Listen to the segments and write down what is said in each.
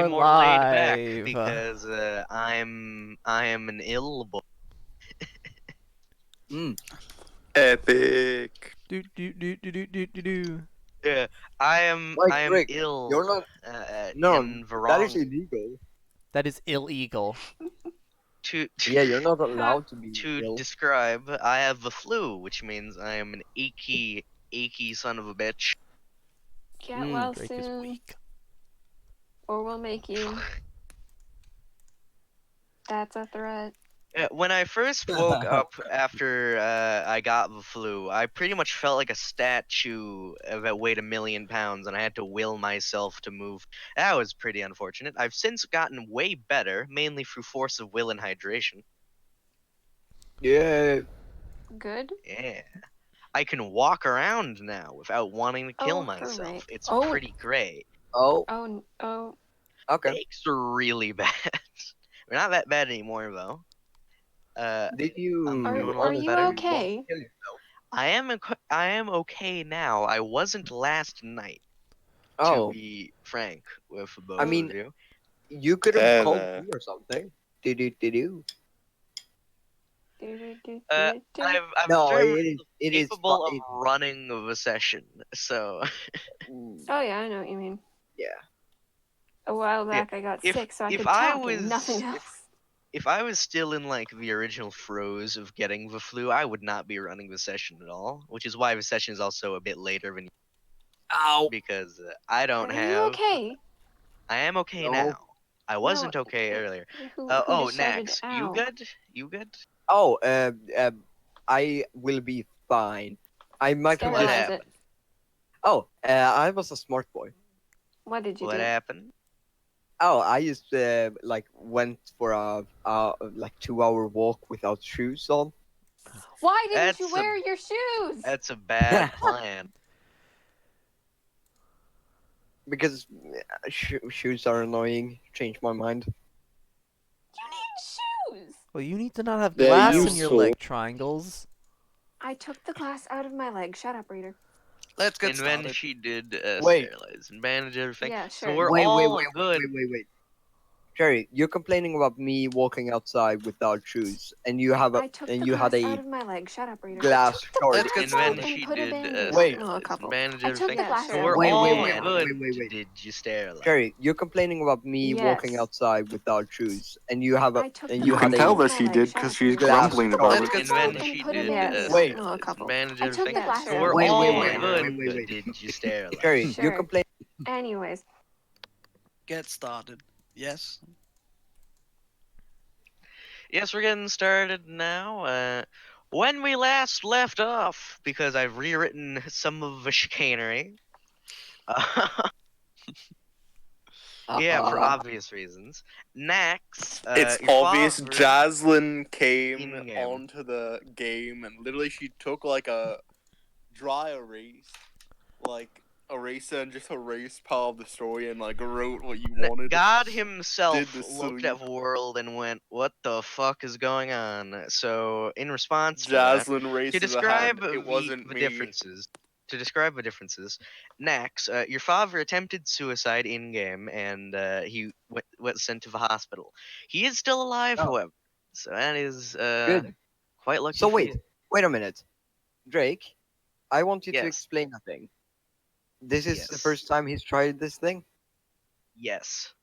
are more laid back live. because I am an ill boy. Epic. Do do do do do do do do. Yeah, Like I am Rick, ill you're not. No, in the that is wrong illegal. That is illegal. to Yeah, you're not allowed to be to ill. describe. I have the flu, which means I am an achy son of a bitch. Get well Drake is soon, weak. or we'll make you. That's a threat. When I first woke up after I got the flu, I pretty much felt like a statue that weighed 1,000,000 pounds, and I had to will myself to move. That was pretty unfortunate. I've since gotten way better, mainly through force of will and hydration. Yeah. Good. Yeah. I can walk around now without wanting to kill Oh, myself. hooray. It's Oh. pretty great. Oh. Oh. Okay. Stakes are really bad. They're not that bad anymore, though. Did you? I'm doing a lot Are you better. okay? Kill yourself? I am okay now. I wasn't last night, to Oh, be frank with both I mean, of you. you could have called Hello. me or something. Do. I've No, determined it is capable of fine. running the session, so Oh yeah, I know what you mean. Yeah. A while Yeah, back I got if- sick, so I if could I talk and nothing was- else. if I was still in like the original throes of getting the flu, I would not be running the session at all. Which is why the session is also a bit later than Ow. because I don't Are have. you okay? I am okay No. now. I wasn't No, okay earlier. Who Oh, just shouted, Nax, you "Ow"? good? You good? Oh, I will be fine. I might have What Sterilize just. it. happened? Oh, I was a smart boy. What did you What do? happened? Oh, I just like went for a like 2 hour walk without shoes on. Why didn't you That's a- wear your shoes? That's a bad plan. Because shoes are annoying. Change my mind. You need shoes. Well, you need to not have They're glass in your useful. leg triangles. I took the glass out of my leg. Shut up, reader. Let's get And then started. she did Wait. sterilize and bandage everything. Yeah, So sure. we're Wait, all good. wait. Jerry, you're complaining about me walking outside without shoes, and you have I took the you had glass a out of my leg. Shut up, reader. glass shard. Let's get And then started. she And put a did Band-Aid. Wait. No, a sterilize couple. and bandage I took everything. the glass So out. we're Wait, all wait. good. Did you sterilize? Jerry, you're complaining about me walking Yes. outside without shoes, and you have I took the and You you glass can had out tell of a that my she leg. did Shut because up, she's reader. glass grumbling shard. about Let's it. get And then started. she put a did Band-Aid. Wait. No, a couple. bandage I took everything. the glass So out. we're Wait, all wait, good. wait. Did you sterilize? Jerry, Sure. you're complaining. Anyways, Get started. Yes. Yes, we're getting started now. When we last left off, because I've rewritten some of the chicanery. Yeah, for obvious reasons. Nax, It's your obvious father- Jaslyn came In-game. onto the game and literally she took like a dry erase, like eraser, and just erased part of the story and like wrote what you wanted. God himself Did the looked silly- at the world and went, "What the fuck is going on?" So, in response to that, Jaslyn raised to his describe hand. It wasn't the me. differences, Nax, your father attempted suicide in game, and he went sent to the hospital. He is still alive, Oh. however, so that is Good. quite lucky. So for you. wait a minute, Drake. I want you to Yes. explain a thing. This is the Yes. first time he's tried this thing. Yes.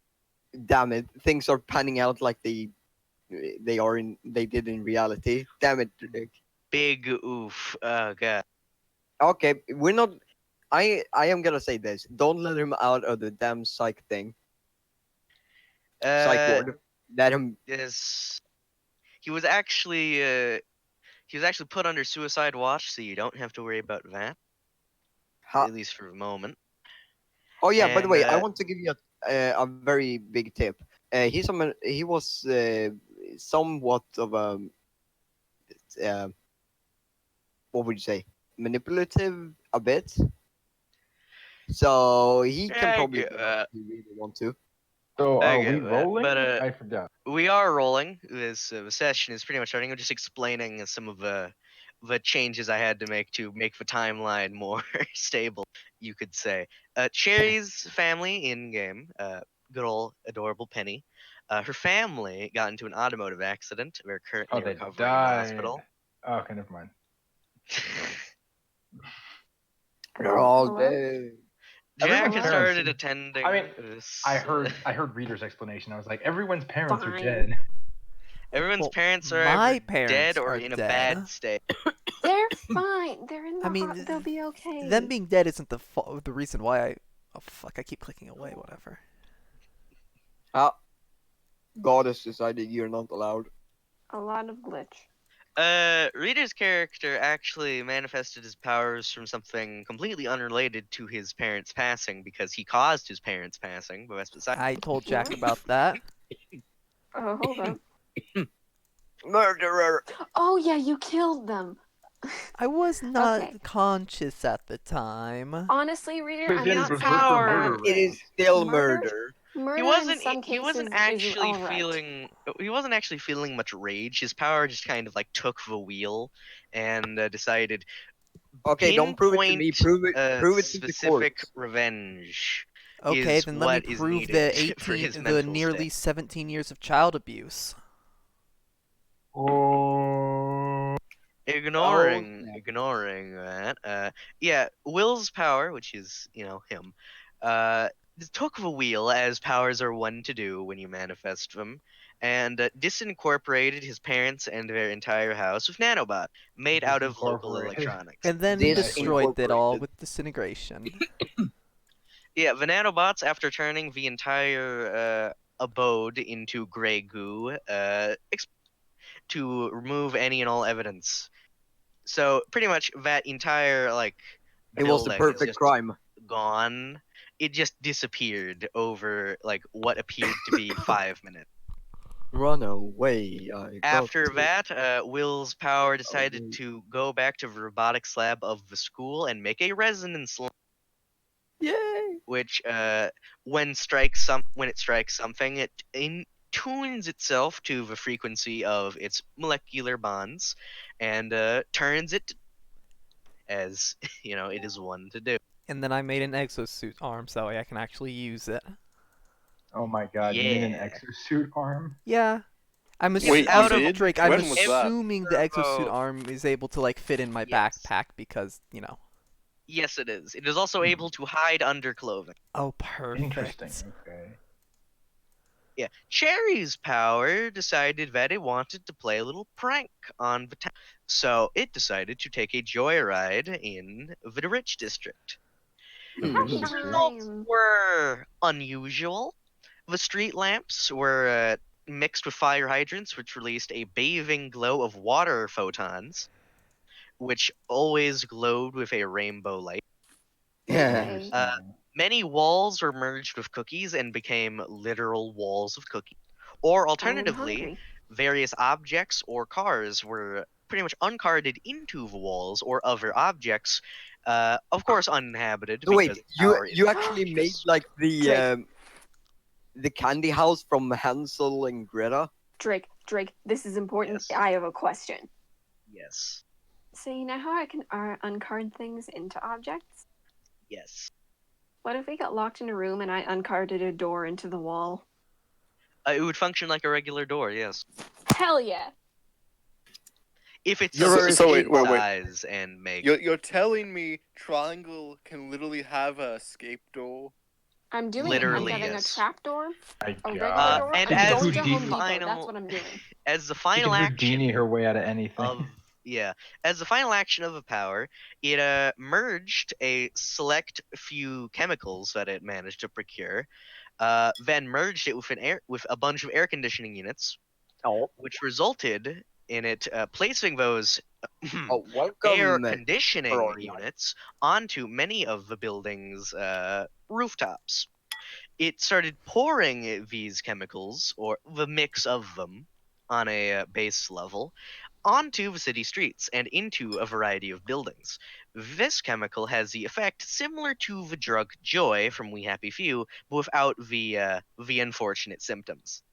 Damn it, things are panning out like they did in reality. Damn it, Drake. Big oof. Oh god. Okay, we're not. I am gonna say this. Don't let him out of the damn psych thing. Psych ward. Let him. Yes. He was actually put under suicide watch, so you don't have to worry about that, at least for the moment. Oh yeah. By the And, way, I want to give you a very big tip. He was somewhat of a uh, what would you say, manipulative a bit. So he can I probably get get that. out if he really want to. So I are get we that, rolling? but, I forgot. we are rolling. This the session is pretty much starting. I'm just explaining some of the changes I had to make the timeline more stable, you could say. Cherry's family in game. good old adorable Penny. Her family got into an automotive accident. They're currently Oh, they recovering in the died. hospital. Oh, okay, never mind. They're all Hello? dead. Jack Everyone's has parents- started attending I mean, this. I heard Reader's explanation. I was like, everyone's parents are Fine. dead. Everyone's Well, parents are my either parents dead or are in a dead. bad state. They're fine. They're in the I mean, they'll be okay. Them being dead isn't the reason why I. Oh fuck! I keep clicking away. Whatever. Ah, God has decided you're not allowed. A lot of glitch. Reader's character actually manifested his powers from something completely unrelated to his parents' passing because he caused his parents' passing, but that's beside. I told Jack What? about that. Oh, hold up. Murderer! Oh yeah, you killed them. I was not Okay. conscious at the time. Honestly, reader, But I'm then not berserker saying power- bad murder It is things. still Murder? murder. Murder He in wasn't. some He wasn't cases is actually alright. feeling. He wasn't actually feeling much rage. His power just kind of like took the wheel and decided. Okay, don't prove it to me. Prove it. Prove it to the Specific courts. revenge. Okay, Is then let me what is prove the needed for 18, his the mental nearly state. 17 years of child abuse. Oh. Ignoring snap. ignoring that, yeah, Will's power, which is him, uh took the wheel as powers are one to do when you manifest them, and disincorporated his parents and their entire house with nanobot made out of local Disincorporated. electronics. And then This destroyed it all incorporated. with disintegration. Yeah, the nanobots, after turning the entire abode into gray goo, to remove any and all evidence. So pretty much that entire It was the building is perfect just crime. gone. It just disappeared over what appeared to be 5 minutes. Run away. I got After to- that, Will's power decided to go back to the robotics lab of the school and make a resonance lamp, Yay! which when it strikes something, it tunes itself to the frequency of its molecular bonds and turns it as it is one to do. And then I made an exosuit arm so I can actually use it. Oh my god, you mean an Yeah. exosuit arm? Yeah. I'm Wait, I'm, you did? Drake, I'm When was that? assuming the exosuit Oh. arm is able to fit in my Yes. backpack because, Yes, it is. It is also able to hide under clothing. Oh, perfect. Interesting. Okay. Yeah. Cherry's power decided that it wanted to play a little prank on the town. So it decided to take a joyride in the rich district. Happy Results time. were unusual. The street lamps were mixed with fire hydrants, which released a bathing glow of water photons, which always glowed with a rainbow light. Yay. Many walls were merged with cookies and became literal walls of cookies. Or I'm alternatively, hungry. various objects or cars were pretty much uncarded into the walls or other objects, of course uninhabited. So wait, because you power is you actually made contagious. the candy house from Hansel and Greta? Drake, this is important. Yes. I have a question. Yes. So you know how I can uncard things into objects? Yes. What if we got locked in a room and I uncarded a door into the wall? It would function like a regular door, yes. Hell yeah! If it's You're of so the wait, same wait. size and make. You're telling me Triangle can literally have a escape door? I'm doing Literally, it. I'm getting yes. a trapdoor, My a regular god. door, and a as door to the Home Depot. final- That's what I'm doing. As the You final can action Houdini her way out of anything. as the final action of the power, it merged a select few chemicals that it managed to procure, then merged it with a bunch of air conditioning units, Oh, which resulted in it placing those oh air welcome. conditioning Florian. units onto many of the building's rooftops. It started pouring these chemicals, or the mix of them, on a base level, onto the city streets and into a variety of buildings. This chemical has the effect similar to the drug Joy from We Happy Few, but without the unfortunate symptoms.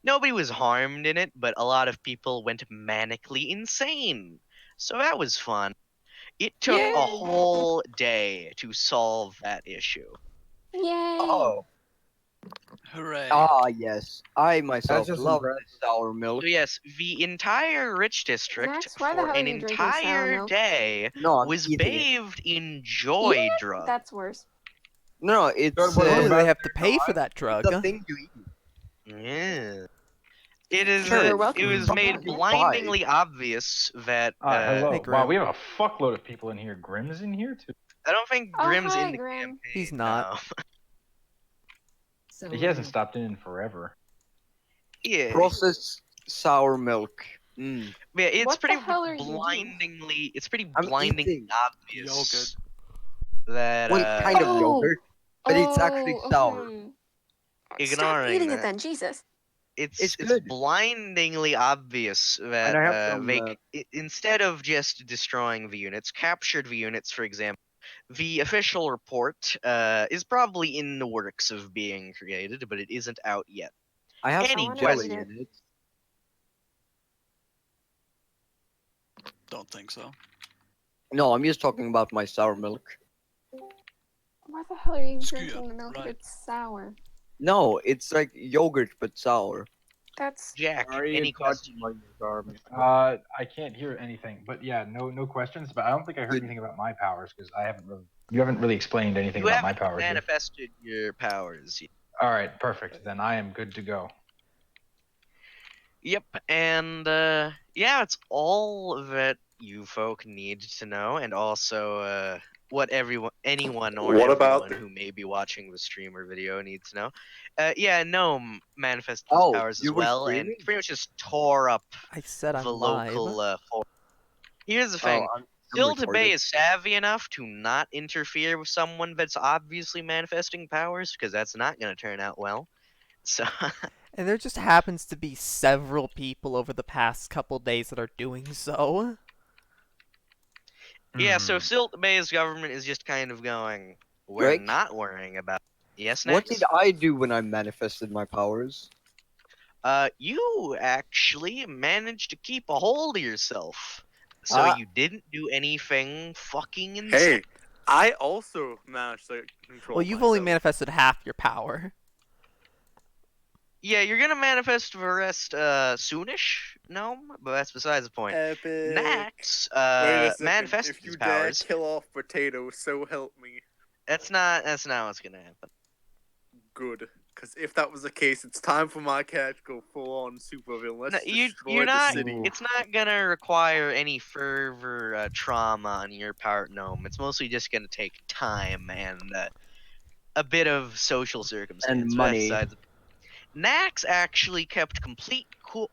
Nobody was harmed in it, but a lot of people went manically insane. So that was fun. It took Yay. a whole day to solve that issue. Yay! Oh. Hooray. Ah, yes. I myself just love impressive. the sour milk. So yes, the entire rich district Zax, why the for hell are an you drinking sour entire milk? day No, I'm was eating it. bathed in joy drug. That's worse. No, it's What Only about they have to their pay for God? that it's drug. a thing you eat. Yeah. It is. Sure, You're welcome. It was Fuck made you, bye. blindingly obvious that. Hello. Hey, Wow, Grim. we have a fuckload of people in here. Grim's in here too. I don't think Oh, Grim's hi, in the Grim. campaign. He's not. No. He hasn't stopped in forever. Yeah. Processed sour milk. Mm. Yeah, it's What the pretty hell are you doing? blindingly. It's pretty I'm blindingly eating obvious that. Well, kind of Oh. yogurt, but it's actually sour. okay. Stop Ignoring eating it that. then, Jesus. It's It's good. blindingly obvious that And I have some. instead of just destroying the units, captured the units, for example. The official report is probably in the works of being created, but it isn't out yet. I have any some jelly jelly read in it. Don't think so. No, I'm just talking about my sour milk. Why the hell are you Screw drinking you, the milk if right. it's sour? No, it's like yogurt but sour. That's Jack, Are you any questions? touching my garment? I can't hear anything. But yeah, no questions. But I don't think I heard Good. anything about my powers because you haven't really explained anything You about my haven't powers. Yet. manifested your powers yet. All right, perfect. Then I am good to go. Yep, and yeah, it's all that you folk need to know, and also what anyone or What about everyone who may be watching the stream or video needs to know. Yeah, Gnome manifested his Oh, powers as you were well, and streaming? pretty much just tore up I said I'm the live. local forest. Here's the Oh, thing. I'm Silta Bay recorded. is savvy enough to not interfere with someone that's obviously manifesting powers, because that's not going to turn out well. So, And there just happens to be several people over the past couple days that are doing so. yeah, so Hmm. Silta Bay's government is just kind of going, we're Greg? not worrying about it. Yes, What Nax? did I do when I manifested my powers? You actually managed to keep a hold of yourself. So Ah. you didn't do anything fucking insane. Hey, I also managed to control. Well, you've only myself. manifested half your power. Yeah, you're gonna manifest the rest soonish, Gnome, but that's besides the point. Epic. Nax Wait a second. manifested If you his dare powers. kill off Potato, so help me. That's not what's gonna happen. Good. Because if that was the case, it's time for my cat to go full on supervillain. Let's No, destroy you're the not. city. It's not gonna require any further trauma on your part, Gnome. It's mostly just gonna take time and a bit of social circumstance. And but money. besides the Nax actually kept complete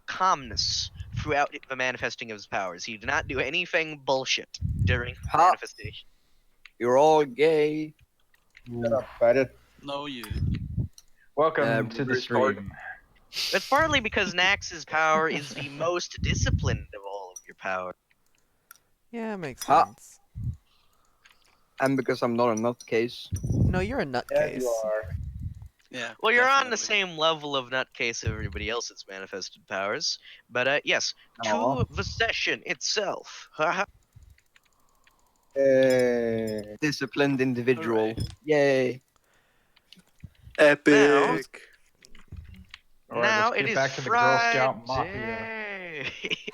calmness throughout the manifesting of his powers. He did not do anything bullshit during the Ha! manifestation. You're all gay. Shut up, Pirate. No, you. Welcome to the restart. stream. That's partly because Nax's power is the most disciplined of all of your powers. Yeah, makes Ah. sense. And because I'm not a nutcase. No, you're a Yeah, nutcase. you are. Yeah. Well, you're on the definitely. same level of nutcase of everybody else's manifested powers. But yes, Aw. to the session itself. Haha. Disciplined individual. Hooray. Yay. Epic. All right, Now let's it get is back to the Girl Friday. Scout Mafia.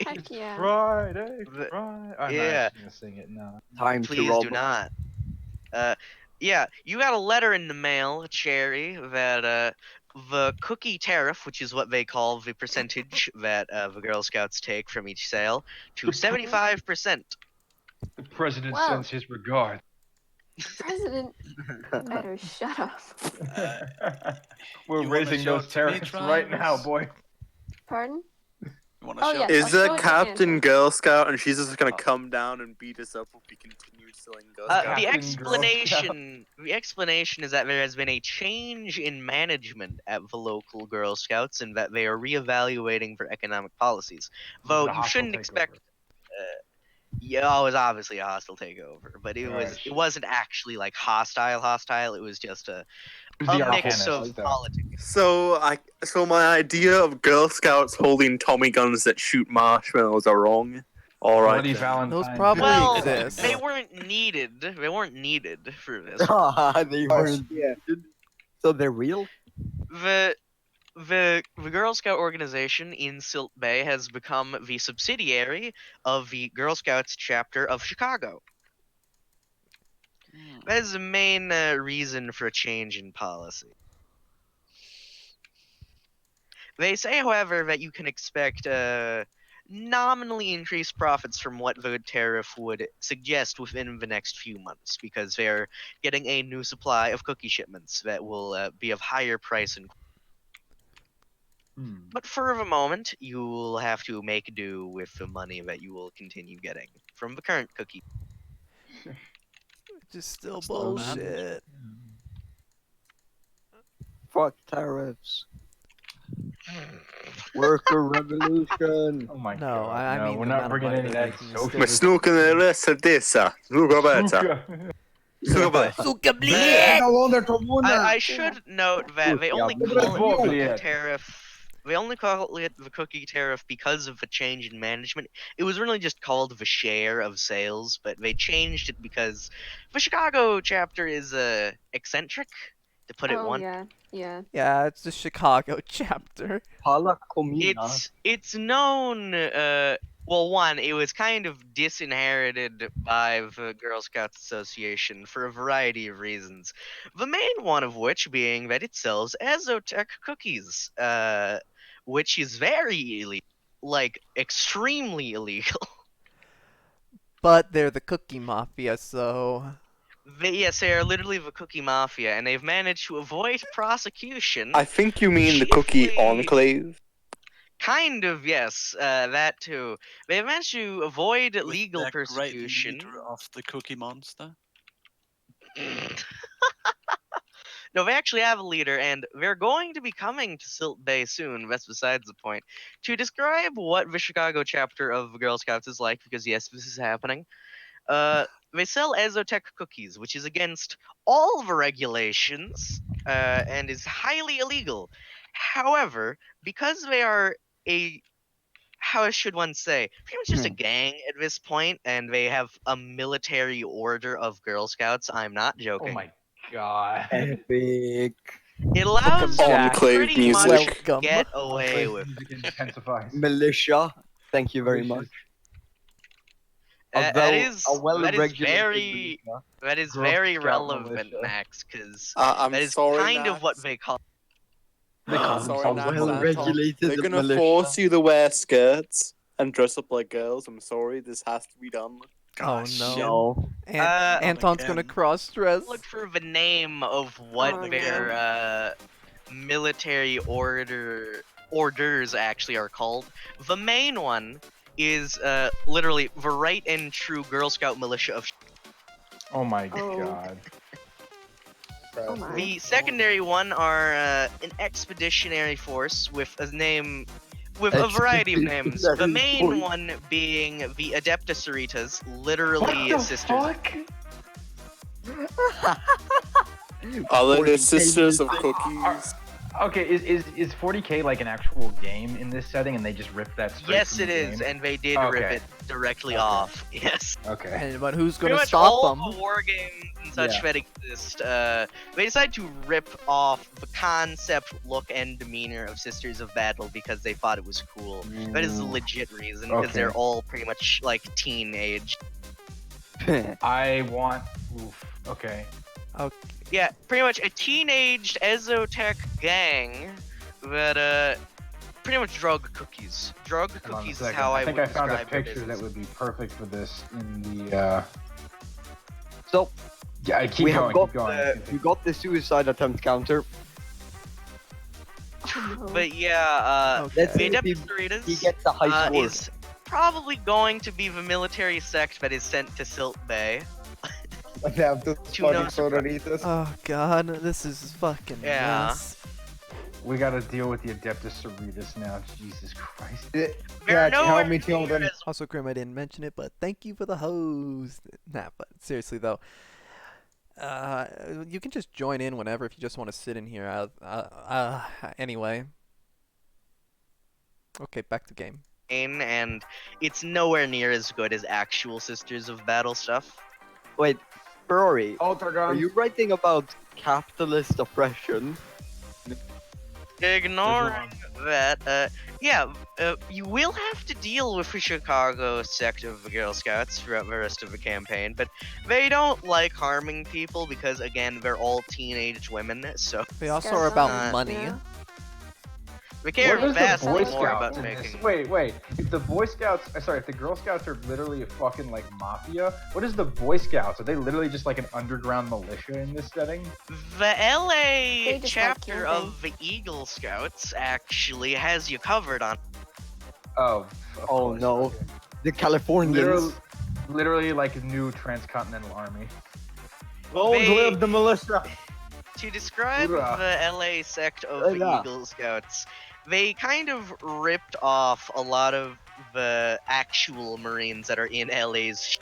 heck It's yeah. Friday, The- Friday. I'm yeah. not actually gonna sing it now. Time to Please rob. do not. Yeah, you got a letter in the mail, Cherry, that the cookie tariff, which is what they call the percentage that the Girl Scouts take from each sale, to 75%. The president Whoa. sends his regard. President better shut up. We're You wanna raising shout those to me, tariffs right now, Travis? boy. Pardon? You wanna Oh, shout? yes. Is I'll that show it to Captain Angela. Girl Scout and she's just gonna Oh. come down and beat us up if we continue selling Girl The Scout? Captain Girl explanation is that there has been a change in management at the local Girl Scouts and that they are reevaluating their economic policies. Though The you hostile shouldn't takeover. expect. Yeah, it was obviously a hostile takeover, but it Alright. it wasn't actually like hostile. It was just a It was the mix Arcanist of stuff. politics. So my idea of Girl Scouts holding Tommy guns that shoot marshmallows are wrong. All right. Bloody then. Valentine. Those probably Well, exist. they weren't needed. They weren't needed for this. Ah, they Oh, weren't. yeah. So they're real? The Girl Scout organization in Silt Bay has become the subsidiary of the Girl Scouts chapter of Chicago. Hmm. That is the main reason for a change in policy. They say, however, that you can expect nominally increased profits from what the tariff would suggest within the next few months, because they're getting a new supply of cookie shipments that will be of higher price and. But for the moment, you'll have to make do with the money that you will continue getting from the current cookie. Which is still That's not bad. bullshit. Fuck tariffs. Worker revolution. Oh my No, god. I no, mean we're the not amount of bringing money any they're of that making is social. still Men snoken är det certeza. Snugga bättre. Snooka. Snugga bättre. Suka Uh, blie! I should note that they only Yeah, call it but- cookie Yeah. tariff. They only call it the cookie tariff because of the change in management. It was really just called the share of sales, but they changed it because the Chicago chapter is eccentric, to put it Oh one. yeah, yeah. Yeah, it's the Chicago chapter. Pala Comina. It's known. Well, one, it was kind of disinherited by the Girl Scouts Association for a variety of reasons. The main one of which being that it sells Azotech cookies, which is very illegal, like extremely illegal. But they're the cookie mafia, so Yes, they are literally the cookie mafia, and they've managed to avoid prosecution. I think you mean the cookie Chiefly- enclave. Kind of, yes, that too. They managed to avoid With legal that great persecution. leader of the Cookie Monster. No, they actually have a leader, and they're going to be coming to Silt Bay soon. That's besides the point. To describe what the Chicago chapter of Girl Scouts is like, because yes, this is happening. They sell Azotech cookies, which is against all the regulations, and is highly illegal. However, because they are a how should one say? Pretty much just a gang at this point, and they have a military order of Girl Scouts. I'm not Oh joking. my god. Epic. It allows you Jack. Enclave pretty music. much Welcome. get away Enclave with. music intensifies. Militia. Thank you very Militias. much. A That well- is a well-regulated very militia. that is Girl very Scout relevant, militia. Max, because I'm that is sorry, kind of what Nax. they call. They call Sorry, themselves Nax, well Anton. regulated They're gonna militia. force you to wear skirts and dress up like girls. I'm sorry, this has to be done. Gosh, no. No. Anton's gonna again. cross dress. Look for the name of what Oh, their military orders actually are called. The main one is literally the right and true Girl Scout militia of. Oh my Oh. god. Oh my. The secondary one are an expeditionary force with a name, with a variety of names. The Expeditionary main force. one being the Adepta Cerritas, literally What the sisters. fuck? Are they 40K sisters of music. cookies? Okay, is 40k like an actual game in this setting, and they just ripped that straight Yes, from it the is, game? and they did rip Okay. it directly Okay. off. Yes. Okay. But who's Pretty gonna much stop all them? the war games and such Yeah. that exist, they decided to rip off the concept, look, and demeanor of Sisters of Battle because they thought it was cool. That is a legit reason, because they're Okay. all pretty much like teenage. I want. Oof. Okay. Yeah, pretty much a teenaged Ezotech gang that pretty much drug cookies. Drug Hold on a cookies is second. how I think would I found a describe their picture that business. would be perfect for this in the. So Yeah, keep we going. have got Keep going. we got the suicide attempt counter. Oh, no. But yeah, Okay. Let's the see if he, Adeptus he gets a high score. is probably going to be the military sect that is sent to Silt Bay. They have to To no sororitas. Oh god, this is fucking Yeah. mess. We gotta deal with the Adeptus Cerritus now. Jesus Christ. They're Jack, nowhere help me near kill them. as Also, Grim, I didn't mention it, but thank you for the hose. Nah, but seriously though, you can just join in whenever if you just want to sit in here. Anyway. Okay, back to game. and it's nowhere near as good as actual Sisters of Battle stuff. Wait, Ferrari, Alter are guns. you writing about capitalist oppression? Ignoring that, you will have to deal with the Chicago sect of the Girl Scouts throughout the rest of the campaign, but they don't like harming people because, again, they're all teenage women, so They also Guys are about don't, money. you know? they care What is the vastly Boy more Scouts about in making. this? Wait. If the Boy Scouts, sorry, if the Girl Scouts are literally a fucking like mafia, what is the Boy Scouts? Are they literally just like an underground militia in this setting? The LA They just like chapter camping. of the Eagle Scouts actually has you covered on. Oh. Of Oh course, no, okay. the Californians. Literally like a new transcontinental army. Long live the militia. To describe Hoorah. the LA sect of the Hoorah. Eagle Scouts, they kind of ripped off a lot of the actual Marines that are in LA's.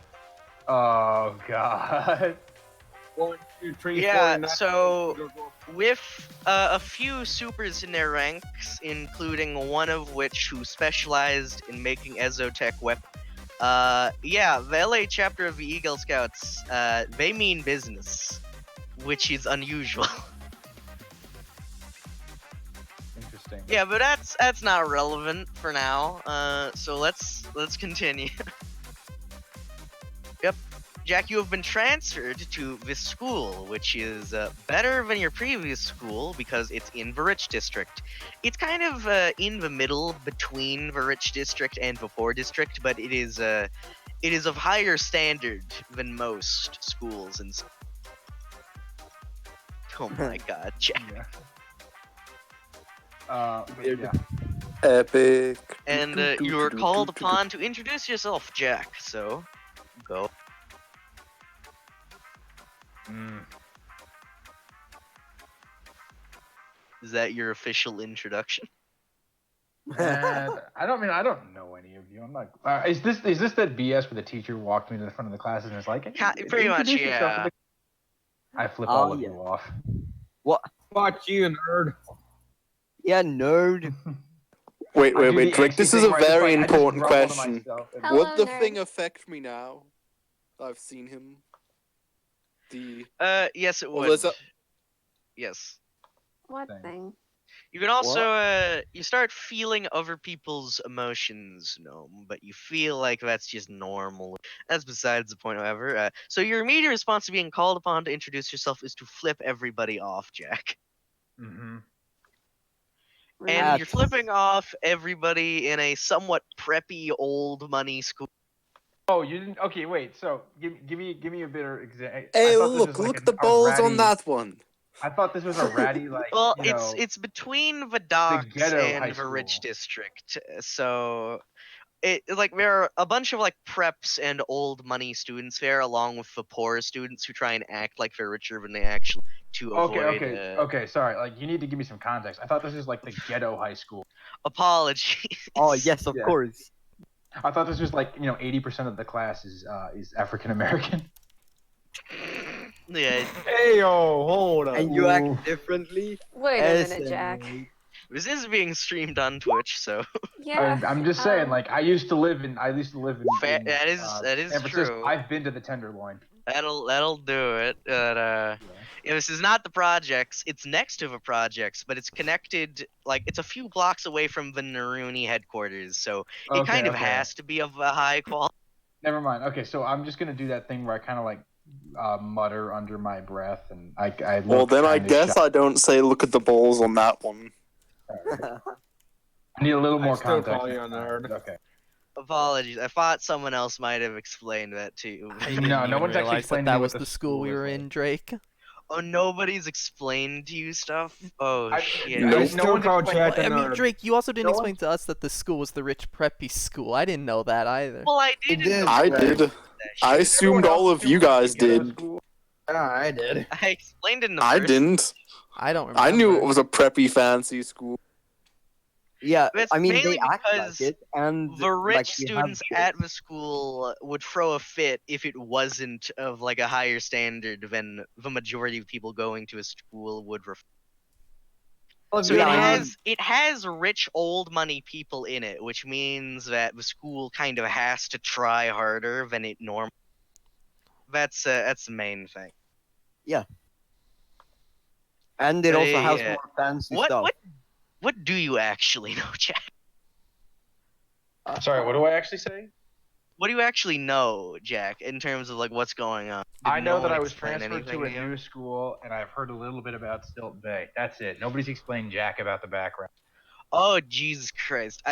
Oh god. 1, 2, 3, Yeah, 4, 9. so with a few supers in their ranks, including one of which who specialized in making exotech weapons. Yeah, the LA chapter of the Eagle Scouts, they mean business, which is unusual. Interesting. Yeah, but that's not relevant for now. So let's continue. Yep, Jack, you have been transferred to this school, which is better than your previous school because it's in the rich district. It's kind of in the middle between the rich district and the poor district, but it is of higher standard than most schools and. Oh my God, Jack. Yeah. But Weird. yeah. Epic. And you were called upon to introduce yourself, Jack. So, go. Mm. Is that your official introduction? And I don't know any of you. I'm not. Is this that BS where the teacher walked me to the front of the class and was like, hey, Pretty much, introduce yourself to yeah. the-" I flip Oh, all of yeah. you off. Fuck you, nerd. Yeah, nerd. Wait, I do the Drake. This angsty is thing a where I just, very like, I just important grumble to question. myself and- Hello, Would the nerd. thing affect me now? I've seen him. Yes, it Well, would. there's a- Yes. What Thing. thing? You can also, you start feeling other people's emotions, but you feel like that's just normal. That's besides the point, however. So your immediate response to being called upon to introduce yourself is to flip everybody off, Jack. Mhm. And That's- you're flipping off everybody in a somewhat preppy old money school. Oh, you didn't. Okay, wait. So give me a better example. Hey, look at the balls on that one. I thought this was a ratty like. Well, you know, it's between the docks ghetto high and the rich school. district. So like there are a bunch of like preps and old money students there, along with the poor students who try and act like they're richer than they actually to avoid. Okay. Sorry. Like you need to give me some context. I thought this was like the ghetto high school. Apologies. Oh yes, of Yeah. course. I thought this was like 80% of the class is African American. Yeah, Hey yo, hold on. And you Ooh. act differently. Wait a minute, Jack. SNA. this is being streamed on Twitch, so Yeah. I'm just saying, um, like I used to live in that is San Francisco. true. I've been to the Tenderloin. That'll do it. But this is not the projects. It's next to the projects, but it's connected. Like it's a few blocks away from the Naruni headquarters, so it kind of has to be of a high quality. Never mind. Okay, so I'm just gonna do that thing where I kind of like mutter under my breath, and I look Well, then I kinda guess shy. I don't say look at the balls on that one. I need a little more still context. call you next a time. nerd. Okay. Apologies. I thought someone else might have explained that to you. I didn't No, no even one's actually realize explained that to me was what the the school we school were is in, like. Drake. Oh, nobody's explained to you stuff? Oh, shit. Nope. I still call Jack a I mean, nerd. Drake, you also didn't No explain to us that the school was the rich preppy school. I didn't know that either. Well, I did. did. in the I first did. that I shit. assumed all of you guys did. Yeah, I did. I explained in the I first. didn't. I don't remember. I knew it was a preppy fancy school. Yeah, It's I mean they mainly act like because it, and The rich like, we have students at the school would throw a fit if it wasn't of like a higher standard than the majority of people going to a school would. So yeah, it has rich old money people in it, which means that the school kind of has to try harder than it normally. That's the main thing. And it also has Yeah. more fancy What stuff. what do you actually know, Jack? Sorry, what do I actually say? What do you actually know, Jack, in terms of like what's going on? Did I no know that one I was explain transferred to anything a you? new school, and I've heard a little bit about Stilt Bay. That's it. Nobody's explained jack about the background. Oh Jesus Christ!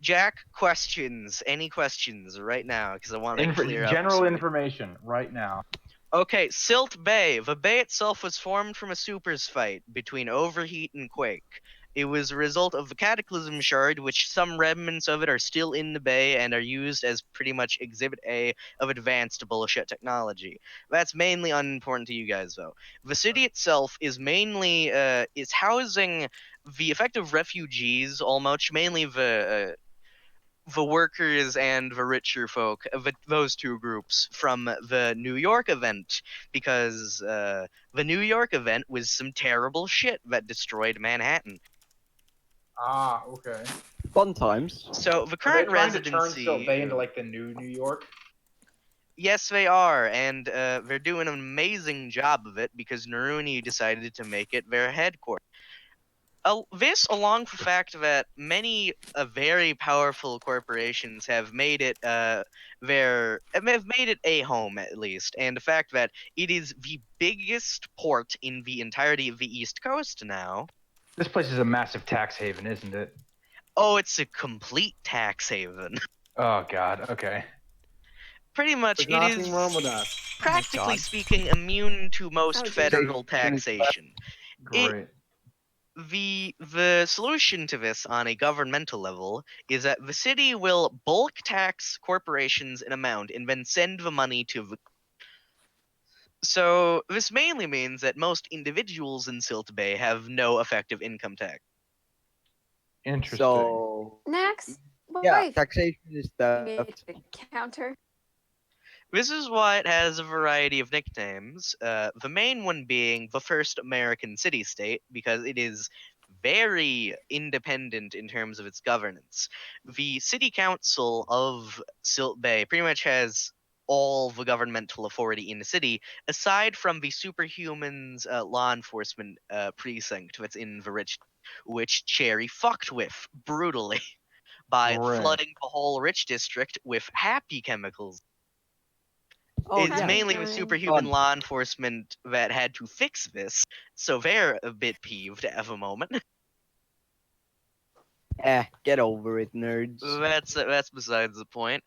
Jack, questions? Any questions right now? Because I want to clear up. General information right now. Okay, Silt Bay. The bay itself was formed from a supers fight between Overheat and Quake. It was a result of the Cataclysm Shard, which some remnants of it are still in the bay and are used as pretty much Exhibit A of advanced bullshit technology. That's mainly unimportant to you guys, though. The city itself is mainly is housing the effective refugees, almost mainly the workers and the richer folk, those two groups from the New York event, because the New York event was some terrible shit that destroyed Manhattan. Ah, okay. Fun times. So the Are they current trying to turn Stilt residency, Bay into like the new New York? yes, they are, and they're doing an amazing job of it because Naruni decided to make it their headquarters. This, along with the fact that many very powerful corporations have made it have made it a home at least, and the fact that it is the biggest port in the entirety of the East Coast now. This place is a massive tax haven, isn't it? Oh, it's a complete tax haven. Oh God. Okay. Pretty much, There's it is nothing wrong with that. practically God. speaking immune to most Sounds federal easy. taxation. Great. The solution to this on a governmental level is that the city will bulk tax corporations an amount and then send the money to the. So this mainly means that most individuals in Silt Bay have no effective income tax. Interesting. So Next. yeah, Wait. taxation is You that. made the counter. This is why it has a variety of nicknames. The main one being the first American city-state because it is very independent in terms of its governance. The city council of Silt Bay pretty much has all the governmental authority in the city, aside from the superhumans law enforcement precinct that's in the rich, which Cherry fucked with brutally by Great. flooding the whole rich district with happy chemicals. Oh It's yeah. mainly the Fine. superhuman Fun. law enforcement that had to fix this, so they're a bit peeved at the moment. Get over it, nerds. That's besides the point.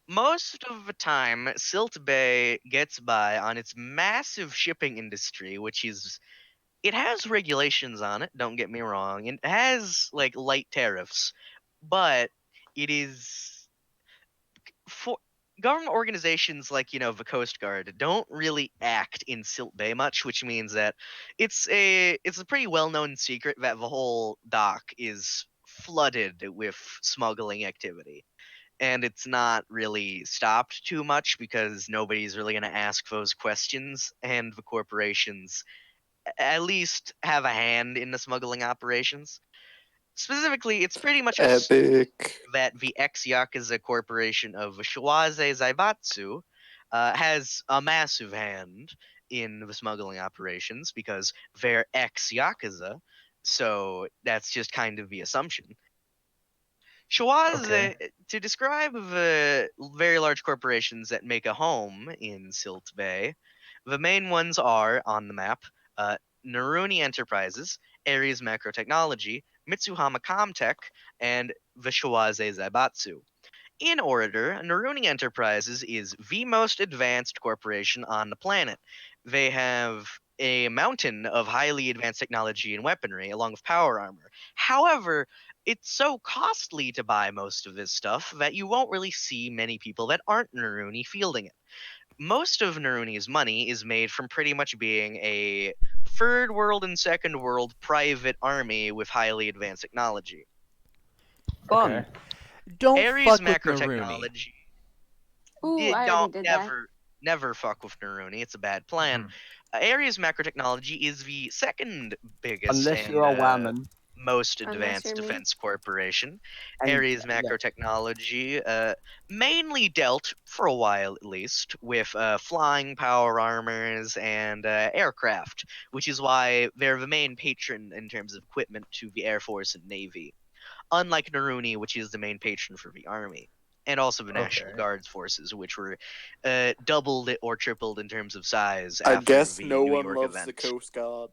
Most of the time, Silt Bay gets by on its massive shipping industry, which is it has regulations on it. Don't get me wrong, and it has like light tariffs, but it is for government organizations like the Coast Guard don't really act in Silt Bay much, which means that it's a pretty well known secret that the whole dock is flooded with smuggling activity. And it's not really stopped too much because nobody's really going to ask those questions, and the corporations at least have a hand in the smuggling operations. Specifically, it's pretty much Epic. that the ex-Yakuza corporation of Shiwaze Zaibatsu has a massive hand in the smuggling operations because they're ex-Yakuza, so that's just kind of the assumption. Shiwaze, Okay. to describe the very large corporations that make a home in Silt Bay, the main ones are, on the map, Naruni Enterprises, Ares Macro Technology, Mitsuhama Comtech, and the Shiwaze Zaibatsu. In order, Naruni Enterprises is the most advanced corporation on the planet. They have a mountain of highly advanced technology and weaponry, along with power armor. However, it's so costly to buy most of this stuff that you won't really see many people that aren't Naruni fielding it. Most of Naruni's money is made from pretty much being a third world and second world private army with highly advanced technology. Fun. Okay. Don't Ares fuck with macro Naruni. technology. Ooh, I Don't already did that. never fuck with Naruni. It's a bad plan. Ares macro technology is the second biggest Unless and you're a woman. most Unless advanced you're me. defense corporation. And Ares Macro Technology mainly dealt, for a while at least, with flying power armors and aircraft, which is why they're the main patron in terms of equipment to the Air Force and Navy, unlike Naruni, which is the main patron for the Army. And also the National Okay. Guards forces, which were doubled or tripled in terms of size I after guess the no New one York loves event. the Coast Guard.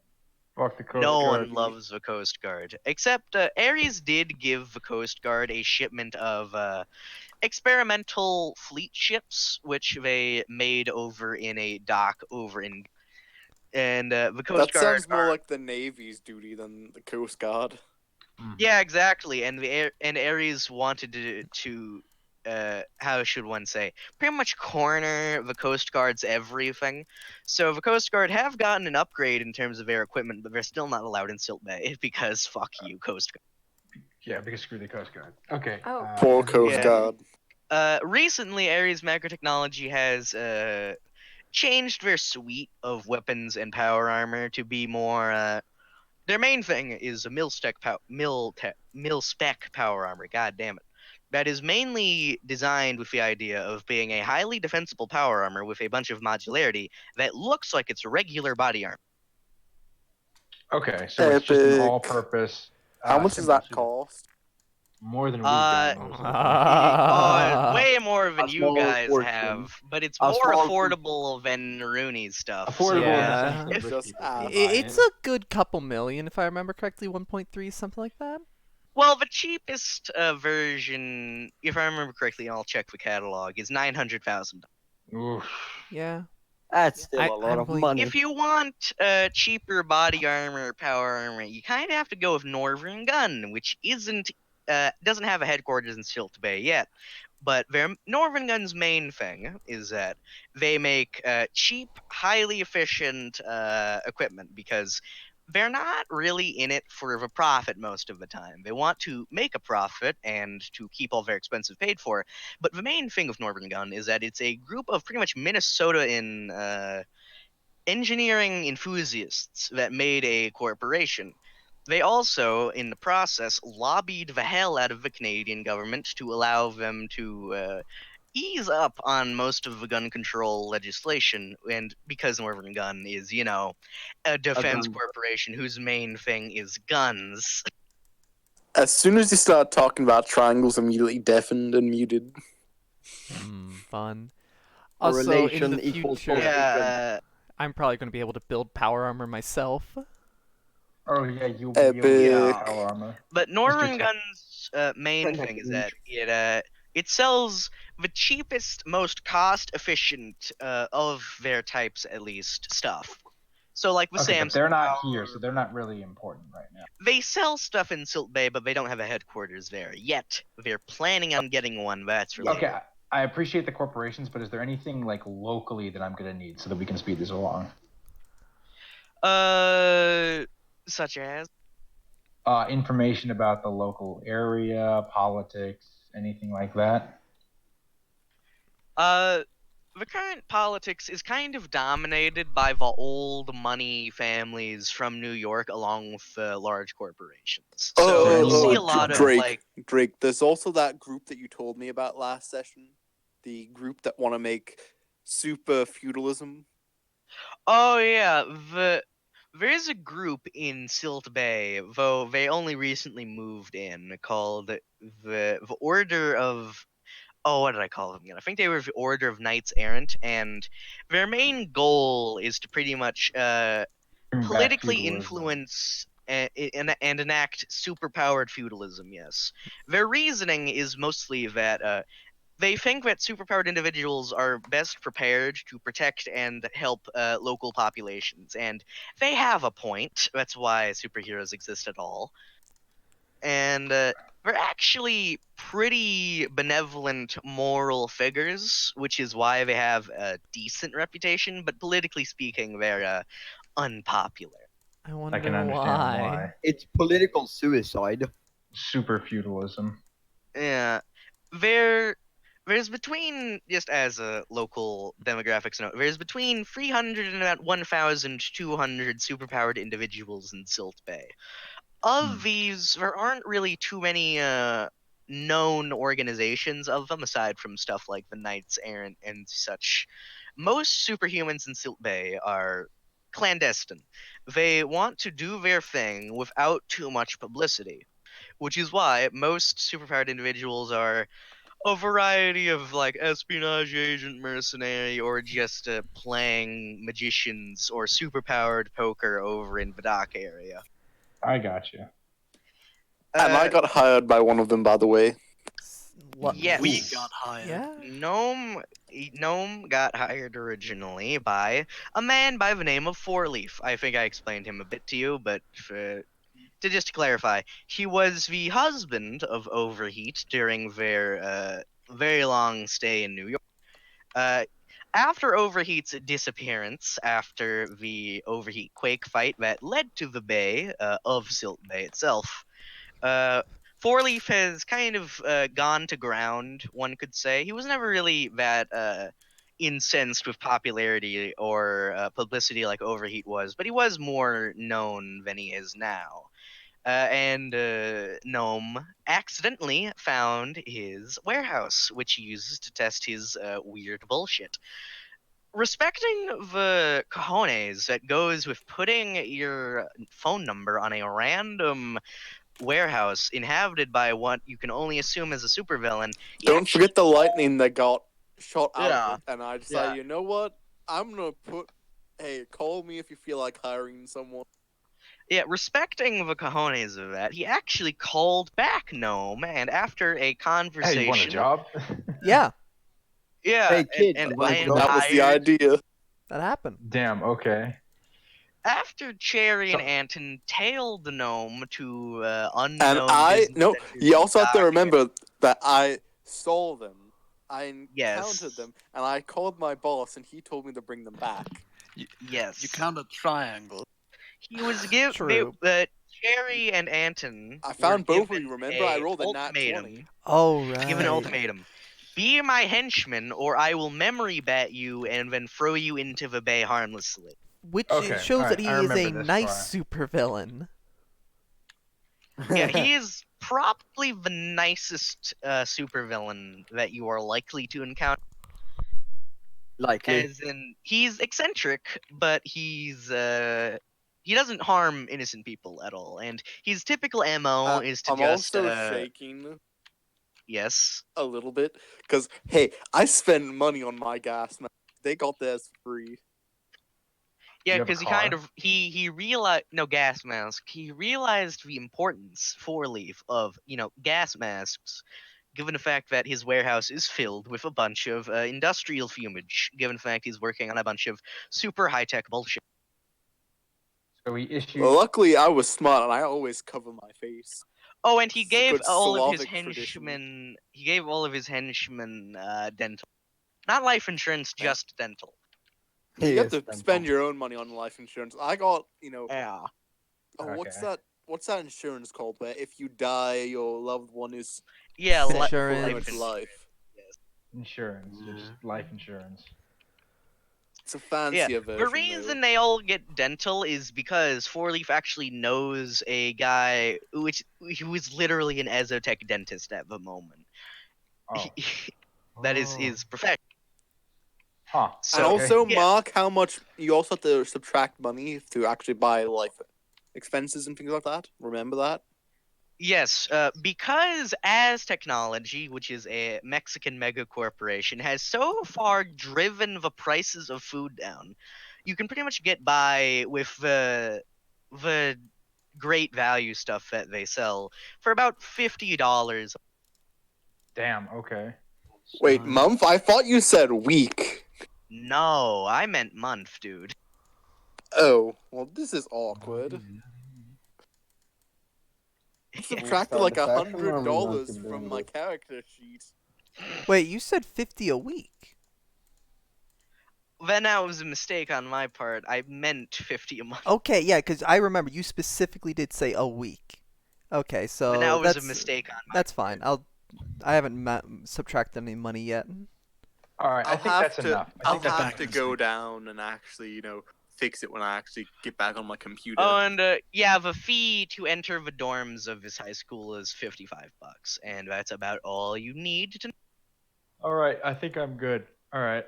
Fuck the Coast No Guard. one loves the Coast Guard, except Ares did give the Coast Guard a shipment of experimental fleet ships, which they made over in a dock over in. And the Coast That Guard sounds more are. like the Navy's duty than the Coast Guard. Yeah, exactly. And Ares wanted to how should one say, pretty much corner the Coast Guard's everything. So the Coast Guard have gotten an upgrade in terms of their equipment, but they're still not allowed in Silt Bay because fuck you, Coast Guard. Yeah, because screw the Coast Guard. Okay. Oh. Poor Coast Yeah. Guard. Recently, Ares Macro Technology has changed their suite of weapons and power armor to be more. Their main thing is a mil spec power armor. God damn it! That is mainly designed with the idea of being a highly defensible power armor with a bunch of modularity that looks like it's regular body armor. Okay, so it's just an Epic. all-purpose. How much does simple that suit. cost? More than we've Uh, gotten. most of the time. Way more than A you small guys portion. have, but it's A more small affordable than Rooney's stuff. Affordable Yeah. in the sense that It's rich just people can ass. buy It's it. a good couple million, if I remember correctly. 1.3, something like that. Well, the cheapest version, if I remember correctly, and I'll check the catalog, is $900,000. Oof. Yeah. That's still I- a lot I'm of really- money. If you want cheaper body armor, power armor, you kind of have to go with Northern Gun, which doesn't have a headquarters in Silt Bay yet. But Northern Gun's main thing is that they make cheap, highly efficient equipment because they're not really in it for the profit most of the time. They want to make a profit and to keep all their expenses paid for. But the main thing of Northern Gun is that it's a group of pretty much Minnesota engineering enthusiasts that made a corporation. They also, in the process, lobbied the hell out of the Canadian government to allow them to ease up on most of the gun control legislation. And because Northern Gun is, a defense gun. corporation whose main thing is guns. As soon as you start talking about triangles, immediately deafened and muted. Fun. Also, in Correlation the equals future, Yeah, I'm probably going to be able to build power armor myself. Oh yeah, you'll be able to Epic. get power armor. but Northern Tech- Gun's main Ten thing is each. that it sells the cheapest, most cost-efficient of their types, at least, stuff. So, like with Okay, Samsung, but they're not here, so they're not really important right now. they sell stuff in Silt Bay, but they don't have a headquarters there yet. They're planning on getting one. That's really Okay, I appreciate the corporations, but is there anything like locally that I'm gonna need so that we can speed this along? Such as Information about the local area, politics, anything like that. the current politics is kind of dominated by the old money families from New York, along with the large corporations. So you see a lot of Drake. Drake, there's also that group that you told me about last session. The group that want to make super feudalism. Oh yeah, there is a group in Silt Bay, though they only recently moved in, called the Order of. Oh, what did I call them again? I think they were the Order of Knights Errant, and their main goal is to pretty much Bring back politically feudalism. influence and enact superpowered feudalism. Yes, their reasoning is mostly that they think that superpowered individuals are best prepared to protect and help local populations, and they have a point. That's why superheroes exist at all. And they're actually pretty benevolent moral figures, which is why they have a decent reputation, but politically speaking, they're unpopular. I wonder I can understand why. It's political suicide. Super feudalism. Yeah. There's between, just as a local demographics note, there's between 300 and about 1,200 superpowered individuals in Silt Bay. of these, there aren't really too many known organizations of them aside from stuff like the Knights Errant and such. Most superhumans in Silt Bay are clandestine. They want to do their thing without too much publicity, which is why most superpowered individuals are a variety of like espionage agent, mercenary, or just playing magicians or superpowered poker over in the dock area. I got you. And I got hired by one of them, by the way. What? Yes. We got hired. Yeah. Gnome got hired originally by a man by the name of Four Leaf. I think I explained him a bit to you, but to just clarify, he was the husband of Overheat during their very long stay in New York. After Overheat's disappearance, after the Overheat Quake fight that led to the bay of Silt Bay itself, Four Leaf has kind of gone to ground, one could say. He was never really that incensed with popularity or publicity like Overheat was, but he was more known than he is now. And Gnome accidentally found his warehouse, which he uses to test his weird bullshit. Respecting the cojones that goes with putting your phone number on a random warehouse inhabited by what you can only assume is a supervillain. Don't forget the lightning that got shot out Yeah. of it. And I decided, you know what? I'm gonna put. Hey, call me if you feel like hiring someone. Yeah, respecting the cojones of that, he actually called back Gnome, and after a Hey, conversation, you want a job? Yeah, yeah, Hey, kid, and you wanna I am go- That was the hired. idea. that happened. Damn. Okay. After Cherry and So- Anton tailed the gnome to And unknown I business no, centers you in also have to Dock. remember that I saw them, I encountered Yes. them, and I called my boss, and he told me to bring them back. Yes, You count a triangle. he was given. True. Cherry and Anton. I were found both of given you. Remember, I a rolled a nat ultimatum. 20. Oh right. Given an ultimatum. Be my henchman, or I will memory bat you and then throw you into the bay harmlessly. Which Okay, shows that alright, he I is a remember this nice part. supervillain. Yeah, he is probably the nicest supervillain that you are likely to encounter. Likely. As in, he's eccentric, but he doesn't harm innocent people at all. And his typical MO is to I'm just also shaking yes. a little bit because hey, I spend money on my gas. Man. They got theirs free. Yeah, You have a because he kind car? of he realized no gas mask. He realized the importance Four Leaf of gas masks, given the fact that his warehouse is filled with a bunch of industrial fumage. Given the fact he's working on a bunch of super high tech bullshit. So we issued. Well, luckily, I was smart, and I always cover my face. Oh, and he It's a gave good all of his Slavic tradition. henchmen. He gave all of his henchmen dental, not life insurance, just dental. You have to Yes, spend your own money on life insurance. I got, Yeah. what's Okay. that insurance called? Where if you die, your loved one is Yeah, set for Insurance. much life. Insurance, just life insurance. It's a fancier version. The reason they all get dental is because Four Leaf actually knows a guy who is literally an Ezotech dentist at the moment. Oh. That is his profession. Huh. So, And also, yeah. mark how much you also have to subtract money to actually buy life expenses and things like that. Remember that. Yes, because as technology, which is a Mexican mega corporation, has so far driven the prices of food down, you can pretty much get by with the great value stuff that they sell for about $50. Damn. Okay. Wait, month? I thought you said week. No, I meant month, dude. Oh, well, this is awkward. Subtracted like $100 from my character sheet. Wait, you said 50 a week. Then that was a mistake on my part. I meant 50 a month. Okay, yeah, because I remember you specifically did say a week. Okay, so But that was that's a mistake on my that's fine. I haven't subtracted any money yet. All right. I think that's enough. I I'll think that's have enough. to go down and actually, fix it when I actually get back on my computer. Oh, and yeah, the fee to enter the dorms of this high school is $55, and that's about all you need to. All right, I think I'm good. All right.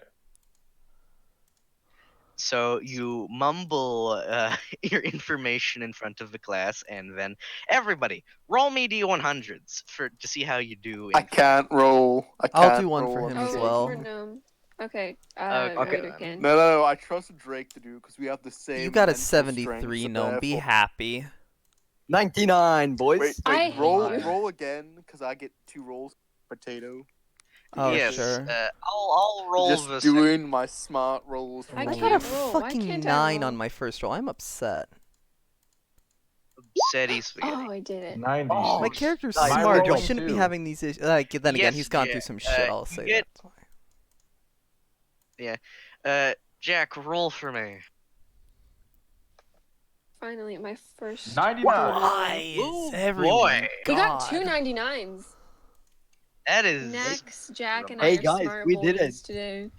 So you mumble your information in front of the class, and then everybody roll me d100s to see how you do. I can't roll. I'll do one for roll him on as this Oh, game. well. for gnome. Okay. Okay, Ryder then. can. No, I trust Drake to do because we have the same. You got a mental 73, strength, no, so be therefore- happy. 99, boys. Wait, I roll, hate you. roll again because I get 2 rolls. Potato. Oh, yes, sure. I'll roll Just the doing my smart rolls. I I from got a can't roll. Why fucking can't I 9 roll? on my first roll. I'm upset. SETI spaghetti. Oh, I did it. 90. Oh, My character's nice. smart. He rolling shouldn't be too. having these issues. Then again, Yes, he's gone through Jack, some shit. I'll you say get- that. Jack, roll for me. Finally, my first. 99. Why Oh, is everyone boy. He got God. two 99s. That is. Next, Jack and Hey, I are guys, smart we boys did it. today.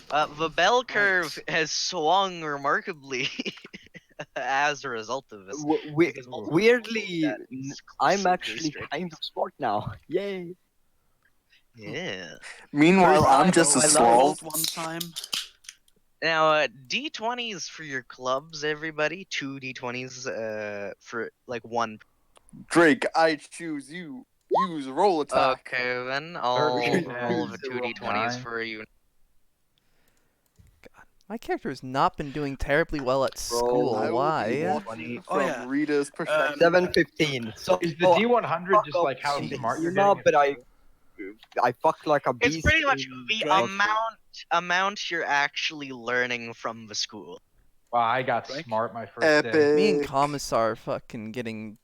The bell curve has swung remarkably as a result of this. because multiple Weirdly, people got I'm super actually strict. kind of smart now. Yay. Yeah. Meanwhile, First I'm time just a I love sloth. rolled one time. Now, D20s for your clubs, everybody. 2 D20s for like one. Drake, I choose you. Use roll attack. Okay, then I'll 13 roll the and 2 D20s 9. for you. My character has not been doing terribly well at school. I will be Why? watching Oh, from yeah. Rita's perspective. 715. So Is the D100 just like how Jeez. smart you're No, getting? but I fucked like a beast. It's pretty much in the high school. amount you're actually learning from the school. Wow, I got Right. smart my first day. Epic. Me and Commissar are fucking getting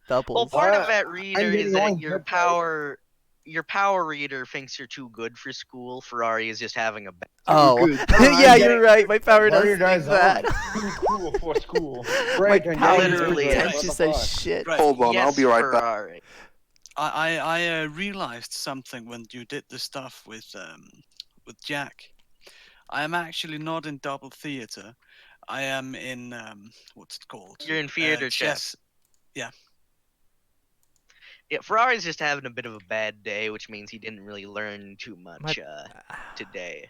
Well, doubles. part of Well, that reader getting is that on your good power reader thinks you're too good for school. Ferrari is just having a bad. Oh, good. yeah, I'm you're right. My power What does are you think guys that. Too cool for school. My Break and power getting is literally into it. pretentious What the as fuck? shit. Right. Hold on, yes, I'll be right back. Ferrari. I realized something when you did the stuff with Jack. I am actually not in double theater. I am in what's it called? You're in theater chess. Yeah. Yeah, Ferrari's just having a bit of a bad day, which means he didn't really learn too much today.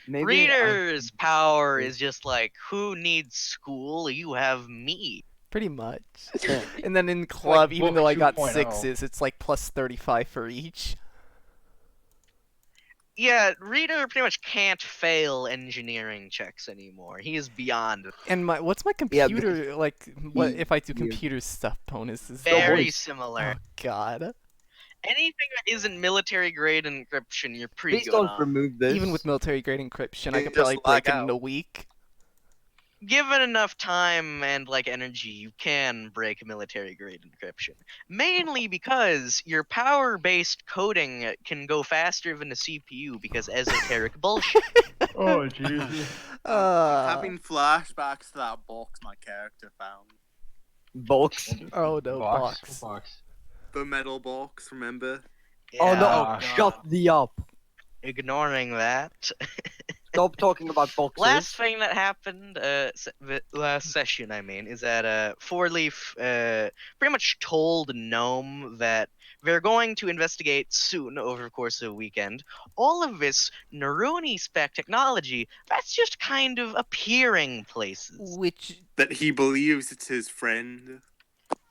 Maybe Reader's power is just like, who needs school? You have me. Pretty much. And then in club, like even book though I got 2.0. 6s, it's like plus 35 for each. Yeah, Reader pretty much can't fail engineering checks anymore. He is beyond And what's my Yeah, computer like? What he- if I do he- computer stuff bonuses? very boys. similar. Oh God. Anything that isn't military grade encryption, you're pretty Please good don't on. remove this. Even with military grade encryption, I You could just probably break lag it in out. a week. Given enough time and like energy, you can break military grade encryption. Mainly because your power-based coding can go faster than the CPU because esoteric bullshit. Oh Jesus. I'm having flashbacks to that box my character found. box. Oh no, Box. box. The metal box, remember? Oh no! Ah, Shut the up. Ignoring that. Stop talking about boxes. Last thing that happened, last session, I mean, is that Four Leaf pretty much told Gnome that they're going to investigate soon over the course of the weekend. All of this Naruni spec technology that's just kind of appearing places. Which, That he believes it's his friend.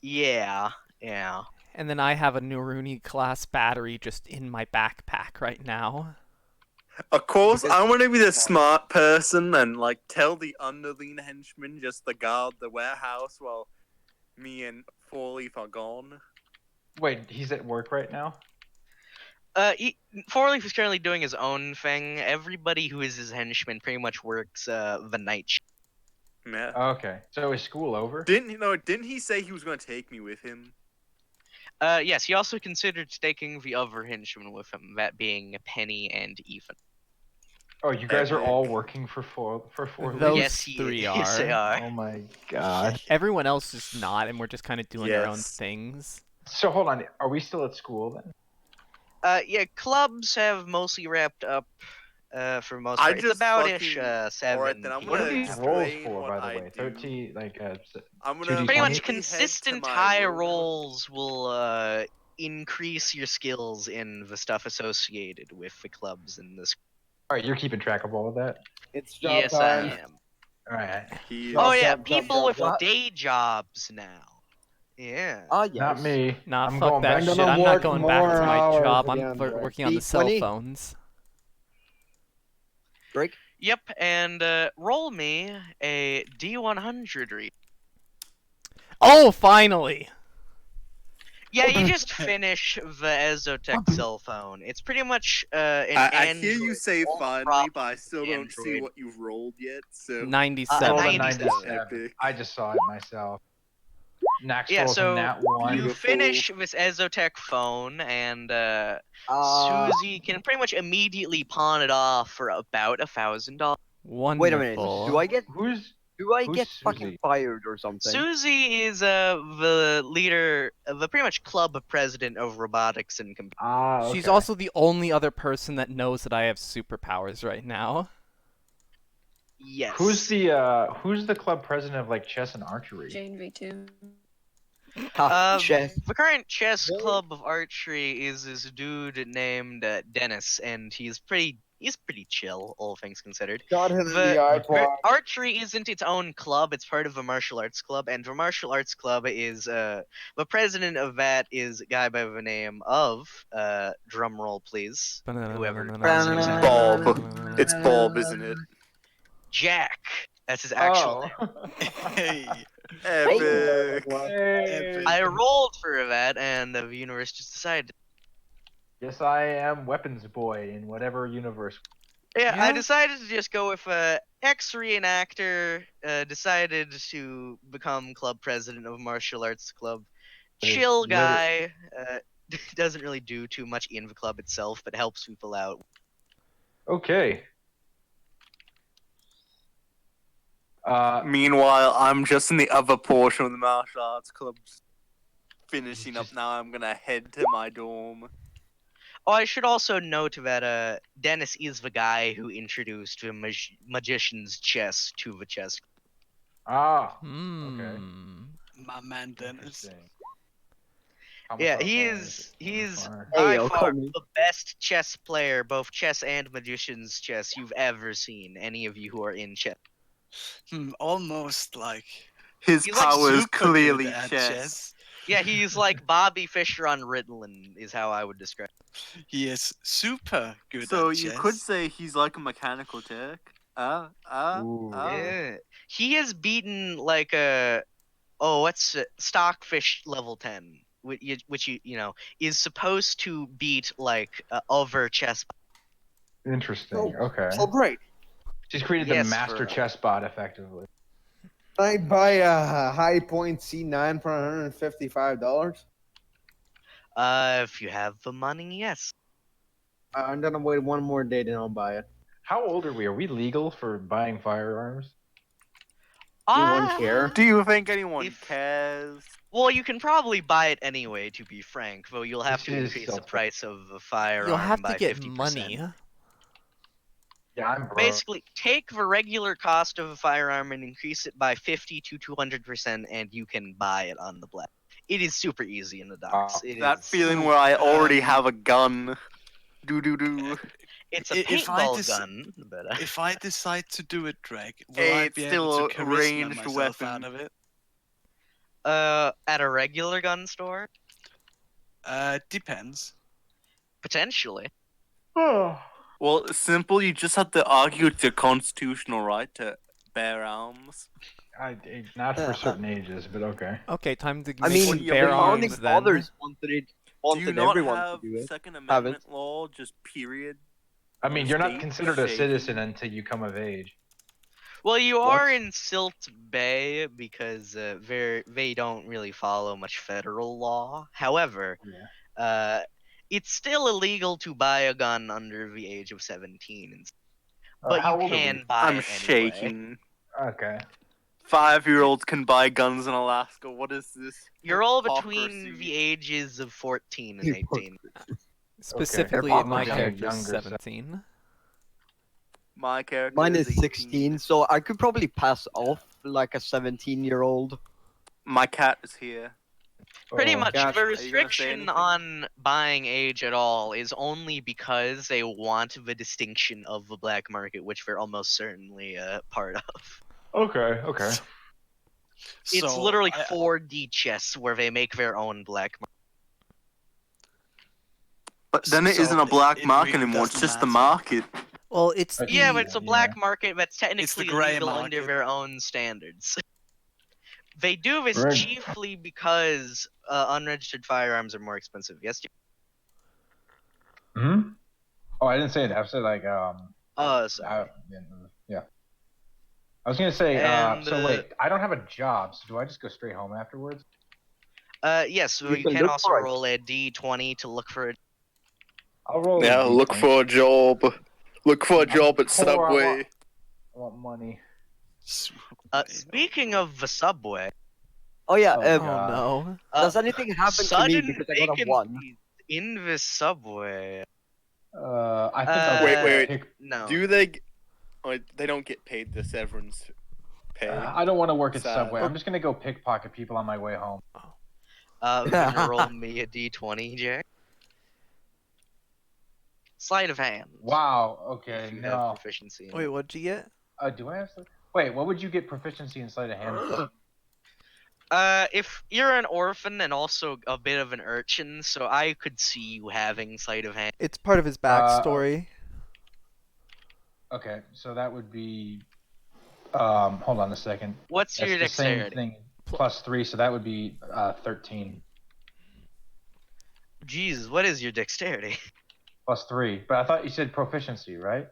Yeah. and then I have a Naruni class battery just in my backpack right now. Of course, I want to be the smart person and like tell the underling henchman just to guard the warehouse while me and Four Leaf are gone. Wait, he's at work right now? Four Leaf is currently doing his own thing. Everybody who is his henchman pretty much works the night shift. Yeah. Okay. So is school over? Didn't he say he was going to take me with him? Yes, he also considered taking the other henchmen with him, that being Penny and Ethan. Oh, you guys are Epic. all working for four Those Yes, he- three yes, they are. are. Oh my god. Everyone else is not, and we're just kind of doing our own Yes. things. So hold on, are we still at school then? Yeah, clubs have mostly wrapped up. for most I part. It's just about fucking- 7. alright, then I'm What gonna are these people. rolls explain for, what by the I way? do. 13, like, I'm gonna 2d20? Pretty much quickly head to consistent my high room. rolls will increase your skills in the stuff associated with the clubs in this. Alright, you're keeping track of all of that? It's job Yes, time. I am. Alright. He's Oh yeah, job, people with job. day jobs now. Yeah. Ah, yes. Not me. Nah, I'm fuck going that back. shit. gonna I'm not work going back to more my hours job. again, I'm Drake. working on the cell D20? phones. Drake? Yep, and roll me a D100 read. Oh, finally! Yeah, you just finish the Ezotech cell phone. It's pretty much an I Android. hear you say ultra finally, but I still don't see Android. what you've rolled yet. So 97. Rolled a 97. 97. Epic. I just saw it myself. Nax Yeah, rolls so a nat 1. you Beautiful. finish this Ezotech phone, and Susie can pretty much immediately pawn it off for about $1,000. Wonderful. Wait a minute. Do I get Who's get fucking Susie? fired or something? Susie is the leader, the pretty much club president of robotics and computing. Ah, okay. She's also the only other person that knows that I have superpowers right now. Yes. Who's the club president of like chess and archery? Jane V2. Chef. The current chess Really? club of archery is this dude named Dennis, and he's pretty chill, all things considered. Shot him in the The eye twice. archery isn't its own club; it's part of a martial arts club, and the martial arts club is the president of that is a guy by the name of drum roll please, whoever Bob. It's Bob, isn't it? Jack. That's his actual name. Hey. Epic. Hey. I rolled for that, and the universe just decided. Yes, I am weapons boy in whatever universe. Yeah, I Yeah. decided to just go with ex-reenactor, decided to become club president of martial arts club. It's Chill liter- guy, doesn't really do too much in the club itself, but helps people out. Okay. Meanwhile, I'm just in the other portion of the martial arts club, finishing up now. I'm gonna head to my dorm. Oh, I should also note that Dennis is the guy who introduced the magician's chess to the chess. Ah. Hmm. My man Dennis. Interesting. Yeah, Comic he's Far. by Hey, far Okami. the best chess player, both chess and magician's chess you've ever seen. Any of you who are in chess. Almost like His He's like power is super good clearly at chess. Yeah, he's like Bobby Fischer on Ritalin, is how I would describe. He is super good So at you chess. could say he's like a mechanical Turk. Ooh. Yeah, he has beaten like a what's it? Stockfish level 10, which you know is supposed to beat like other chess. Interesting. Okay. So great. She's created Yes, the master for- chess bot effectively. I buy a High Point C9 for $155. If you have the money, yes. I'm gonna wait one more day, then I'll buy it. How old are we? Are we legal for buying firearms? Anyone care? Do you think anyone If- cares? Well, you can probably buy it anyway, to be frank. Though you'll have This to is increase the self- price of the firearm You'll have by to get 50%. money. Yeah, I'm broke. Basically, take the regular cost of a firearm and increase it by 50 to 200%, and you can buy it on the black. It is super easy in the docks. Wow. It That is- feeling where I already Um, have a gun. Do. It's a if I paintball dis- gun, but If I decide to do it, Drake, will Hey, I it's be still able to a charisma ranged myself weapon. out of it? at a regular gun store, Depends. potentially. Well, simple. You just have to argue it's your constitutional right to bear arms. Not for certain ages, but okay. Okay, time to I make mean, some the bear the founding arms then. fathers wanted Do you wanted not everyone have to do it. Second Have it. Amendment law? Just period. I mean, you're not State considered a shaking. citizen until you come of age. Well, you What? are in Silt Bay because they don't really follow much federal law. However, it's still illegal to buy a gun under the age of 17, but how you old are we? can buy I'm it anyway. shaking. Okay. 5-year-olds can buy guns in Alaska. What is this? You're all between hypocrisy? the ages of 14 and 18. Specifically, in my Okay. character, Younger, so- 17. My character Mine is 18. 16, so I could probably pass off like a 17-year-old. My cat is here. Pretty Oh, much, Gotcha. the Are you gonna say restriction anything? on buying age at all is only because they want the distinction of the black market, which they're almost certainly part of. Okay, okay. It's So, literally I- 4D chess where they make their own black market. But then it So isn't a black it market really anymore. It's doesn't just the matter. market. Well, it's But- Yeah, but it's a black Yeah. market that's the technically grey legal under market. their own standards. They do this Right. chiefly because unregistered firearms are more expensive. Yes. Hmm. Oh, I didn't say that. I said like Sorry. yeah. I was gonna say. And, So wait, I don't have a job, so do I just go straight home afterwards? Yes, You you can can look also for it. roll a D20 to look for it. I'll roll. Yeah, a look D20. for a job. Look for a I'm job at poor, Subway. I want money. Speaking of the subway, Oh yeah. Oh, oh God. no. Does anything happen to me sudden because I got a 1? vacancies in the subway. I think I'll Wait, just wait, pick. No. Do they? They don't get paid the severance pay. I don't want to work at Sad. Subway. I'm just gonna go pickpocket people on my way home. Then roll me a D20, Jack. Sleight of hand. Wow. If Okay. you have No. proficiency in Wait, it. what'd you get? Do I have? Wait. What would you get proficiency in sleight of hand? for? If you're an orphan and also a bit of an urchin, so I could see you having sleight of hand. It's part of his backstory. Okay. So that would be. Hold on a second. What's That's your the same dexterity? thing. +3, so that would be 13. Jeez, what is your dexterity? +3. But I thought you said proficiency, right?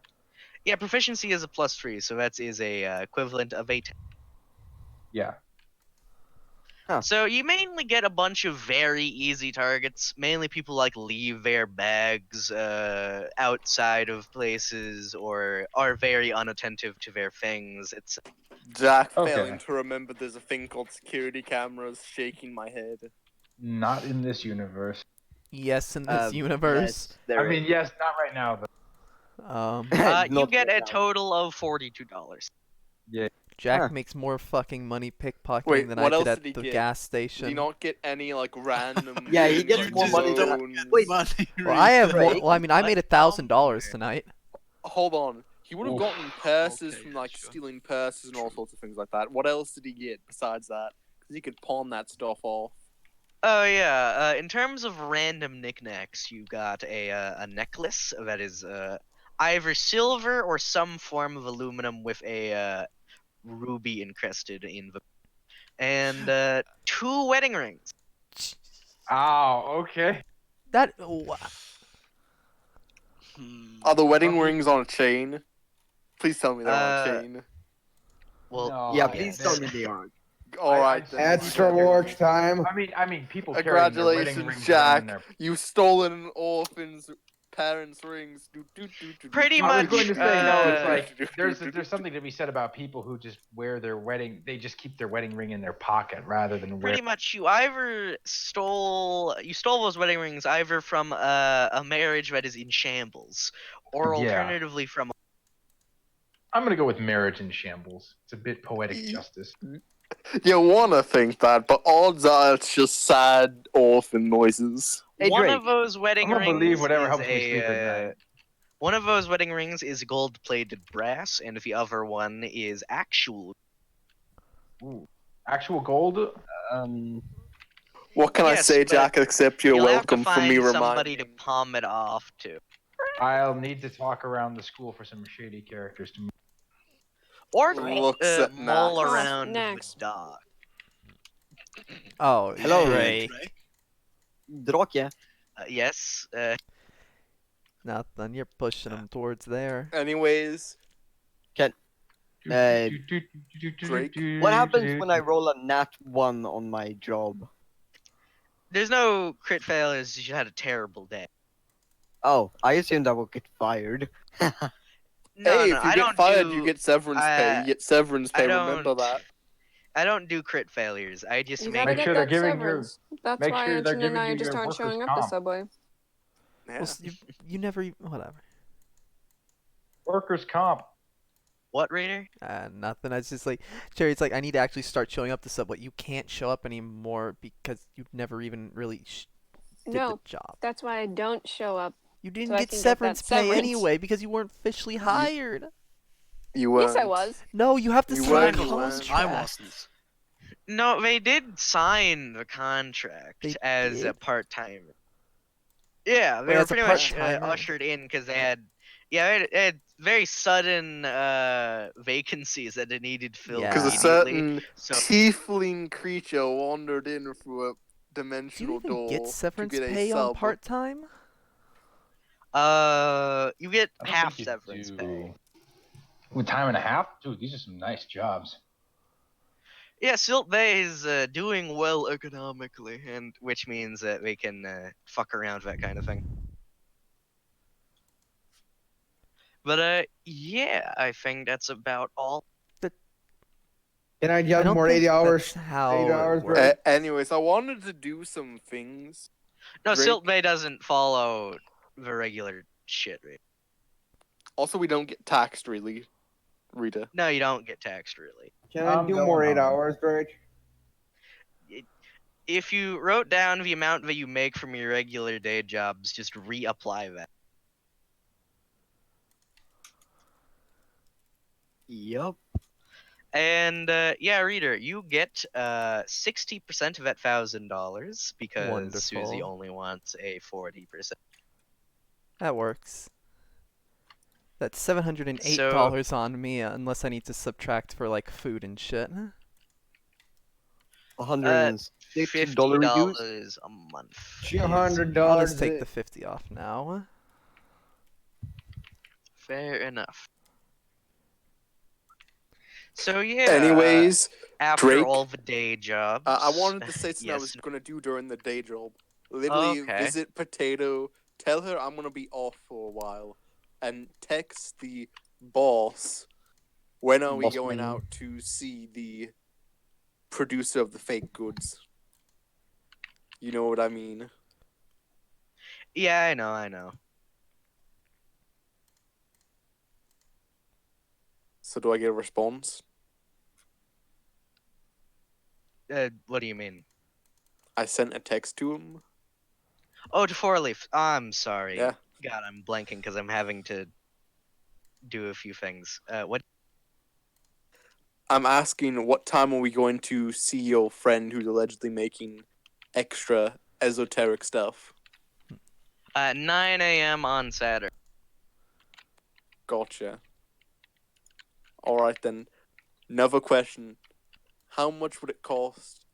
Yeah, proficiency is a +3, so that is a equivalent of a 10. Yeah. So you mainly get a bunch of very easy targets. Mainly people like leave their bags outside of places or are very unattentive to their things. It's Jack Okay. failing to remember there's a thing called security cameras, shaking my head. Not in this universe. Yes, in this universe. Yes, there I mean, yes, not right now, but you Not get right a now. total of $42. Jack Huh. makes more fucking money pickpocketing Wait, than what I else did at did he the get? gas Did he station. not get any like random? Yeah, he things gets like more money than- loans? Wait. money. Well, I have more. Right. Well, I mean, I made $1,000 tonight. Hold on. He would have Oof. gotten purses Okay, from yeah, like sure. stealing purses and all sorts of things like that. What else did he get besides that? Because he could pawn that stuff off. Oh yeah. In terms of random knickknacks, you got a necklace that is either silver or some form of aluminum with a ruby encrusted in the, and 2 wedding rings. ow, okay. That Are the wedding Okay. rings on a chain? Please tell me they're on a chain. Well, No, Yeah, I- please they- tell me they aren't. All right. I'd then. say Extra work time. I mean, people carrying their wedding Congratulations, rings around in Jack. their. You've stolen an orphan's parents' rings. Pretty I was much, going to say no. It's uh, like there's something to be said about people who just wear their wedding. They just keep their wedding ring in their pocket rather than wear. pretty much you either stole those wedding rings either from a marriage that is in shambles, or Yeah. alternatively from. I'm gonna go with marriage in shambles. It's a bit poetic justice. You wanna think that, but odds are it's just sad orphan noises. Hey, One Drake. of those wedding I'm gonna rings believe whatever is helps me sleep at night. one of those wedding rings is gold-plated brass, and the other one is actual. Ooh. Actual gold. What can I Yes, say, but Jack? Except you're You'll welcome have to for me find somebody reminding. to palm it off to, I'll need to talk around the school for some shady characters to. or Looks at mull Max. around Next. the dock. Oh, Hello. Drake. Drake. Yes. Nothing. You're pushing him towards there. Anyways, Drake. What happens when I roll a nat 1 on my job? There's no crit failures. You had a terrible day. Oh, I assumed I would get fired. No, hey, no, if you I get don't fired, do, you get severance pay. You get severance I pay. don't. Remember that. I don't do crit failures. I just You make. gotta Make get sure they're that giving you- severance. That's make why sure they're Arjun and giving I you just your aren't showing workers' up the comp. subway. Yeah. Well, you never even. Whatever. Workers' comp. What, Raider? Nothing. I was just like, Cherry's like, I need to actually start showing up to Subway. You can't show up anymore because you never even really did the No, job. that's why I don't show up. You didn't So I get can get severance that pay severance. anyway because you weren't officially hired. You weren't. Yes, I was. No, you have to You sign weren't, a you weren't. contract. I wasn't. No, they did sign the contract They as a did? part-timer. Yeah, they Wait, were as a pretty much part-timer? ushered in because they had very sudden vacancies that they needed filled Yeah. Because a immediately. certain So tiefling creature wandered in through a Do you dimensional even door get to severance get a pay on sub. part-time? you get I don't half think you severance do. pay. With time and a half, dude. These are some nice jobs. Yeah, Silt Bay is doing well economically, and which means that they can fuck around with that kind of thing. But yeah, I think that's about all. Can I I jump don't more think 80 hours? that's how 8 it hours, works. right? Anyways, I wanted to do some things. No, Drake? Silt Bay doesn't follow the regular shit rate. Also, we don't get taxed, really, Rita. No, you don't get taxed really. Can I I'm do going more 8 home. hours, Drake? If you wrote down the amount that you make from your regular day jobs, just reapply that. Yup. And yeah, Reader, you get 60% of that $1,000 because Susie Wonderful. only wants a 40%. That works. That's $708 on me, unless I need to subtract for like food and shit. $160 reduce. $50 a month. $200. I'll just take the 50 off now. Fair enough. So yeah. Anyways, after Drake, all the day jobs, I wanted to say something I yes. was going to do during the day job. Literally Okay. visit Potato, tell her I'm going to be off for a while, and text the boss, when are we Boss going man. out to see the producer of the fake goods? You know what I mean? Yeah, I know. So do I get a response? What do you mean? I sent a text to him. Oh, to Four Leaf. I'm sorry. Yeah. God, I'm blanking because I'm having to do a few things. What? I'm asking what time are we going to see your friend who's allegedly making extra esoteric stuff? 9 a.m. on Saturday. Gotcha. Alright then. Another question. How much would it cost?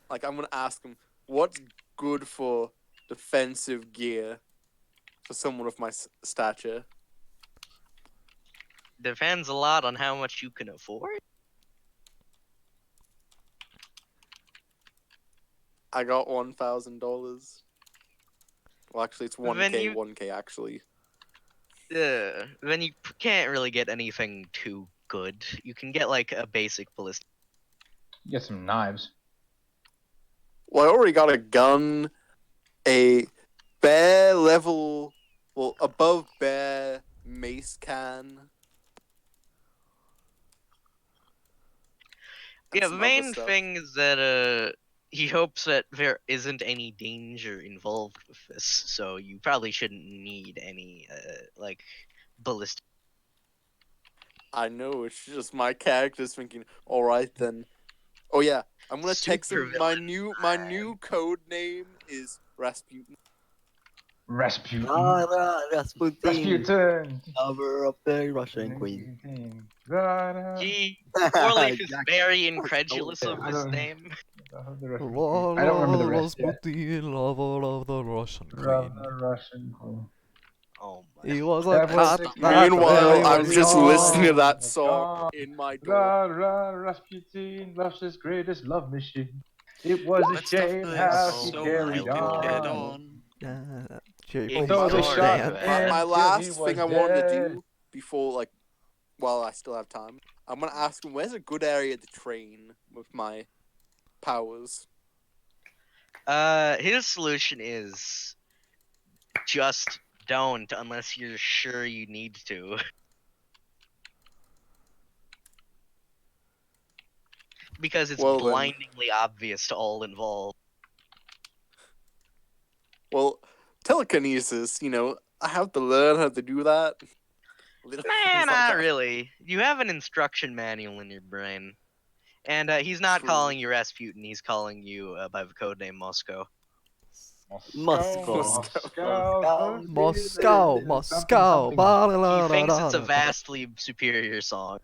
Like, I'm gonna ask him, what's good for defensive gear for someone of my stature? Depends a lot on how much you can afford. I got $1,000. Well, actually, it's 1K, Then you- 1K actually. Then you can't really get anything too good. You can get like a basic ballistic. Get some knives. Well, I already got a gun, a bare level, well, above bare mace can. and Yeah, some the other main stuff. thing is that he hopes that there isn't any danger involved with this, so you probably shouldn't need any like ballistic. I know, it's just my character's thinking, alright then. Oh yeah, I'm gonna text him my new code name is Rasputin. Rasputin. Rasputin. Rasputin. Lover of the Russian queen. He Warleaf is Jack- very incredulous of I this don't- name. I don't remember the rest yet. Rasputin, lover of the Russian Love queen. the Russian queen. Oh my. He was a That was cat the- that Meanwhile, really I'm was just young. listening to that Oh, song God. in my door. Rasputin, Russia's greatest love machine. It was a Let's stuff shame this how Oh he so carried we can get on. on. Jerry Oh, plays So they his sorry shot dance. about him My till he last was thing I wanted to dead. do before, like, while I still have time, I'm gonna ask him where's a good area to train with my powers. His solution is just don't unless you're sure you need to. because it's Well, then. blindingly obvious to all involved. Well, telekinesis, I have to learn how to do that. Little Nah, things like not that. really. You have an instruction manual in your brain. And he's not True. calling you Rasputin, he's calling you by the codename Moscow. Moscow. Moscow. He thinks it's a vastly superior song.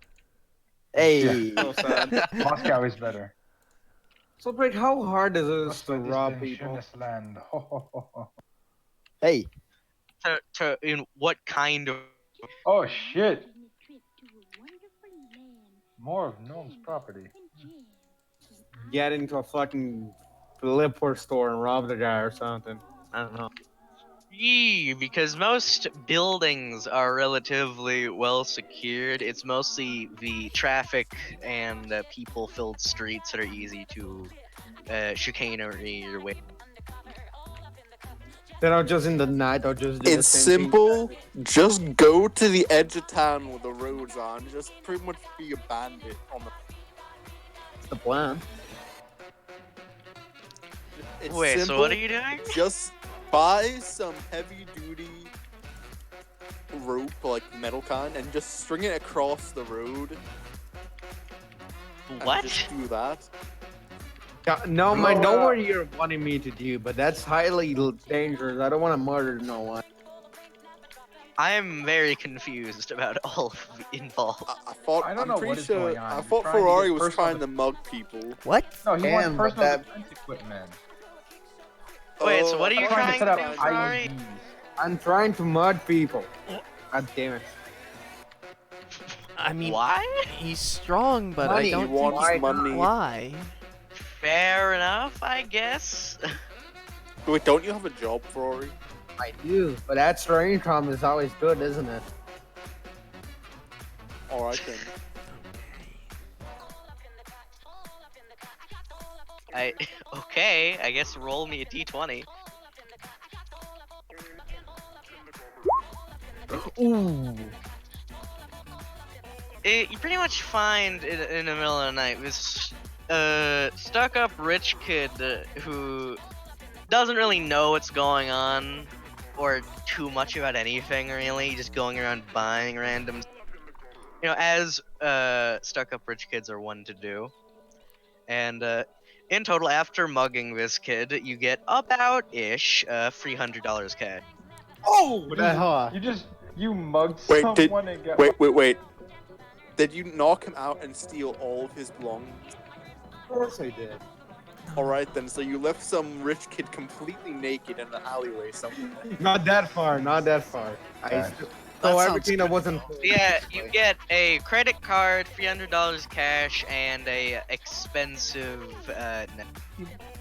Hey. So sad. Moscow is better. So, Brett, how hard is this Das to ist rob ein people? schönes Land. Ho, ho, ho, ho. Hey. In what kind of... Oh shit! More of Gnome's property. Get into a fucking liquor store and rob the guy or something. I don't know. Yee, because most buildings are relatively well secured. It's mostly the traffic and people-filled streets that are easy to chicanery your way. Then I'll just in the night, I'll just do the It's same simple. Just go to the edge of town where the roads are and just pretty much be a bandit on the. That's the plan. It's Wait, so simple. what are you doing? Just buy some heavy duty rope, like metal kind, and just string it across the road. And What? just do that. No, I know what you're wanting me to do, but that's highly dangerous. I don't want to murder no one. I am very confused about all involved. I thought. I don't I'm know pretty what is sure. going on. I You're thought trying to Ferrari get was personal trying to mug people. What? No, he Damn, wants but personal that- defense equipment. Wait, so what are you I thought- trying to set up to do, Ferrari? IEDs. I'm trying to murder people. God damn it. I mean, Why? he's strong, but I Money, don't He wants think money. why. Fair enough, I guess. Wait, don't you have a job, Ferrari? I do, but extra income is always good, isn't it? All right then. Okay, I guess roll me a d20. Ooh. You pretty much find in the middle of the night this stuck-up rich kid who doesn't really know what's going on or too much about anything really, just going around buying random, as stuck-up rich kids are one to do. And in total, after mugging this kid, you get about-ish $300 cash. Oh, what the hell? You mugged Wait, someone and got. Wait. Did you knock him out and steal all of his belongings? Of course I did. All right then. So you left some rich kid completely naked in an alleyway somewhere. Not that far, not that far. I stole everything that wasn't. Yeah, you get a credit card, $300 cash, and a expensive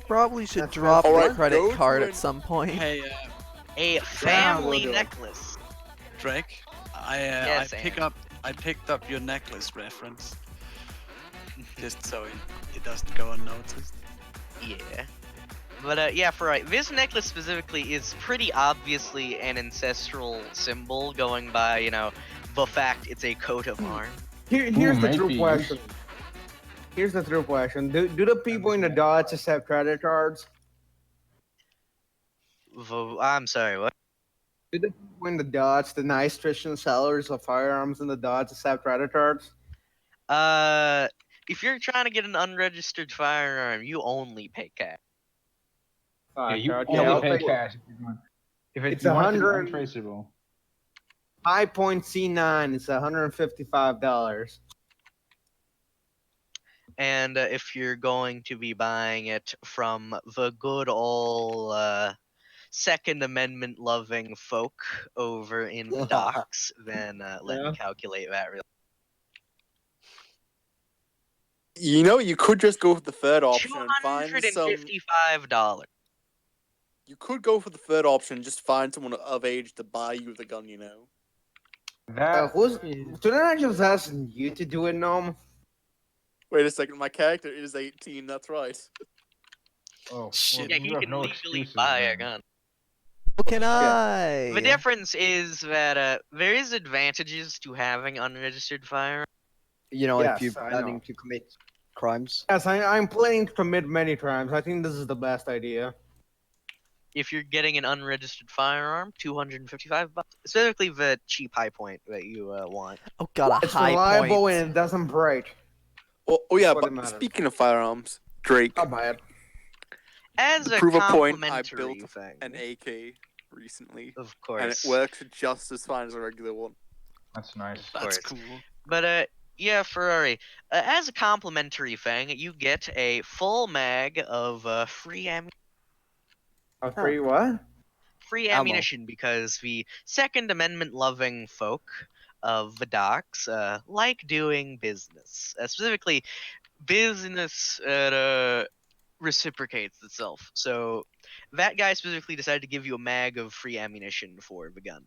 Probably should That's drop right. the Alright, credit go card to at an- some point. Hey, a family we'll do it. necklace. Drake, Yes, I picked up your necklace reference, just so it doesn't go unnoticed. Yeah. But yeah, for right, this necklace specifically is pretty obviously an ancestral symbol, going by, the fact it's a coat of arms. Here's the maybe true you question. Here's the true question. Do the people in the Dodge accept credit cards? I'm sorry, what? Do the people in the Dodge, the nice Christian sellers of firearms in the Dodge, accept credit cards? If you're trying to get an unregistered firearm, you only pay cash. Yeah, you Okay, only I'll pay take cash if It's you want it to be 100 untraceable. High Point C9 is $155. And if you're going to be buying it from the good old Second Amendment loving folk over in the docks, then let me Yeah. calculate that real. You could just go for the third option and find some. $255. You could go for the third option and just find someone of age to buy you the gun. That Didn't I just ask you to do it, Gnome? Wait a second. My character is 18. That's right. oh Shit. Yeah, you he have can no legally excuses, buy a then. gun. How can I? The difference is that there is advantages to having unregistered firearms. If Yes, you're I planning know. to commit crimes. Yes, I'm planning to commit many crimes. I think this is the best idea. If you're getting an unregistered firearm, $255. Specifically the cheap high point that you want. Oh god, a It's high reliable point. and it doesn't break. Oh yeah, What it but matters. speaking of firearms, Drake, Not bad. As to a prove a point, I complimentary built thing, an AK recently, of and it course. works just as fine as a regular one. That's nice. That's course. cool. But yeah, Ferrari. As a complimentary thing, you get a full mag of free A free what? Ammo. ammunition because the Second Amendment loving folk of the docks like doing business. Specifically, business reciprocates itself. So that guy specifically decided to give you a mag of free ammunition for the gun.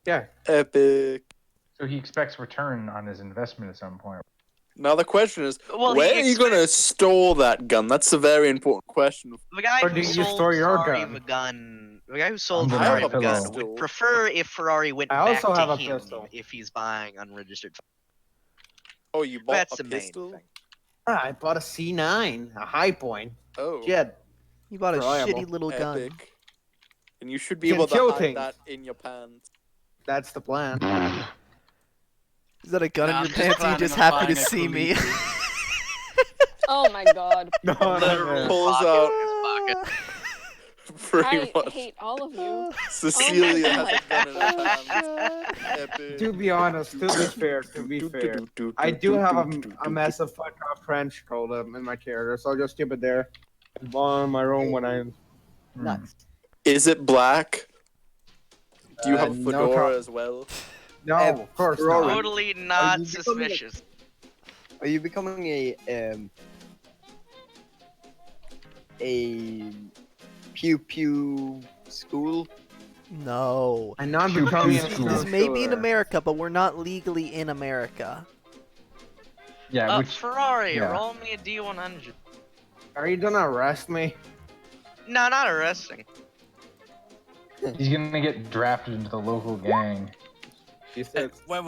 Yeah. Epic. So he expects return on his investment at some point. Now the question is, Well, where he are you gonna store that gun? That's a very important question. The guy Or who do you sold store your Ferrari gun? the gun, the guy who sold Under I Ferrari have the a gun pistol. would prefer if Ferrari went I back also to have a him pistol. if he's buying unregistered. Oh, you bought That's a the main pistol? thing. I bought a C9, a high point. Oh, Shit. You bought a Reliable. shitty little gun. epic. And you should be You can able to kill hide things. that in your pants. That's the plan. Is that a gun Nah, in I'm your just pants? Or you planning just on happy to buying a see me? Oh my god. No, Literal Pulls pocket out in his pocket. pretty I much. hate all of you. Cecilia Oh my has a gun in her God. pants. Epic. To be honest, to be fair, I do have a massive fuck off trench coat in my character, so I'll just keep it there. And on my room when I. Nice. Is it black? Do you have a no fedora problem. as well? No, of course Ferrari. not. Totally you not becoming a- suspicious. Are you becoming a pew pew school? No. I'm not Shoot, becoming shoot, a shoot. This may be in sure. America, but we're not legally in America. Yeah, which Ferrari, yeah. roll me a D100. Are you gonna arrest me? No, not arresting. he's gonna get drafted into the local gang. You said. Wait.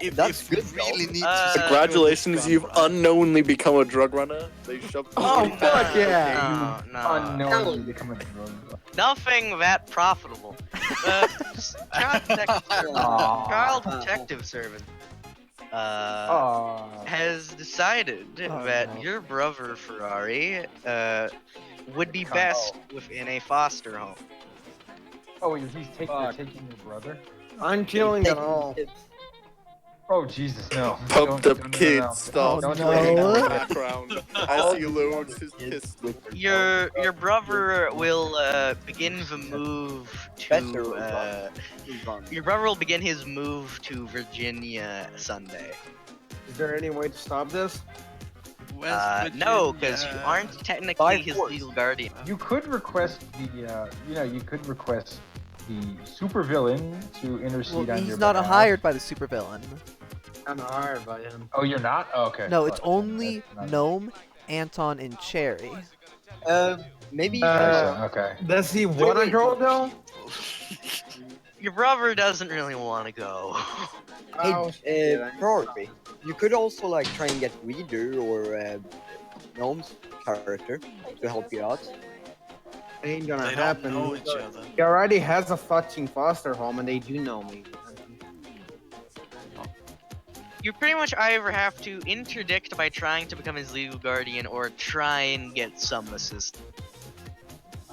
If, That's if we good, though. really need Uh, to secure Congratulations, this gun, you've right? unknowingly become a drug runner. They shoved. Oh, you fuck yeah. No. Unknowingly become a drug. Nothing that profitable. Child Protective Service has decided Oh, that no. your brother Ferrari would be best within a foster home. Oh, he's taking Fuck. your brother? I'm killing it all. Oh Jesus, no! Pumped Don't- up no, no, kids no. start Oh, playing no. in the background as he loads his pistol. Your brother will begin the move to your brother will begin his move to Virginia Sunday. Is there any way to stop this? West No, Virginia. because you aren't technically By his force. legal guardian. You could request the, you could request the supervillain to intercede Well, on he's your not behalf. hired by the supervillain. I'm hired by him. Oh, you're not? Oh, okay. No, it's Fuck, only that's not- Gnome, Anton, and Cherry. Maybe. Okay. Does he want to go though? Your brother doesn't really want to go. Oh, shit. Ferrari. You could also like try and get Reader or Gnome's character to help you out. Ain't gonna They happen. don't know each other. He already has a fucking foster home, and they do know me. You pretty much either have to interdict by trying to become his legal guardian or try and get some assistance.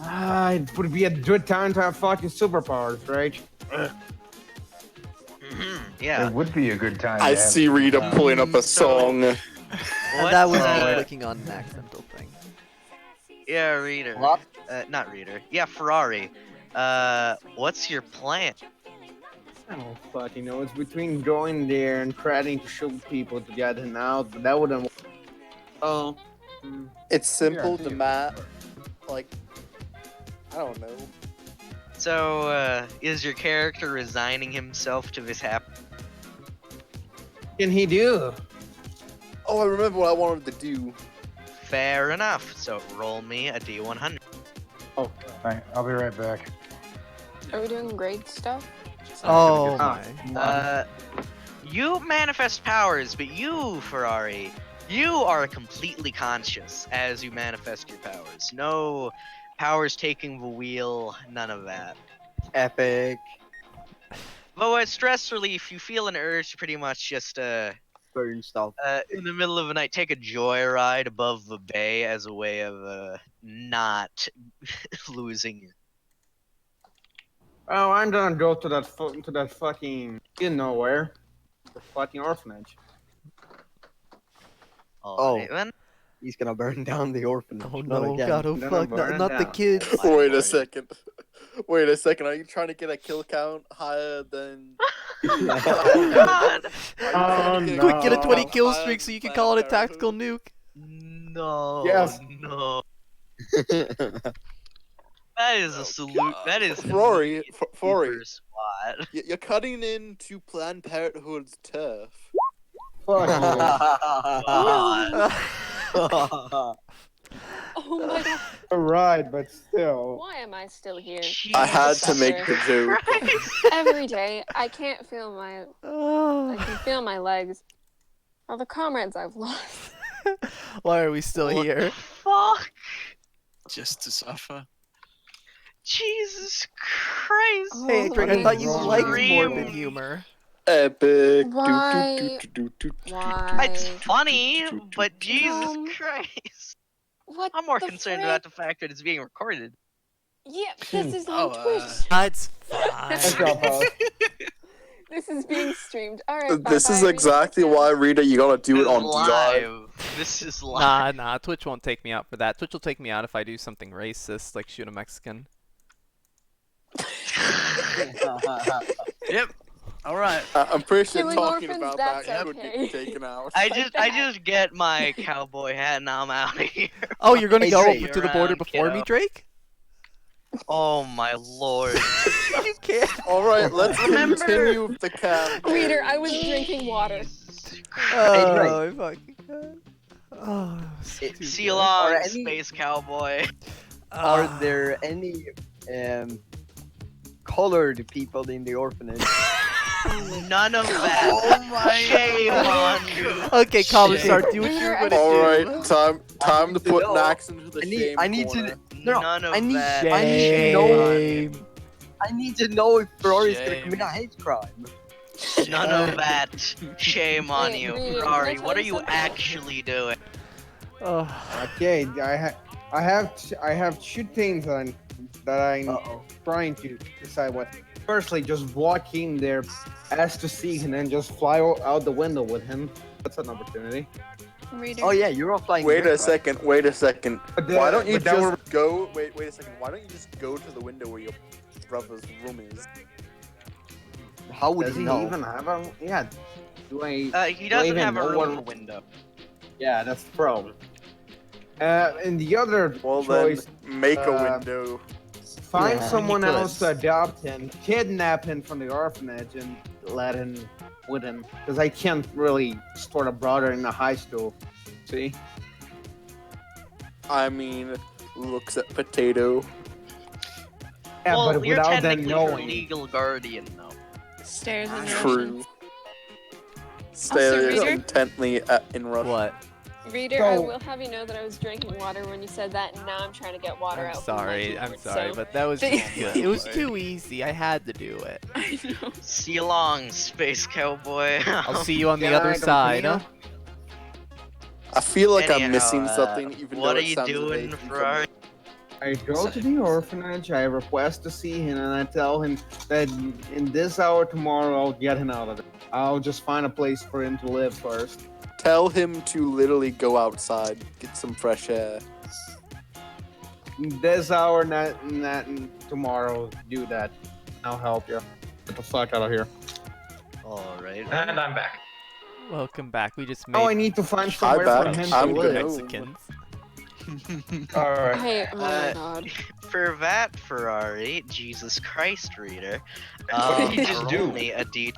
It would be a good time to have fucking superpowers, right? Yeah. It would be a good time. I to have- see Rita pulling up a So- song. And that was What's, me clicking on an accidental thing. Yeah, Reader. What? Not Reader. Yeah, Ferrari. What's your plan? I don't fucking know. It's between going there and trying to shoot people to get him out, but that wouldn't. Oh. It's simple Yeah, to Matt. Like, I don't know. So, is your character resigning himself to this happen? Can he do? Oh, I remember what I wanted to do. Fair enough. So roll me a D100. Alright, I'll be right back. Are we doing grade stuff? Oh Ah. my. You manifest powers, but you, Ferrari, You are completely conscious as you manifest your powers. No powers taking the wheel, none of that. Epic. But with stress relief, you feel an urge to pretty much just Burn stuff. in the middle of the night take a joyride above the bay as a way of not losing. Oh, I'm gonna go to that fucking you know where, the fucking orphanage. Alright, then. He's gonna burn down the orphanage. Oh Not no, again. God, oh Then I'm fuck, burning not the down. kids. Wait a second. Wait a second. Are you trying to get a kill count higher than? Oh god! Oh, Quick, get a 20 no. kill streak so you can call it a tactical nuke. No. Yes. No. That is a salute. That is Rory, Rory, super spot. you're cutting into Planned Parenthood's turf. Fuck you. Oh my god. Alright, but still. Why am I still here? I had to make the joke. Every day, I can't feel my. I can feel my legs. All the comrades I've lost. Why are we still What here? the fuck? Just to suffer. Jesus Christ! Hey, Drake, I thought you Rory. liked Dream. morbid humor. Epic. Why? Why? It's funny, but Jesus Um, Christ. What? I'm more the concerned frick? about the fact that it's being recorded. Yeah, this is Oh, on Twitch. That's That's fine. your fault. This is being streamed. Alright, This is bye-bye, exactly Rita. why, Rita, you gotta do it on live. live. This is live. Nah, Twitch won't take me out for that. Twitch will take me out if I do something racist, like shoot a Mexican. Yep. All right. I'm pretty sure Killing talking orphans, about that's that could okay. get taken out. I just get my cowboy hat and I'm out of here. Oh, you're gonna Hey, go Drake. over to the border Around, before me, kiddo. Drake? Oh my lord. You can't. Alright, let's Remember- continue with the campaign. Reader, I was drinking water. Jesus Oh, my fucking god. Oh, so It- too See good. you long, Or any- space cowboy. Are Ah. there any colored people in the orphanage? None of that. Oh my Shame on you. Okay, Commissar, do what you're gonna do. Alright, time to need to put know. Nax into the I need- shame I need to- corner. No, None of I need- that. I need to Shame know- on you. I need to know if Ferrari's gonna Shame. commit a hate crime. None of that. Shame on Wait, you. Reader, can I Ferrari, tell what are you you something? actually doing? Oh, Okay, I have two things that I'm Uh-oh. trying to decide what. Firstly, just walk in there, ask to see him, and just fly out the window with him. That's an opportunity. Reader. Oh yeah, you're all flying. Wait a right? second. But Why don't you but that just would- go? Wait a second. Why don't you just go to the window where your brother's room is? How would Does he he know? even have a? Yeah. Do I? He doesn't even have a know room what- in a window. Yeah, that's the problem. And the other Well choice, then, make a uh, window. find Yeah. someone else to Nicholas. adopt him, kidnap him from the orphanage, and let him with him. Because I can't really store a brother in a high school. See? I mean, looks at potato. Yeah, well, but you're without them technically her knowing. legal guardian, though. Stairs in the True. Stares Reader? intently in Rush. what? Reader, I So- will have you know that I was drinking water when you said that, and now I'm trying to get water I'm out. from my sorry, I'm keyboard, sorry, so- but that was Thank just, it was too easy. I had to do it. I know. See you long, space cowboy. I'll see you on the Can other I side, huh? continue? I feel like I'm Anyhow, missing something, even what though are it you sounds doing, vague. Ferrari? I go to the orphanage, I request to see him, and I tell him that in this hour tomorrow I'll get him out of it. I'll just find a place for him to live first. Tell him to literally go outside, get some fresh air. This hour, not tomorrow, do that. I'll help you. Get the fuck out of here. Alright. And I'm back. Welcome back. We just made Oh, I need to find Hi, somewhere for back. him to I'm live. good. Mexicans. Alright. Hey, oh my Uh, god. For that, Ferrari, Jesus Christ, reader. What did he just roll do? me a D.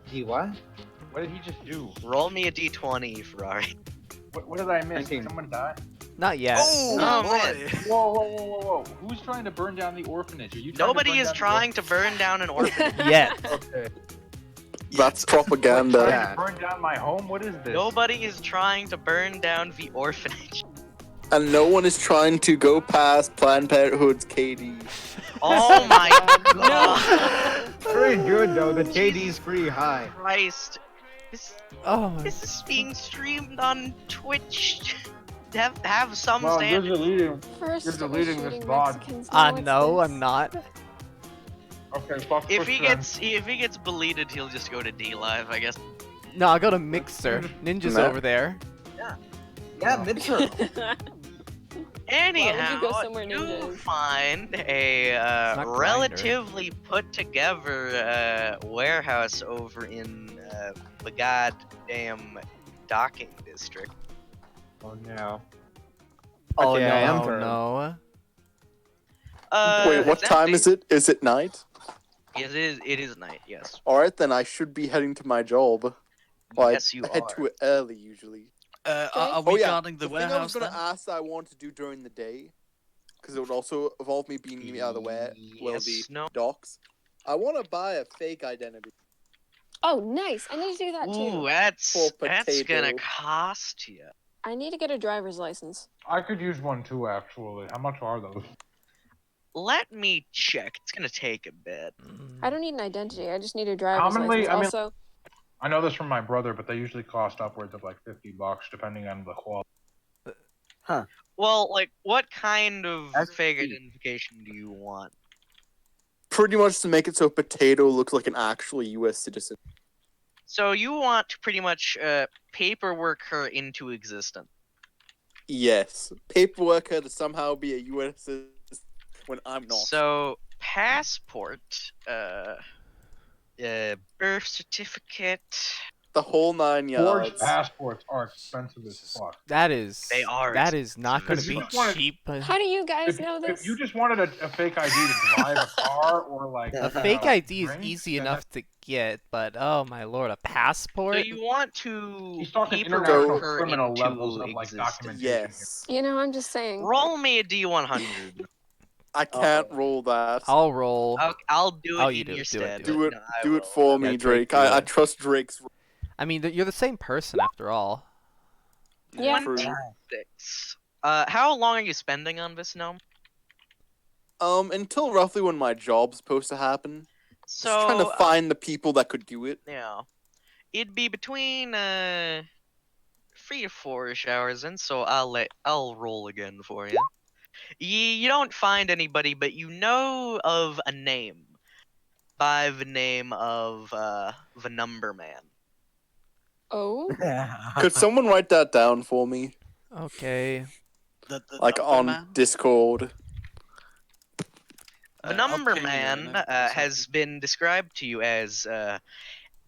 He what? What did he just do? Roll me a D20, Ferrari. What did I miss? 19. Did someone die? Not yet. Oh, man. Whoa, whoa, whoa, whoa, whoa. Who's trying to burn down the orphanage? Are you trying Nobody to burn is down the trying to burn down an orphanage. Yet. Okay. That's We're propaganda. trying Yeah. to burn down my home? What is this? Nobody is trying to burn down the orphanage. And no one is trying to go past Planned Parenthood's KD. Oh my No. god! Pretty good though. The KD is Jesus pretty high. Christ. This, Oh my. this is being streamed on Twitch. Have some Well, you're standards. deleting. First You're it was deleting this shooting VOD. Mexicans, now it's No, this. I'm not. Okay, fuck. If push he them. gets deleted, he'll just go to D Live, I guess. No, I'll go to Mixer. Ninja's Nah. over there. Yeah, Mixer. Anyhow, go somewhere you ninjas? find a not Grindr. relatively put together warehouse over in the goddamn docking district. Oh no. Oh Okay, no. I am Oh turned. no. Wait, what it's time empty. is it? Is it night? It is night, yes. Alright, then I should be heading to my job. Well, Yes, you I head are. to it early usually. Are Oh we yeah, guarding the thing I was warehouse gonna then? ask that I want to do during the day, because it would also involve me being near the Yes, the no. docks. I want to buy a fake identity. Oh, nice. I need to do that Ooh, too. that's For gonna potato. cost you. I need to get a driver's license. I could use one too, actually. How much are those? Let me check. It's gonna take a bit. I don't need an identity. I just need a driver's Commonly, license. I mean- Also, I know this from my brother, but they usually cost upwards of like $50, depending on the quality. Well, like, what kind of That's fake cheap. identification do you want? Pretty much to make it so Potato looks like an actual U.S. citizen. So you want to pretty much paperwork her into existence. Yes, paperwork her to somehow be a U.S. citizen when I'm not. So passport, birth certificate. The whole 9 yards. Forged passports are expensive as fuck. That is. They are That is not going to If you be just wanted- cheap. how do you guys If, know if this? you just wanted a fake ID to drive a car or like A fake ID is drinks, easy then enough to get, but oh my lord, a So passport? you want to He's talking paperwork international her criminal into levels of like existence. documentation. Yes. You know, I'm just saying. Roll me a D100. I can't roll that. I'll roll. I'll do it Oh, in you do your it, do it, stead. do Do it, No, I do it will. for Yeah, me, Drake, Drake. do I it. trust Drake's. I mean, you're the same person after all. Yeah. True. 26. How long are you spending on this gnome? Until roughly when my job's supposed to happen. So Just trying to find the people that could do it. yeah, it'd be between 3 to 4ish hours, and so I'll roll again for you. You don't find anybody, but you know of a name by the name of the Number Man. Oh, Could someone write that down for me? Okay. The Like number on man? Discord. The Number okay, Man no, has been described to you as a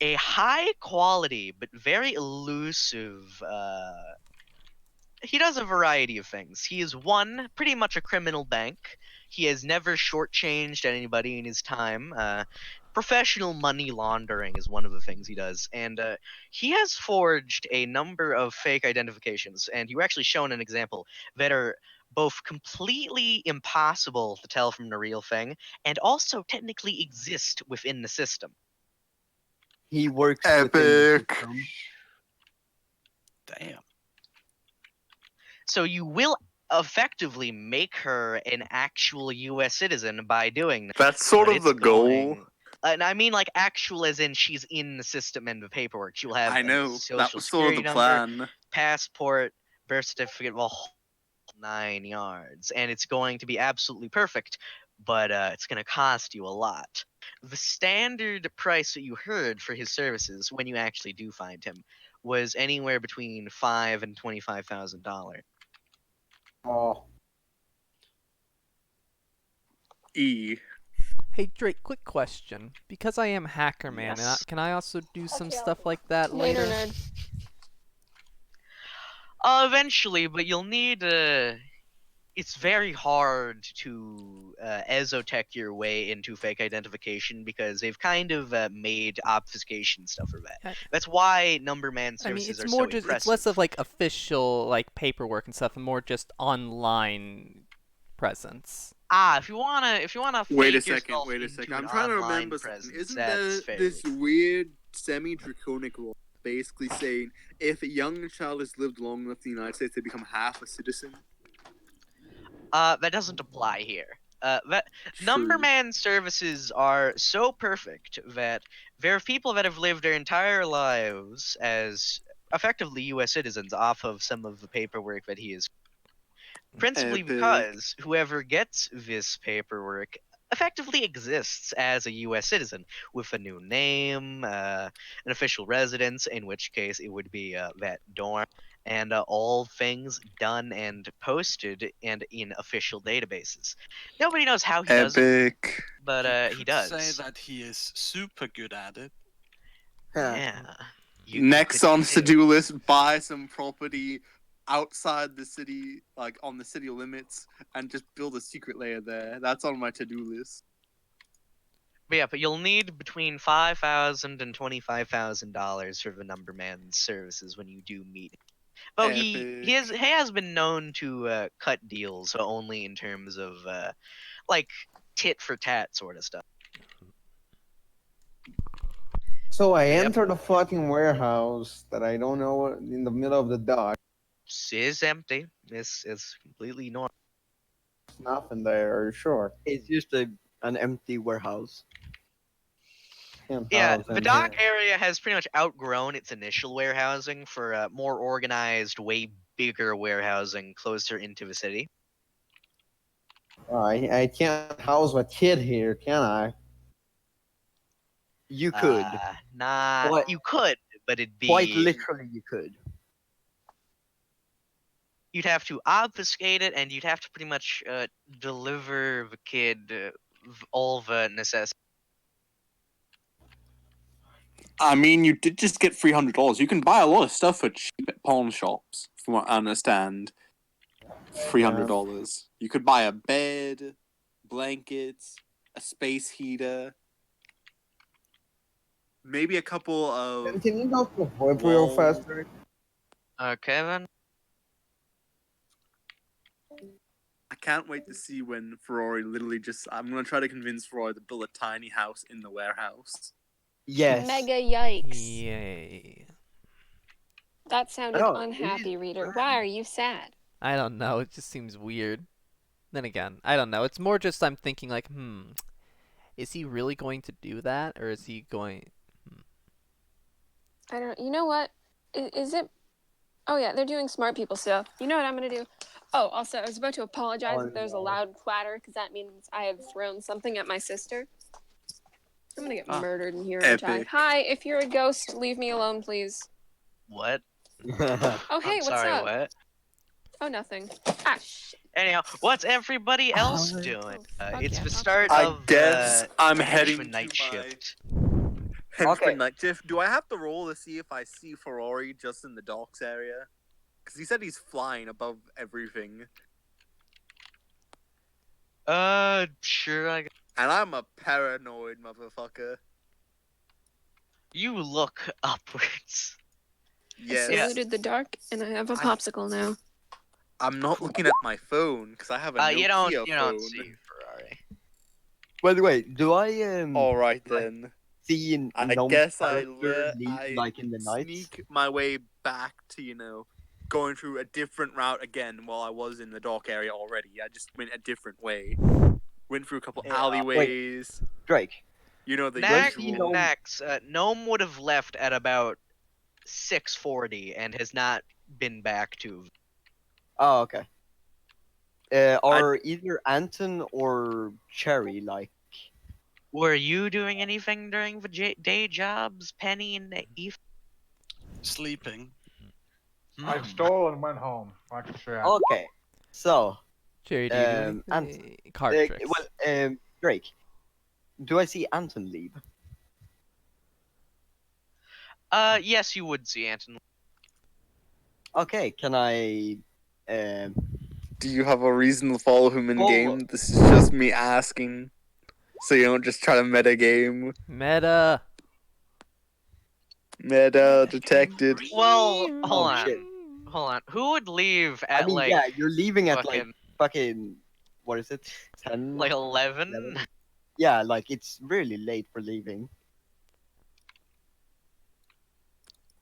high quality but very elusive. He does a variety of things. He is pretty much a criminal bank. He has never shortchanged anybody in his time. Professional money laundering is one of the things he does, and he has forged a number of fake identifications. And you were actually shown an example that are both completely impossible to tell from the real thing, and also technically exist within the system. He works within the Epic. system. Damn. So you will effectively make her an actual U.S. citizen by doing that. That's sort But of the it's goal. going- and I mean like actual as in she's in the system and the paperwork. She'll have I a know. social That was sort of security the number, plan. passport, birth certificate, well, 9 yards, and it's going to be absolutely perfect. But it's going to cost you a lot. The standard price that you heard for his services when you actually do find him was anywhere between $5,000 and $25,000. Oh. E. Hey Drake, quick question. Because I am Hacker Man, and Yes. can I also do some stuff like that later, later? nerd. Eventually, but you'll need it's very hard to ezotech your way into fake identification because they've kind of made obfuscation stuff for that. I- That's why Number Man I mean, services it's are more so just impressive. it's less of like official like paperwork and stuff, and more just online presence. If you wanna Wait a fake second, yourself wait a into second. an I'm trying to online remember something. presence, Isn't that's there fairly this weird semi-draconic law, basically saying if a young child has lived long enough in the United States, they become half a citizen. That doesn't apply here. Numberman services are so perfect that there are people that have lived their entire lives as effectively U.S. citizens off of some of the paperwork that he is. Principally Epic. because whoever gets this paperwork effectively exists as a U.S. citizen with a new name, an official residence, in which case it would be that dorm, and all things done and posted and in official databases. Nobody knows how he does it, Epic. but You he could say does. that he is super good at it. Yeah. You Next could on too. to-do list, buy some property outside the city, like on the city limits, and just build a secret layer there. That's on my to-do list. But yeah, but you'll need between $5,000 and $25,000 for the Numberman services when you do meet him. Though he has been known to cut deals only in terms of like tit for tat sort of stuff. So I Yep. entered a fucking warehouse that I don't know in the middle of the dock. It's empty. It's completely normal. There's nothing there. Are you sure? It's just an empty warehouse. Can't Yeah, house the in dock here. area has pretty much outgrown its initial warehousing for more organized, way bigger warehousing closer into the city. I can't house a kid here, can I? You could. Quite- You could, but it'd Quite be literally, you could. you'd have to obfuscate it, and you'd have to pretty much deliver the kid all the necessities. I mean, you did just get $300. You can buy a lot of stuff for cheap at pawn shops, from what I understand. $300. You could buy a bed, blankets, a space heater, maybe a couple of. Can you go to VoIP real fast? Kevin? I can't wait to see when Ferrari literally just. I'm gonna try to convince Ferrari to build a tiny house in the warehouse. Yes. Mega yikes. Yay. That sounded Oh, unhappy, reader. Why are you sad? I don't know. It just seems weird. Then again, I don't know. It's more just I'm thinking like, is he really going to do that, or is he going? I don't. You know what? Is it? Oh yeah, they're doing smart people stuff. You know what I'm gonna do? Oh, also, I was about to apologize if there's a loud clatter, because that means I have thrown something at my sister. I'm gonna get murdered in here, aren't I? Epic. Hi, if you're a ghost, leave me alone, please. What? Oh, hey, I'm what's sorry, up? what? Oh, nothing. Ah, shit. Anyhow, what's everybody else doing? It's yeah, the fuck start I of guess I'm the heading henchman to night my- shift. Henchman Okay. night shift. Do I have to roll to see if I see Ferrari just in the docks area? Because he said he's flying above everything. Sure, I guess. And I'm a paranoid motherfucker. You look upwards. Yes. I saluted the dark, and I have a popsicle now. I'm not looking at my phone because I have a Nokia You phone. don't see Ferrari. By the way, do I All right like, then. see in I Nom's guess I character leave, like in the night? sneak my way back to going through a different route again while I was in the dock area already. I just went a different way. Went through a couple alleyways. Drake. You know the usual- Nax, Gnome would have left at about 6:40 and has not been back to. Oh, okay. Are either Anton or Cherry like? Were you doing anything during the day jobs, Penny and Eve? Sleeping. I stole and went home. Like a shit. Okay. So, Jerry, do you do Anton. anything? Card tricks. well, Drake. Do I see Anton leave? Yes, you would see Anton. Okay. Can I? Do you have a reason to follow him in Oh. game? This is just me asking. So you don't just try to meta game. Meta. Meta detected. Well, hold Oh, on. shit. Hold on. Who would leave at I mean, like yeah, you're leaving at like fucking fucking. What is it? 10. like 11? 11? Yeah, like it's really late for leaving.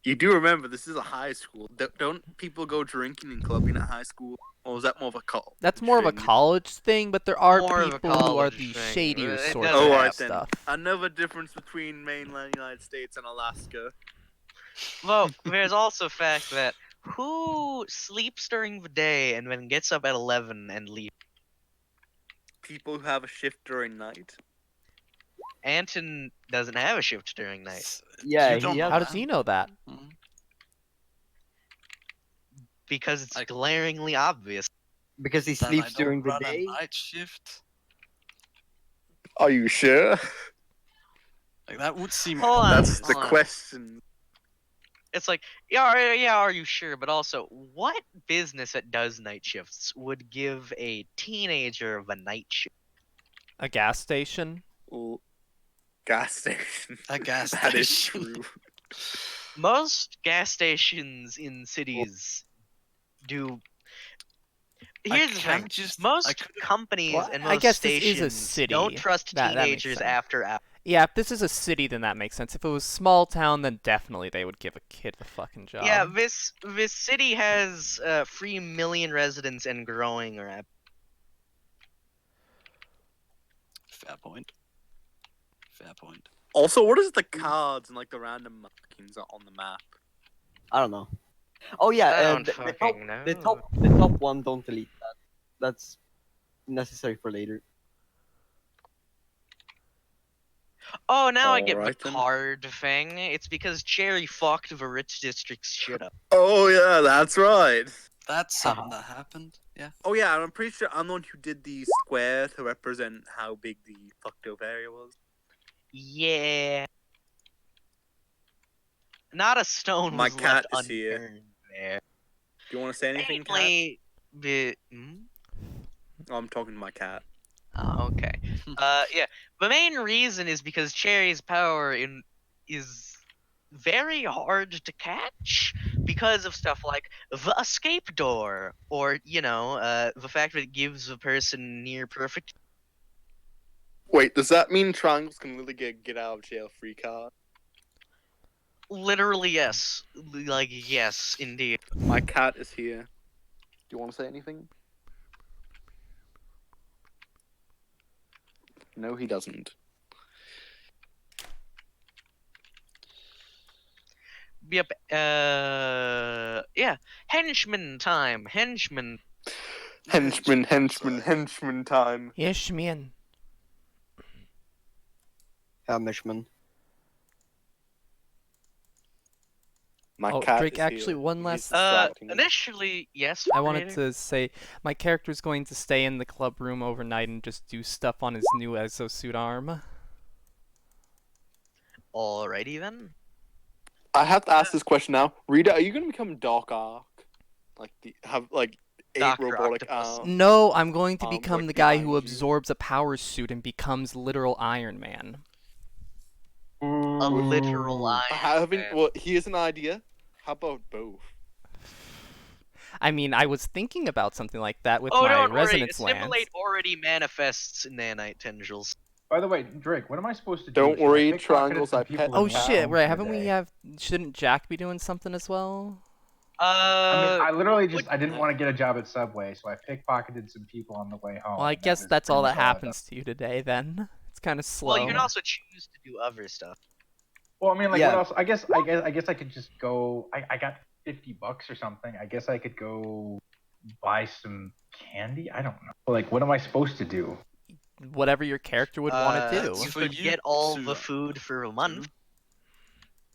You do remember this is a high school. Don't people go drinking and clubbing at high school? Or is that more of a college That's more of a thing? college thing, but there are More of a people who are college the thing, shadier but it sorts doesn't of Alright happen. then. stuff. Another difference between mainland United States and Alaska. Well, there's also the fact that who sleeps during the day and then gets up at 11 and leaves? People who have a shift during night. Anton doesn't have a shift during night Yeah, You don't he know has. How does he know that? Mhm. because it's Like- glaringly obvious. Because he That I sleeps don't during the run a day. night shift. Are you sure? Like that would seem. Hold on, That's the hold on. question. It's like, yeah, are you sure? But also, what business that does night shifts would give a teenager the night shift? A gas station? Gas station. A gas That is station. true. Most gas stations in cities do. I Here's the thing: can't just. I most could've- companies Well, and I most guess this is a stations city. don't trust That makes teenagers sense. after hours. Yeah, if this is a city, then that makes sense. If it was small town, then definitely they would give a kid a fucking job. Yeah, this city has 3 million residents and growing. Fair point. Fair point. Also, what is the cards and like the random markings on the map? I don't know. Oh yeah, I don't the top, fucking know. the top one. Don't delete that. That's necessary for later. Oh, now I get Alright the then. card thing. It's because Cherry fucked the rich district's shit up. Oh yeah, that's right. That's something that happened. Yeah. Oh yeah, and I'm pretty sure I'm the one who did the square to represent how big the fucked up area was. Yeah. Not a stone My was cat left is here. unturned there. Do you want to say anything, cat? Mainly, Oh, I'm talking to my cat. Oh, okay. Yeah. The main reason is because Cherry's power is very hard to catch because of stuff like the escape door, or the fact that it gives a person near perfect. Wait, does that mean triangles can literally get out of jail free card? Literally, yes. Like, yes, indeed. My cat is here. Do you want to say anything? No, he doesn't. Yep. Yeah. Henchman time. Henchman. Henchman time. Yes, man. Mishman. My Oh, cat Drake, is actually, here. one He's last- distracting me. Initially, yes. I wanted Creator. to say my character's going to stay in the club room overnight and just do stuff on his new exosuit arm. Alrighty then. I have to ask this question now. Rita, are you gonna become Doc Ark? Like have 8 Dr. robotic Octopus. arms? No, I'm going to like become the guy who behind you. absorbs a power suit and becomes literal Iron Man. A literal Iron Having Man. well, here's an idea. How about both? I mean, I was thinking about something like that with Oh, my don't worry. resonance lance. Assimilate already manifests nanite tendrils. By the way, Drake, what am I supposed to do? Don't Should I worry, pickpocket triangles some I people pet- in Oh one shit! home Right? for Haven't we today? have? Shouldn't Jack be doing something as well? I mean, I literally just what- I didn't want to get a job at Subway, so I pickpocketed some people on the way home. Well, I and guess was that's pretty all much that I done. happens to you today. Then it's kind of slow. Well, you can also choose to do other stuff. Well, I mean, like, Yeah. what else? I guess I could just go. I got $50 or something. I guess I could go buy some candy. I don't know. Like, what am I supposed to do? Whatever your character would want to do. that's You for could you get all to, the food for a month.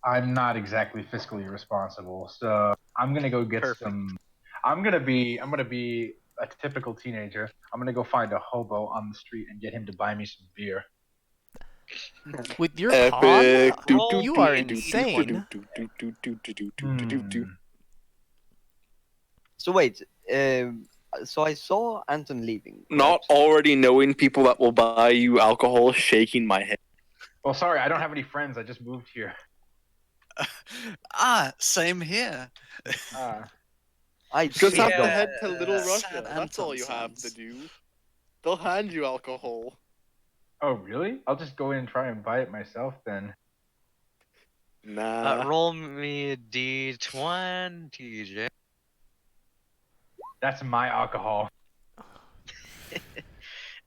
I'm not exactly fiscally responsible, so I'm gonna go get Perfect. some. I'm gonna be a typical teenager. I'm gonna go find a hobo on the street and get him to buy me some beer. With your Epic. pawn, you are insane. So wait. So I saw Anton leaving. Not correct? already knowing people that will buy you alcohol, shaking my head. Well, sorry, I don't have any friends. I just moved here. Same here. I Just see have Yeah. to head to Little Sad Russia. That's all Anton you have to sounds. do. They'll hand you alcohol. Oh, really? I'll just go in and try and buy it myself then. Nah. Roll me a d20, Jack. That's my alcohol.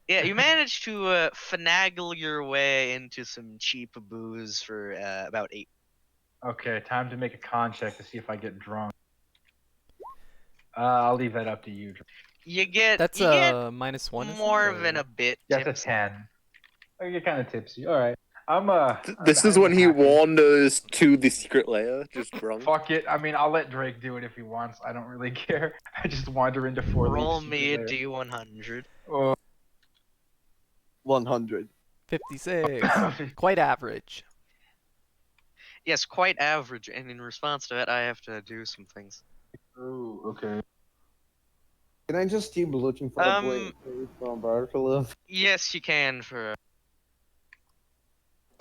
Yeah, you managed to finagle your way into some cheap booze for about 8. Okay, time to make a con check to see if I get drunk. I'll leave that up to you. You get That's you get -1, isn't more it? than Or- a bit. That's a tipsy. 10. I get kind of tipsy. All right. This is I'm when he happy. wanders to the secret lair, just drunk. Fuck it. I mean, I'll let Drake do it if he wants. I don't really care. I just wander into 4 Roll leagues. me a d100. Oh. 100. 56. Quite average. Yes, quite average, and in response to that, I have to do some things. Ooh, okay. Can I just keep looking for a place for Umberto to live? Yes, you can for.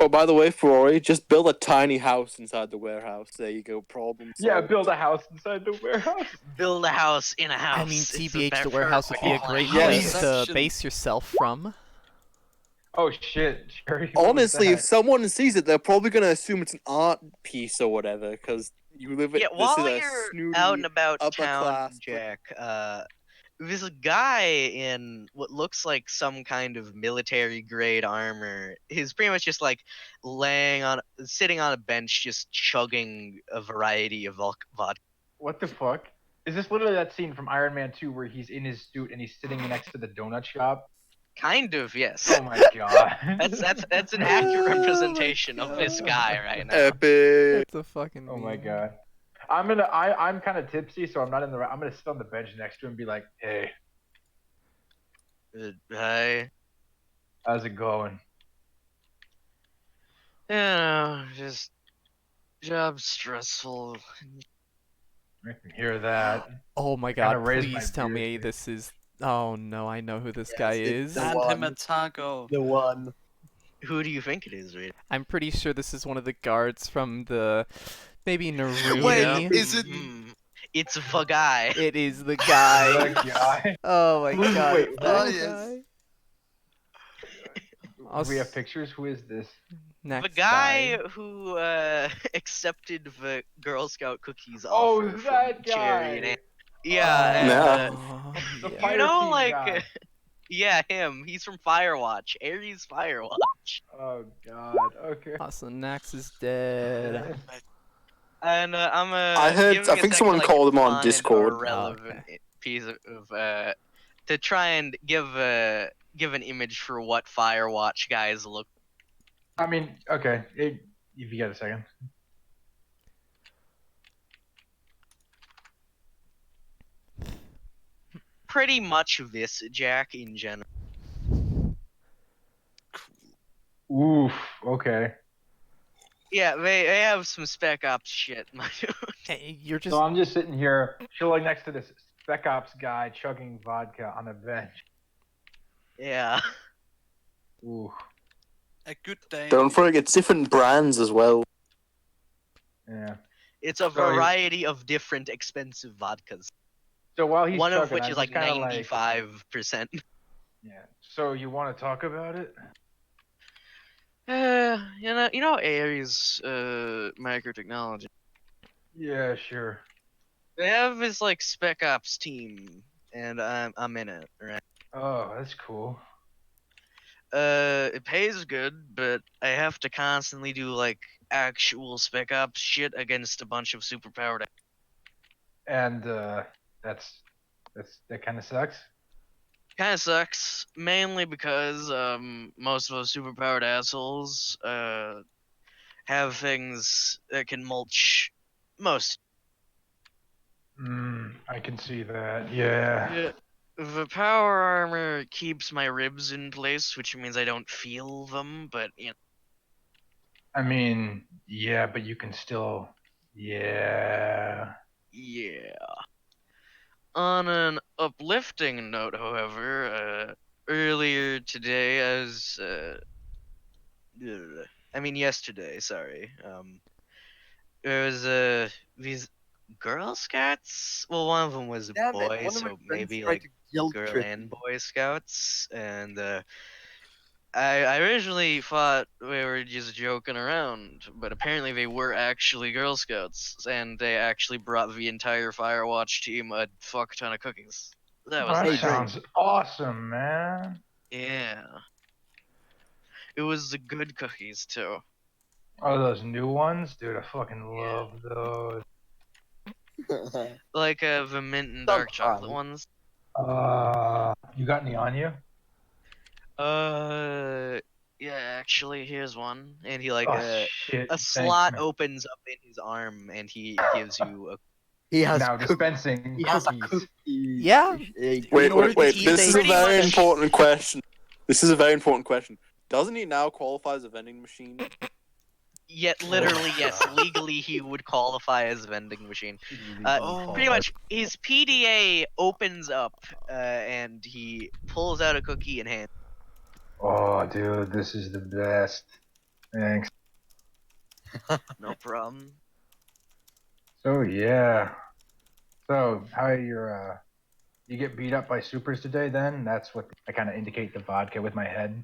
Oh, by the way, Ferrari, just build a tiny house inside the warehouse. There you go, problem solved. Yeah, build a house inside the warehouse. Build a house in a house. I mean, It's a TBH, the better warehouse would be a call. great Yes. place to Inception. base yourself from. Oh shit, Sherry. what was Honestly, if that? someone sees it, they're probably gonna assume it's an art piece or whatever, because you live at Yeah, this is while a you're snooty out and about upper town, class. Jack, there's a guy in what looks like some kind of military grade armor. He's pretty much just like sitting on a bench, just chugging a variety of vodka. What the fuck? Is this literally that scene from Iron Man 2 where he's in his suit and he's sitting next to the donut shop? Kind of, yes. Oh my god. That's an accurate Oh my representation of this guy right now. Epic. That's a fucking Oh my meme. god. I'm kind of tipsy, so I'm not in the I'm gonna sit on the bench next to him and be like, hey, Hi. how's it going? You know, just job stressful. I can hear that. Oh my Kinda god, raised my please tell me beard. this is... Oh no, I know who this Yes, guy it's is. the Hand him a one. taco. The one. Who do you think it is, Reed? I'm pretty sure this is one of the guards from the... Maybe Naruni. Wait, is it- It's the guy. It is the guy. That guy. Oh my god. Wait, it's who- that yes. guy. I'll Do we have s- pictures? Who is this? The Next guy who accepted the Girl Scout cookies Oh, offer that from Cherry. guy. Yeah, and, Yeah. Oh, The yeah. fire you know, team like, guy. yeah, him. He's from Firewatch. Ares Firewatch. Oh god. Okay. Also, Nax is dead. And I'm I heard- giving I a think second someone to, like, called him on find Discord. A relevant okay. piece of to try and give an image for what Firewatch guys look. I mean, okay. If you got a second. Pretty much this Jack in general. Oof. Okay. Yeah, they have some Spec Ops shit, my dude. Hey, you're just... So I'm just sitting here, chilling next to this Spec Ops guy chugging vodka on a bench. Yeah. Ooh. A good day. Don't forget, it's different brands as well. Yeah. It's a So he- variety of different expensive vodkas. So while he's One of chugging, which I'm is like just kinda 95%. Yeah. So you want to talk about it? You know Ares microtechnology. Yeah, sure. They have this like Spec Ops team, and I'm in it, right? Oh, that's cool. It pays good, but I have to constantly do like actual Spec Ops shit against a bunch of superpowered. And that kind of sucks. Kind of sucks, mainly because most of those superpowered assholes have things that can mulch most. I can see that. Yeah. Yeah. The power armor keeps my ribs in place, which means I don't feel them, but you know. I mean, yeah, but you can still. Yeah. Yeah. On an uplifting note, however, earlier today, yesterday, sorry, there was these Girl Scouts. Well, one of them was a Damn it, boy, one of my so friends maybe tried like to guilt girl trip and me. boy scouts, and I originally thought we were just joking around, but apparently they were actually Girl Scouts, and they actually brought the entire Firewatch team a fuck ton of cookies. That was That Hey, nice. Drake. sounds awesome, man. Yeah. It was the good cookies too. Oh, those new ones, dude. I fucking Yeah. love those. Like the mint and Some dark chocolate fun. ones. You got any on you? Yeah, actually, here's one. And he like Oh shit! a Thanks, slot man. opens up in his arm, and he gives you a. He has Now cook- dispensing He has a cookies. cookie. Yeah. Wait, order wait, to wait. eat, This they- is a Pretty very much- important question. This is a very important question. Doesn't he now qualify as a vending machine? Yet literally, yes, legally he would qualify as a vending machine. Pretty much, his PDA opens up, and he pulls out a cookie and hands. Oh, dude, this is the best. Thanks. No problem. So yeah. So how your you get beat up by supers today? Then that's what I kind of indicate the vodka with my head.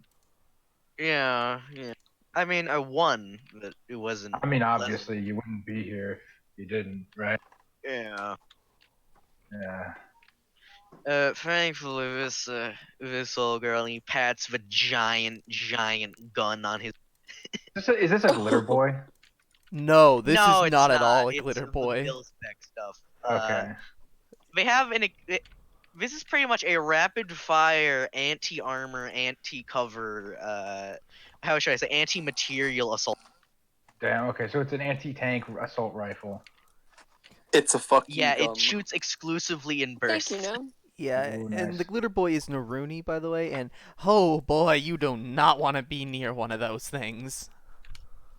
Yeah, yeah. I mean, I won, but it wasn't. I mean, pleasant. obviously you wouldn't be here if you didn't, right? Yeah. Yeah. Thankfully, this old girl, he pats the giant gun on his. Is this a glitter boy? No, this No, is it's not at all a It's glitter the boy. mil spec stuff. Okay. They have this is pretty much a rapid fire anti-armor, anti-cover, how should I say, anti-material assault. Damn. Okay, so it's an anti-tank assault rifle. It's a fucking Yeah, gun. it shoots exclusively in Thank bursts. you, no. Yeah, Ooh, and nice. the glitter boy is Naruni, by the way, and oh boy, you do not want to be near one of those things.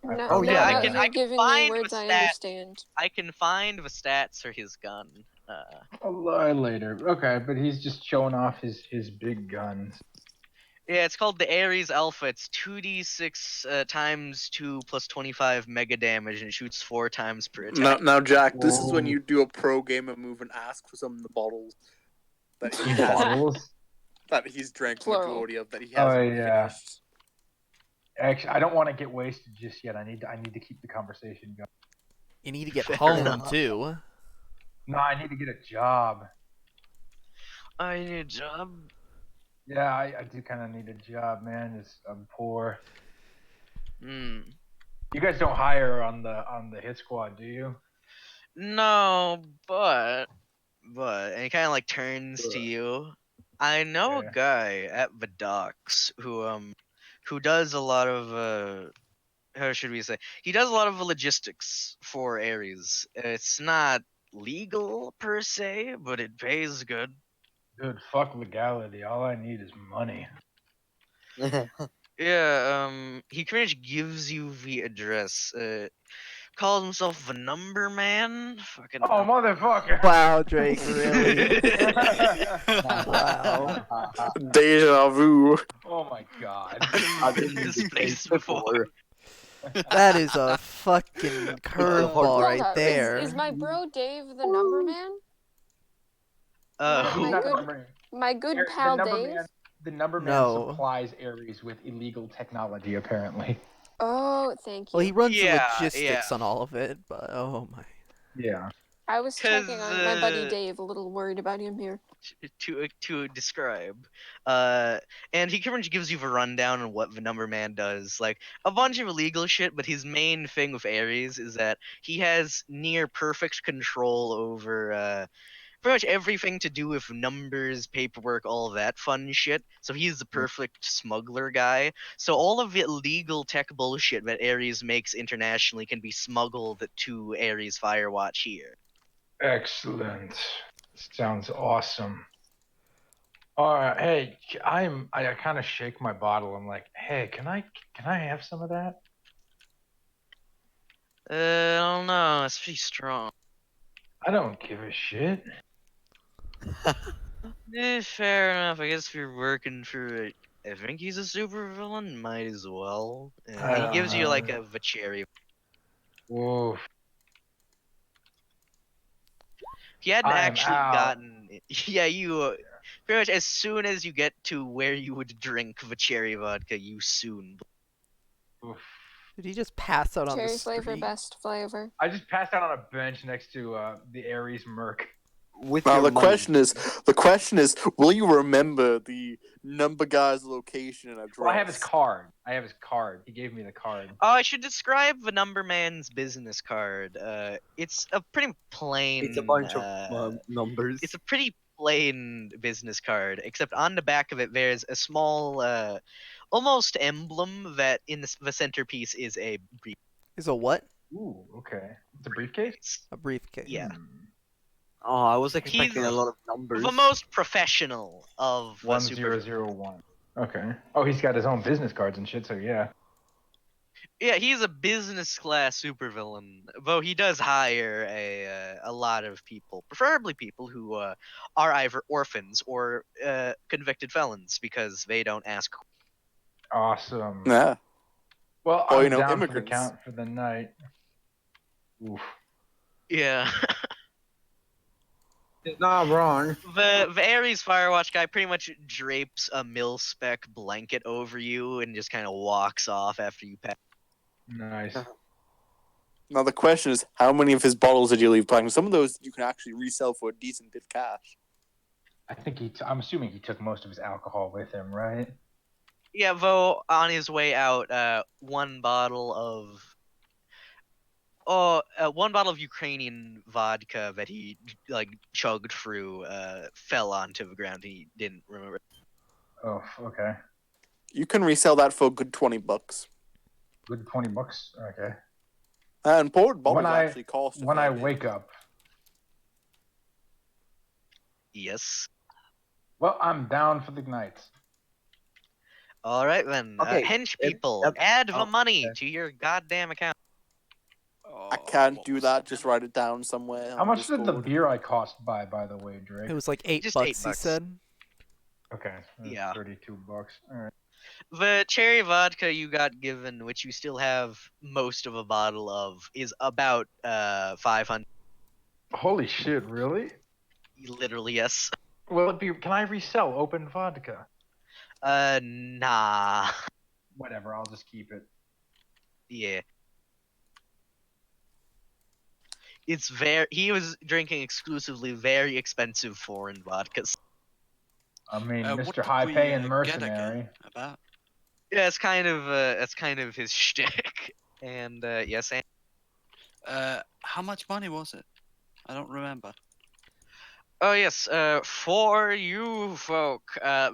No, Oh, now yeah, that I can you're giving me find words the I stat. understand. I can find the stats for his gun. A lot later. Okay, but he's just showing off his big guns. Yeah, it's called the Ares Alpha. It's 2d6 times 2 plus 25 mega damage, and it shoots 4 times per attack. Now, Jack, this is when Whoa. you do a pro gamer move and ask for some of the bottles that he These has, bottles. that he's drank the Plural. majority of that he Oh, hasn't yeah. finished. Actually, I don't want to get wasted just yet. I need to keep the conversation going. You need to get Fair home enough. too. No, I need to get a job. I need a job. Yeah, I do kind of need a job, man. I'm poor. Hmm. You guys don't hire on the hit squad, do you? No, but and he kind of like turns to you. I know Yeah. a guy at the docks who does a lot of how should we say? He does a lot of the logistics for Ares. It's not legal per se, but it pays good. Dude, fuck legality. All I need is money. Yeah, he pretty much gives you the address. Calls himself the Number Man. Fucking. Oh, motherfucker! Wow, Drake, really? Wow. Deja vu. Oh my god. I've been in This this place place before. That is a fucking curveball Hold right up. there. Is my bro Dave the number man? He's Who? not the good number. My good The pal number Dave? man. The number man No. supplies Ares with illegal technology, apparently. Oh, thank you. Well, he runs the Yeah, logistics yeah. on all of it, but oh my. Yeah. I was checking 'Cause, on my buddy Dave, a little worried about him here. To describe, and he pretty much gives you the rundown on what the Number Man does, like a bunch of illegal shit. But his main thing with Ares is that he has near perfect control over pretty much everything to do with numbers, paperwork, all that fun shit. So he's the perfect smuggler guy. So all of the illegal tech bullshit that Ares makes internationally can be smuggled to Ares Firewatch here. Excellent. Sounds awesome. All right, hey, I kind of shake my bottle. I'm like, hey, can I have some of that? I don't know. It's pretty strong. I don't give a shit. Fair enough. I guess if you're working for, I think he's a supervillain. Might as well. I He don't gives you know. like a cherry. Whoa. He hadn't I am actually out. gotten. Yeah, Pretty much as soon as you get to where you would drink the cherry vodka, you soon. Oof. Did he just pass out on the Cherry flavor, street? best flavor. I just passed out on a bench next to the Ares Merc. With Now your the money. question is, will you remember the number guy's location and address? Well, I have his card. He gave me the card. Oh, I should describe the number man's business card. It's a pretty plain. It's a bunch of numbers. It's a pretty plain business card, except on the back of it there's a small, almost emblem that in the centerpiece is a brief. Is a what? Ooh, okay. It's a briefcase? A briefcase. Yeah. Oh, I was expecting He's a lot of numbers. The most professional of the super. 1001. Okay. Oh, he's got his own business cards and shit, so yeah. Yeah, he's a business class supervillain, though he does hire a lot of people, preferably people who are either orphans or convicted felons, because they don't ask. Awesome. Yeah. Well, Or, I'm you know, down immigrants. for the count for the night. Oof. Yeah. Not wrong. The Ares Firewatch guy pretty much drapes a mil-spec blanket over you and just kind of walks off after you pass. Nice. Now the question is, how many of his bottles did you leave behind? Some of those you can actually resell for a decent bit of cash. I think I'm assuming he took most of his alcohol with him, right? Yeah, though on his way out, one bottle of Ukrainian vodka that he chugged through fell onto the ground. He didn't remember. Oh, okay. You can resell that for a good $20. Good $20. Okay. And poured bottles When I- actually cost. a When fair I bit. wake up, Yes. well, I'm down for the night. All right then. Okay, Hench people, yep. add the Oh, money okay. to your goddamn account. I can't do that. Just write it down somewhere. How on much did the Discord. beer I cost by the way, Drake? It was like $8, Just he $8. said. Okay. Yeah. $32. All right. The cherry vodka you got given, which you still have most of a bottle of, is about 500. Holy shit! Really? Literally, yes. Will it be? Can I resell open vodka? Nah. Whatever. I'll just keep it. Yeah. He was drinking exclusively very expensive foreign vodkas. I mean, What Mr. did High we, Pay and get Mercenary. again about? Yeah, it's kind of his shtick. And yes, and How much money was it? I don't remember. oh yes, for you folk,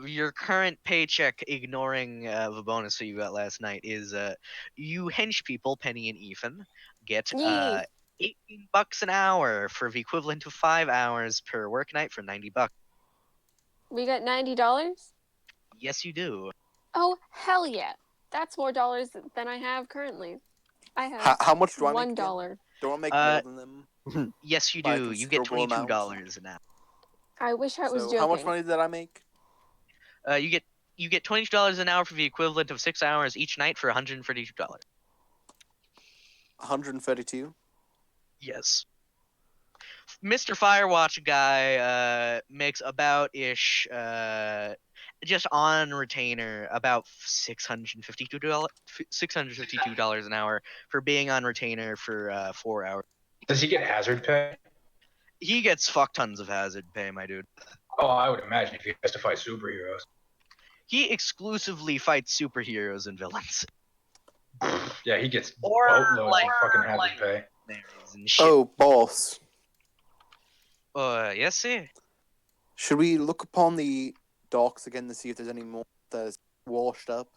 your current paycheck, ignoring the bonus that you got last night, is you hench people, Penny and Ethan, get Yay. $18 an hour for the equivalent of 5 hours per work night for $90. We got $90? Yes, you do. Oh, hell yeah. That's more dollars than I have currently. I have How much do I make? again? $1. Don't I make Uh, more than them? Yes, you By a do. You get considerable amount. $22 an hour. I wish I was So joking. how much money did I make? You get $22 an hour for the equivalent of 6 hours each night for $132. 132. Yes. Mr. Firewatch guy makes about just on retainer about $652 an hour for being on retainer for 4 hours. Does he get hazard pay? He gets fuck tons of hazard pay, my dude. Oh, I would imagine if he has to fight superheroes. He exclusively fights superheroes and villains. Yeah, he gets Or, boatloads like- of fucking hazard like- pay. And shit. Oh, boss. Yes, sir. Should we look upon the docks again to see if there's any more that's washed up?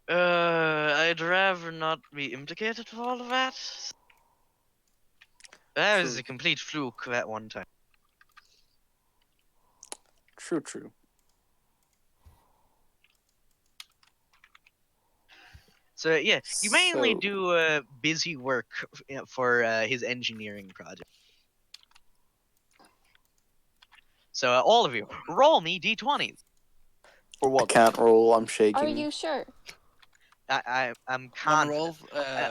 I'd rather not be implicated with all of that. That was True. a complete fluke that one time. True. So yeah, you mainly So- do busy work for his engineering project. So all of you, roll me d20s. For I what? can't roll. I'm shaking. Are you sure? I'm One confident. roll.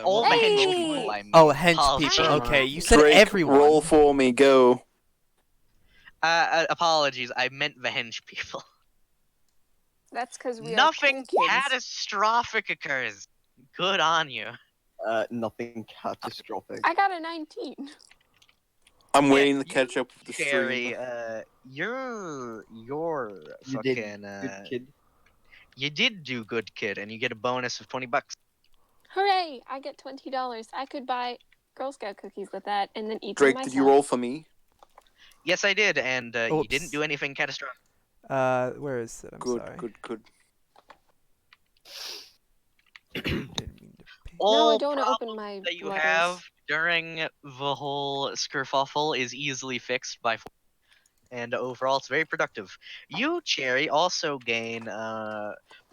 All the what hench was people. it? I mean. Oh, hench Paul people. Sherman. Okay, you said Drake, everyone. roll for me. Go. Apologies, I meant the hench people. That's because we Nothing are cool kids. catastrophic occurs. Good on you. Nothing catastrophic. I got a 19. I'm Yeah, waiting to you, catch up with the Cherry, stream. you're You did fucking good, kid. you did do good, kid, and you get a bonus of $20. Hooray! I get $20. I could buy Girl Scout cookies with that and then eat them Drake, myself. did you roll for me? Yes, I did, and you Oops. didn't do anything catastrophic. Where is it? I'm Good, sorry. good. Didn't mean to pay. No, I All don't want to open problems my that you letters. have during the whole skerfuffle is easily fixed by and overall it's very productive. You, Cherry, also gain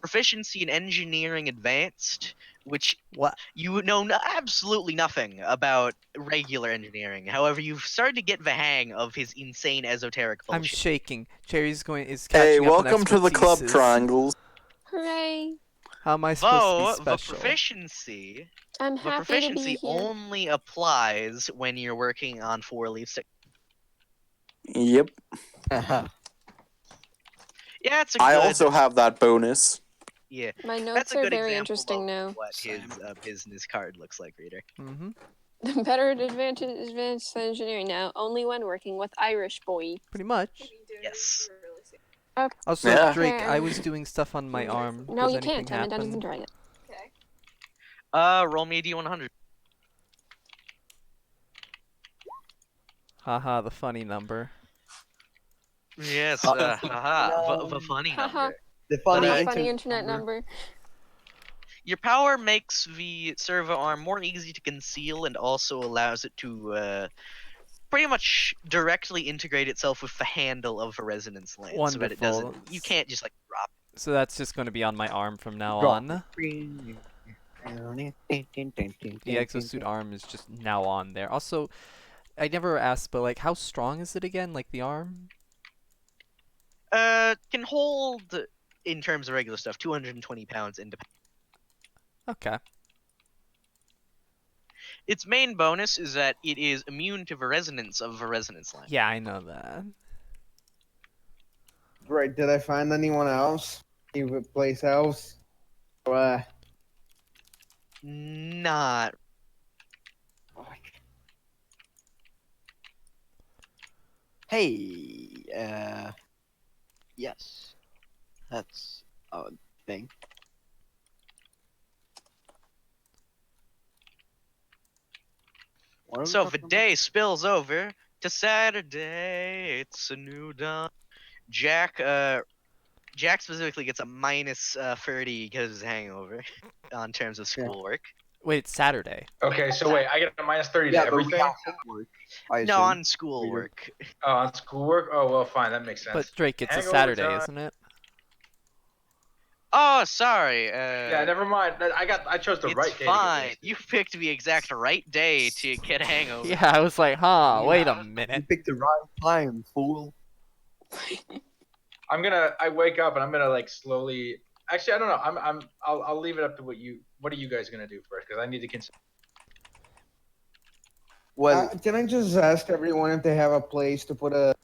proficiency in engineering advanced, which What? you know absolutely nothing about regular engineering. However, you've started to get the hang of his insane esoteric I'm bullshit. shaking. Cherry's is catching Hey, up welcome on to the club, expertises. Triangles. Hooray! How am I supposed to be Though special? I'm the happy to be proficiency here. only applies when you're working on 4-leaf stick. Yep. Yeah, it's a I good. also have that bonus. Yeah, My that's notes a are good very example interesting of now. what his Same. business card looks like, reader. Mm-hmm. Better at advanced engineering now, only when working with Irish boy. Pretty much. Yes. Okay. Also, Yeah. Drake, I was doing stuff on my arm. No, Does you anything can't. I'm in Dungeons and happen? Dragons. Roll me a D100. Haha, the funny number. Yes, Uh, haha, the funny Haha. number. The funny, But, Funny internet number. Your power makes the servo arm more easy to conceal and also allows it to pretty much directly integrate itself with the handle of the resonance lane, so that it Wonderful. doesn't. You can't just like drop. So that's just going to be on my arm from now Drop. on. The exosuit arm is just now on there. Also, I never asked, but like, how strong is it again? Like the arm? Can hold in terms of regular stuff 220 pounds independent. Okay. Its main bonus is that it is immune to the resonance of the resonance line. Yeah, I know that. Right, did I find anyone else? Any place else? Or, Not. Hey, yes, that's a thing. What are we So the talking about? day spills over to Saturday. It's a new dawn. Jack specifically gets a minus 30 because of his hangover on terms of schoolwork. Wait, it's Saturday. Okay, so wait, I get a minus 30 to Yeah, but we everything? have homework. I No, assume. on schoolwork. Oh, on schoolwork? Oh, well, fine, that makes sense. But Drake, it's a Hangover Saturday, time. isn't it? Oh, sorry. Yeah, never mind. I chose the It's right day. To fine. get wasted. You picked the exact right day to get a hangover. Yeah, I was like, huh, wait a You minute. picked the right time, fool. I wake up and I'm gonna like slowly. Actually, I don't know. I'll leave it up to what are you guys gonna do first? Because I need to consider. Well, can I just ask everyone if they have a place to put a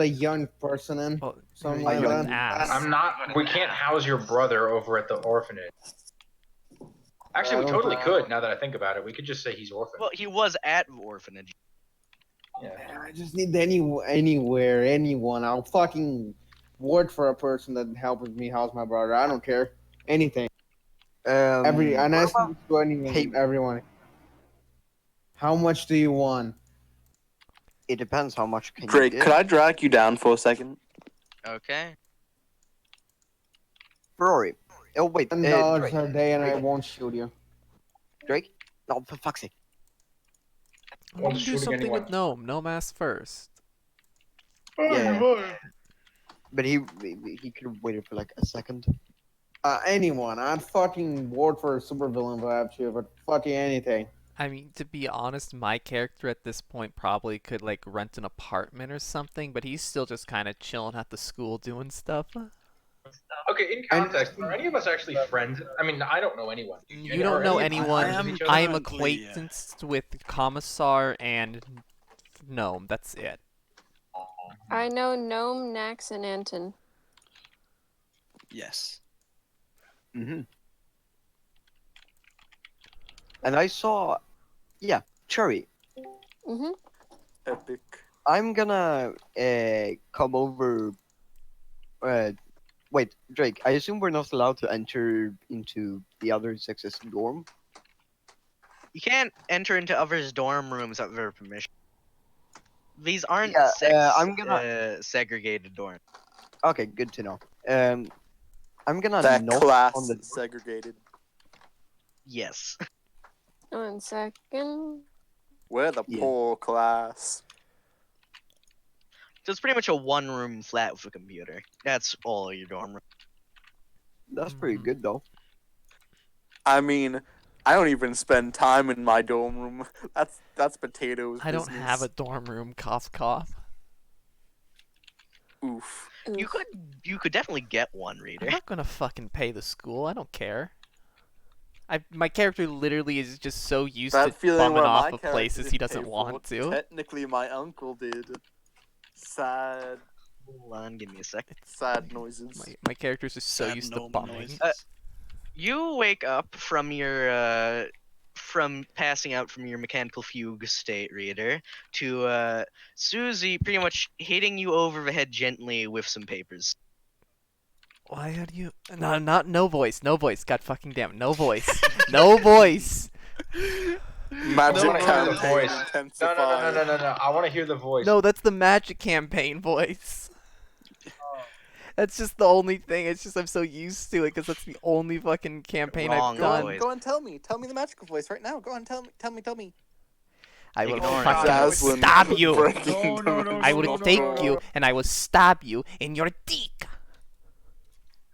young person in? Well, Something you like wouldn't that. ask. I'm not. We can't house your brother over at the orphanage. Actually, we I don't totally know. could. Now that I think about it, we could just say he's orphaned. Well, he was at the orphanage. Yeah. I just need anywhere, anyone. I'll fucking work for a person that helps me house my brother. I don't care. Anything. And what ask about- me to anyone, Hey. everyone. How much do you want? it depends how much can Drake, you could give. I drag you down for a second? Okay. Ferrari. Oh wait, $10 Drake. a day, and I Drake. won't shoot you. Drake? No, for fuck's sake. I Won't want to do shoot something anyone. with Gnome. Gnome asked first. Yeah. But he could have waited for like a second. Anyone. I'd fucking work for a supervillain if I have to, but fucking anything. I mean, to be honest, my character at this point probably could like rent an apartment or something, but he's still just kind of chilling at the school doing stuff. Okay, in context, are any of us actually friends? I mean, I don't know anyone. You don't know Are any of you anyone. friends with each I other? am currently, acquaintanced with Commissar and Gnome. That's it. I know Gnome, Nax, and Anton. Yes. Mm-hmm. And I saw, yeah, Cherry. Mm-hmm. Epic. I'm gonna come over. Wait, Drake. I assume we're not allowed to enter into the other sex's dorm. You can't enter into others' dorm rooms without their permission. These aren't Yeah, sex I'm gonna. segregated dorms. Okay, good to know. I'm gonna That knock class on the door. segregated. Yes. 1 second. We're the Yeah. poor class. So it's pretty much a one-room flat with a computer. That's all your dorm room. That's pretty good though. I mean, I don't even spend time in my dorm room. That's potatoes. I don't business. have a dorm room. Cough, cough. Oof. You could definitely get one, reader. I'm not gonna fucking pay the school. I don't care. My character literally is just so used That to feeling bumming where off my of character places he didn't pay doesn't for want it. to. Technically, my uncle did. Sad, Hold on, give me a sec. sad noises. My character's just so Sad used to gnome bumming. noises. You wake up from your from passing out from your mechanical fugue state, reader, to Susie pretty much hitting you over the head gently with some papers. Why are you? No voice. No voice. God fucking damn it. No voice. No voice. Magic I wanna hear the campaign voice. No, intensified. no. I want to hear the voice. No, that's the magic campaign voice. That's just the only thing. It's just I'm so used to it because that's the only fucking campaign Wrong I've done. voice. Go on, tell me. Tell me the magical voice right now. Go on, tell me. I will Ignoring fucking Jaslyn stab you. breaking No, the I will door. take you and I will stab you in your dick.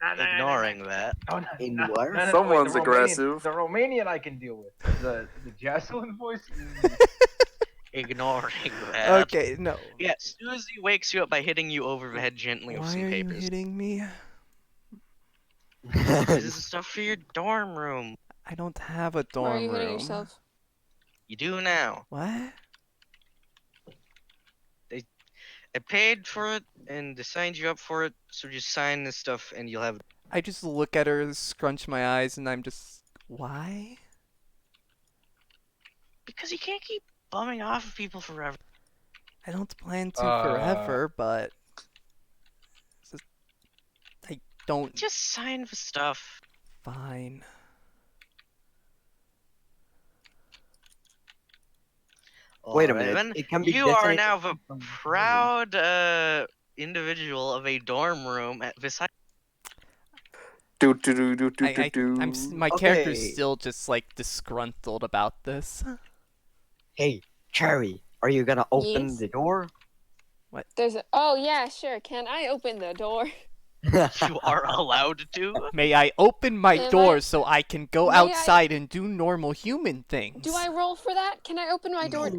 Ignoring that. No, In no, where? no, Someone's the Romanian- aggressive. The Romanian I can deal with. The Jaslyn voice. Ignoring that. Okay, no. Yeah, Susie wakes you up by hitting you over the head gently with Why some are you papers. hitting me? This is stuff for your dorm room. I don't have a Why dorm are you hitting room. yourself? You do now. What? I paid for it and they signed you up for it, so just sign this stuff and you'll have. I just look at her, scrunch my eyes, and I'm just. Why? Because you can't keep bumming off of people forever. I don't plan to forever, but. it's just- I don't. Just sign the stuff. Fine. Wait a Alright, minute. then. It can be You are detonated now the from the proud individual of a dorm room at this high. My character's Okay. still just like disgruntled about this. Hey, Cherry, are you gonna open Yes? the door? There's a. Oh yeah, sure. Can I open the door? You are allowed to. May I open my Am door I- so I can go May I- outside and do normal human things? Do I roll for that? Can I open my door?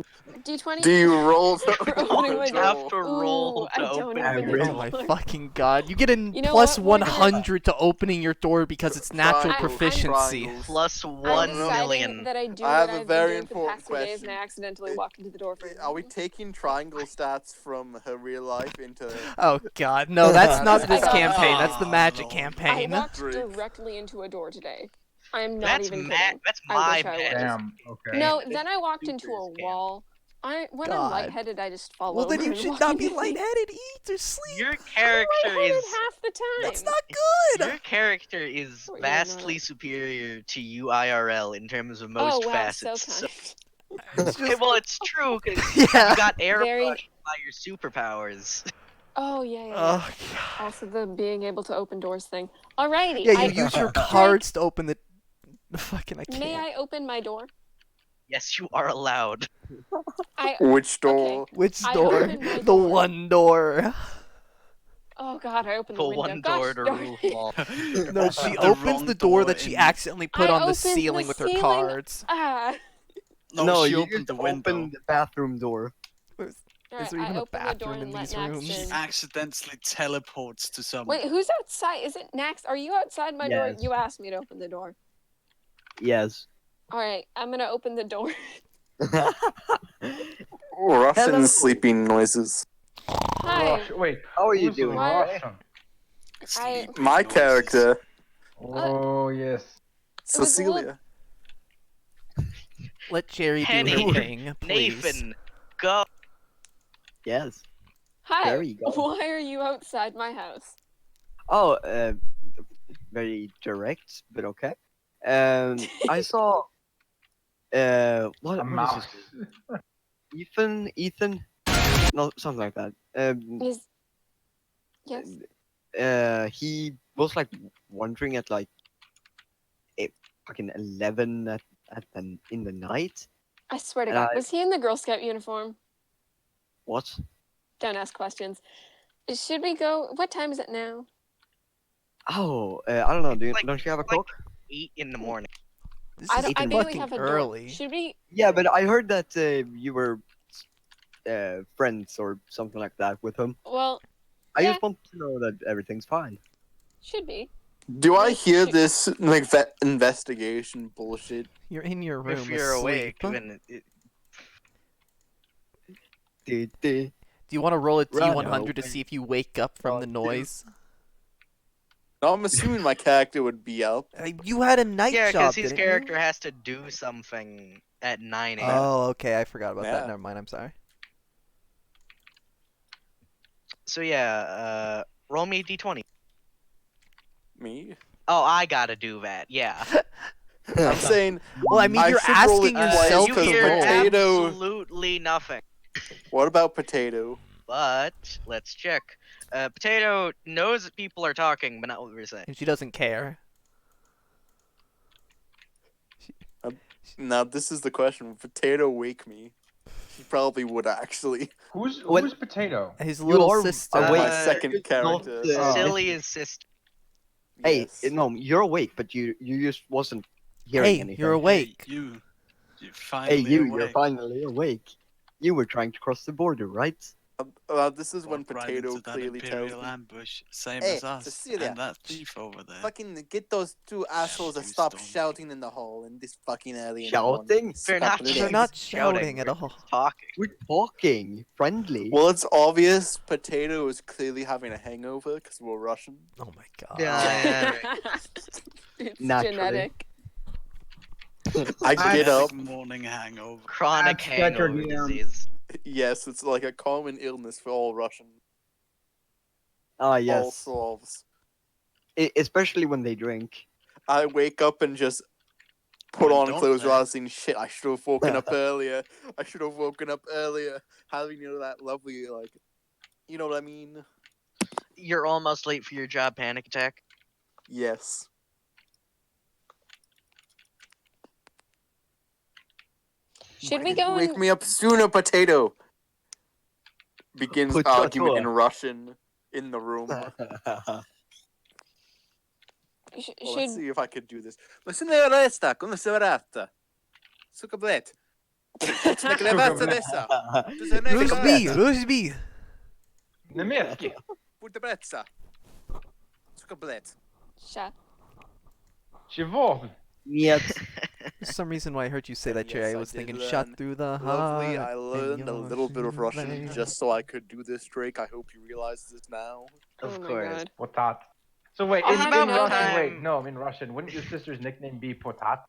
D20. Do you roll to For open opening the my You door. have to door? roll Ooh, I to don't open open the the Oh door. my door. fucking god. You get a You know plus what? We're gonna- 100 to opening your door because it's natural Triangles, proficiency. triangles. Plus I'm 1,000,000. deciding that I do I have what a I've very been doing for the important past 2 days, and question. I accidentally walked into the door for Are we taking triangle stats from her real life into? Oh god, no, that's not this I- campaign. That's the Oh, magic Lord. I campaign. walked Drake. directly into a door today. I am not That's even ma- kidding. That's I my wish I bad. was. Damn. Okay. No, This then I walked into a Super's camp. wall. When God. I'm lightheaded, I just fall Well, over. then you and should walk not be immediately. lightheaded. Eat or sleep. Your I'm character lightheaded is half the time. That's not your good. character is Oh, yeah, no, vastly no. superior to you IRL in terms of most Oh wow, facets. so kind. It's Okay, just, well, it's true because yeah. you got airbrushed Very- by your superpowers. Oh yeah. Oh god. Also the being able to open doors thing. Alrighty. Yeah, I, you use your cards to open the fucking. I can't. May I open my door? Yes, you are allowed. Which door? Which I door? opened my The door. one door. Oh god, I opened the The window. one Gosh door to darn rule it. all. No, she The opens wrong the door door that she in- accidentally put I on the opened ceiling the with her ceiling- cards. Ah. No, she you opened just the window. opened the bathroom door. Alright, there even I a opened the door bathroom and in let these Nax rooms? She in. accidentally teleports to some. Wait, who's outside? Is it Nax? Are you outside my door? Yes. You asked me to open the door. Yes. Alright, I'm gonna open the door. Russian Hello. sleeping noises. Hi. Wait, How are you who's doing? Why- Russian? Sleeping My noises. character, Oh yes. It was a little- Cecilia. Let Cherry do Henny, her thing, please. Nathan, go. Yes. Hi. There you go. Why are you outside my house? Oh, very direct, but okay. I saw. A What is mouse. his name? Ethan? No, something like that. Is yes. He was like wandering at like fucking 11 in the night. I swear to And God, I- was he in the Girl Scout uniform? What? Don't ask questions. Should we go? What time is it now? Oh, I don't know. Like- Don't you have a like- clock? 8 in the morning. This I is don't. I Ethan barely fucking have a door. early. Should we? Yeah, but I heard that you were friends or something like that with him. Well, I Yeah. just want to know that everything's fine. should be. Do I Like, hear shit. this like investigation bullshit? You're in your room If you're asleep. awake, then Did Do you want to roll a Right, T100 to when- see if you wake up from Oh, the dude. noise? No, I'm assuming my character would be up. You had a night yeah, job, because his didn't character you? has to do something at 9 a.m. Oh, okay. I forgot about that. Yeah. Never mind. I'm sorry. So yeah, roll me a d20. Me? Oh, I gotta do that. Yeah. I'm saying. Well, I mean, I you're should roll asking it twice yourself you because to hear roll. potato- absolutely nothing. What about potato? But let's check. Potato knows that people are talking, but not what we're saying. And she doesn't care. Now this is the question. Would potato wake me? He probably would actually. Who's Well- who's potato? His You little are sister. awake. My Uh, second Not, character. Oh. Silly is sister. Hey, Yes. no, you're awake, but you just wasn't hearing Hey, anything. you're awake. Hey, you Hey, finally you're awake. finally awake. You were trying to cross the border, right? This is when Walk right potato into that clearly tells imperial me, ambush, same Hey, as us, Cecilia, and that thief over there. "Fucking get those two assholes to you stop stoned. shouting in the hall in this fucking early in the morning." Shouting? They're not. Couple of They're days. not shouting at we're all. just talking. We're talking friendly. Well, it's obvious potato is clearly having a hangover because we're Russian. Oh my god. Yeah. It's Naturally. genetic. I get up. Morning hangover. Chronic That's better, hangover DM. disease. Yes, it's like a common illness for all Russian. Ah, All yes. Slavs. Especially when they drink. I wake up and just put Well, on don't clothes they? rather than shit. I should have woken up earlier. Having that lovely you know what I mean? You're almost late for your job. Panic attack. Yes. Should Why we didn't you go wake and me up sooner, potato? Begins Potato. argument in Russian in the room. sh- Well, should let's see if I could do this. Ma se ne resta, come se vrata. Suka blet. Ne klevata dessa. Tu se ne Rusby, klevata. Rusby. Nemetki. Puta bletsa. Suka blet. shut? Chivov. Yet. For some reason, when I heard you say that, Yes, Cherry, I I was did thinking, learn. shot through the heart. Lovely, I and learned a your little bit of Russian shoelace. just so I could do this, Drake. I hope you realize this now. Of Oh my course. god. Potat. So wait, I in didn't know Russian, that. wait, no, in Russian, wouldn't your sister's nickname be Potat?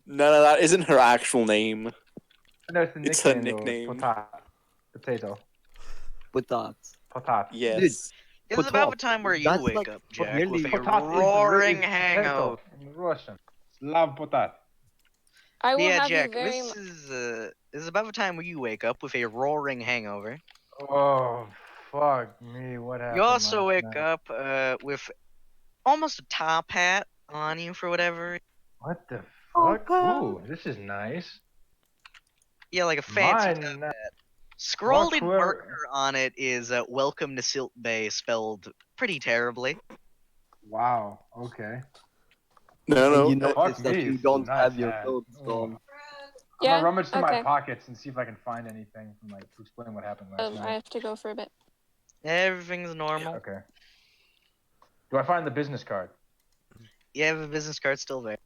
None of that isn't her actual name. No, it's, It's her nickname, though, nickname. Potat. Potato. With that. Potat. Yes. It's about Potat. the time where you That's wake like up, what Jack, nearly- with a Potat is roaring potato hangover. in Russian. Slav potat. I will Yeah, have Jack, you very this is about the time where you wake up with a roaring hangover. Oh, fuck me, what happened? You also last wake night? up with almost a top hat on you for whatever. What the Oh, fuck? God. Ooh, this is nice. Yeah, like a fancy Mine, top hat. Scrolled in whoever- marker on it is "Welcome to Silt Bay" spelled pretty terribly. Wow, okay. No, no. You Fuck notice that me, you it's don't nice have your hat. clothes Oh. on. I'm Yeah, gonna rummage through my okay. pockets and see if I can find anything from, like, to explain what happened last I night. have to go for a bit. Everything's normal. Okay. Do I find the business card? You have a business card still there.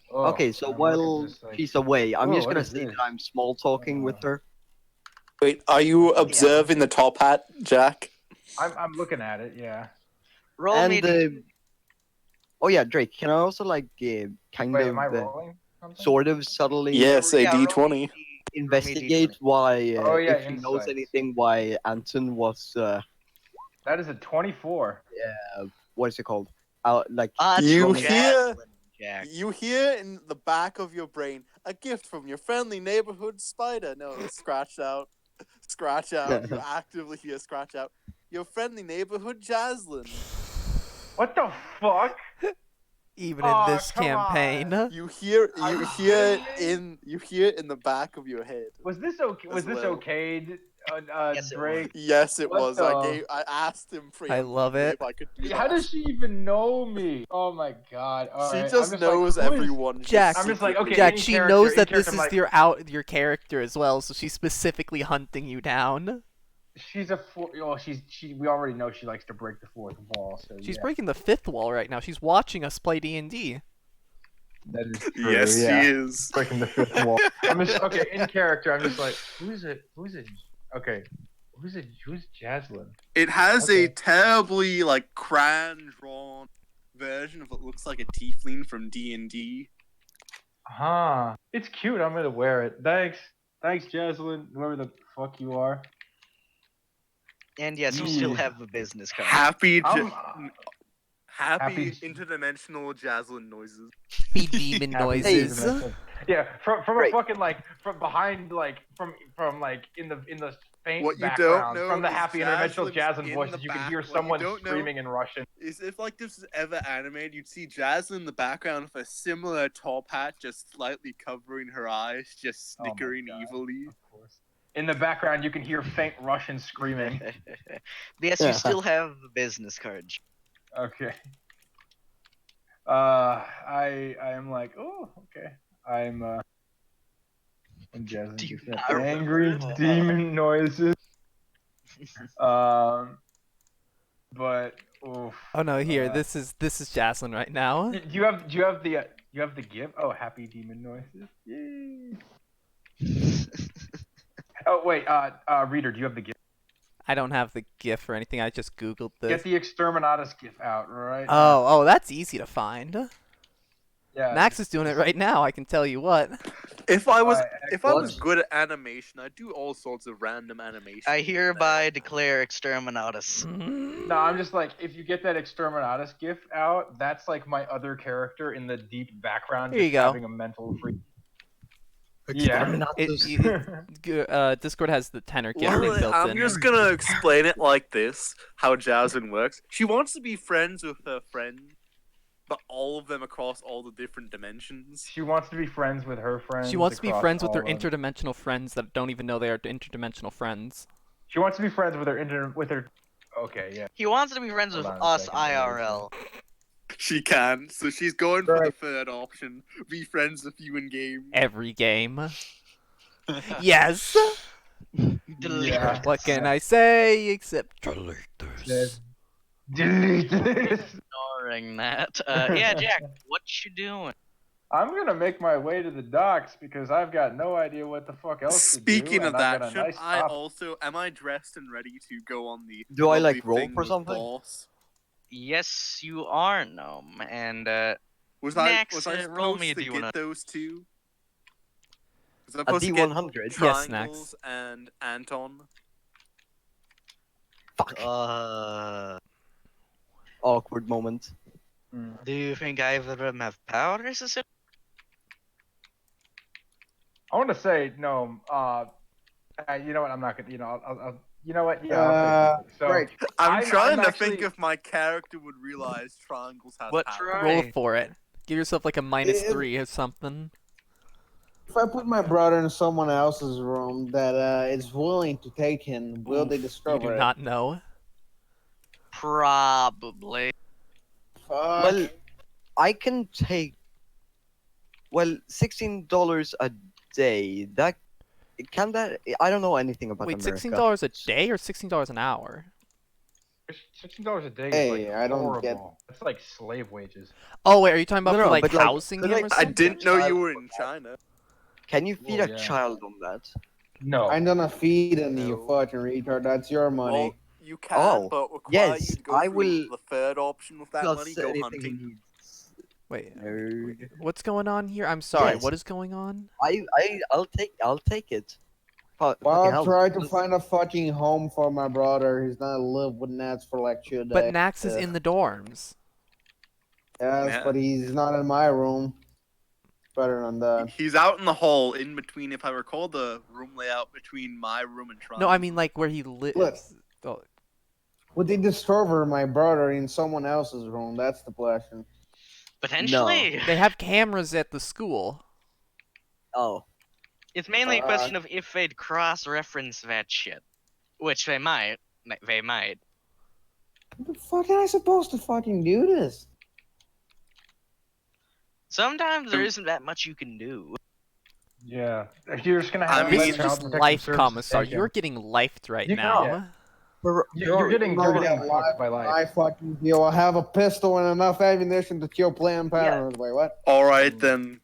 Oh, Okay, so I'm looking while just like- she's away, I'm Whoa, just what gonna is say this? that I'm small talking with her. Wait, are you observing the top hat, Jack? I'm looking at it. Yeah. Roll And me. oh yeah, Drake. Can I also like kind Wait, of am I rolling something? sort of subtly Yes, a Yeah, roll me D20. investigate why Oh, yeah, if he knows insights. anything why Anton was That is a 24. what is it called? Like It's You running- hear- Jack. You hear in the back of your brain a gift from your friendly neighborhood spider. No, scratch out. Scratch out. You actively hear scratch out. Your friendly neighborhood Jaslyn. What the fuck? Even Aw, in this come campaign. on. You hear Are you it kidding in the back of your head. Was this okay? Was As this well. okayed, Yes, it Drake? Yes, it What was. the- I asked him I love preemptively it. if I could do How that. does she even know me? Oh my god! All She right, just I'm knows like, who is- everyone. Jack, I'm just like, secretly. okay, Jack, in she character- knows in that character, this I'm is like, your character as well, so she's specifically hunting you down. She's a well, we already know she likes to break the fourth wall. So She's yeah. breaking the fifth wall right now. She's watching us play D&D. That is true. Yes, yeah. she is. Breaking the fifth wall. I'm just okay in character. I'm just like, who's it? Okay, who's Jaslyn? It has Okay. a terribly crayon drawn version of what looks like a tiefling from D&D. Huh. It's cute. I'm gonna wear it. Thanks, Jaslyn. Whoever the fuck you are. And yes, you still have the business card. Happy I'm- happy Happy- interdimensional Jaslyn noises. Be demon Happy noises. dimension. Yeah, from Great. a fucking from behind from in the faint What you don't background know from the is happy interdimensional Jaslyn's Jaslyn in voices, the you can back. hear What you someone don't know screaming in Russian. Is if this was ever animated, you'd see Jaslyn in the background with a similar top hat, just slightly covering her eyes, just Oh my snickering God. evilly. Of course. In the background, you can hear faint Russian screaming. But yes, you still have the business card. Okay. I am like, oh, okay. I'm Jaslyn Do you just said not angry remember? demon noises. But oof. Oh no, here, this is Jaslyn right now. Do you have the GIF? Oh, happy demon noises. Yay. Oh wait, reader, do you have the GIF? I don't have the GIF or anything. I just googled this. Get the Exterminatus GIF out, right? Oh, that's easy to find. Yeah. Max is doing it right now. I can tell you what. If I was excellent. good at animation, I'd do all sorts of random animation. I hereby declare exterminatus. No, I'm just like, if you get that Exterminatus GIF out, that's like my other character in the deep background, Here you just go. having a mental freak. Yeah. Discord has the tenor GIF thing Well, built I'm in. just gonna explain it like this: how Jaslyn works. She wants to be friends with her friends, but all of them across all the different dimensions. She wants to be friends with her friends. She wants to be across friends with all her of- interdimensional friends that don't even know they are interdimensional friends. She wants to be friends with her Okay, yeah. He wants to be friends with Hold on a us second, IRL. She can, so she's going for the Right. third option: be friends with you in game. Every game. Yes! Yeah. What can I say except delete this? Delete this. Ignoring that. Yeah, Jack, what you doing? I'm gonna make my way to the docks because I've got no idea what the fuck else Speaking to do. of and I've that, got a should nice I top. also am I dressed and ready to go on the? Do I, like, lovely roll thing for with something? Boss? Yes, you are, Gnome. And, Was Next, I roll supposed me a to D100. get those two? Was I A supposed to get D100. Yes, Triangles and Anton? Fuck. Awkward moment. do you think either of them have powers? I want to say no. You know what? I'm not gonna. You know, I'll you know what? Yeah. I'll say something. So Great. I'm trying to actually- think if my character would realize triangles have What powers. tri- Roll Right. for it. Give yourself like a -3 or something. If I put my brother in someone else's room that is willing to take him, will they Oof, discover You do it? not know. Probably. Fuck. Well, I can take. Well, $16 a day. That can that. I don't know anything about Wait, America. $16 a day or $16 an hour? $16 a day Hey, is like I don't horrible. get- It's like slave wages. Oh wait, are you talking about No, for no, like but, like, housing but, him like, or I something? didn't know you Child- were in China. Can you feed Well, a yeah. child on that? No. I'm gonna feed him, you No. fucking retard. That's your money. Well, you can, Oh, but require yes, you to go I through will the third option with that plus money. Go anything he hunting. needs. Wait, Nerd. what's going on here? I'm sorry. Yes. What is going on? I'll take it. Well, Fucking I'll hell. try to find a fucking home for my brother. He's gonna live with Nats for like 2 But days. Nax is in the dorms. Yes, Yeah. but he's not in my room. Better than that. He's out in the hall in between, if I recall, the room layout between my room and Triangle. No, I mean like where he lives. Oh, Would they discover my brother in someone else's room? That's the question. Potentially. they have cameras at the school. Oh. It's mainly a question of if they'd cross-reference that shit, which they might. They might. How the fuck am I supposed to fucking do this? Sometimes there isn't that much you can do. Yeah. You're just gonna have I to mean, This is let Child just Protective life, Services Commissar. take him. You're getting lifed right You- now. yeah. You're getting Not fucked life, by life. I fucking deal. I have a pistol and enough ammunition to kill Planned Parenthood. Wait, what? All right then.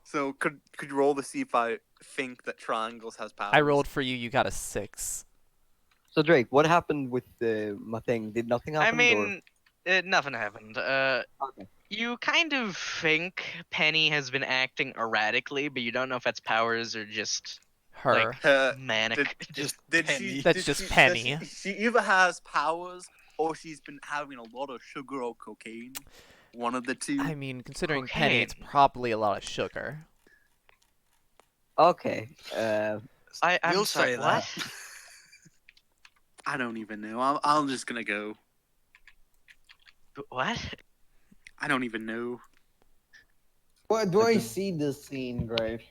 So could you roll to see if I think that triangles has powers? I rolled for you. You got a 6. So Drake, what happened with my thing? Did nothing happen? I mean, nothing happened. Okay. You kind of think Penny has been acting erratically, but you don't know if that's powers or just Her. manic. That's just Penny. She either has powers or she's been having a lot of sugar or cocaine. One of the two. I mean, considering Penny, it's Cocaine. probably a lot of sugar. Okay. I'm We'll sorry, say what? that. I don't even know. I'm just gonna go. What? I don't even know. What do I see this scene, Grave?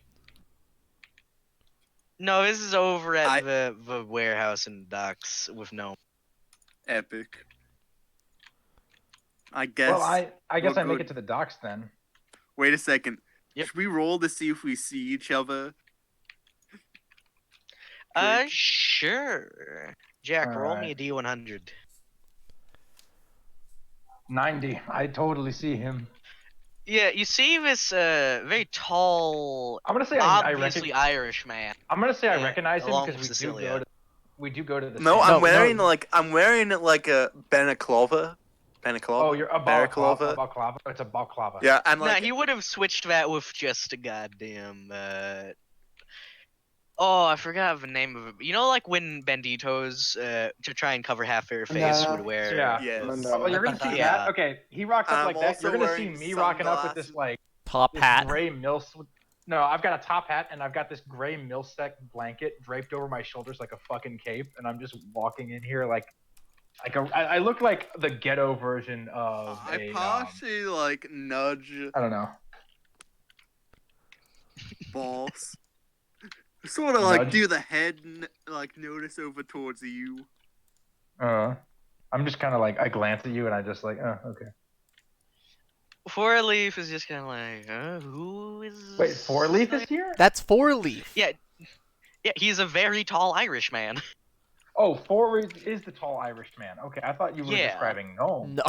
No, this is over at I- the warehouse in docks with no. Epic. I guess. Well, I guess we're I make good. it to the docks then. Wait a second. Yep. Should we roll to see if we see each other? Sure. Jack, roll me a Alright. D100. 90. I totally see him. Yeah, you see this very tall, I'm gonna say obviously Irish man. I'm gonna say I Yeah, recognize him along because with we Cecilia. do go to the No, same- I'm No, wearing no. like a balaclava. Balaclava. Oh, you're a balaclava. It's a balaclava. Yeah, and Nah, like he would have switched that with just a goddamn. Oh, I forgot the name of it. You know, like when banditos, to try and cover half their face, would wear. Yeah. yes. Oh, you're gonna see Yeah. that. Okay, he rocks up I'm like that. You're also gonna see wearing me rocking up with this sunglasses. like Top this hat. gray No, I've got a top hat and I've got this gray milsec blanket draped over my shoulders like a fucking cape, and I'm just walking in here like I look like the ghetto version of I partially like nudge I don't know. boss. Sort of like Nudge? do the head like notice over towards you. I'm just kind of like I glance at you and I just like okay. Four Leaf is just kind of like, who is? Wait, Four Leaf is here? That's 4 Leaf. Yeah, he's a very tall Irish man. Oh, Four Leaf is the tall Irish man. Okay, I thought you were Yeah. describing no. No.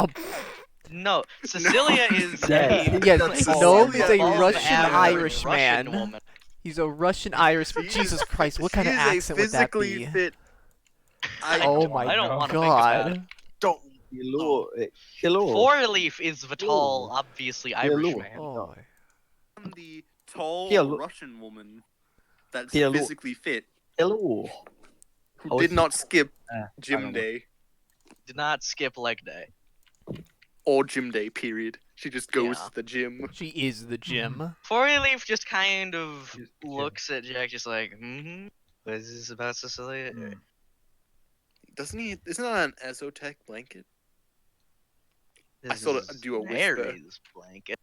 No, Cecilia is Yes. a Yes, That's no, Cecilia. he's a Above Russian average Irish Russian man. woman. He's a Russian Irish. She Jesus is- Christ, what she kind of is accent a would that physically be? fit. Oh my I don't want to think about it. god. Don't. Hello. Hello. Four Leaf is the tall, obviously Irish Hello. man. Oh. I'm the tall Here, look. Russian woman that's Here, look. physically fit, Hello. who How did is not skip I gym don't know. day Did not skip leg day. or gym day. Period. She just goes Yeah. to the gym. She is the gym. Four Leaf just kind of She's the gym. looks at Jack, just like, what is this about Cecilia? Mm. Doesn't he? Isn't that an Ezotech blanket? I This sort of is do a whisper. Mary's blanket.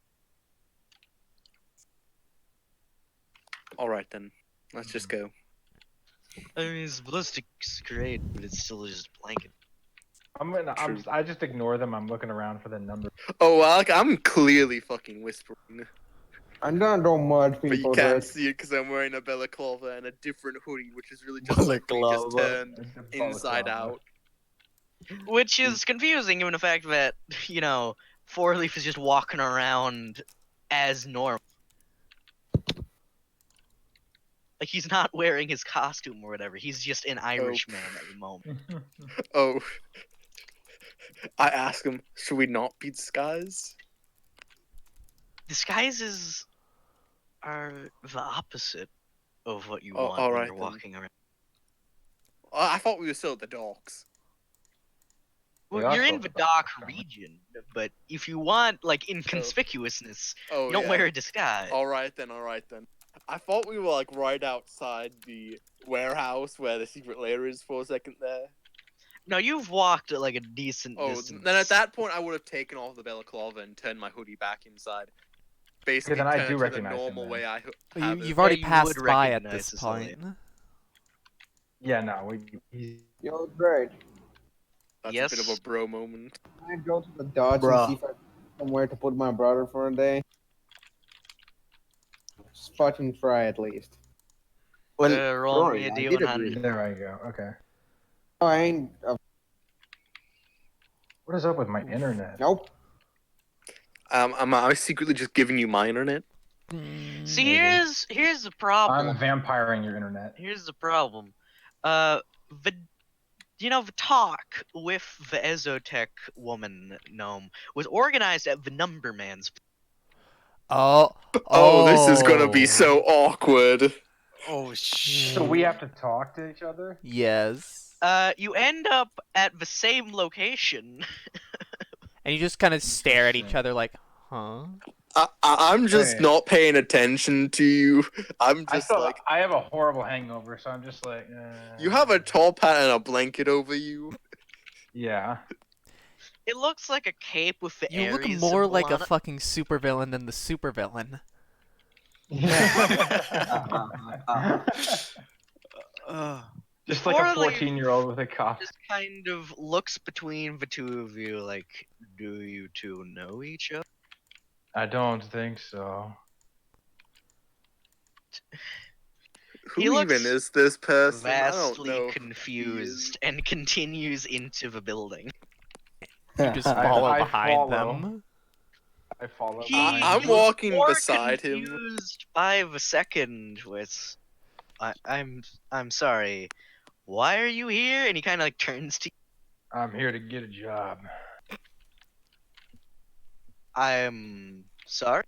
All right then, let's just go. I mean, his ballistic's great, but it's still just a blanket. True. I just ignore them. I'm looking around for the number. Oh, well, I'm clearly fucking whispering, I'm gonna do much, but you people. can't Drake. see it because I'm wearing a balaclava and a different hoodie, which is really just like me just Balaclava. turned inside out. Which is confusing, given the fact that, Four Leaf is just walking around as normal. Like he's not wearing his costume or whatever. He's just an Irishman at the moment. Oh. I ask him, should we not be disguised? Disguises are the opposite of what you Oh, want when alright you're then. walking around. I thought we were still at the docks. Well, are you're still in the at the dock dock. region, but if you want like inconspicuousness, Oh, you don't yeah. wear a disguise. Alright then. I thought we were like right outside the warehouse where the secret lair is for a second there. No, you've walked like a decent Oh, distance. then at that point I would have taken off the balaclava and turned my hoodie back inside. Basically, then I turn do it to the recognize him normal then. way I Well, have you've it. already you passed would by at recognize this this point. Yeah, no, he's Yo, great. That's Yes. a bit of a bro moment. Can I go to the Dodge Bruh. and see if I can somewhere to put my brother for a day? Just fucking try at least. Well, roll Rory, me a I did D100. agree. there. I go. Okay. Oh, I ain't. What is up with my internet? Nope. Am I secretly just giving you my internet? See, Maybe. here's the problem. I'm vampiring your internet. Here's the problem. The talk with the Ezotech woman gnome was organized at the Numberman's. Oh. Oh, this is gonna be so awkward. Oh shit. So we have to talk to each other? Yes. You end up at the same location. And you just kind of stare at each Interesting. other like, huh? I'm just Wait. not paying attention to you. I'm I just still, like, I have a horrible hangover, so I'm just like. you have a top hat and a blanket over you. Yeah. It looks like a cape with the You look Aries more symbol like a on it. fucking supervillain than the supervillain. Just like a Poorly- 14-year-old with a cuff. Just kind of looks between the two of you like, do you two know each other? I don't think so. He Who looks even is this person? I don't Vastly know. confused and continues into the building. You just I- follow I behind follow. them. I follow. He behind I'm you. looks walking more beside him. confused by the second with, I'm sorry. Why are you here? And he kind of like turns to you. I'm here to get a job. I'm sorry.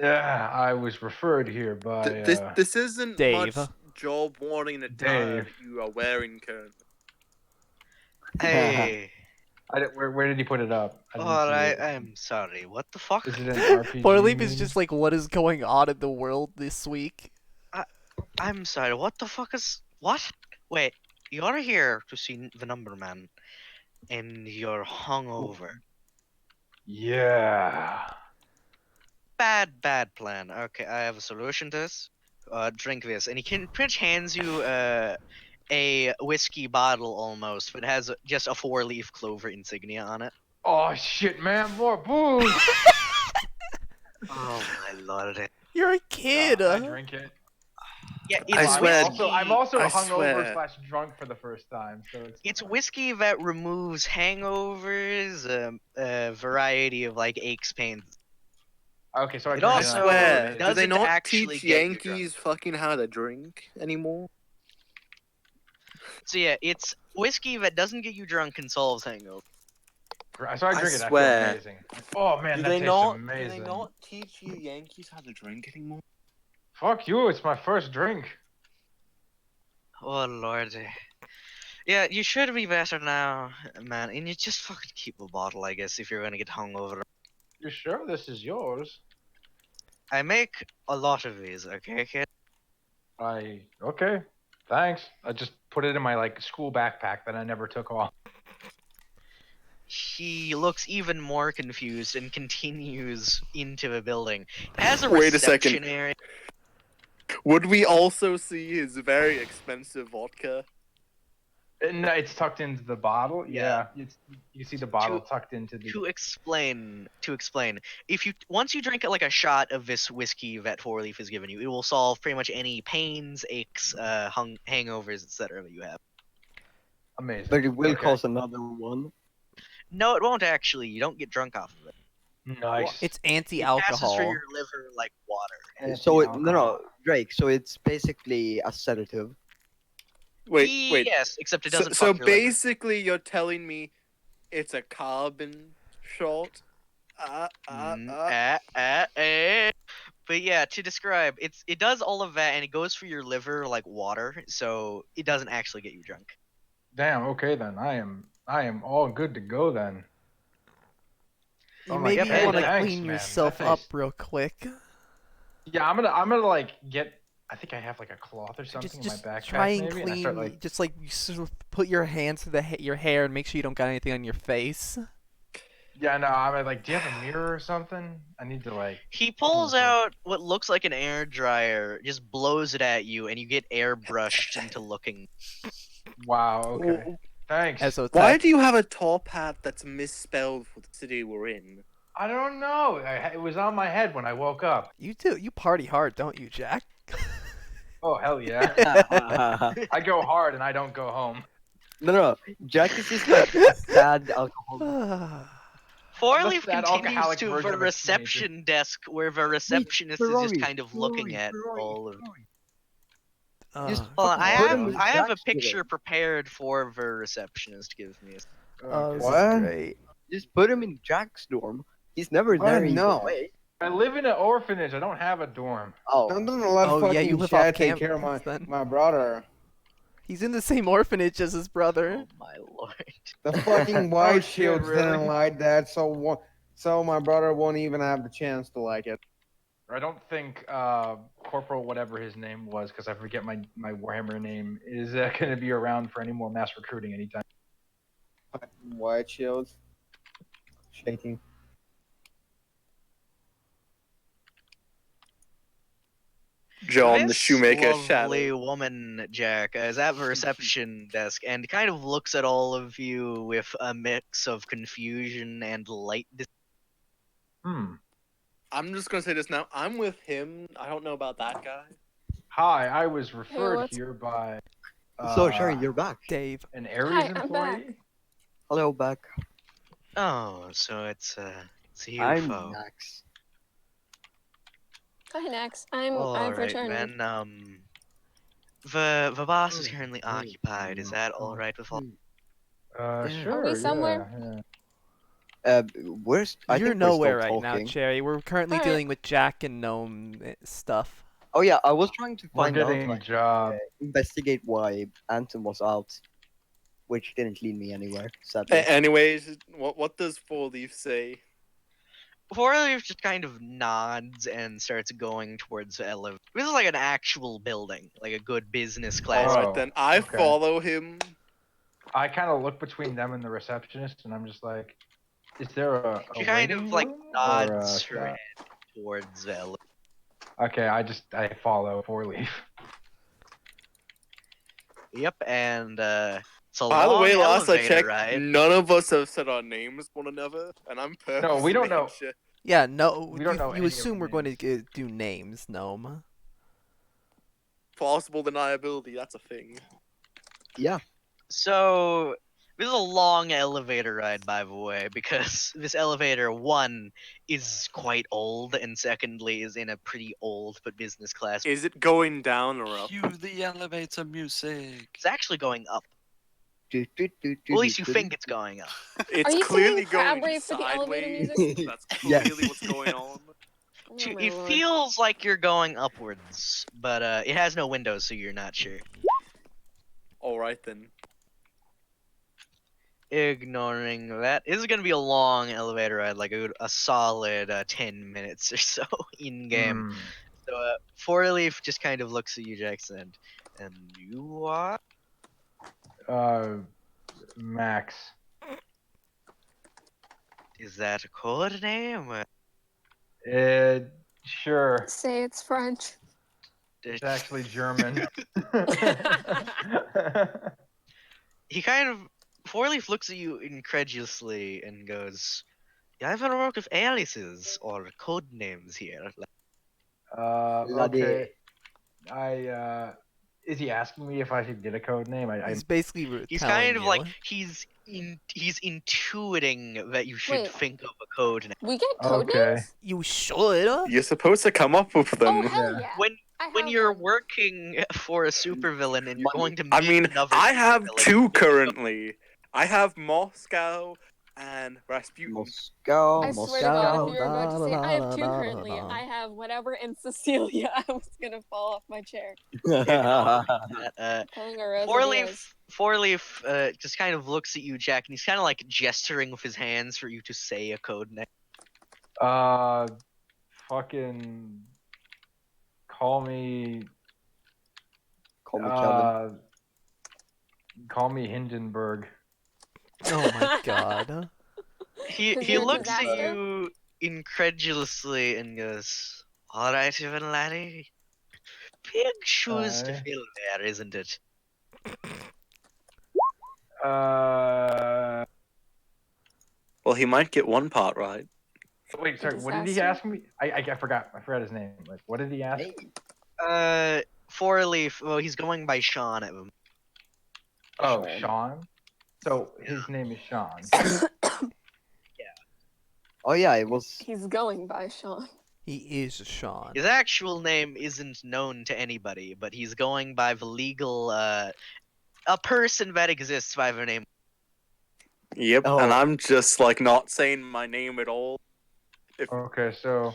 Yeah, I was referred here by. This isn't Dave. much job warning attire Dave. that you are wearing currently. Hey. Where did he put it up? I didn't see Alright, it. I'm sorry. What the fuck? Is it an RPG? Four-Leaf is maybe? just like, what is going on in the world this week? I'm sorry. What the fuck is what? Wait, you're here to see the Numberman, and you're hungover. Yeah. Bad plan. Okay, I have a solution to this. Drink this, and he pretty much hands you a whiskey bottle almost, but it has just a 4-leaf clover insignia on it. Oh shit, man! More booze. Oh my lord. You're a kid. I drink it. Yeah, I it's swear- whiskey. I'm also I hungover swear. / drunk for the first time, so It's whiskey that removes hangovers, variety of like aches, pains. okay. So I It drink also I it. swear, do doesn't they not actually teach get you Yankees fucking how to drink anymore? So yeah, it's whiskey that doesn't get you drunk and solves hangover. So I I drink it. I swear. feel amazing. Oh man, Do that they tastes not? amazing. Do they not teach you Yankees how to drink anymore? Fuck you! It's my first drink. Oh lord. Yeah, you should be better now, man. And you just fucking keep a bottle, I guess, if you're gonna get hungover. You sure this is yours? I make a lot of these, okay, kid? Okay. Thanks. I just put it in my like school backpack that I never took off. He looks even more confused and continues into the building. As a Wait a second. reception area. Would we also see his very expensive vodka? No, it's tucked into the bottle. Yeah. You see the bottle tucked into the. To explain, if you once you drink like a shot of this whiskey that 4-leaf has given you, it will solve pretty much any pains, aches, hangovers, etc. that you have. Amazing. But it will Okay. cause another one. No, it won't actually. You don't get drunk off of it. Nice. It's It passes through anti-alcohol. your liver like water. So Anti-alcohol. no, Drake. So it's basically a sedative. Wait. Yes, except it So, doesn't so fuck your liver. basically, you're telling me it's a carbon shot? But yeah, to describe, it does all of that and it goes for your liver like water, so it doesn't actually get you drunk. Damn. Okay then. I am all good to go then. Oh my Maybe you God, want to thanks, clean man. yourself That up tastes- real quick. Yeah, I'm gonna like get. I think I have like a cloth or something Just in my backpack try and maybe, clean. and I start like. Just like you sort of put your hands through your hair and make sure you don't got anything on your face. Yeah, no, I'm like, do you have a mirror or something? I need to like. He pulls out what looks like an air dryer, just blows it at you, and you get airbrushed into looking. Wow. Okay. Thanks. Why Ezotech. do you have a top hat that's misspelled for the city we're in? I don't know. It was on my head when I woke up. You do. You party hard, don't you, Jack? Oh hell yeah! I go hard and I don't go home. No. Jack is just like a sad alcoholic. Four-Leaf that continues alcoholic to version the of a teenager. reception desk, where the receptionist is just kind of looking at all of. Just Well, fucking I put have him in I have a Jack's picture store. prepared for the receptionist. Give me. Oh, this What? is great. Just put him in Jack's dorm. He's never Oh, there either no. way. I live in an orphanage. I don't have a dorm. Oh, I'm gonna let Oh, fucking yeah, you live off Chad take care of campus then. my brother. He's in the same orphanage as his brother. Oh my lord! The fucking Oh, white shit, shields really? didn't like that, so my brother won't even have the chance to like it. I don't think Corporal whatever his name was, because I forget my Warhammer name, is going to be around for any more mass recruiting anytime. White shields. Shaking. John, the This shoemaker lovely shadow. woman, Jack, is at the reception desk and kind of looks at all of you with a mix of confusion and light. I'm just gonna say this now. I'm with him. I don't know about that guy. Hi, I was referred what's- here by so Sherry, you're back. Dave. an Ares Hi, I'm employee. Hello, back. Oh, so it's you, I'm foe. Max. Hi, Nex. All I've right, returned. then. The boss is currently occupied. Is that all right with all? Sure. Are we somewhere? Where's I You're think we're still nowhere right now, talking. Cherry. We're currently Alright. dealing with Jack and Gnome stuff. Oh yeah, I was trying to We're find out, getting a like, job. investigate why Anton was out, which didn't lead me anywhere. Sadly. Anyways, what does Four Leaf say? Four-Leaf just kind of nods and starts going towards the elevator. This is like an actual building, like a good business class. Alright Oh, then, I okay. follow him. I kind of look between them and the receptionist, and I'm just like, is there a She kind waiting of like room or nods a her shop? head towards the elevator. Okay, I follow Four-Leaf. Yep, and it's a By the long way, last I elevator checked, ride. none of us have said our names to one another, and I'm purposely No, we don't making know. sure. Yeah, no. We don't know You any of assume the we're going to names. do names, Gnome. Plausible deniability, that's a thing. Yeah. So this is a long elevator ride, by the way, because this elevator, one, is quite old, and secondly, is in a pretty old but business class. Is it going down or up? Cue the elevator music. It's actually going up. Do, do, do, do, At least do, you do, think do. it's going up. It's you clearly singing Crab going Rave for the elevator sideways. music? That's Yes. clearly what's going on. Oh, my It lord. feels like you're going upwards, but it has no windows, so you're not sure. Alright then. Ignoring that, this is gonna be a long elevator ride, like a solid 10 minutes or so in game. So Four-Leaf just kind of looks at you, Jackson, and you are? Max. Is that a code name? Sure. Say it's French. It's actually German. He kind of Four-Leaf looks at you incredulously and goes, "You ever work with aliases or code names here?" Okay. Is he asking me if I should get a code name? He's basically He's telling kind of you. like he's intuiting that you should Wait. think of a code name. We get code Okay. names? You should. You're supposed to come up with them. Oh hell Yeah. yeah! When have you're one. working for a supervillain and you're going to meet I mean, another I have supervillain, two currently. I have Moscow and Rasputin. Moscow, I swear to God, if you're about to say I have two Moscow. currently, I have whatever and Cecilia. I was gonna fall off my chair. Pulling a Rosa Diaz. Four Leaf just kind of looks at you, Jack, and he's kind of like gesturing with his hands for you to say a code name. Fucking call me. Call me Calvin. Call me Hindenburg. Oh my god. He 'Cause you're a looks at disaster? you incredulously and goes, "All right, even laddie. Big shoes to Aye. fill there, isn't it?" Uh. Well, he might get one part right. Wait, sorry. What did he disaster? ask me? I forgot. I forgot his name. Like, what did he ask? Hey. Four Leaf. Well, he's going by Sean at him. Oh, Sean. So his name is Sean. Oh yeah, it was. He's going by Sean. He is Sean. His actual name isn't known to anybody, but he's going by the legal a person that exists by the name. Yep, Oh. and I'm just like not saying my name at all. Okay, so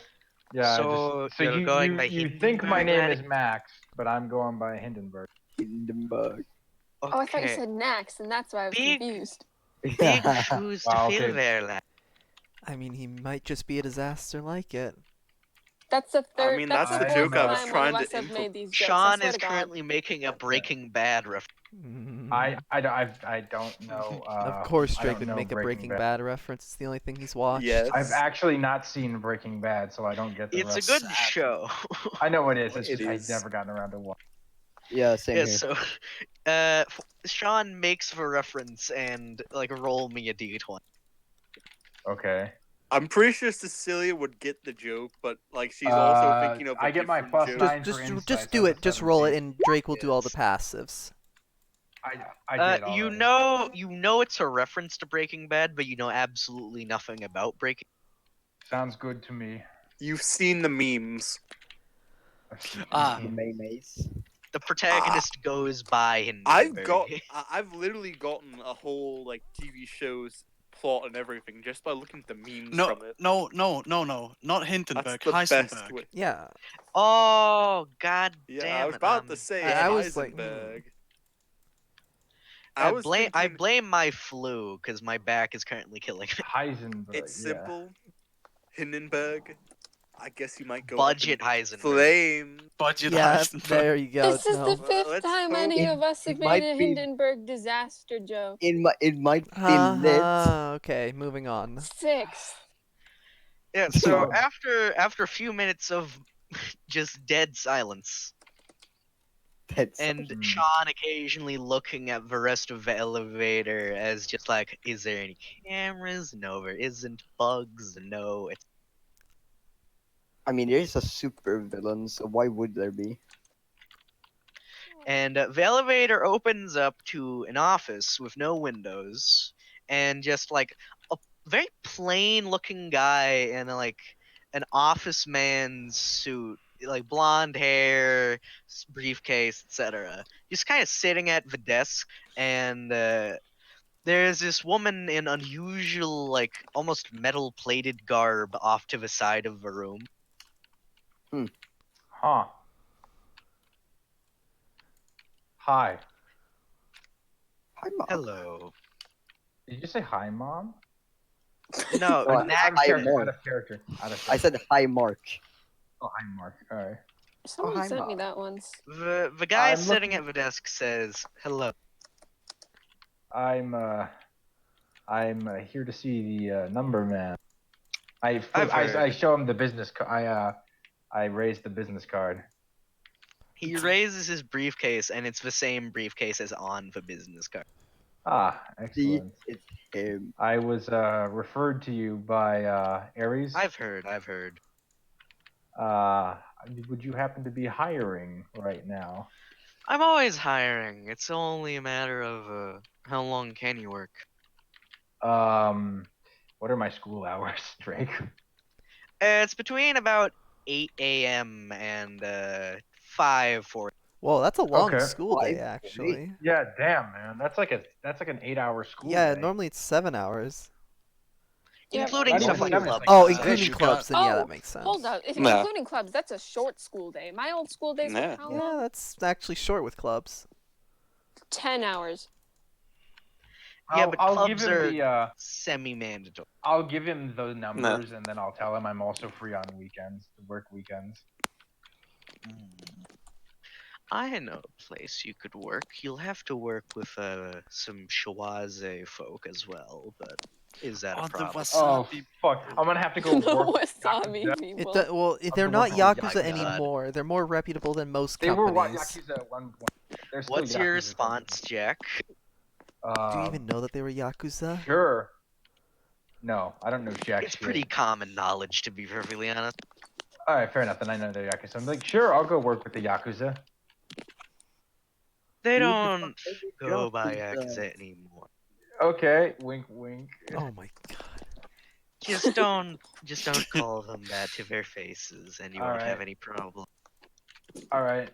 yeah. So so you're you going by you think my Hindenburg, name laddie? is Max, but I'm going by Hindenburg. Hindenburg. Oh, I thought you Okay. said Nax, and that's why I was Big- confused. Big shoes to Wow, fill okay. there, lad. I mean, he might just be a disaster like it. That's the third. mean, that's that's the the fourth joke I was time one trying of to us have info- made these jokes. I Sean swear is to God. currently making a Breaking Bad reference. I don't know. Of course, I Drake don't would know make a Breaking Bad reference. It's the only thing he's watched. Yes. I've actually not seen Breaking Bad, so I don't get the It's a reference. good show. I know it is. It's It just is. I've never gotten around to watch. Yeah, same Yeah, here. so Sean makes the reference and like roll me a d20. Okay. I'm pretty sure Cecilia would get the joke, but like she's also thinking of. I get my plus joke. 9 for Just insight. do so it. that's Just roll it, 17. and Drake will do all the Yes. passives. I did already. You know it's a reference to Breaking Bad, but you know absolutely nothing about Breaking. Sounds good to me. You've seen the memes. Ah. The mayonnaise. The protagonist goes by Hindenburg. I've literally gotten a whole like TV show's plot and everything just by looking at the memes No, from it. no, not Hindenburg, That's the best Heisenberg. way. Yeah. Oh god Yeah, damn I was it! about to say I was like, Heisenberg. I was blame thinking my flu because my back is currently killing me. Heisenberg. it's yeah. simple. Hindenburg. I guess you might go Budget up in Heisenberg. Flame. Budget yeah, Heisenberg. there you go. This is No. the fifth let's time hope- any of us It have made might a be- Hindenburg disaster joke. It might be lit. Okay, moving on. Sixth. Yeah. So Oh. after a few minutes of just dead silence, That's and Hmm. Sean occasionally looking at the rest of the elevator as just like, is there any cameras? No, there isn't. Bugs? No. It's I mean, there's a super villain, so why would there be? and the elevator opens up to an office with no windows and just like a very plain looking guy in like an office man's suit, like blonde hair, briefcase, etc. Just kind of sitting at the desk, and there's this woman in unusual, like almost metal plated garb off to the side of the room. Huh. Hi. Hi, Mom. Hello. Did you say hi, mom? No, Oh, Nat- Out of Hi, character. Mark. Out of character. Out of I said hi, Mark. Oh, hi, Mark. All right. Someone hi, sent me Mom. that once. the guy I'm sitting looking- at the desk says hello. I'm here to see the number man. I've heard. I show him the business card. I raised the business card. He raises his briefcase, and it's the same briefcase as on the business card. Ah, See, excellent. it's him. I was referred to you by Ares. I've heard. Would you happen to be hiring right now? I'm always hiring. It's only a matter of how long can you work. What are my school hours, Drake? It's between about 8 a.m. and 5:40. Whoa, that's a long Okay. school day, 5:40? actually. Yeah, damn, man. That's like an 8-hour school Yeah, day. normally it's 7 hours. Yeah, Including Not stuff even like 7, it's like Oh, 6. including you clubs, got- then yeah, Oh, that makes sense. hold up. If Nah. including clubs, that's a short school day. My old school days were Yeah. how Yeah, long? that's actually short with clubs. 10 hours. Yeah, but I'll give clubs him are the semi-mandatory. I'll give him the numbers and then I'll tell him I'm also free on weekends to work weekends. I know a place you could work. You'll have to work with some Shawaze folk as well, but is that a Oh, the problem? Oh wasabi. fuck! I'm gonna have to go The work. wasabi Yakuza. people. Well, I'll they're have to work not for Yakuza Yakuza. anymore. They're more reputable than most They were companies. Yakuza at one point. They're still What's your Yakuza response, Jack? Do you even know that they were Yakuza? Sure. No, I don't know jack It's shit. pretty common knowledge, to be perfectly honest. All right, fair enough. Then I know they're Yakuza. I'm like, sure, I'll go work with the Yakuza. They Who the don't fuck is go by Yakuza? Yakuza anymore. Okay, wink, wink. Oh my god. Just don't call them that to their faces, and you won't have Alright. any problem. All right,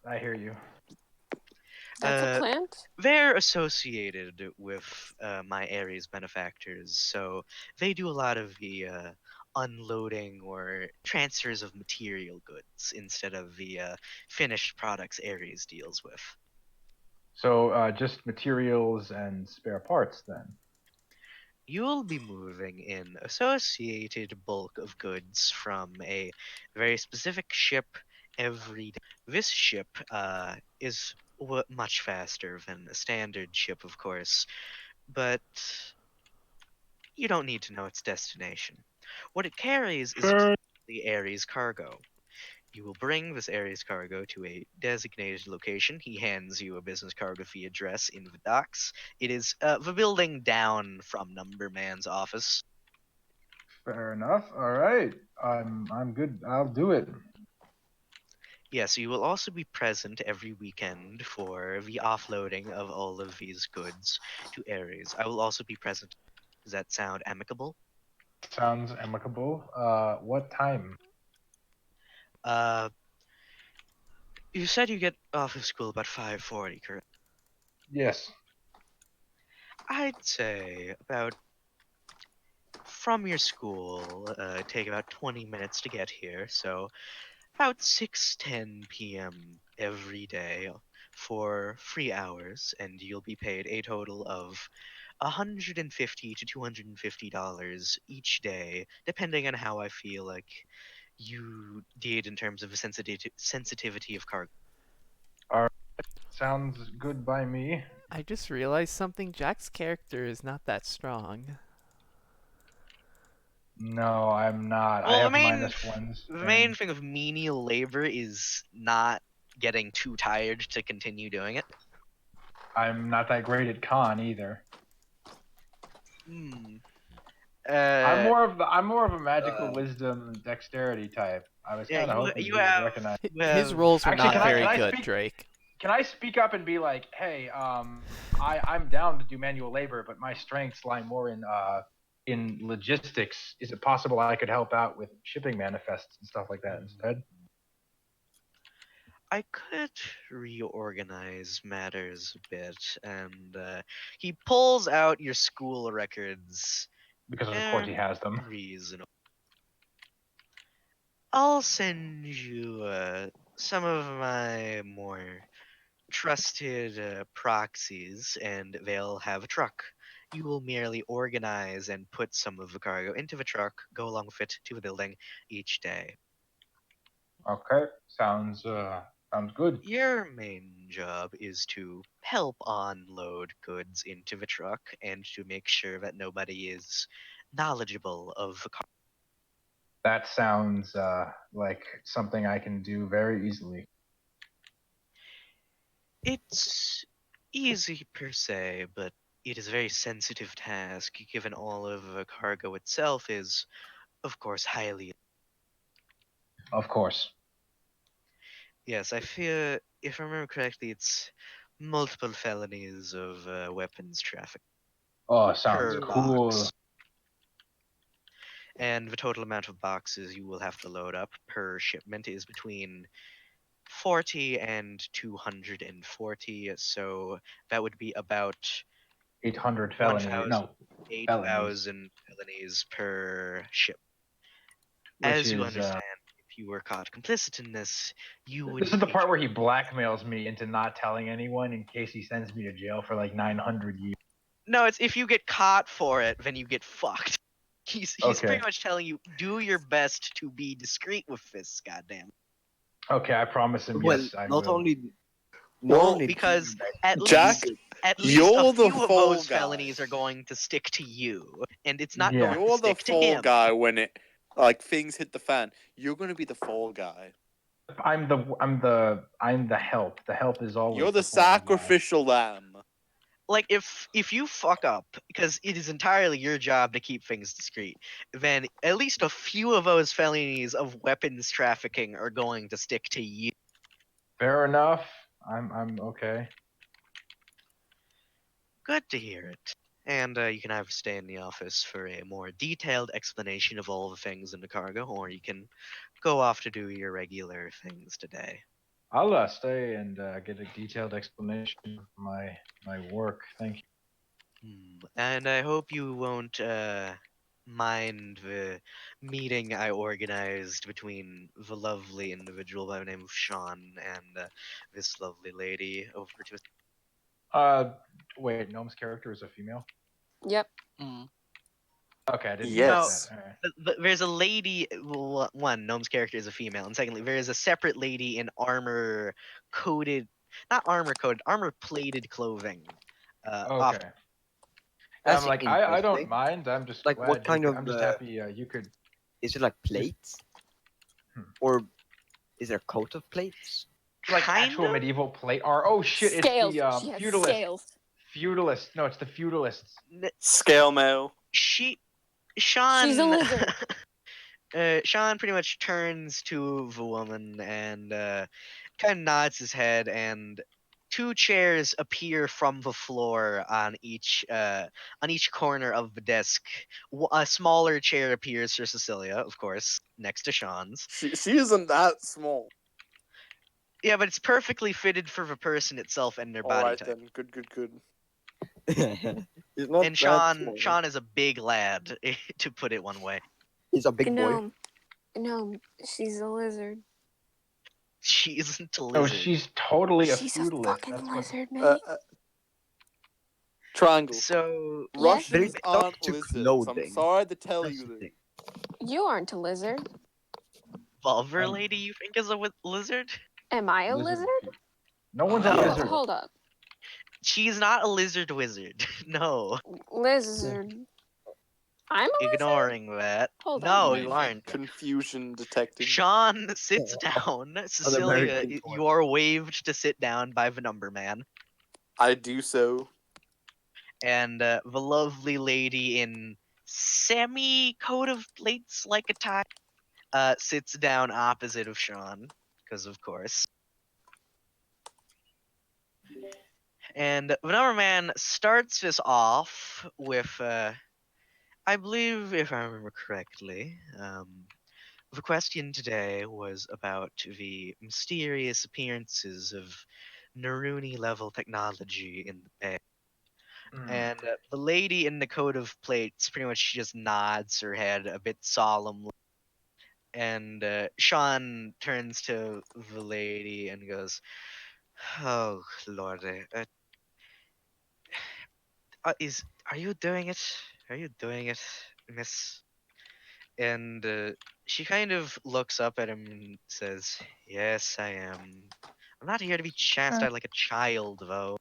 I hear you. That's a Uh, plant? They're associated with my Ares benefactors, so they do a lot of the unloading or transfers of material goods instead of the finished products Ares deals with. So just materials and spare parts then. You'll be moving in associated bulk of goods from a very specific ship every day. This ship is much faster than a standard ship, of course, but you don't need to know its destination. What it carries is the Ares cargo. You will bring this Ares cargo to a designated location. He hands you a business card with the address in the docks. It is the building down from Numberman's office. Fair enough. All right, I'm good. I'll do it. Yes, you will also be present every weekend for the offloading of all of these goods to Ares. I will also be present. Does that sound amicable? Sounds amicable. What time? Uh, you said you get off of school about 5:40, correct? Yes. I'd say about from your school, take about 20 minutes to get here, so about 6:10 p.m. every day for 3 hours, and you'll be paid a total of $150 to $250 each day, depending on how I feel like you did in terms of the sensitivity of cargo. All right. Sounds good by me. I just realized something. Jack's character is not that strong. No, I'm not. I Well, have -1s. the main thing of menial labor is not getting too tired to continue doing it. I'm not that great at con either. Hmm. I'm more of a magical wisdom dexterity type. I was Yeah, kind of you hoping you you would have recognize. you His have rolls were Actually, not can I- very can I good, speak- Drake. Can I speak up and be like, hey, I'm down to do manual labor, but my strengths lie more in logistics. Is it possible I could help out with shipping manifests and stuff like that instead? I could reorganize matters a bit, and he pulls out your school records. Because of course he has them. Reasonable. I'll send you some of my more trusted proxies, and they'll have a truck. You will merely organize and put some of the cargo into the truck, go along with it to the building each day. Okay, sounds good. Your main job is to help unload goods into the truck and to make sure that nobody is knowledgeable of the car. That sounds like something I can do very easily. It's easy per se, but it is a very sensitive task given all of the cargo itself is, of course, highly. Of course. Yes, I fear, if I remember correctly, it's multiple felonies of weapons trafficking Oh, sounds per cool. box. And the total amount of boxes you will have to load up per shipment is between 40 and 240. So that would be about 800 felony. 1,000, No, felonies. 8,000 felonies per ship. Which As you is understand, if you were caught complicit in this, you would this be is the part featured. where he blackmails me into not telling anyone in case he sends me to jail for like 900 years. No, it's if you get caught for it, then you get fucked. He's Okay. pretty much telling you, do your best to be discreet with this, goddamn. Okay, I promise him. Well, Yes, I not will. only Well, Because at Jack, least a you're the few of fall those guy. felonies are going to stick to you, and it's not Yeah. going to You're the stick to fall him. guy when it things hit the fan. You're gonna be the fall guy. I'm the help. The help is always You're the fall guy. sacrificial lamb. Like if you fuck up, because it is entirely your job to keep things discreet, then at least a few of those felonies of weapons trafficking are going to stick to you. Fair enough. I'm okay. Good to hear it. And you can either stay in the office for a more detailed explanation of all the things in the cargo, or you can go off to do your regular things today. I'll stay and get a detailed explanation of my work. Thank you. And I hope you won't mind the meeting I organized between the lovely individual by the name of Sean and this lovely lady over to. Wait, Gnome's character is a female. Yep. Mm. Okay, I didn't Yes. notice that. All right. There's a lady. Well, one, Gnome's character is a female, and secondly, there is a separate lady in armor coated, not armor coated, armor plated clothing. Off. Okay. That's I'm like, I don't interesting. mind. I'm just Like, glad what kind of I'm just happy you could. is it like plates? Hmm. Or is there a coat of plates? Like Kind actual of? medieval plate art. Oh shit! Scales. It's the She has feudalist. scales. Feudalist. No, it's the feudalists. Scale mail. Sean. She's a lizard. Sean pretty much turns to the woman and kind of nods his head, and two chairs appear from the floor on each corner of the desk. A smaller chair appears for Cecilia, of course, next to Sean's. She isn't that small. Yeah, but it's perfectly fitted for the person itself and their All body right type. then. Good. He's not And that Sean small. is a big lad, to put it one way. He's a big boy. Gnome, she's a lizard. She isn't a No, lizard. she's totally a She's a feudalist. fucking That's what. lizard, mate. Triangle. So Yes? Russians There is aren't such to lizards. I'm clothing. sorry to tell That's you the this. thing. You aren't a lizard. Vulvar I'm- lady, you think is a lizard? Am I a Lizard. lizard? No one's a No. lizard. Hold up. She's not a lizard wizard. No. Lizard. I'm a lizard? Ignoring that. Hold no, on. you aren't. Confusion detected. Sean sits down. Cecilia, American boy. you are waved to sit down by the number man. I do so. And the lovely lady in semi-coat of plates-like attire sits down opposite of Sean, because of course. And the number man starts this off with, I believe, if I remember correctly, the question today was about the mysterious appearances of Naruni level technology in the bay. And the lady in the coat of plates pretty much just nods her head a bit solemnly. And Sean turns to the lady and goes, "Oh, lordy. Are you doing it? Are you doing it, miss?" And she kind of looks up at him and says, "Yes, I am. I'm not here to be chastised like a child, though."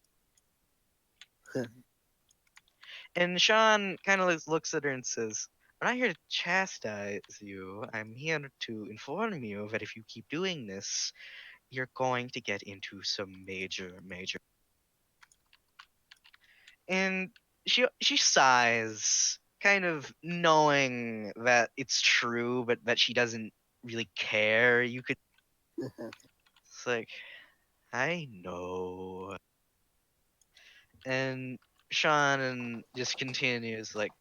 And Sean kind of looks at her and says, "I'm not here to chastise you. I'm here to inform you that if you keep doing this, you're going to get into some major." And she sighs, kind of knowing that it's true, but that she doesn't really care. You could It's like, I know. And Sean just continues like,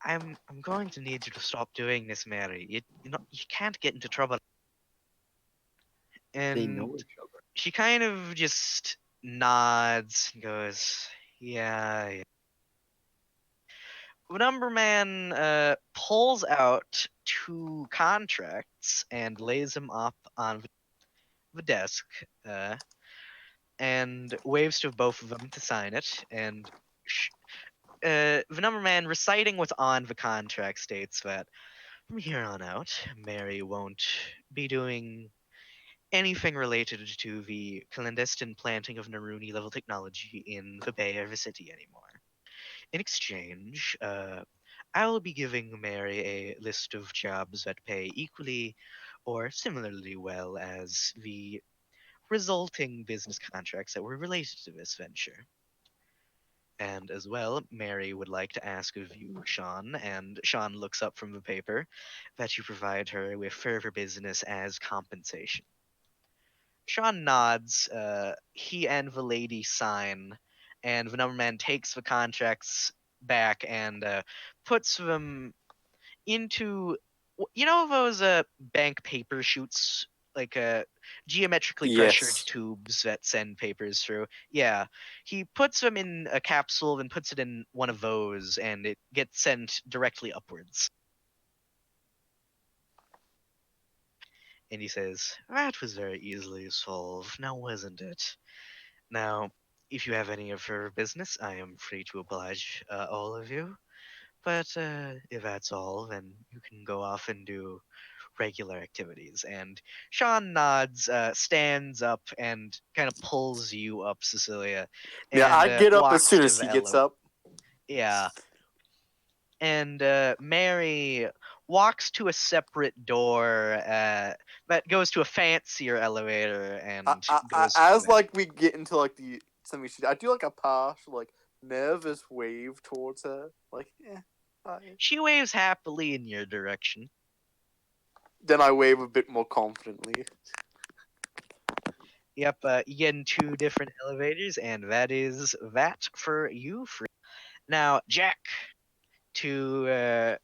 I'm going to need you to stop doing this, Mary. You can't get into trouble. They And know each other. she kind of just nods and goes, yeah, yeah. Numberman pulls out 2 contracts and lays them up on the desk and waves to both of them to sign it. And the numberman reciting what's on the contract states that from here on out, Mary won't be doing anything related to the clandestine planting of Naruni level technology in the Bay or the city anymore. In exchange, I will be giving Mary a list of jobs that pay equally or similarly well as the resulting business contracts that were related to this venture. And as well, Mary would like to ask of you, Sean, and Sean looks up from the paper, that you provide her with further business as compensation. Sean nods. He and the lady sign, and the numberman takes the contracts back and puts them into, you know, those bank paper chutes, like geometrically pressured Yes. tubes that send papers through. Yeah, he puts them in a capsule and puts it in one of those, and it gets sent directly upwards. And he says, "That was very easily solved, now wasn't it? Now, if you have any further business, I am free to oblige all of you. But if that's all, then you can go off and do regular activities." And Sean nods, stands up, and kind of pulls you up, Cecilia, Yeah, and I get up as walks soon to as the he gets elevator. up. Yeah. And Mary walks to a separate door that goes to a fancier elevator and goes through As that. like we get into like the something, I do like a partial like nervous wave towards her, like yeah. Hi. She waves happily in your direction. Then I wave a bit more confidently. Yep, you get in 2 different elevators, and that is that for you. Now, Jack, to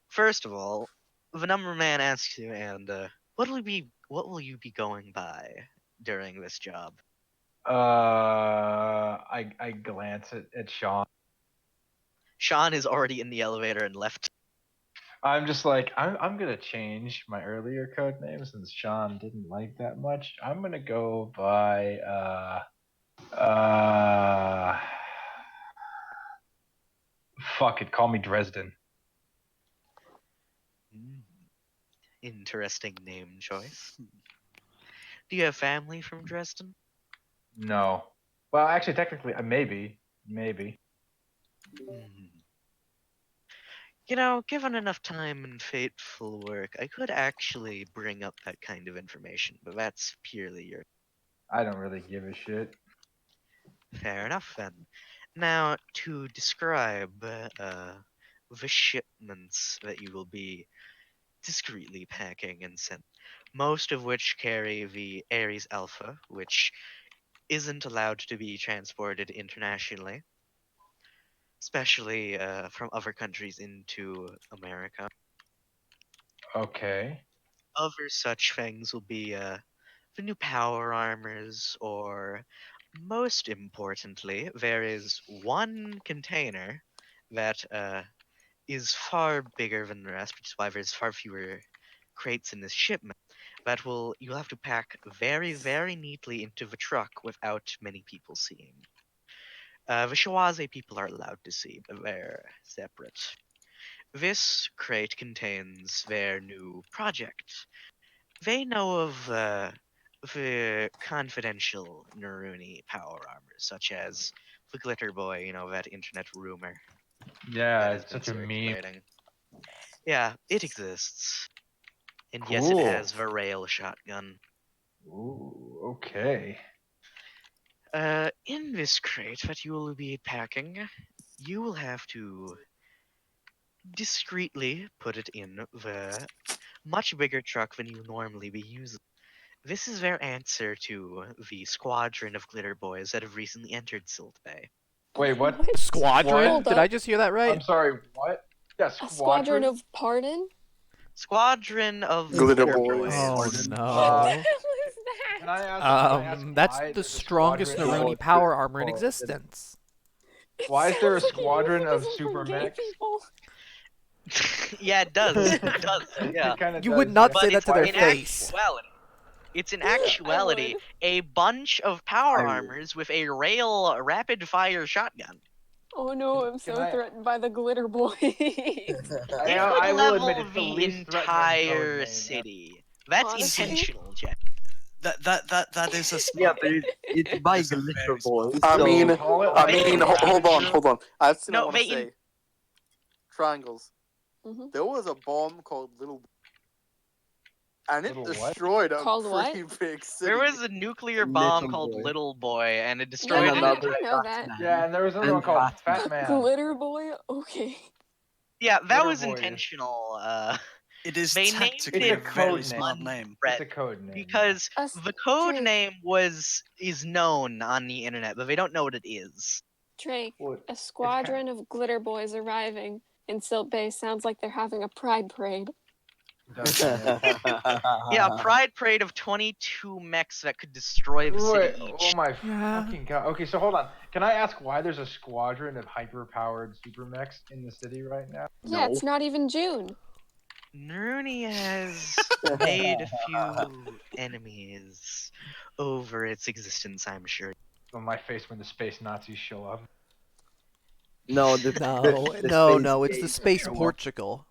first of all, the number man asks you, and what will you be going by during this job? I glance at Sean. Sean is already in the elevator and left. I'm just like I'm gonna change my earlier code name since Sean didn't like that much. I'm gonna go by fuck it, call me Dresden. Hmm, interesting name choice. Do you have family from Dresden? No. Well, actually, technically, maybe. Hmm. You know, given enough time and fateful work, I could actually bring up that kind of information, but that's purely your. I don't really give a shit. Fair enough then. Now, to describe the shipments that you will be discreetly packing and sent, most of which carry the Ares Alpha, which isn't allowed to be transported internationally, especially from other countries into America. Okay. Other such things will be the new power armors, or most importantly, there is one container that is far bigger than the rest, which is why there's far fewer crates in this shipment. That you'll have to pack very, very neatly into the truck without many people seeing. The Shawaze people are allowed to see, but they're separate. This crate contains their new project. They know of the confidential Naruni power armors, such as the Glitter Boy, you know, that internet rumor that Yeah, has it's been such a meme. circulating. Yeah, it exists. And yes, it Cool. has the rail shotgun. Ooh, okay. In this crate that you will be packing, you will have to discreetly put it in the much bigger truck than you normally be using. This is their answer to the squadron of glitter boys that have recently entered Silt Bay. Wait, what? Squadron? Hold Did up. I just hear that right? I'm sorry, what? Yeah, A squadron. squadron of pardon? Squadron of Glitter glitter boys. Oh boys. no. Uh, What was that? Can I ask That's why the there's a strongest squadron Neroni of- power armor in Oh, existence. It Why is there a sounds like squadron of euphemism for super gay mechs? people. Yeah, it does. It does. Yeah. It kinda You does, would not yeah. say But that it's to their in face. actuality. It's in I actuality would. a bunch of power I would. armors with a rail rapid fire shotgun. Oh no, I'm so Can I- threatened by the glitter boys. It I would will level admit it's the the least threatening entire code name city. That's Honestly. intentional, Jack. That is a Yeah, smart. but it's by It's a glitter very smart- boys. I so- mean, Call it I like mean, They- hold on. I have something I No, want to they in- say. Triangles. Mhm. There was a bomb called Little, and it Little what? destroyed a Called what? pretty big city. There was a nuclear bomb Little called boy. Little Boy, and it Yeah, destroyed And I another know fat that. man. Yeah, and there was another one And called Batman. Fat Man. Glitter boy? Okay. Yeah, that Glitter was Boy. intentional. It is They named tactically it a a very code smart name. name. It's a code name. Because Us- the code Drake. name is known on the internet, but they don't know what it is. Drake, What? a squadron of glitter boys arriving in Silt Bay sounds like they're having a pride parade. Yeah, a pride parade of 22 mechs that could destroy the Wait, city oh each. my Yeah. fucking god. Okay, so hold on. Can I ask why there's a squadron of hyper-powered super mechs in the city right now? Yeah, it's not even June. Neruni has made a few enemies over its existence, I'm sure. On my face when the space Nazis show up. No, the No, it's the space space show up. Portugal.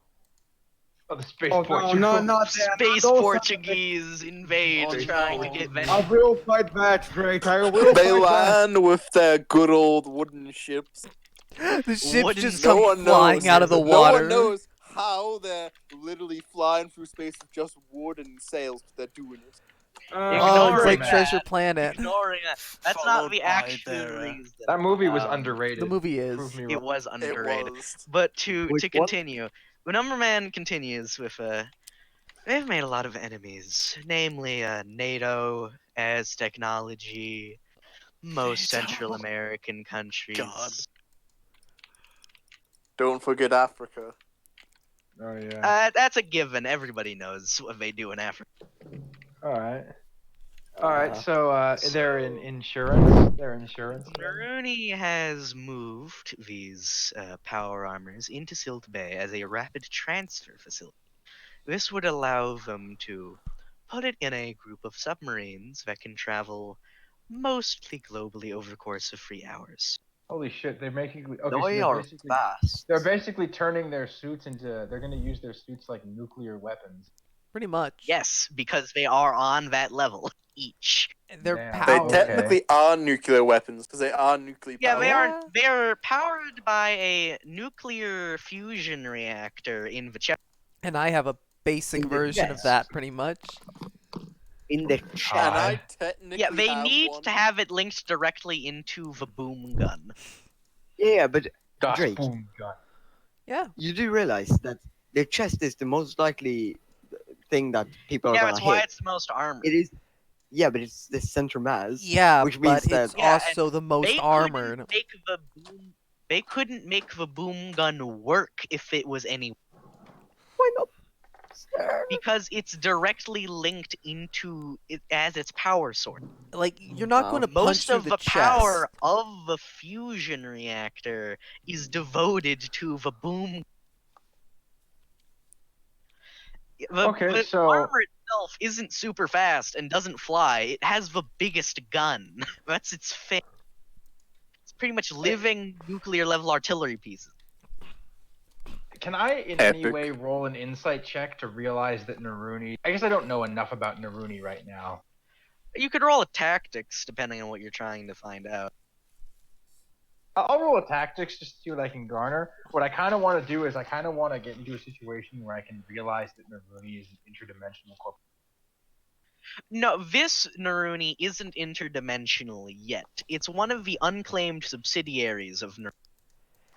Oh, the space Oh, Portugal. no, not that. Space Those- Portuguese invade, Oh, trying to no. get I vengeance. will fight back, Drake. I will They fight back. land with their good old wooden ships. The ships Wooden- just No come one flying knows. out of the No water. one knows how they're literally flying through space with just wood and sails, but they're doing it. Oh, Ignoring it's like that. Treasure Planet. Ignoring that. That's Followed not the by actual their, reason. That movie was Um, underrated. The movie is. Prove me It wrong. was It underrated. was. But to Which one? continue, the Numberman continues with they've made a lot of enemies, namely NATO, as technology, most NATO. Central American countries. God. Don't forget Africa. Oh yeah. That's a given. Everybody knows what they do in Africa. All right. All right. So they're in so- insurance. They're insurance. then? Maruni has moved these power armors into Silt Bay as a rapid transfer facility. This would allow them to put it in a group of submarines that can travel mostly globally over the course of 3 hours. Holy shit! They're making. Okay, so They they're are basically, fast. they're basically turning their suits into. They're gonna use their suits like nuclear weapons. Pretty much. Yes, because they are on that level each. They're Damn. They powered. technically are nuclear weapons because they are nuclear Yeah, powered. they Yeah. are. They are powered by a nuclear fusion reactor in the chest. And I have a basic In the version of chest. that, pretty much. In the And chat. I technically Yeah, they have need one. to have it linked directly into the boom gun. Yeah, but Das Drake. boom gun. Yeah. you do realize that the chest is the most likely thing that people are Yeah, gonna that's why hit. it's the most armored. It is. Yeah, but it's the center mass. Yeah, which means but it's that Yeah, also the most They armored. couldn't make the boom. They couldn't make the boom gun work if it was any why not? Sir? because it's directly linked into it as its power source. Like, you're not Wow. going to punch Most through of the the chest. power of the fusion reactor is devoted to the boom. Okay, the so- armor itself isn't super fast and doesn't fly. It has the biggest gun. That's its thing. It's pretty much living nuclear level artillery pieces. Can I in any Epic. way roll an insight check to realize that Naruni? I guess I don't know enough about Naruni right now. You could roll a tactics depending on what you're trying to find out. I'll roll a tactics just to see what I can garner. What I kind of want to do is I kind of want to get into a situation where I can realize that Naruni is an interdimensional corporation. No, this Naruni isn't interdimensional yet. It's one of the unclaimed subsidiaries of Naruni.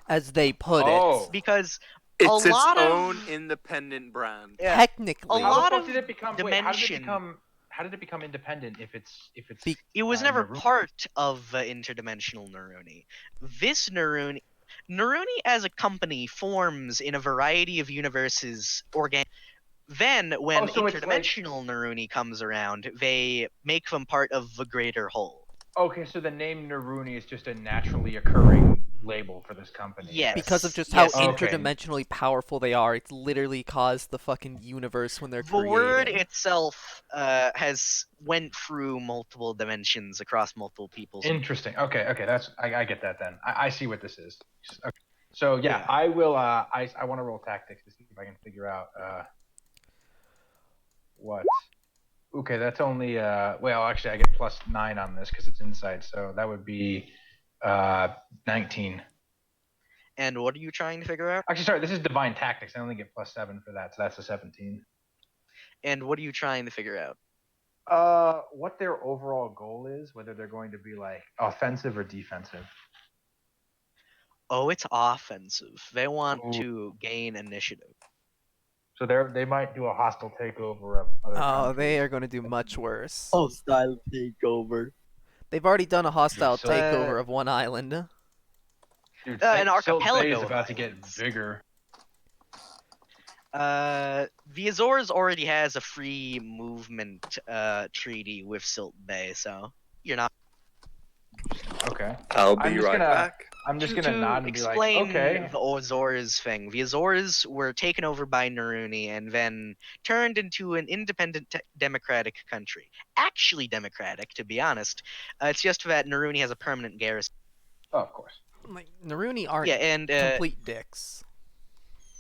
As they put Oh. it. Because It's a its lot own of independent brand. yeah, Technically. a How lot the fuck of did it become? Wait, how did it dimension- become? how did it become independent if it's It was never Naruni? part of interdimensional Naruni. This Naruni as a company forms in a variety of universes Then, when so it's like- interdimensional Naruni comes around, they make them part of the greater whole. Okay, so the name Naruni is just a naturally occurring label for this company. Yes. Because of just Yes. how Okay. interdimensionally powerful they are, it's literally caused the fucking universe when they're The word created. itself has went through multiple dimensions across multiple peoples. Interesting. Okay, that's I get that then. I see what this is. Okay. So yeah, Yeah. I will. I want to roll tactics to see if I can figure out what. Okay, that's only well, actually I get +9 on this because it's insight, so that would be 19. And what are you trying to figure out? Actually, sorry, this is divine tactics. I only get +7 for that, so that's a 17. And what are you trying to figure out? What their overall goal is, whether they're going to be like offensive or defensive. Oh, it's offensive. They want Ooh. to gain initiative. So they might do a hostile takeover of other Oh, they countries. are going to do much worse. Hostile takeover. They've already done a hostile So- takeover of one island. Dude, an Silt Bay archipelago is of about to get islands. bigger. The Azores already has a free movement treaty with Silt Bay, so you're not. Okay. I'll I'm be just right gonna- back. I'm just to gonna nod and be like, explain okay. the Azores thing. The Azores were taken over by Naruni and then turned into an independent democratic country. Actually democratic, to be honest. It's just that Naruni has a permanent garrison. Oh, of course. Like, Naruni aren't Yeah, and complete dicks.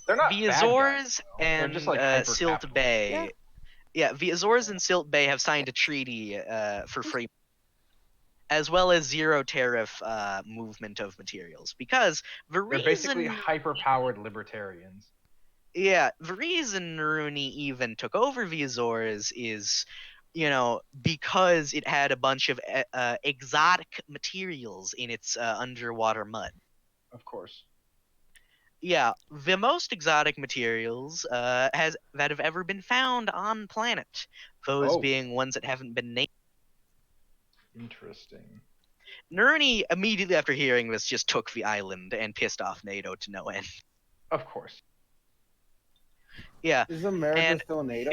They're not the bad guys, Azores though. They're and just like Silt hyper-capitalist. Bay. Yeah, the Azores and Silt Bay have signed a treaty for free, as well as zero tariff movement of materials. Because the They're reason, basically hyper-powered libertarians. yeah, the reason Naruni even took over the Azores is, because it had a bunch of exotic materials in its underwater mud. Of course. Yeah, the most exotic materials that have ever been found on planet. Those Oh. being ones that haven't been named. Interesting. Naruni, immediately after hearing this, just took the island and pissed off NATO to no end. Of course. Yeah, Is America and still NATO?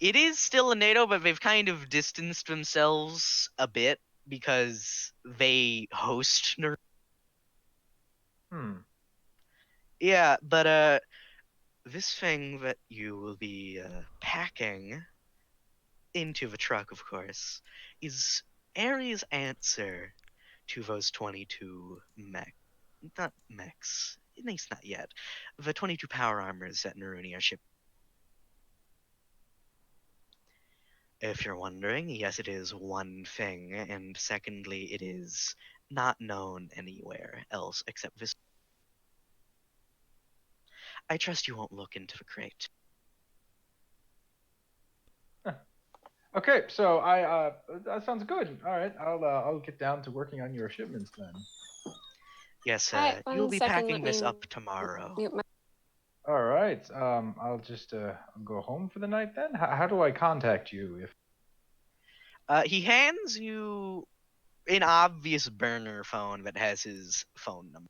it is still a NATO, but they've kind of distanced themselves a bit because they host Naruni. Yeah, but this thing that you will be packing into the truck, of course, is Ares' answer to those 22 not mechs, at least not yet, the 22 power armors that Naruni are shipping. If you're wondering, yes, it is one thing, and secondly, it is not known anywhere else except this. I trust you won't look into the crate. Okay, so that sounds good. All right, I'll get down to working on your shipments then. Yes, Hi, you'll one be second, packing let this me up tomorrow. mute my- All right. I'll just go home for the night then. How do I contact you? If He hands you an obvious burner phone that has his phone number.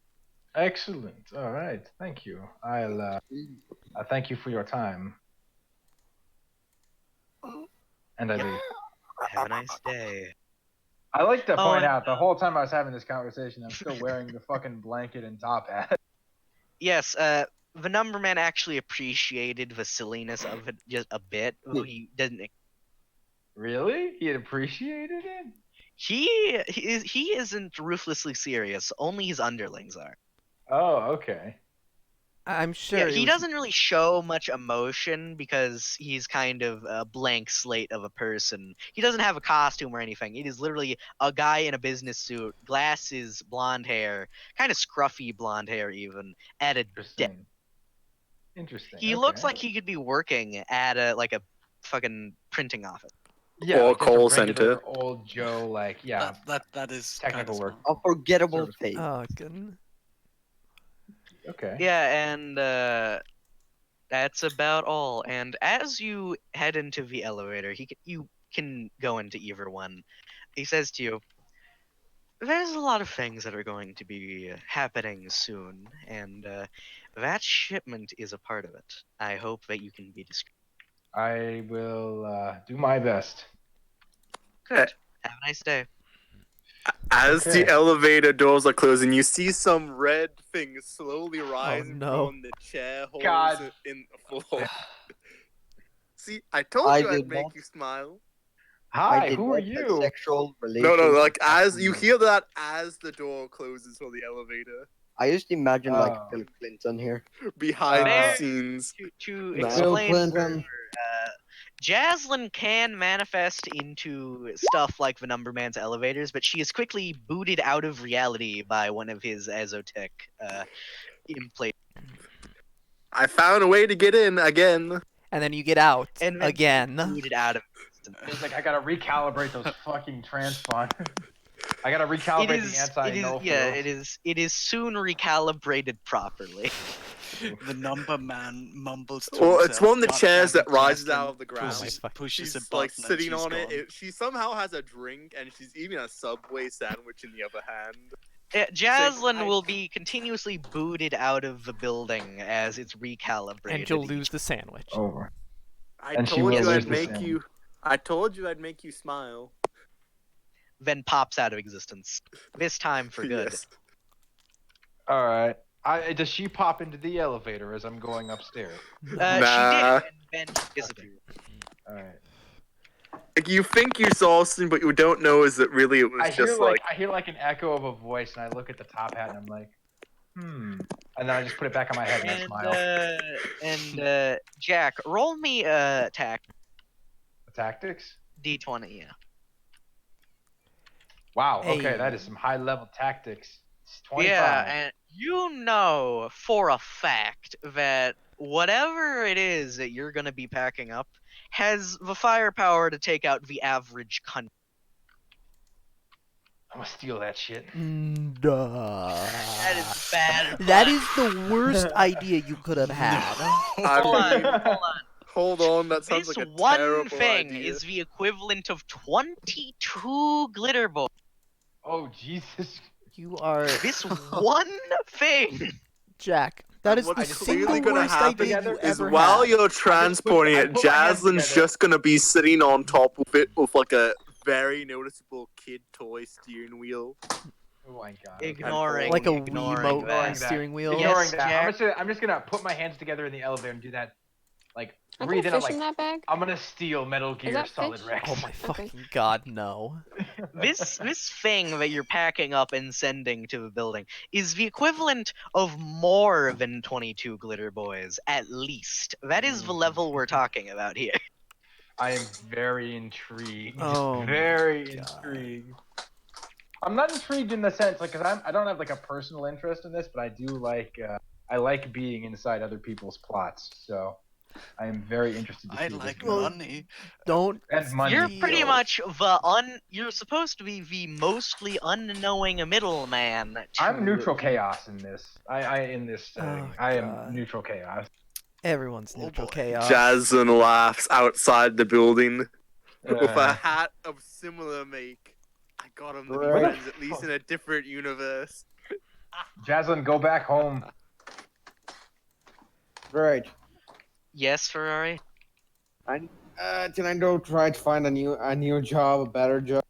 excellent. All right. Thank you. I thank you for your time. And I leave. Have a nice day. I like to point and- out the whole time I was having this conversation, I'm still wearing the fucking blanket and top hat. Yes, the number man actually appreciated the silliness of it just a bit, though he didn't. Really? He appreciated it? He isn't ruthlessly serious. Only his underlings are. Oh, okay. I'm sure Yeah, it he was- doesn't really show much emotion because he's kind of a blank slate of a person. He doesn't have a costume or anything. It is literally a guy in a business suit, glasses, blonde hair, kind of scruffy blonde hair even, at a Interesting. Interesting. He okay. looks like he could be working at a fucking printing office. Yeah, Or like just a call regular center. Old Joe, like yeah, That is technical kinda work. smart. Unforgettable Service. tape. Oh, goodness. Okay. Yeah, and That's about all. And as you head into the elevator, you can go into either one. He says to you, "There's a lot of things that are going to be happening soon, and that shipment is a part of it. I hope that you can be discreet." I will do my best. Good. Have a nice day. As the Okay. elevator doors are closing, you see some red things slowly rising no. from the chair holes God. in the floor. See, I told I you I'd did make not. you smile. I Hi, did who are not have you? sexual No, relations. like with as you woman. hear that as the door closes for the elevator I just imagine like Oh. Bill Clinton here. behind the There- scenes. To Nah. Bill explain Clinton. further, Jaslyn can manifest into stuff like the Number Man's elevators, but she is quickly booted out of reality by one of his Azotech implants. I found a way to get in again. And then you get out And then again. booted out of existence. It's like I gotta recalibrate those fucking transponders. I gotta recalibrate the anti-null fields. It is soon recalibrated properly. The number man mumbles to Well, himself. it's one of the "God chairs damn it, that rises Jaslyn," out of the ground. Oh my fuck. pushes a She's button like and sitting she's on gone. it. She somehow has a drink and she's eating a Subway sandwich in the other hand. Jaslyn will be continuously booted out of the building as it's recalibrated. And you'll lose the sandwich. Over. I And she told will you lose I'd the make sandwich. you. I told you I'd make you smile. Then pops out of existence. This time for good. Yes. All right. Does she pop into the elevator as I'm going upstairs? She Nah. did, and then she disappeared. All right. Like you think you saw something, but you don't know is that really it was I hear just like I hear like an echo of a voice, and I look at the top hat, and I'm like, and then I just put it back on my head and I smile. Jack, roll me Tactics? D20, yeah. Wow. Okay, Hey. that is some high level tactics. It's 25. Yeah, and you know for a fact that whatever it is that you're gonna be packing up has the firepower to take out the average country. I'm gonna steal that shit. That is bad. That is the worst idea you could have had. Hold on. Hold on, that sounds This like a one terrible thing idea. is the equivalent of 22 glitter balls. Oh Jesus! You are This one thing. Jack. That is What's the clearly single gonna worst happen idea you is ever while had. you're transporting I it, put my hands Jaslyn's together. just gonna be sitting on top of it with like a very noticeable kid toy steering wheel. Oh my god. okay. Ignoring, Like a ignoring Wiimote that. steering wheel. Ignoring Yes, that. Jack. I'm just gonna put my hands together in the elevator and do that. Like Are breathe there in. I'm fish in like, that bag? I'm gonna steal Metal Gear that Solid fish? Rex. Oh my fucking god, no. This thing that you're packing up and sending to the building is the equivalent of more than 22 glitter boys, at least. That is the level we're talking about here. I am very intrigued. Oh my very God. intrigued. I'm not intrigued in the sense like, cause I don't have like a personal interest in this, but I do like I like being inside other people's plots. So I am very interested to I see like this go. money. Don't And money. You're steal. pretty much you're supposed to be the mostly unknowing middleman. I'm neutral chaos in this. I in this setting. Oh, I am God. neutral chaos. Everyone's Oh, neutral boy. chaos. Jaslyn laughs outside the building with a Uh, hat of similar make. I got him to be Right. friends, at least in a different universe. Jaslyn, go back home. Right. Yes, Ferrari? Can I go try to find a new job, a better job?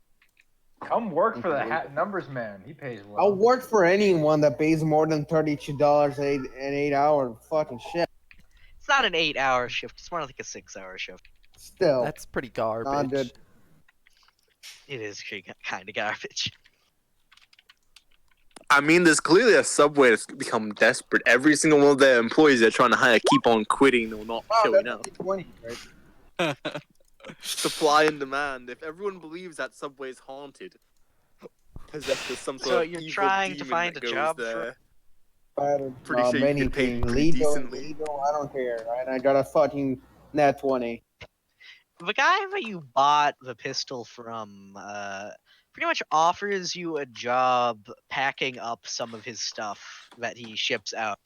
Come work for the hat numbers man. He pays well. I'll work for anyone that pays more than $32 an 8 hour. Fucking shit. It's not an 8-hour shift, it's more like a 6-hour shift. Still, That's pretty garbage. not good. It is kind of garbage. I mean, there's clearly a Subway that's become desperate. Every single one of their employees they're trying to hire keep on quitting or not Wow, showing that's up. 20, right? Supply and demand. If everyone believes that Subway's haunted, because there's some sort So of you're evil trying to demon find that a goes job there. Better, Pretty sure you many get paid things. pretty Legal, decently. illegal, I don't care, right? I got a fucking net 20. The guy that you bought the pistol from pretty much offers you a job packing up some of his stuff that he ships out.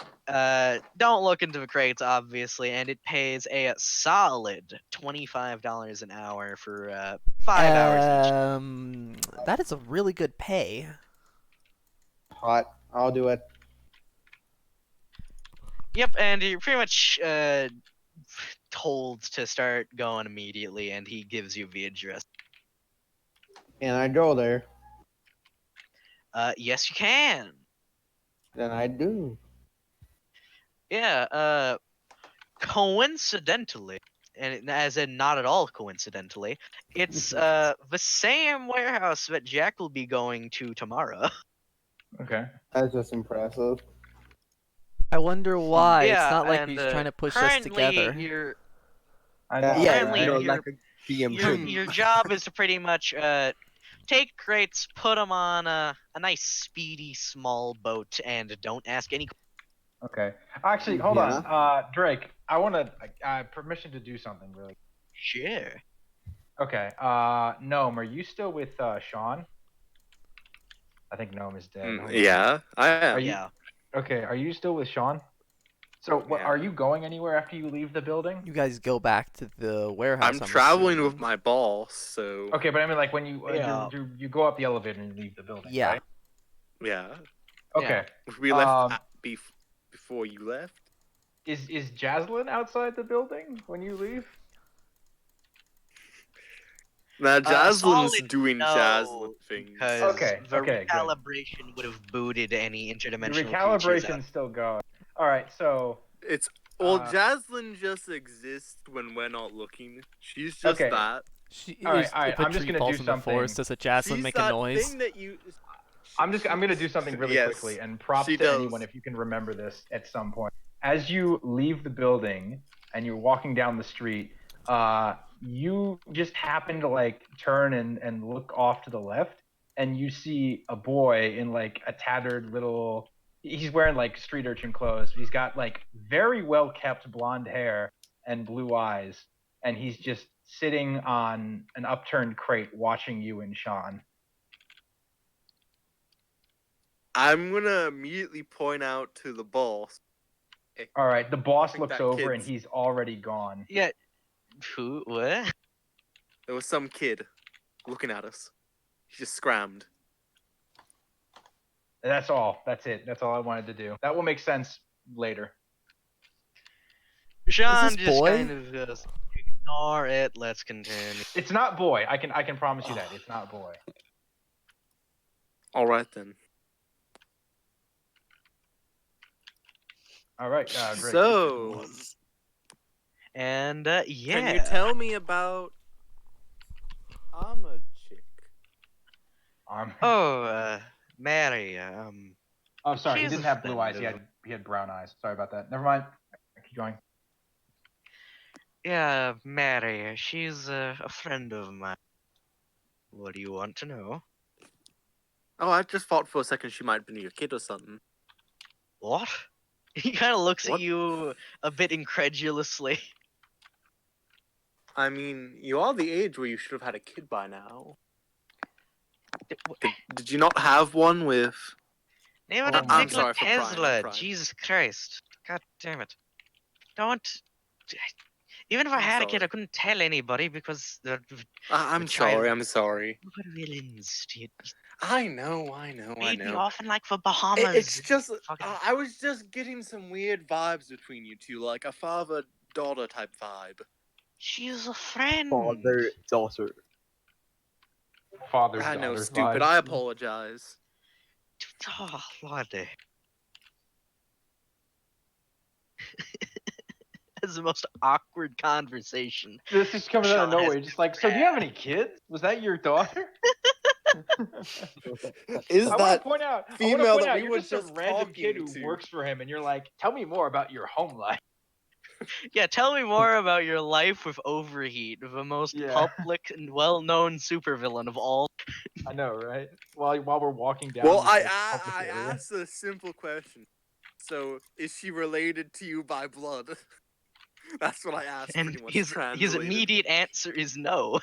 Don't look into the crates, obviously, and it pays a solid $25 an hour for 5 hours each. That is a really good pay. Hot. I'll do it. Yep, and you're pretty much told to start going immediately, and he gives you the address. And I go there. Yes, you can. Then I do. Yeah, coincidentally, and as in not at all coincidentally, it's the same warehouse that Jack will be going to tomorrow. Okay. That's just impressive. I wonder why. It's Yeah, not like and he's trying to push us currently together. you're I Yeah, know, currently you know, right? you're like a GM your should. your job is to pretty much take crates, put them on a nice speedy small boat, and don't ask any. Okay. Actually, hold on. Drake, I want to permission to do something really. Sure. Okay. Gnome, are you still with Sean? I think Gnome is dead. Hold on. Yeah, I am. Are you Yeah. okay? Are you still with Sean? So, what, Yeah. are you going anywhere after you leave the building? You guys go back to the warehouse. I'm traveling with assuming. my boss, so Okay, but I mean, like when you Yeah. you go up the elevator and you leave the building, Yeah. right? yeah. Okay. We left Um, before you left. Is Jaslyn outside the building when you leave? Now Jaslyn's solid doing no, Jaslyn things. Because Okay, the okay, good. recalibration would have booted any The interdimensional creatures out. recalibration's still going. All right, so It's Uh, Jaslyn just exists when we're not looking. She's just Okay. that. She, All right, if all right, a I'm just tree gonna falls do in the forest, something. does a Jaslyn She's make a that noise? thing that you. I'm gonna do something really Yes, quickly, and props she to does. anyone if you can remember this at some point. As you leave the building and you're walking down the street, you just happen to like turn and look off to the left, and you see a boy in like a tattered little. He's wearing like street urchin clothes. He's got like very well kept blonde hair and blue eyes, and he's just sitting on an upturned crate watching you and Sean. I'm gonna immediately point out to the boss. All right, the boss think looks that over and kid's- he's already gone. Yeah. Who? What? There was some kid looking at us. He just scrammed. That's all. That's it. That's all I wanted to do. That will make sense later. Sean this just boy? kind of goes, ignore it. Let's continue. It's not boy. I can promise you that it's not boy. All right then. All right, great. So, And yeah. can you tell me about Armor Chick? Oh, Mary. Oh, sorry. He she's didn't a have blue eyes. friend He had brown eyes. Sorry about that. Never mind. Keep going. Yeah, Mary. She's a friend of mine. What do you want to know? Oh, I just thought for a second she might have been your kid or something. What? He kind of looks What? at you a bit incredulously. I mean, you are the age where you should have had a kid by now. Did you not have one with... Name it Oh a my I'm Nikola sorry for prying, Tesla. I'm prying. Jesus Christ. God damn it. Don't. Even if I I'm had a kid, sorry. I couldn't tell anybody because they're I'm The child- sorry, I'm sorry. villains. I know. Lead me off in like the Bahamas. It's just... Fucking- I was just getting some weird vibes between you two, like a father-daughter type vibe. She's a friend. Father, daughter. Father's I know, daughter stupid. vibes. I apologize. Oh, lordy. That's the most awkward conversation. This just comes out of Sean has nowhere. Just like, so do you have any kids? Was that your daughter? Is I want that to point out, female that we you're were just some just random kid talking who to? works for him, and you're like, tell me more about your home life. Yeah, tell me more about your life with Overheat, the most Yeah. public and well-known supervillain of all. I know, right? While we're walking down. Well, this, like, public I area. asked a simple question. So, is she related to you by blood? That's what I asked. And Pretty much his translated. immediate answer is no.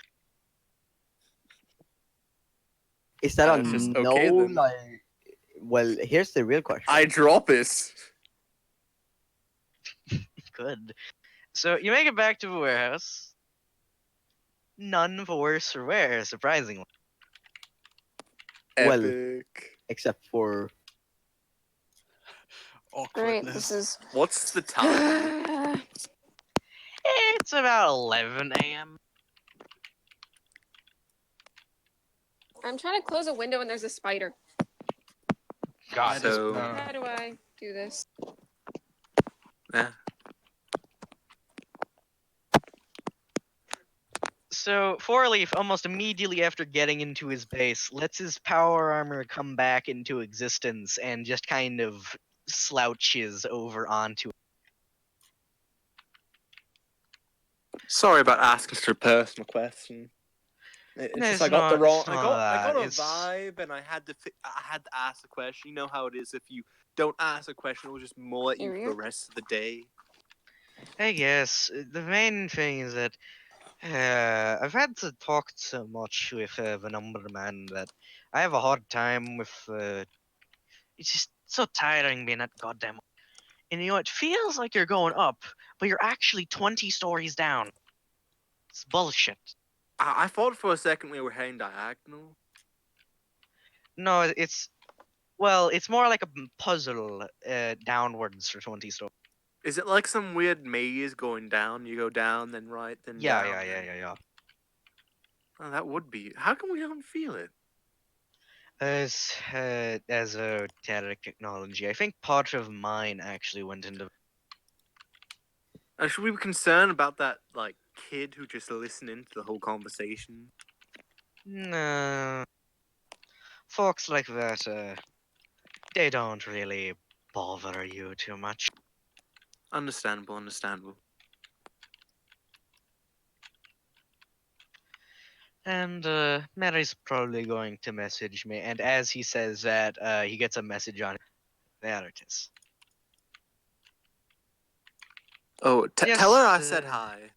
Is that a It's just no? okay then. Like, well, here's the real question. I drop it. Good. So you make it back to the warehouse. None the worse for wear, surprisingly. Well, Epic. except for Great. Awkwardness. This is. What's the time? It's about 11 a.m. I'm trying to close a window and there's a spider. God. So- How do I do this? Yeah. So Four Leaf, almost immediately after getting into his base, lets his power armor come back into existence and just kind of slouches over onto it. Sorry about asking such a personal question. It's No, just it's I got the not- wrong. it's I not got that, a it's- vibe, and I had to. I had to ask the question. You know how it is if you don't ask a question, it'll just mull at you for the rest of the day. I guess the main thing is that I've had to talk so much with the number man that I have a hard time with. It's just so tiring being at goddamn. And you know, it feels like you're going up, but you're actually 20 stories down. It's bullshit. I thought for a second we were heading diagonal. No, it's well, it's more like a puzzle downwards for 20 stories. Is it like some weird maze going down? You go down, then right, then Yeah, down. yeah. Oh, that would be. How come we don't feel it? As a Taric technology, I think part of mine actually went into. Should we be concerned about that like kid who just listened into the whole conversation? No, folks like that, they don't really bother you too much. Understandable. And Mary's probably going to message me, and as he says that, he gets a message on. There it is. Oh, Yes, tell her I said hi.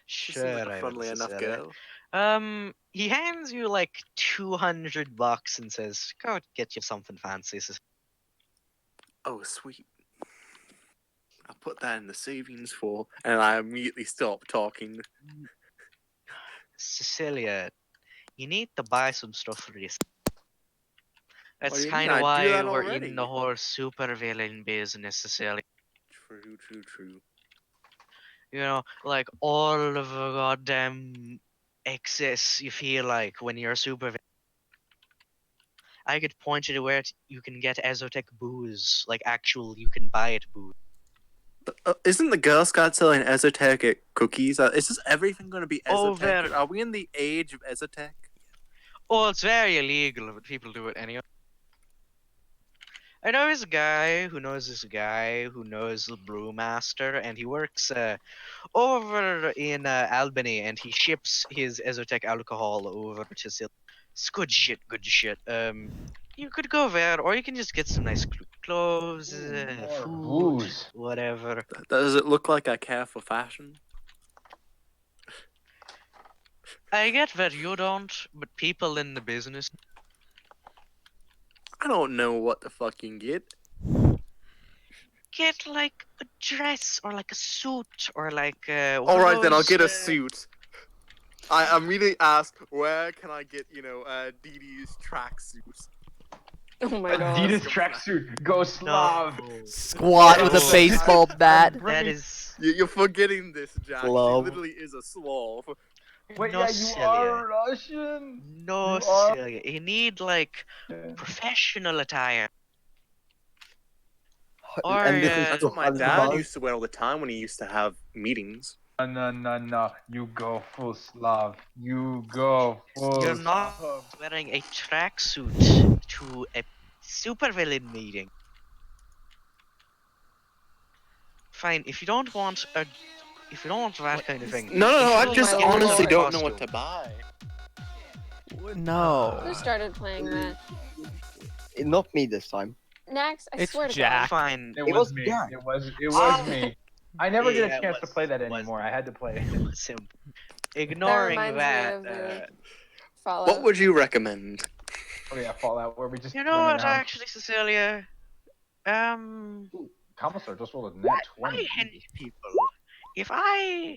She seems Sure, like a I will, friendly enough Cecilia. girl. He hands you like $200 and says, "Go get you something fancy." Oh, sweet. I'll put that in the savings for, and I immediately stop talking. Cecilia, you need to buy some stuff for this. What That's do you mean? kind of I do why that we're already. in the whole supervillain business, Cecilia. True. You know, like all of the goddamn excess you feel like when you're a supervillain. I could point you to where you can get Ezotech booze, like actual you can buy it booze. Isn't the Girl Scout selling esoteric cookies? Is this everything going to be Oh, esoteric? very- Are we in the age of esoteric? Oh, it's very illegal, but people do it anyway. I know this guy who knows this guy who knows the brewmaster, and he works over in Albany, and he ships his Ezotech alcohol over to Sil. It's good shit. You could go there, or you can just get some nice clothes, food, Booze. whatever. Does it look like I care for fashion? I get that you don't, but people in the business. I don't know what to fucking get. Get like a dress or like a suit or like one All of right, then I'll those, get a suit. I immediately ask, where can I get, Dee Dee's tracksuit? Oh my god. Adidas tracksuit. Go Slav. Squat with a No. baseball bat. That is You're forgetting this, Jack. Love. She literally is a Slav. Wait, no yeah, you Celia. are Russian. No, You are- Celia. You need like professional attire. Or, and this is uh, That's to what my $100. dad used to wear all the time when he used to have meetings. No. You go full Slav. You go full. You're not Slav. wearing a tracksuit to a supervillain meeting. Fine, if you don't want that kind of thing. No, you I should just my lord. honestly get a don't know what to costume. buy. No. Who started playing that? Not me this time. Nax, I It's swear to Jack. Fine. It It was was me. Jack. It was Ah! me. I never get Yeah, a it chance to was- play that it was- anymore. I had to play it. It was him. ignoring reminds me that, of What Fallout. would you recommend? Oh yeah, Fallout, where we just you know run what? around. Actually, Cecilia, Ooh, Commissar just rolled a net my 20. hench people. If they're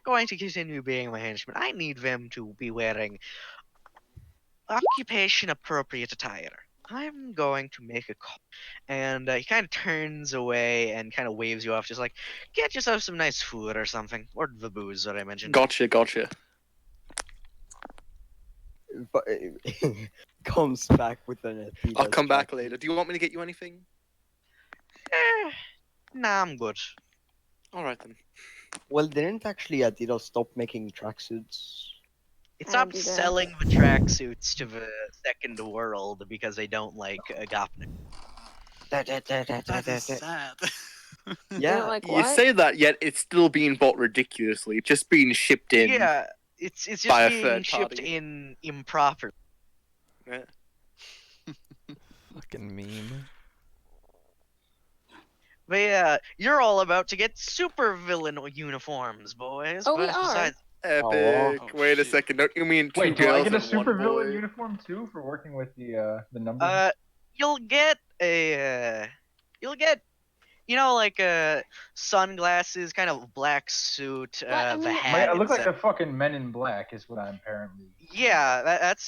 going to continue being my henchmen, I need them to be wearing occupation appropriate attire. I'm going to make a call. And he kind of turns away and kind of waves you off, just like, get yourself some nice food or something. Or the booze that I mentioned. Gotcha. But comes back with an Adidas I'll come back tracksuit. later. Do you want me to get you anything? Nah, I'm good. Alright then. Well, didn't actually Adidas stop making tracksuits? It stopped Adidas. selling the tracksuits to the second world because they don't like Gopnik. That is sad. They don't Yeah, like You what? say that, yet it's still being bought ridiculously. It's just being shipped in. Yeah, it's just by a being third shipped party. in improper. Yeah. Fucking meme. But yeah, you're all about to get super villain uniforms, boys. Oh, we But are. besides, Epic. Oh, Wait a shit. second. Don't you mean two Wait, do I girls get a and one super villain boy? uniform too for working with the numbers? you'll get like sunglasses, kind of black suit, But, I the mean, hat. I look like etc. the fucking Men in Black is what I'm apparently. Yeah,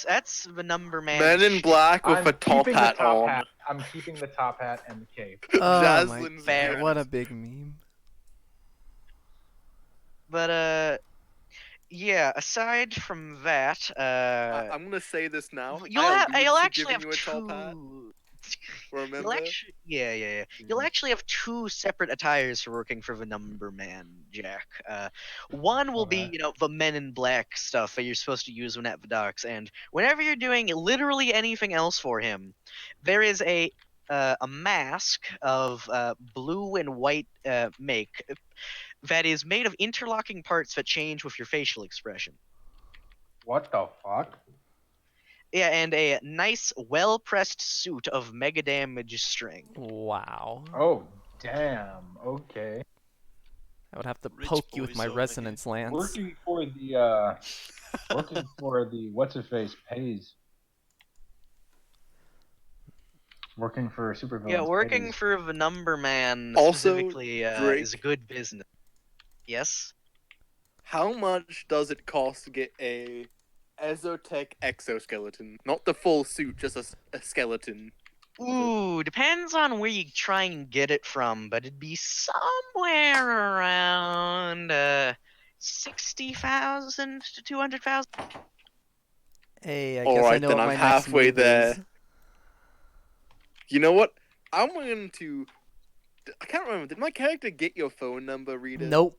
that's the number man. Men in shtick. black with I'm a top keeping hat the top on. hat. I'm keeping the top hat and the cape. Oh my Jasline's fair god, hat. what a big meme. But yeah. Aside from that, I'm gonna say this now. you'll I have allude you'll to actually giving have you a top hat. two. Remember? You'll actually, yeah. You'll actually have two separate attires for working for the Number Man, Jack. One will be, Okay. the Men in Black stuff that you're supposed to use when at the docks, and whenever you're doing literally anything else for him, there is a mask of blue and white make that is made of interlocking parts that change with your facial expression. What the fuck? Yeah, and a nice, well-pressed suit of mega damage string. Wow. Oh damn. Okay. I would have to Rich poke you with boys my over resonance lance. Working for the what's his face pays. Working for supervillains. Yeah, working pays. for the Number Man Also, specifically Drake- is a good business. Yes? How much does it cost to get a Ezotech exoskeleton? Not the full suit, just a skeleton. Ooh, depends on where you try and get it from, but it'd be somewhere around 60,000 to 200,000. Hey, I All guess I right, know then what I'm my next halfway move there. is. You know what? I'm going to. I can't remember. Did my character get your phone number, Rita? Nope.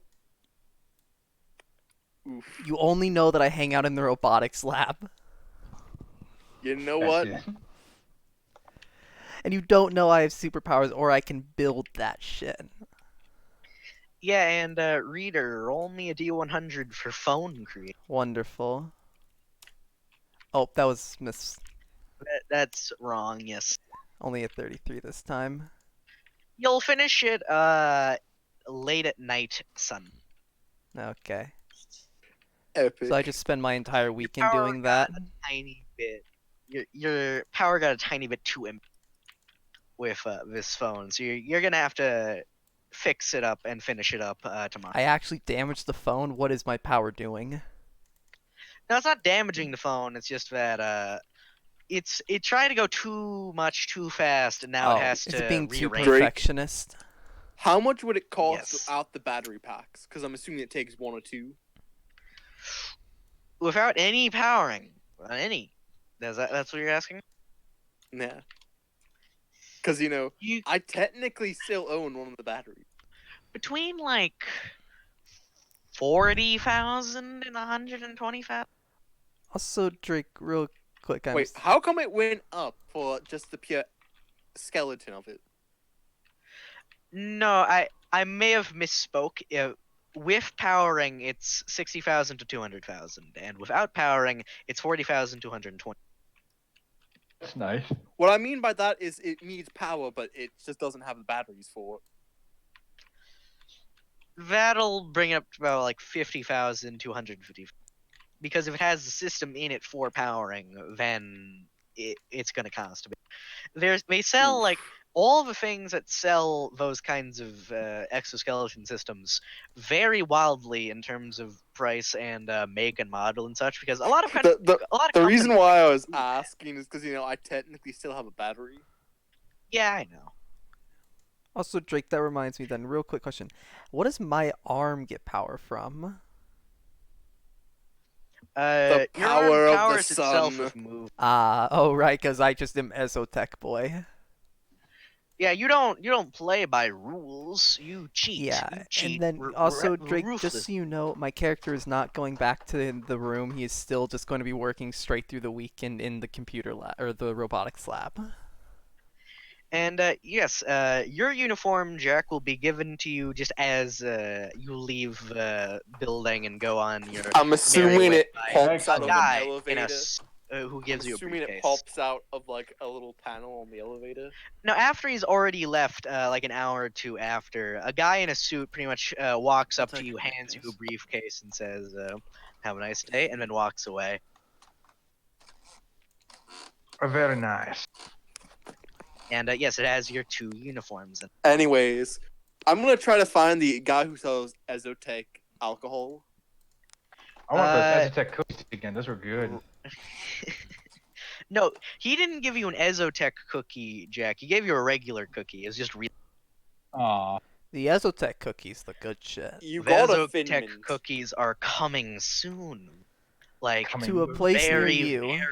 Oof. You only know that I hang out in the robotics lab. You know That's what? it. And you don't know I have superpowers or I can build that shit. Yeah, and Reader, roll me a D100 for phone create. Wonderful. Oh, that was That's wrong, yes. only a 33 this time. You'll finish it late at night, son. Okay. Epic. So I just spend my entire weekend power doing that. Tiny bit. Your power got a tiny bit too empty with this phone, so you're gonna have to fix it up and finish it up tomorrow. I actually damaged the phone. What is my power doing? No, it's not damaging the phone. It's just that it tried to go too much too fast, and now it has is to it being too rearrange. Drake. perfectionist? How much would it cost Yes. without the battery packs? Because I'm assuming it takes one or two. Without any powering, any. That's what you're asking? Yeah. Because, You I technically still own one of the batteries. between like 40,000 and 120,000. Also, Drake, real quick, Wait, how come it went up for just the pure skeleton of it? No, I may have misspoke. With powering, it's 60,000 to 200,000, and without powering, it's 40,000 to 120. That's nice. What I mean by that is it needs power, but it just doesn't have the batteries for it. That'll bring it up to about like 50,000 to 150. Because if it has the system in it for powering, then it's gonna cost a bit. They sell like all the things that sell those kinds of exoskeleton systems vary wildly in terms of price and make and model and such. Because a lot of The reason why I was asking is because I technically still have a battery. Yeah, I know. Also, Drake, that reminds me then, real quick question. What does my arm get power from? The Your arm power of the powers itself sun. with move. Oh right, because I just am Ezotech boy. Yeah, you don't play by rules. You cheat. Yeah, You cheat. and then also, Drake, just Ruthless. so you know, my character is not going back to the room. He is still just going to be working straight through the weekend in the computer lab, or the robotics lab. And yes, your uniform, Jack, will be given to you just as you leave the building and go on your. I'm assuming way it by pops a out of an guy in elevator. who I'm gives you a assuming it briefcase. pops out of like a little panel on the elevator. Now, after he's already left, like an hour or two after, a guy in a suit pretty much walks up to take you, a hands you a briefcase. briefcase, and says, "Have a nice day," and then walks away. Very nice. And yes, it has your 2 uniforms. Anyways, I'm gonna try to find the guy who sells Ezotech alcohol. I want those Ezotech cookies again. Those were good. No, he didn't give you an Ezotech cookie, Jack. He gave you a regular cookie. It's just Aw. The Ezotech cookie's the good shit. You the got a Ezotech Thin Mint. cookies are coming soon. Like To a place near very, you. very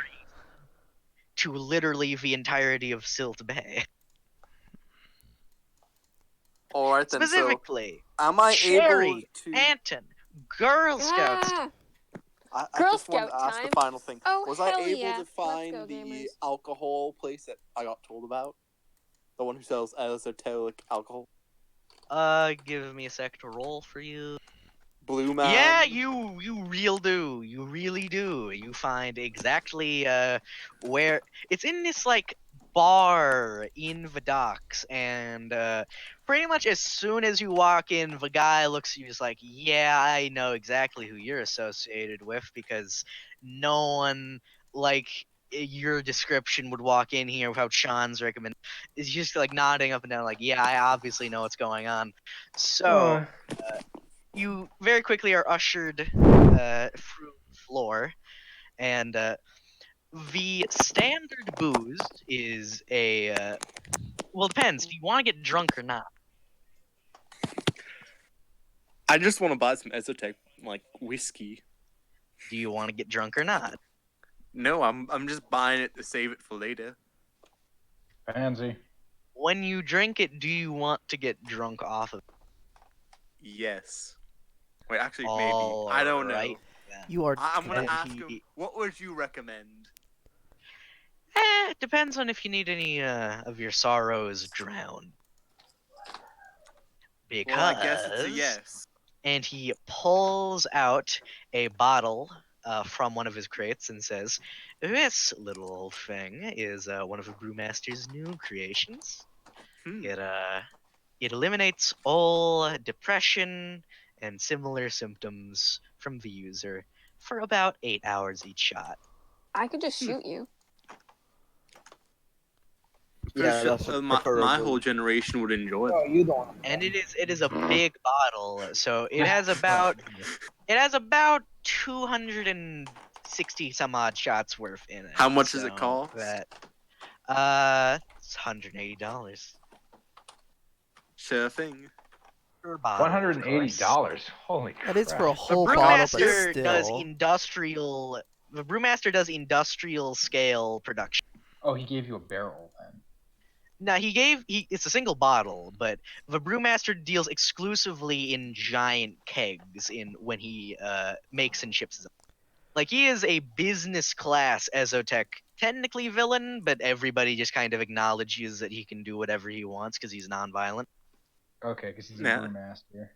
to literally the entirety of Silt Bay. All right then. Specifically, So, am I Sherry, able to? Anton, Girl Scouts. Ah, I Girl just wanted Scout to ask time. the final thing. Oh, Was I hell able yeah. to Let's find go, the gamers. alcohol place that I got told about? The one who sells esoteric alcohol? Give me a sec to roll for you. Blue Man. Yeah, you really do. You find exactly where it's in this like bar in the docks, and pretty much as soon as you walk in, the guy looks at you just like, yeah, I know exactly who you're associated with, because no one like your description would walk in here without Sean's recommend. It's just like nodding up and down, like, yeah, I obviously know what's going on. So you very quickly are ushered through the floor, and the standard booze is a well, it depends. Do you want to get drunk or not? I just want to buy some Ezotech like whiskey. Do you want to get drunk or not? No, I'm just buying it to save it for later. Pansy. When you drink it, do you want to get drunk off of it? Yes. Wait, actually, All maybe. I don't know. right, then. You are I'm gonna dead. ask him. What would you recommend? It depends on if you need any of your sorrows drowned. Because Well, I guess it's a yes. And he pulls out a bottle from one of his crates and says, "This little old thing is one of the brewmaster's new creations. It eliminates all depression and similar symptoms from the user for about 8 hours each shot." I could just shoot you. Yeah, that's my preferable. whole generation would enjoy it. Oh, you don't. And it is a big bottle, so it has about 260 some odd shots worth in it. How much does it so cost? That it's $180 Sure thing. per bottle. $180. Holy crap. That is for a The whole bottle, but brewmaster does still. industrial. The brewmaster does industrial scale production. Oh, he gave you a barrel then. Now it's a single bottle, but the brewmaster deals exclusively in giant kegs when he makes and ships them. Like, he is a business class Ezotech, technically villain, but everybody just kind of acknowledges that he can do whatever he wants because he's non-violent. Okay, because he's a Yeah. brewmaster.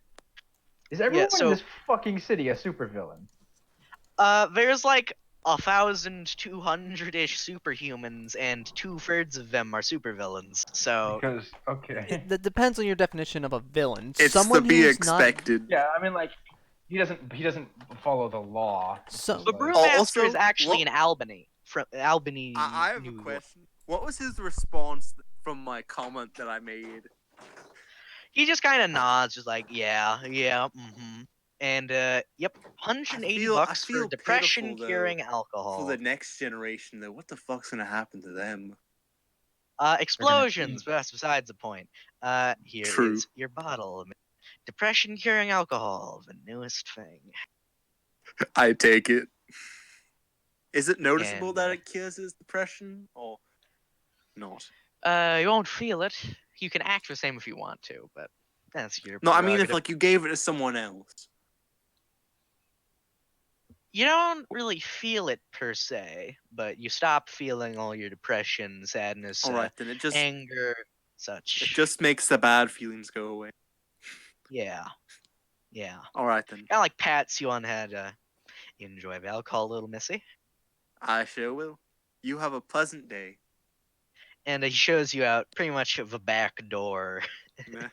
Is everyone so- in this fucking city a supervillain? There's like 1,200-ish superhumans, and 2/3 of them are supervillains. So Because okay. That depends on your definition of a villain. It's Someone to be who's not. expected. Yeah, I mean like he doesn't follow the law. It's So- just the like- brewmaster is Also, actually what- in Albany, from Albany, I have New a York. question. What was his response from my comment that I made? He just kind of nods, just like, yeah, mm-hmm. And yep, $180 for feel depression pitiful, though, curing For alcohol. the next generation, though, what the fuck's gonna happen to them? Explosions, but that's besides the point. Here is True. your bottle. Depression curing alcohol, the newest thing. I take it. Is it noticeable And, that it cures his depression, or not? You won't feel it. You can act the same if you want to, but that's your No, I mean if prerogative. like you gave it to someone else. You don't really feel it per se, but you stop feeling all your depression, sadness, All right, then it anger, such. just makes the bad feelings go away. Yeah. All right then, Kind of like pats you on the head. Enjoy the alcohol, little missy. I sure will. You have a pleasant day. And he shows you out pretty much of a back door. Meh.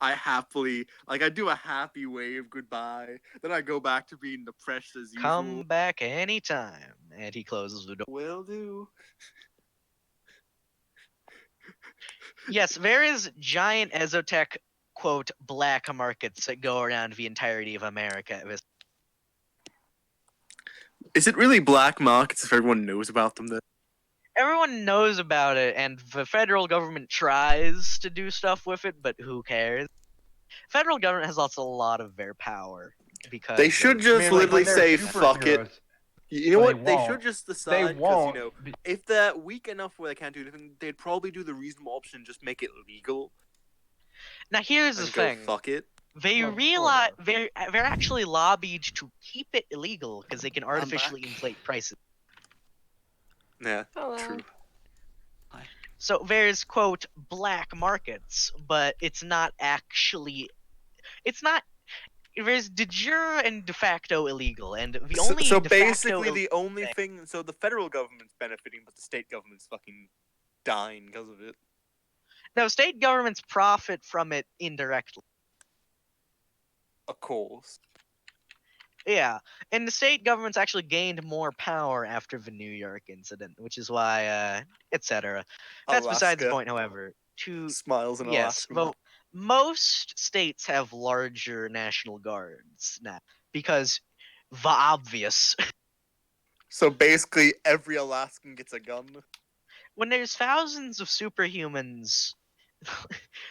I happily, I do a happy wave goodbye. Then I go back to being depressed as usual. Come back anytime. And he closes the door. Will do. Yes, there is giant Ezotech, quote, black markets that go around the entirety of America. Is it really black markets if everyone knows about them? Then Everyone knows about it, and the federal government tries to do stuff with it, but who cares? Federal government has also a lot of their power because they should I just mean, like, literally when they're say fuck it. superheroes, You know Well, what? they They should won't. just They decide because won't. if they're weak enough where they can't do anything, they'd probably do the reasonable option and just make it legal now here's the and go thing. fuck it. They Well, realize sort they're actually lobbied to keep it illegal because they can artificially back. inflate prices. Yeah, Hello. true. So there's quote black markets, but it's not actually. It's not. There's de jure and de facto illegal, and the only So de facto basically, the only thing- thing. So the federal government's benefiting, but the state government's fucking dying because of it. no state governments profit from it indirectly. Of course. Yeah, and the state governments actually gained more power after the New York incident, which is why, etc. That's besides the Alaska. point. However, to Smiles in yes, Alaska. though most states have larger national guards now because the obvious. So basically, every Alaskan gets a gun. When there's thousands of superhumans,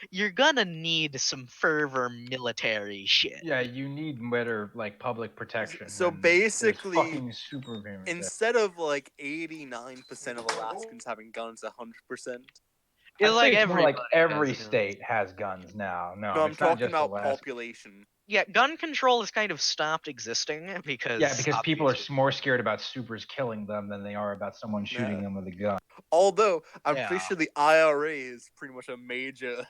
you're gonna need some further military shit. Yeah, you need better like public protection. So when there's basically, fucking superheroes. Instead of like 89% of Alaskans having guns, 100%. It's like like everybody every has guns. state has guns now. No, No, I'm it's not talking just about Alaska. population. Yeah, gun control has kind of stopped existing because Yeah, because people are obviously- more scared about supers killing them than they are about someone shooting Yeah. them with a gun. Although I'm Yeah. pretty sure the IRA is pretty much a major.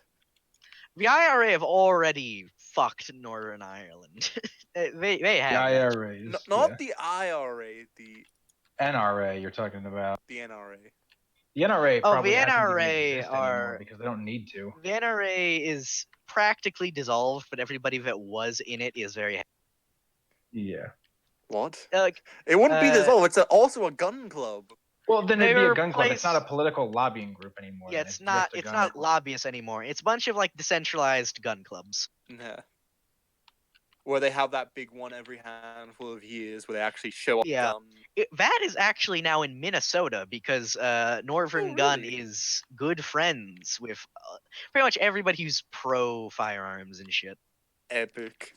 The IRA have already fucked Northern Ireland. they have. The IRAs, Not the IRA, the NRA. You're talking about NRA. the NRA. Oh, Probably the hasn't even NRA exist anymore are- because they don't need to. The NRA is practically dissolved, but everybody that was in it is very Yeah. What? like. It wouldn't be this. Uh, Oh, it's also a gun club. Well, then They it'd be a gun club. It's not a replaced- political lobbying group anymore. Yeah, then. it's not. just a It's gun not club. lobbyists anymore. It's a bunch of like decentralized gun clubs. Yeah. Where they have that big one every handful of years where they actually show up. Yeah. That is actually now in Minnesota because Northern Oh, Gun really? is good friends with pretty much everybody who's pro firearms and shit. Epic.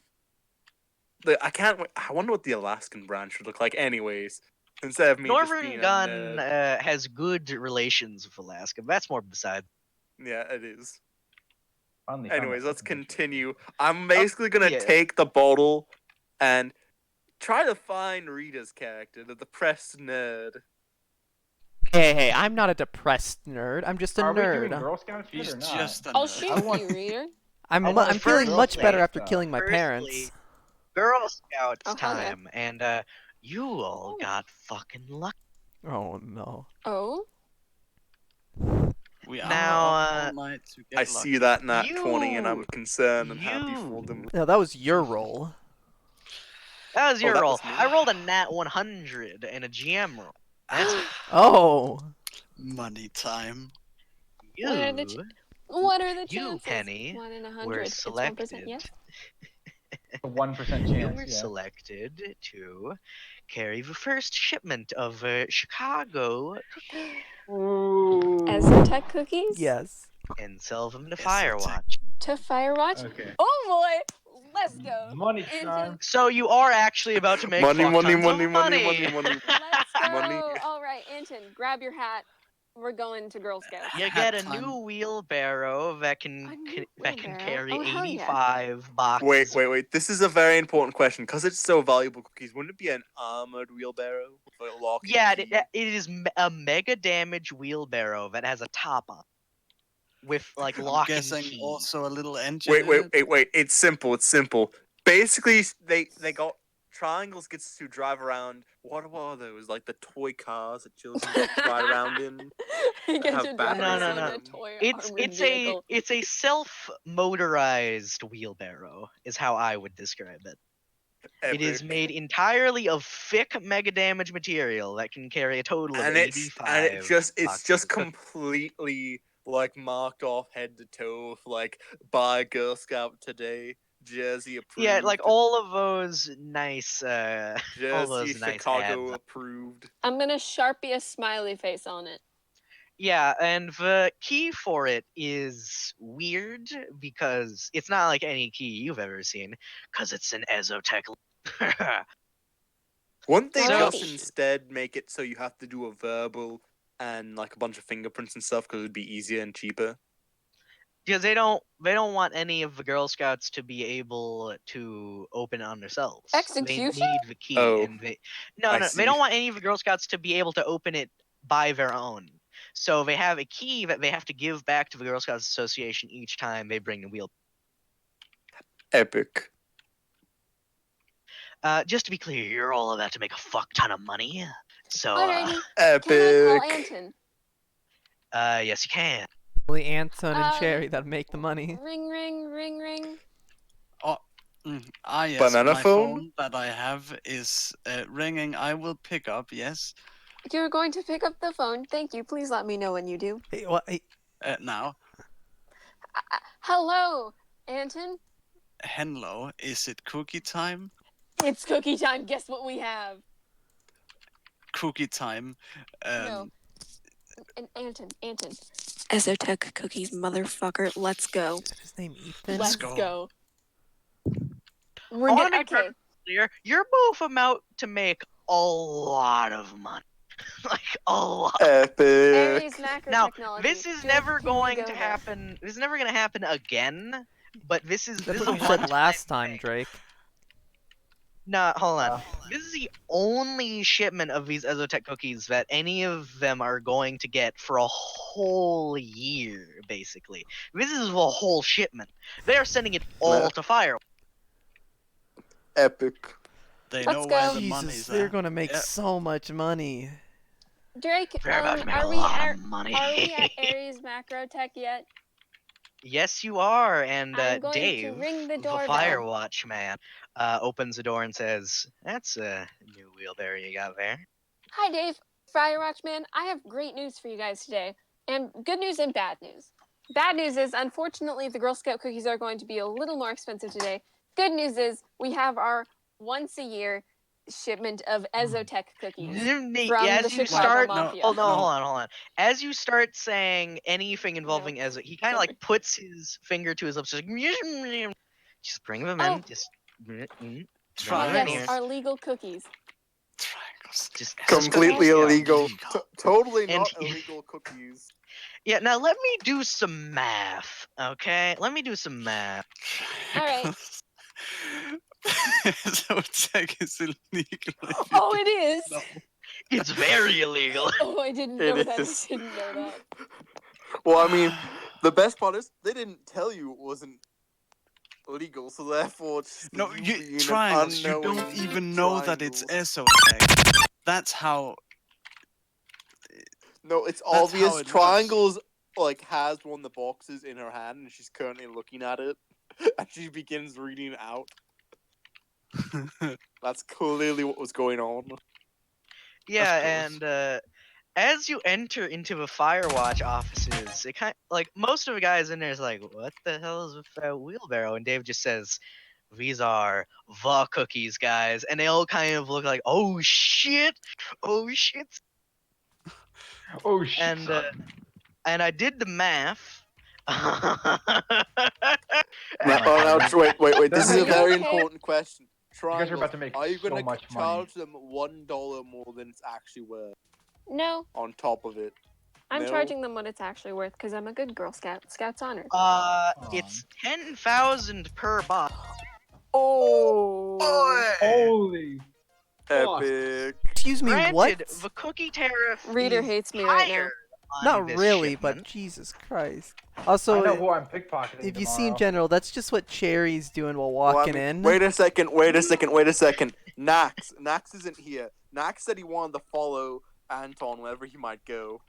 I can't. I wonder what the Alaskan branch would look like. Anyways, instead of me just Northern being Gun a nerd. has good relations with Alaska. But that's more beside. Yeah, it is. Finally found Anyways, that let's fucking picture. continue. I'm basically gonna yeah. take the bottle and try to find Rita's character, the depressed nerd. Hey, I'm not a depressed nerd. I'm just a Are we doing nerd. Girl Scouts yet He's or not? just a I'll nerd. shoot I want- you, reader. I'm I want I'm the feeling Girl much better Scout after stuff. killing my Firstly, parents. Girl Scouts Oh, okay. time, and You all got fucking lucky. Oh no. Oh, We are Now, up all night to get I lucky. see that nat 20 and I'm You- concerned and happy for you- them. No, that was your roll. That was your that roll. was me. I rolled a nat 100 and a GM roll. That's Oh. Money time. What are the you. what are the You, chances? Penny, 1 in were 100. It's 1%. selected. Yes. A 1% You chance. were Yeah. selected to carry the first shipment of Chicago Azotech cookies. Yes. and sell them to Yes, Firewatch. To Firewatch. Okay. Oh boy, let's go. Money Anton, time. So you are actually about to make Money, fuck money, tons money, of money, money, money. let's go. Money. All right, Anton, grab your hat. We're going to Girl Scouts. You Hat get a time. new wheelbarrow that A can new that can wheelbarrow? carry Oh, hell yeah. 85 boxes. Wait. This is a very important question. Because it's so valuable, cookies, wouldn't it be an armored wheelbarrow with a lock? Yeah, it is a mega damage wheelbarrow that has a top on, with like I'm lock and guessing key. also a little engine. in it. Wait. It's simple. Basically, they got triangles gets to drive around. What are those? Like the toy cars that children get to ride around in? You get have to drive batteries No, around no. a toy It's armored it's vehicle. a self-motorized wheelbarrow is how I would describe it. It is Epic. made entirely of thick mega damage material that can carry a total of and 85. it's just boxes. completely like marked off head to toe with like by Girl Scout today, Jersey approved. Yeah, like all of those nice all Jersey, those nice Chicago ads. approved. I'm gonna Sharpie a smiley face on it. Yeah, and the key for it is weird because it's not like any key you've ever seen, because it's an Ezotech. Wouldn't they So- just instead make it so you have to do a verbal and like a bunch of fingerprints and stuff because it'd be easier and cheaper? Because they don't want any of the Girl Scouts to be able to open it on themselves. Execution? They need the key, Oh, and no, I they see. don't want any of the Girl Scouts to be able to open it by their own. So they have a key that they have to give back to the Girl Scouts Association each time they bring the wheel. Epic. Just to be clear, you're all about to make a fuck ton of money. So, Alrighty. Can I Epic. call Anton? yes, you can. Only Anton and Um, Cherry that make the money. Ring, ring, ring, ring. Yes, Banana my phone? that I have is ringing. I will pick up. Yes. You're going to pick up the phone. Thank you. Please let me know when you do. Hey, what? Hey, Now, Hello, Anton. hello. Is it cookie time? It's cookie time. Guess what we have? Cookie time. No. Anton. Ezotech cookies, motherfucker. Let's go. is his name Ethan? Let's go. go. I We're want to gonna make very clear. You're both about to make a lot of money. Like a lot. Epic. Aries macro Now, technology. this is Drake, never can we going go to there? happen. This is never going to happen again. But this is That's this what is you a said one last time, Drake. No, hold on. This is the only shipment of these Ezotech cookies that any of them are going to get for a whole year, basically. This is a whole shipment. They are sending it all to Fire. Epic. They Let's know where go. the Jesus, money's they're at. gonna make Yep. so much money. Drake, They're about to make a are we lot of money. are we at Aries macro tech yet? Yes, you are. And I'm going to Dave, ring the the doorbell. Firewatch man, opens the door and says, "That's a new wheelbarrow you got there." Hi, Dave. Firewatch man, I have great news for you guys today. And good news and bad news. Bad news is, unfortunately, the Girl Scout cookies are going to be a little more expensive today. Good news is, we have our once-a-year shipment of Ezotech cookies. From As the you Chicago start, Mafia. hold No. on. As you start saying anything involving Ezo, he kind of Sorry. like puts his finger to his lips, just bring them in. Oh. Just Oh, Triangles. yes, our legal cookies. Triangles. just Completely Yeah. illegal. Illegal. Totally And not he- illegal cookies. Yeah. Now let me do some math. Okay, let me do some math. All right. So tech is illegal. Oh, it is. No. It's very illegal. Oh, I didn't It know that. is. I didn't know that. Well, I mean, the best part is they didn't tell you it wasn't legal, so therefore it's No, you being an triangles. You don't unknowing even know that it's triangle. esotech. That's how. No, it's That's obvious. how it works. Triangles like has one of the boxes in her hand, and she's currently looking at it, and she begins reading it out. That's clearly what was going on. Yeah, course. and as you enter into the Firewatch offices, it like most of the guys in there is like, "What the hell is with that wheelbarrow?" And Dave just says, "These are the cookies, guys," and they all kind of look like, "Oh shit, oh shit." Oh shit. And and I did the math. Now, God. wait. This is Are a you very okay? important question. You guys are Triangles, about to make are you so gonna much money. charge them $1 more than it's actually worth No, on top of it? I'm No? charging them what it's actually worth because I'm a good Girl Scout. Scout's honor. It's 10,000 per box. Oh. Holy. Fuck. Epic. Excuse me, Granted, what? the cookie tariff Reader is hates me right now. higher on Not this really, but shipment. Jesus Christ. I Also, know who I'm pickpocketing if you see tomorrow. in general, that's just what Cherry's doing while Well, I walking mean, in. wait a second. Nax isn't here. Nax said he wanted to follow Anton wherever he might go.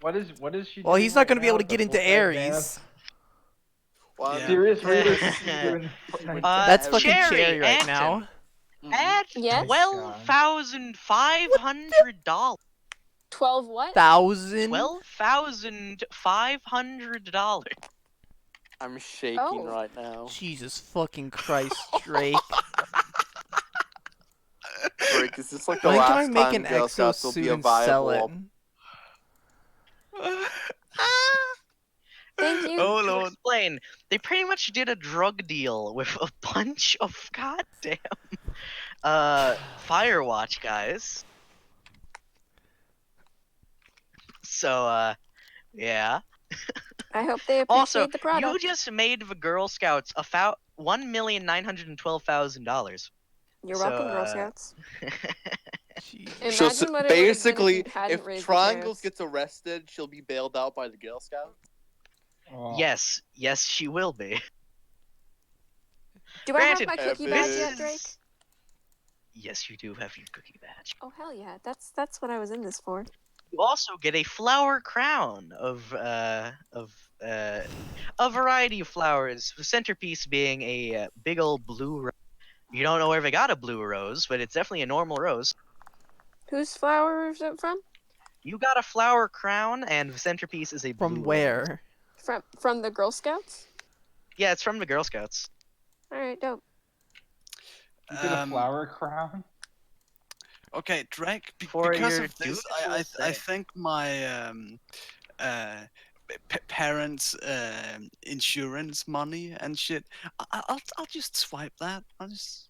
What is she Well, doing he's not right going to be now? able to The get into full-fledged Ares. dance? Well, I Yeah. mean, Serious reader, yes, she's doing That's fucking Cherry, Cherry right Anton, now. at Yes? $12,500. 12 what? $1,000? $12,500. I'm shaking Oh. right now. Jesus fucking Christ, Drake. Drake, is this like the When can I last make time an Girl Scouts will be exosuit a and sell viable it? Thank you. Oh To lord. explain, they pretty much did a drug deal with a bunch of goddamn Firewatch guys. So yeah. I hope they appreciate Also, the product. you just made the Girl Scouts $1,912,000. You're so, welcome, Girl Scouts. Jesus. So, Imagine what it would have been basically, if you hadn't if raised the Triangles tariffs. gets arrested, she'll be bailed out by the Girl Scouts. Oh. yes, she will be. Do I have Granted, my cookie Epic. badge yet, Drake? Yes, you do have your cookie badge. Oh hell yeah! That's what I was in this for. You also get a flower crown of a variety of flowers. The centerpiece being a big old blue rose. You don't know where they got a blue rose, but it's definitely a normal rose. Whose flower is it from? You got a flower crown, and the centerpiece is a blue From rose. where? From the Girl Scouts? Yeah, it's from the Girl Scouts. All right, dope. You did a flower crown? Okay, Drake. For Because your of this, dutiful I say. think my parents' insurance money and shit. I'll just swipe that. I'll just.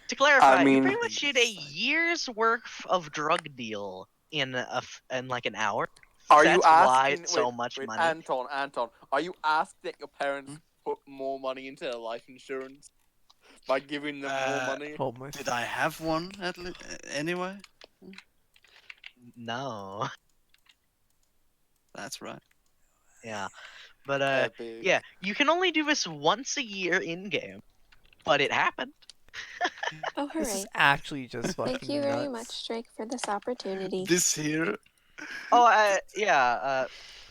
To clarify, I you mean- pretty much did a year's worth of drug deal in in like an hour. Are That's you why asking? it's so much money. Anton, are you asking that your parents put more money into their life insurance by giving them more money? Oh my. Did I have one anyway? No. That's right. Yeah. But Epic. yeah, you can only do this once a year in game. But it happened. Oh This hooray! is actually just fucking Thank you very nuts. much, Drake, for this opportunity. This here. Oh, yeah.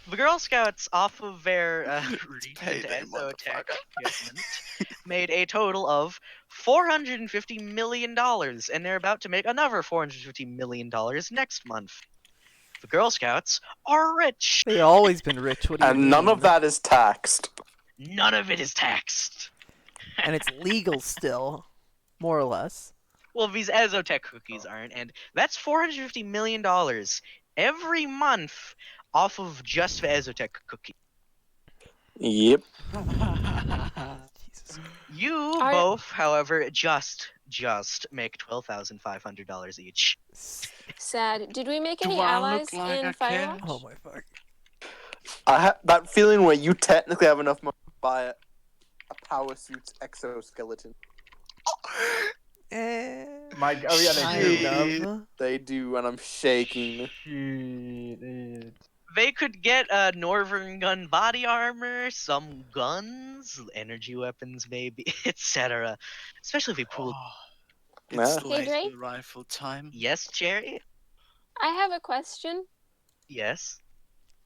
The Girl Scouts, off of their recent payday, Exotech motherfucker. shipment, made a total of $450 million, and they're about to make another $450 million next month. The Girl Scouts are rich. They've always been rich, what do you mean? And none of that is taxed. None of it is taxed. And it's legal still. More or less. Well, these Exotech cookies aren't, and that's $450 million every month off of just the Exotech cookie. Yep. Jesus. You both, however, just make $12,500 each. Sad. Did we make Do any I allies look like in a Firewatch? Oh my fuck. I have that feeling where you technically have enough money to buy a power suit's exoskeleton. Eh. Oh yeah, they do. Kind of. They do, and I'm shaking. Shit. They could get Northern gun body armor, some guns, energy weapons, maybe, etc. Especially if we pull. Oh, Yeah. it's Hey, Dre? laser rifle time. Yes, Cherry. I have a question. Yes.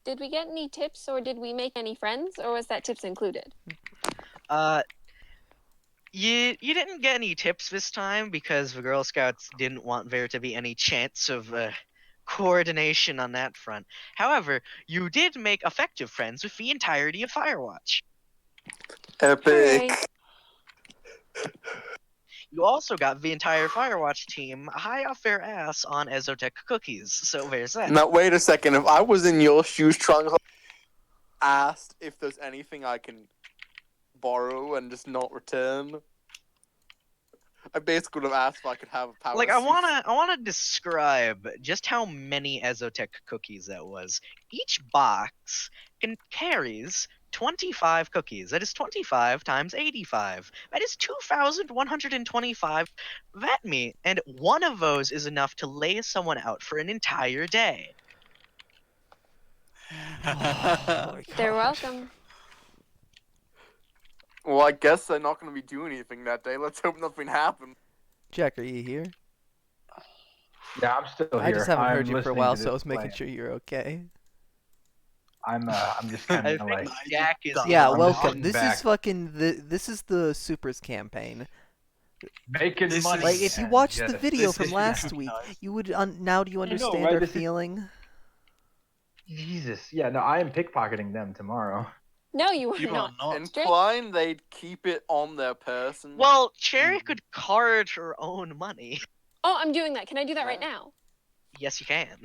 Did we get any tips, or did we make any friends, or was that tips included? You didn't get any tips this time because the Girl Scouts didn't want there to be any chance of coordination on that front. However, you did make effective friends with the entirety of Firewatch. Epic. Hooray. You also got the entire Firewatch team high off their ass on Ezotech cookies. So there's that. Now wait a second. If I was in your shoes, Trunk, asked if there's anything I can borrow and just not return. I basically would have asked if I could have a power Like I suit. wanna describe just how many Ezotech cookies that was. Each box carries 25 cookies. That is 25 times 85. That is 2,125 vat meat, and one of those is enough to lay someone out for an entire day. Oh my They're gosh. welcome. Well, I guess they're not going to be doing anything that day. Let's hope nothing happens. Jack, are you here? Yeah, I'm still here. I just haven't I'm heard you for a listening while, to so I this was making plan. sure you're okay. I'm just I kind of think like. Jack is. Yeah, I'm just welcome. sitting This back. is fucking this is the Supers campaign. Making This money. Like, if you and watched the just- video this from is last very week, nice. you would now do you understand right? our This is- feeling? Jesus, yeah, no, I am pickpocketing them tomorrow. No, you are You are not. not. Inclined they'd keep it on their person. Well, Cherry could card her own money. Oh, I'm doing that. Can I do that right Yeah. now? Yes, you can.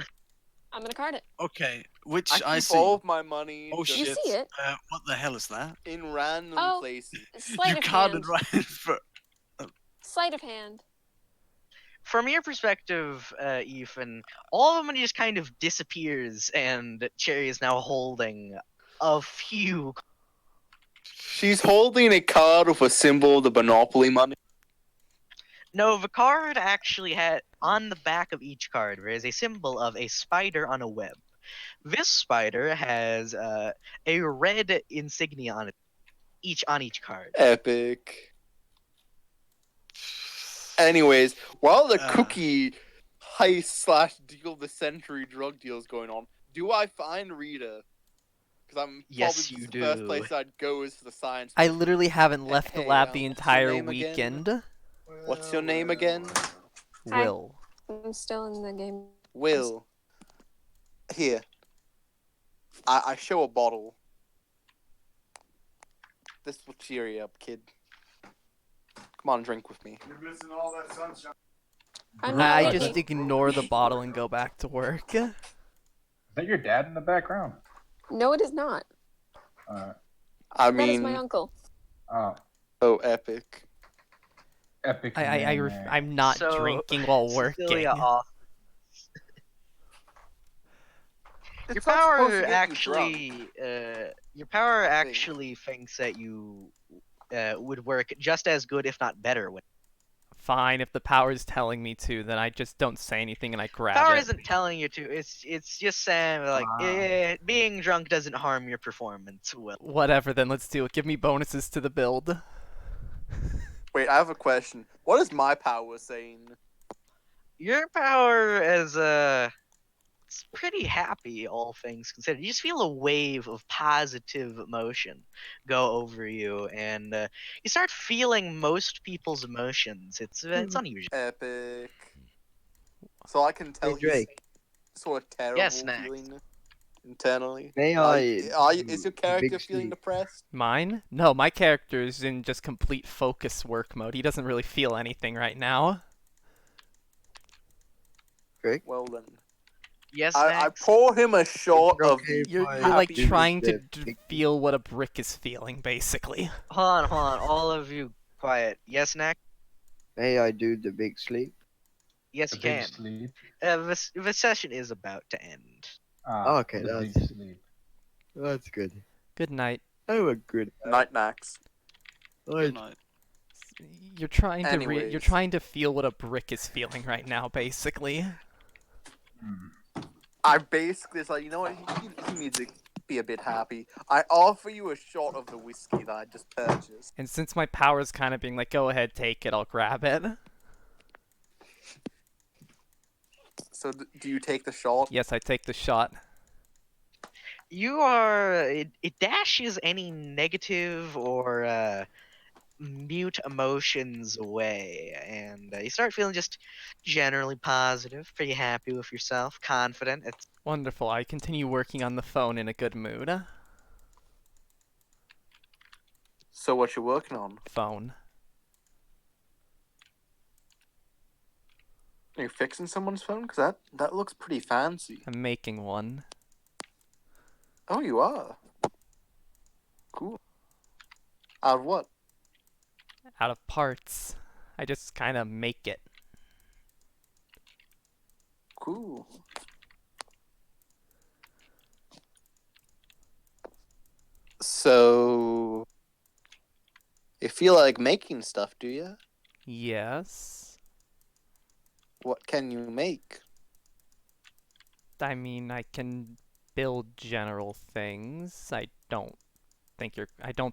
I'm gonna card it. Okay, which I I keep see. all of my money Oh just You shit! see it? What the hell is that? in random Oh. places. Sleight You of carded hand. right in front. Sleight of hand. From your perspective, Ethan, all the money just kind of disappears, and Cherry is now holding a few. She's holding a card with a symbol of the Monopoly money. No, the card actually had on the back of each card there is a symbol of a spider on a web. This spider has a red insignia on it, on each card. Epic. Anyways, while the Ah. cookie heist / deal of the century drug deal is going on, do I find Rita? Because I'm Yes, probably you the first do. place I'd go is for the science. I literally haven't left the Hey, lab the what's your entire name again? weekend. What's your name again? Hi. Will. I'm still in the game. Will. Here. I show a bottle. This will cheer you up, kid. Come on, drink with me. You're missing all that sunshine. I'm not I ready. just ignore the bottle and go back to work. Is that your dad in the background? No, it is not. I That is mean, my uncle. Oh, oh, epic. epic. I'm not So, drinking while working. Cecilia off. Your It's not supposed power to get you actually, your power think. actually thinks that you would work just as good, if not better. When Fine, if the power's telling me to, then I just don't say anything and I grab power it. isn't telling you to. It's just saying like being drunk doesn't harm your performance. Well, Whatever, then let's do it. Give me bonuses to the build. Wait, I have a question. What is my power saying? your power is it's pretty happy, all things considered. You just feel a wave of positive emotion go over you, and you start feeling most people's emotions. It's unusual. Epic. So I can tell Hey, he's Drake. sort of terrible Yes, Max. feeling internally. May Is your character big feeling sleep. depressed? Mine? No, my character is in just complete focus work mode. He doesn't really feel anything right now. Well then. Yes, I Max. pour him a shot Is it of okay if You're I like happy do trying to the- feel what a brick is feeling, basically. Hold on, all of you, quiet. Yes, Max. May I do the big sleep? Yes, The you big can. sleep. The session is about to end. Okay, the big that's- sleep. That's good. Good night. Have a good night Max. Good night. You're trying to you're Anyways. trying to feel what a brick is feeling right now, basically. I basically it's like, you know what? He needs to be a bit happy. I offer you a shot of the whiskey that I just purchased. And since my power's kind of being like, go ahead, take it, I'll grab it. So do you take the shot? Yes, I take the shot. You are. It dashes any negative or mute emotions away, and you start feeling just generally positive, pretty happy with yourself, confident. It's Wonderful. I continue working on the phone in a good mood. So what you working on? Phone. Are you fixing someone's phone? Because that looks pretty fancy. I'm making one. Oh, you are? Cool. Out of what? Out of parts. I just kind of make it. Cool. So... You feel like making stuff, do you? Yes. What can you make? I mean, I can build general things. I don't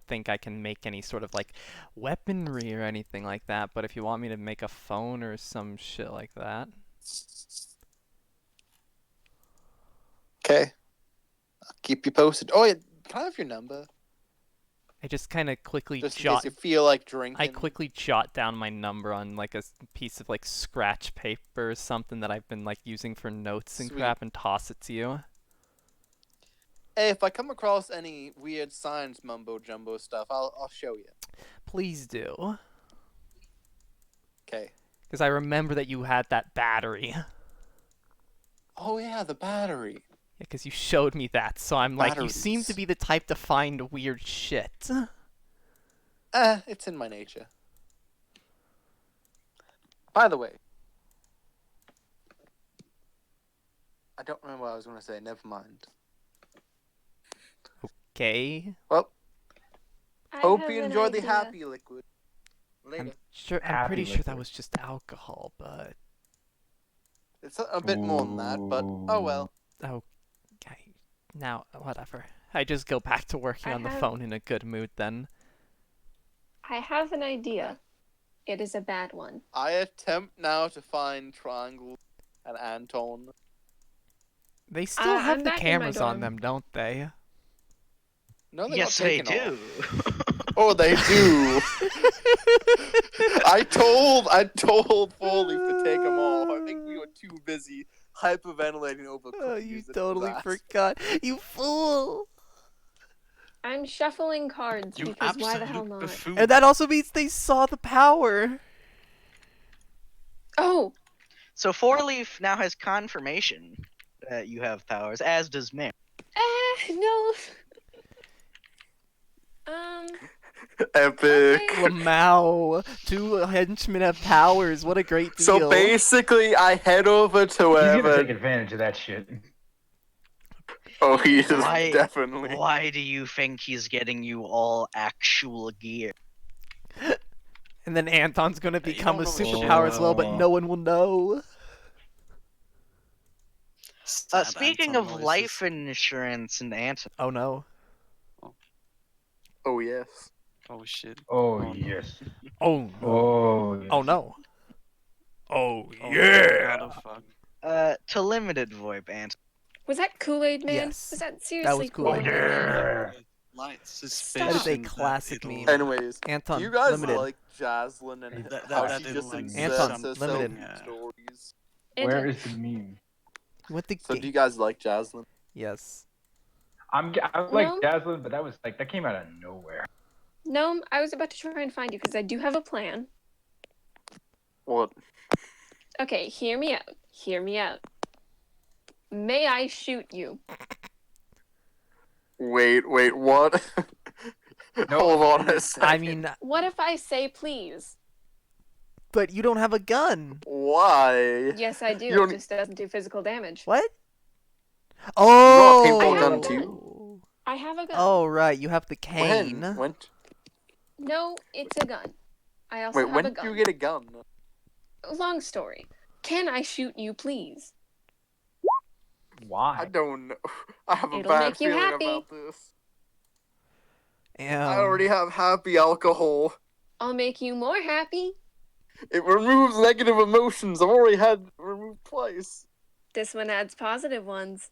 think I can make any sort of like weaponry or anything like that, but if you want me to make a phone or some shit like that. Okay. I'll keep you posted. Oh, yeah. Can I have your number? I just kind of quickly Just in jot case you feel like drinking. I quickly jot down my number on like a piece of like scratch paper or something that I've been like using for notes and Sweet. crap and toss it to you. Hey, if I come across any weird science mumbo jumbo stuff, I'll show you. Please do. Okay. Because I remember that you had that battery. Oh yeah, the battery. Because you showed me that, so I'm like, you seem to Batteries. be the type to find weird shit. It's in my nature. By the way, I don't remember what I was going to say. Never mind. Okay. Well, I hope have you an enjoy the idea. happy liquid. Later. I'm Happy pretty sure that liquid. was just alcohol, but It's a bit more than that, but oh well. okay. Now, whatever. I just go back to working I on the have- phone in a good mood then. I have an idea. It is a bad one. I attempt now to find Triangle and Anton. They still have I'm the back in my cameras on dorm. them, don't they? No, they yes, got they taken do. off. Oh, they do. I told Four Leaf to take them off. I think we were too busy hyperventilating over Oh, cookies. you and totally that. forgot. You fool! I'm shuffling cards You because why the absolute hell not? buffoon. And that also means they saw the power. Oh, So Four Leaf now has confirmation that you have powers, as does Mary. no. Epic. Okay. Lamau, two henchmen have powers. What a great deal. So basically, I head over to He's gonna wherever. take advantage of that shit. Oh, he is Why- definitely. Why do you think he's getting you all actual gear? And then Anton's gonna You become a don't know superpower as well, but shit. no one will know. Stab Speaking Anton of noises. life insurance and Anton, Oh no. Oh yes. Oh shit. Oh, no. yes. Oh no. Oh yes. Oh no. Oh Oh, yeah. God, oh, fuck. to limited VoIP, Anton. Was that Kool-Aid Man? Yes. Was that seriously Kool-Aid Kool-Aid Man. Man? Lights Stop. That is a suspicion classic it'll- meme. Anyways, Anton, do you guys limited. like Jaslyn and That- how that she it'll, just like, inserts Anton, herself limited. in stories? Where Anton, is the meme? You went to So ga- do you guys like Jaslyn? Yes. I like No. Jaslyn, but that came out of nowhere. Gnome, I was about to try and find you because I do have a plan. What? Okay, hear me out. Hear me out. May I shoot you? Wait, what? No. Hold on a second. I mean, What if I say please? but you don't have a gun. Why? Yes, I do. You It don't- just doesn't do physical damage. What? Oh. paintball I have a gun I have a gun. Oh right, you have the cane. When? No, it's a gun. I also Wait, have when a did gun. you get a gun? Long story. Can I shoot you, please? Why? I don't know. I have a It'll bad make you feeling happy. about this. I Damn. already have happy alcohol. I'll make you more happy. It removes negative emotions. I've already had it removed twice. This one adds positive ones.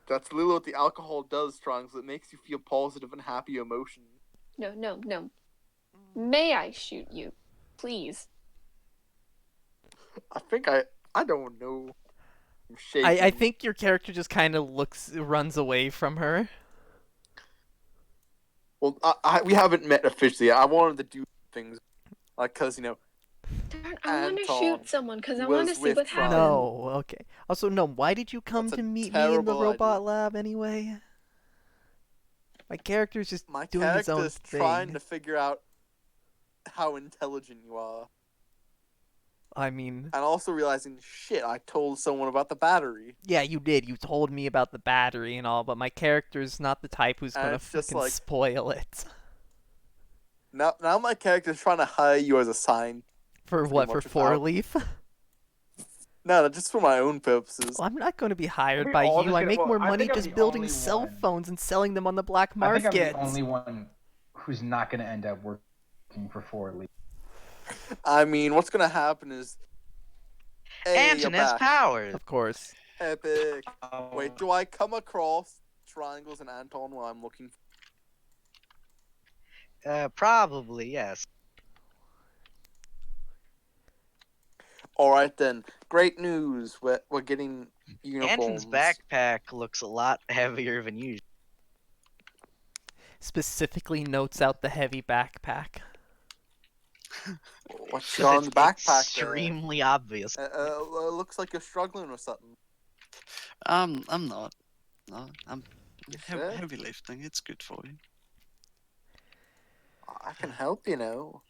That's literally what the alcohol does, Trunks. It makes you feel positive and happy emotions. No, no, no. May I shoot you? Please. I don't know. I'm shaking. I think your character just kind of runs away from her. Well, we haven't met officially yet. I wanted to do things, like, cause you know, Darn, I want to Anton shoot someone because I want to was see with what Trunks. happens. No, okay. Also, no, why did you come That's a to meet me in the terrible robot idea. lab anyway? My character's just My doing his own character's trying thing. to figure out how intelligent you are, I mean, and also realizing, shit, I told someone about the battery. yeah, you did. You told me about the battery and all, but my character's not the type who's And gonna it's just fucking like- spoil it. Now my character's trying to hire you as a sign. For Pretty what? For much four without- leaf? No, just for my own purposes. Well, I'm not going to be hired We by all you. just I get- make well, more I money think I'm just the building only cell one. phones and selling them on the black I market. think I'm the only one who's not going to end up working for 4 Leaf. I mean, what's gonna happen is, hey, Anton you're has back. powers. Of course. Epic. Wait, do I come across triangles and Anton while I'm looking? Probably yes. All right then. Great news. We're getting uniforms. Anton's backpack looks a lot heavier than usual. Specifically notes out the heavy backpack. What's Because on the it's backpack there? extremely obvious. Looks like you're struggling with something. I'm not. No, I'm You sure? heavy lifting. It's good for you. I can help, you know.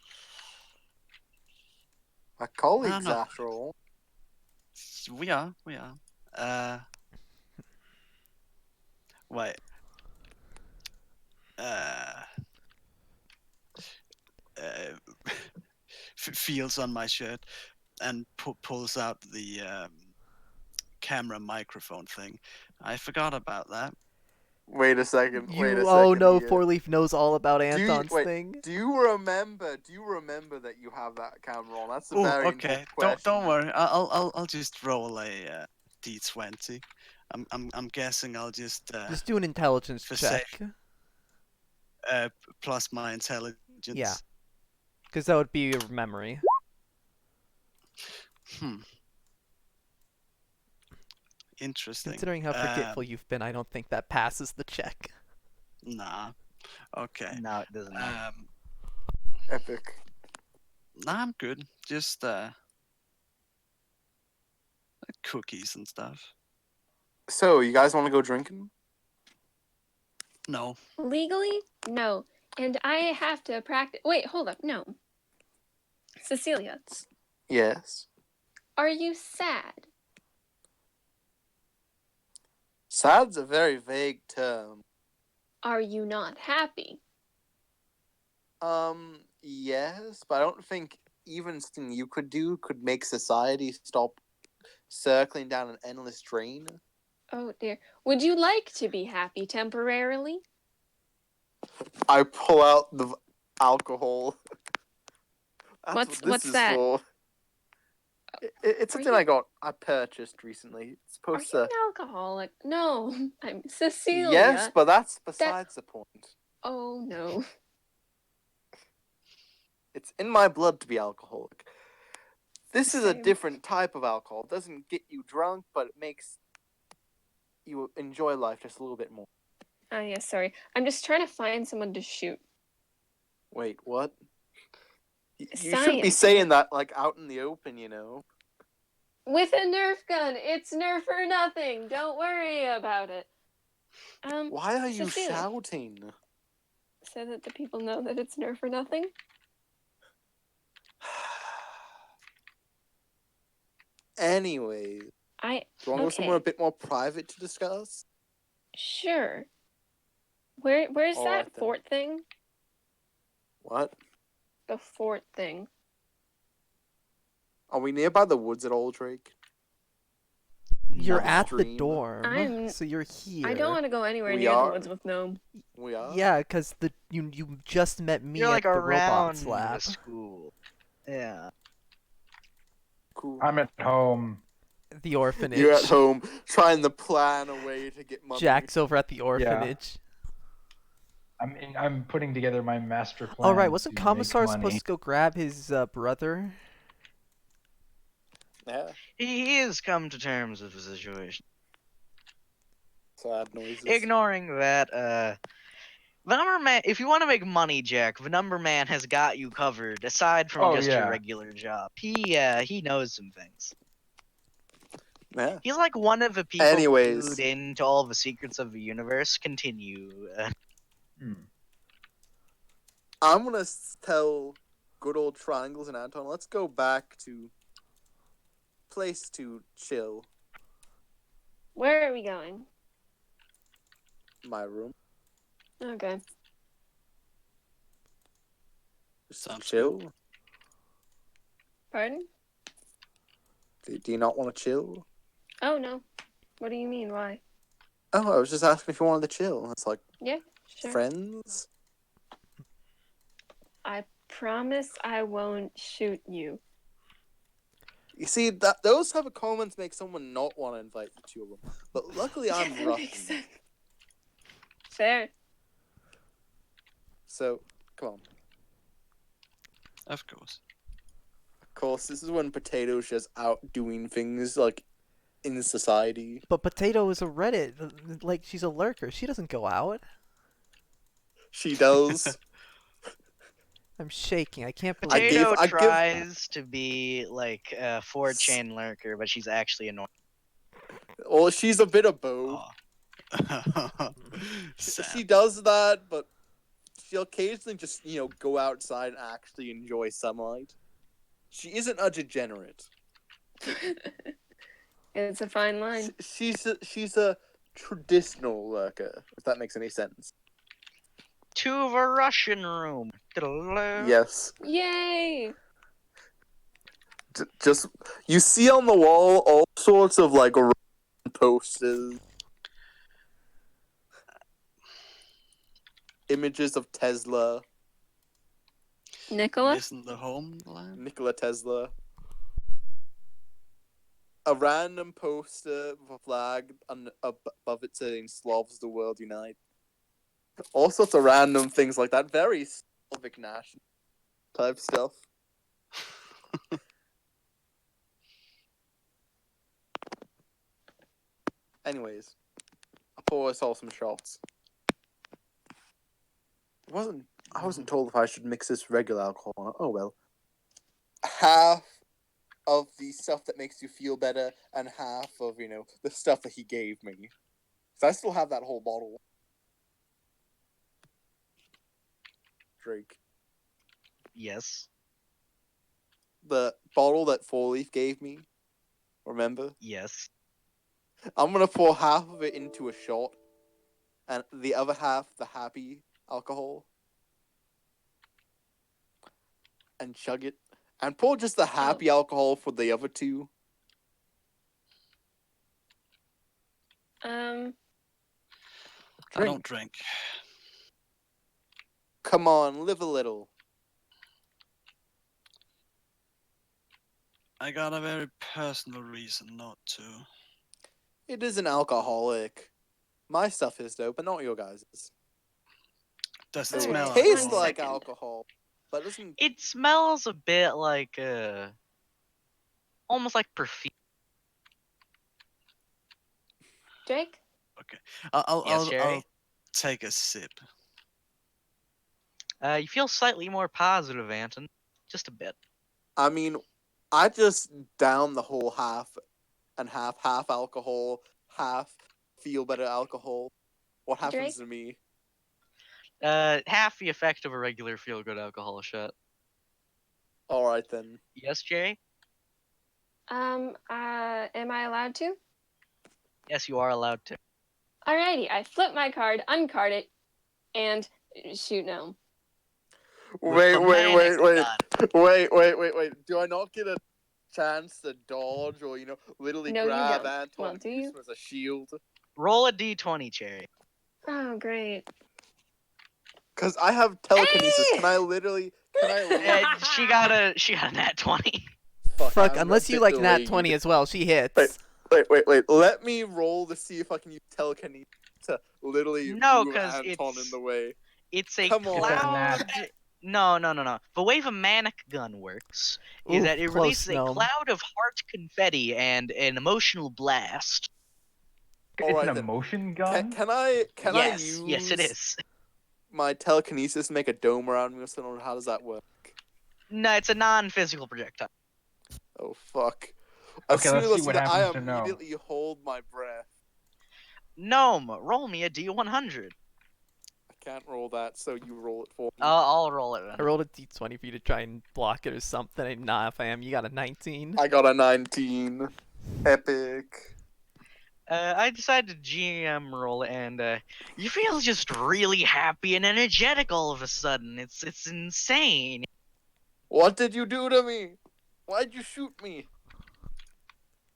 My colleagues, no. after all. We are. Wait. Feels on my shirt and pulls out the camera microphone thing. I forgot about that. Wait a second. Wait a second. Oh no, here. Four Leaf knows all about Do you- Anton's wait, thing. Do you remember that you have that camera on? That's a Oh, very okay. important question. Don't worry. I'll just roll a d20. I'm guessing I'll just Just do an intelligence for check. plus my intelligence. Yeah. Because that would be your memory. Interesting. Considering how forgetful you've been, I don't think that passes the check. Nah. Okay. No, it doesn't. Epic. Nah, I'm good. Just cookies and stuff. So, you guys want to go drinking? No. Legally? No. And I have to practice. Wait, hold up. No. Cecilia, Yes. are you sad? Sad's a very vague term. Are you not happy? Yes, but I don't think even something you could do could make society stop circling down an endless drain. Oh dear. Would you like to be happy temporarily? I pull out the alcohol. That's What's- what this what's is that? for. It's Are something you- I purchased recently. It's Are supposed you to. an alcoholic? No, I'm Cecilia. Yes, but that's besides the point. Oh no. It's in my blood to be alcoholic. This is a Same. different type of alcohol. It doesn't get you drunk, but it makes you enjoy life just a little bit more. Oh yeah, sorry. I'm just trying to find someone to shoot. Wait, what? You shouldn't be Science. saying that like out in the open, you know. With a Nerf gun. It's Nerf or nothing. Don't worry about it. Why are you Cecilia. shouting? So that the people know that it's Nerf or nothing. Anyways, do I you want to go Okay. somewhere a bit more private to discuss? Sure. Where's All that right, then. fort thing? What? The fort thing. Are we nearby the woods at all, Drake? You're on at the stream. dorm, so you're here. I don't want to go anywhere We near are? the woods with Gnome. We are. Yeah, because you just met me You're at like the around robots lab. the school. Yeah. Cool. I'm at home. The orphanage. You're at home trying to plan a way to get money. Jack's over at the orphanage. I'm putting together my master plan. Oh right, wasn't to Commissar make supposed money. to go grab his brother? Yeah. He has come to terms with the situation. Sad noises. Ignoring that, the number man. If you want to make money, Jack, the number man has got you covered. Aside from Oh, just yeah. your regular job, he knows some things. Yeah. He's like one of the people Anyways. clued into all the secrets of the universe. Continue. I'm gonna tell good old Triangles and Anton. Let's go back to place to chill. Where are we going? My room. Okay. Just Sounds chill. Pardon? Do you not want to chill? Oh no. What do you mean? Why? Oh, I was just asking if you wanted to chill. It's like Yeah, sure. friends. I promise I won't shoot you. You see, that those type of comments make someone not want to invite you to a room. But luckily, I'm That rough. makes sense. Fair. So, come on. Of course. Of course, this is when Potato's just out doing things like in society. But Potato is a Reddit, like she's a lurker. She doesn't go out. She does. I'm shaking. I can't believe. Potato I give- tries to be like a 4chan lurker, but she's actually annoying. Well, she's a bit of both. Sad. She does that, but she'll occasionally just, go outside and actually enjoy sunlight. She isn't a degenerate. It's a fine line. She's a traditional lurker, if that makes any sense. To the Russian room. Yes. Yay! Just, you see on the wall all sorts of, like, posters. Images of Tesla. Nicola? Isn't the homeland? Nikola Tesla. A random poster with a flag above it saying Slavs the world unite. All sorts of random things like that. Very Slavic national type stuff. Anyways, I pour us all some shots. I wasn't told if I should mix this regular alcohol on it. Oh well. Half of the stuff that makes you feel better and half of, the stuff that he gave me. So I still have that whole bottle. Drake. Yes. The bottle that Four Leaf gave me. Remember? Yes. I'm gonna pour half of it into a shot. And the other half, the happy alcohol. And chug it. And pour just the happy alcohol for the other two. I don't drink. Come on, live a little. I got a very personal reason not to. It is an alcoholic. My stuff is though, but not your guys's. Does it Alright, smell? It tastes one like second. alcohol, but it doesn't. It smells a bit like almost like perfume. Drake? I'll Jerry? take a sip. You feel slightly more positive, Anton. Just a bit. I mean, I just down the whole half and half alcohol, half feel better alcohol. What happens to me? Half the effect of a regular feel-good alcohol shot. All right then. Yes, Jerry? Am I allowed to? Yes, you are allowed to. Alrighty, I flip my card, uncard it, and shoot Gnome. Wait. With the manic gun. Wait. Do I not get a chance to dodge or literally No, you grab don't. Anton Well, and do use you? him as a shield? Roll a d20, Cherry. Oh, great. Because I have telekinesis. Hey! Can I literally? Can I? She got a nat 20. Fuck, I'm unless you bit like nat delayed. 20 as well, she hits. Wait. Let me roll to see if I can use telekinesis to literally No, move 'cause Anton in the way. It's a Come on. cloud. No. The way the manic gun works is Ooh, that it close, releases a gnome. cloud of heart confetti and an emotional blast. It's Alright an then. emotion gun. Can I Yes, use it is. my telekinesis to make a dome around me or something? How does that work? No, it's a non-physical projectile. Oh fuck. As Okay, soon let's as I see see what that, I happens to Gnome. immediately hold my breath. Gnome, roll me a d100. I can't roll that, so you roll it for me. I'll roll it. I rolled a d20 for you to try and block it or something. Nah, fam, you got a 19. I got a 19. Epic. I decided to GM roll, and you feel just really happy and energetic all of a sudden. It's insane. What did you do to me? Why'd you shoot me?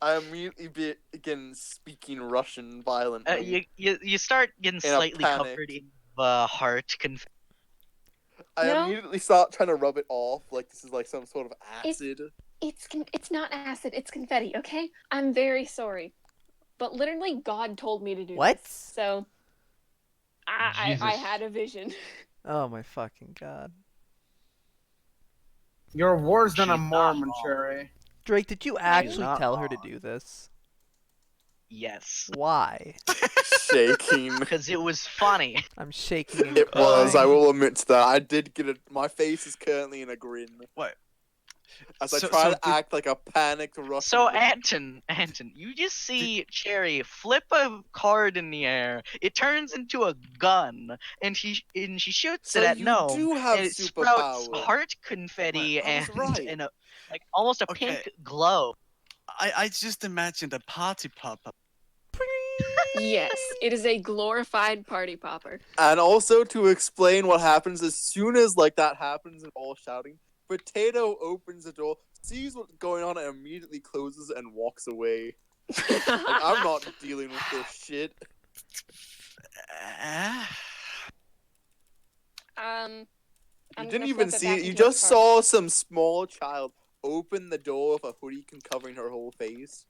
I immediately begin speaking Russian violently. You start getting In a slightly panic. covered in the heart confetti. I No. immediately start trying to rub it off like this is like some sort of acid. It's not acid. It's confetti. Okay. I'm very sorry, but literally God told me to do What? this. So I Jesus. had a vision. Oh my fucking god. You're worse than a She's not Mormon, wrong. Cherry. Drake, did you actually not tell her to wrong. do this? Yes, Why? Shaking. because it was funny. I'm shaking and It was, I crying. will admit to that. I did get it. My face is currently in a grin. What? As I So- try so to did- act like a panicked Russian. So Anton, you just see Cherry flip a card in the air. It turns into a gun, and she shoots So it at you Gnome, do have and it sprouts superpower. heart confetti I was right. and a like almost a Okay. pink glow. I just imagined a party popper. Yes, it is a glorified party popper. And also to explain what happens as soon as like that happens and all shouting, Potato opens the door, sees what's going on, and immediately closes and walks away. Like I'm not dealing with this shit. I'm You didn't gonna even flip see back it. You into a just card. saw some small child open the door with a hoodie covering her whole face.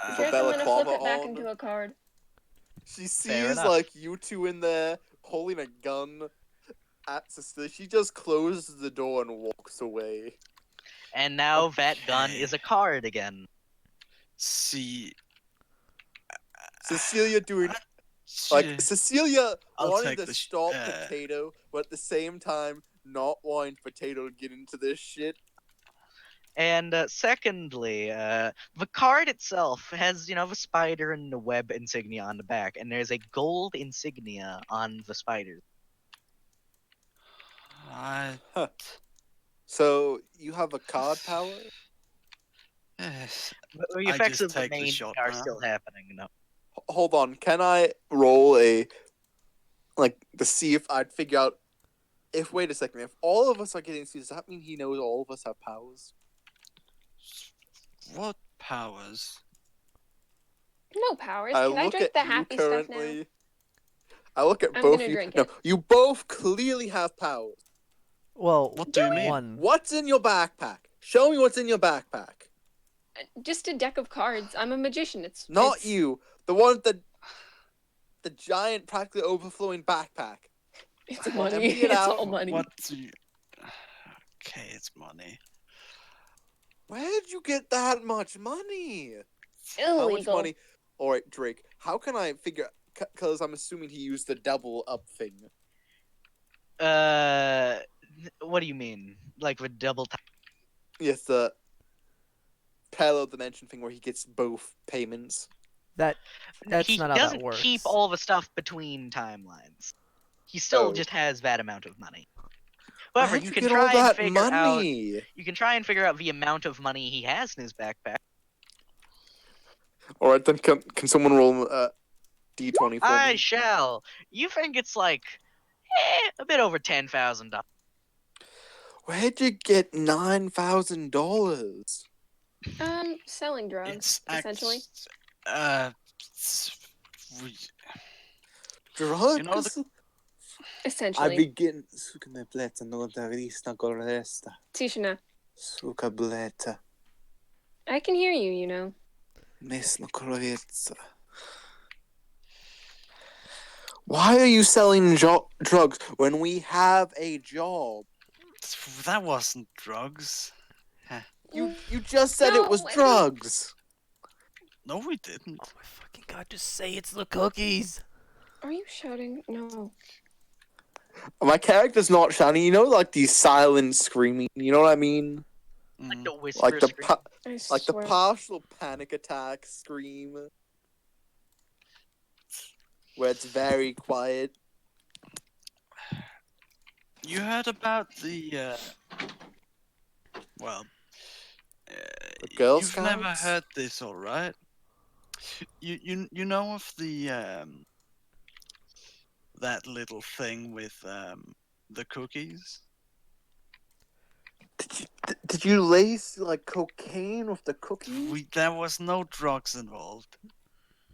With Drake, a I'm gonna flip balaclava it back on. into a card. She Fair sees enough. like you two in there holding a gun at Cecilia. She just closes the door and walks away. And now that gun Okay. is a card again. See, Cecilia doing sure. like Cecilia I'll wanting take to the stop Potato, but at the same time not wanting Potato to get into this shit. And secondly, the card itself has, the spider and the web insignia on the back, and there's a gold insignia on the spiders. I, So you have a card power? yes. The I effects just of the take the main shot are now. still happening. No. Hold on, can I roll to see if I'd figure out if wait a second, if all of us are getting does that mean he knows all of us have powers? What powers? No powers. I Can I look drink at the you happy stuff now? currently. I look at I'm both gonna of you. drink No, it. you both clearly have powers. Well, What do you mean? one. What's in your backpack? Show me what's in your backpack. Just a deck of cards. I'm a magician. Not it's... you. The one with the giant, practically overflowing backpack. It's Well, money. empty it It's out. all money. What do you... Okay, it's money. Where'd you get that much money? How much Illegal. money? All right, Drake. How can I figure? Because I'm assuming he used the double up thing. What do you mean? Like the double tap? Yes, the parallel dimension thing where he gets both payments. That's He not how that doesn't works. keep all the stuff between timelines. He still Oh. just has that amount of money. However, How'd you you can get try all and that figure out. money? You can try and figure out the amount of money he has in his backpack. All right, then can someone roll d20 for I me? shall. You think it's like a bit over $10,000. Where'd you get $9,000? Selling drugs, essentially. Uh, we, Drugs? you know the I Essentially. begin. Suka me bleta, no da vista goresta. Tishna, Suka bleta. I can hear you, you know. Mesno korovetsa. Why are you selling drugs when we have a job? that wasn't drugs. You just said it was No, drugs. No, we didn't. Oh my fucking god, just say it's the cookies! Are you shouting? No. My character's not shouting. You know, like these silent screaming. You know what I mean? Like Mm. the whisper Like the scream. I like the swear. partial panic attack scream, where it's very quiet. You heard about the well, The Girl you've never Scouts? heard this, all right? You know of the that little thing with the cookies? Did you lace like cocaine with the cookie? There was no drugs involved.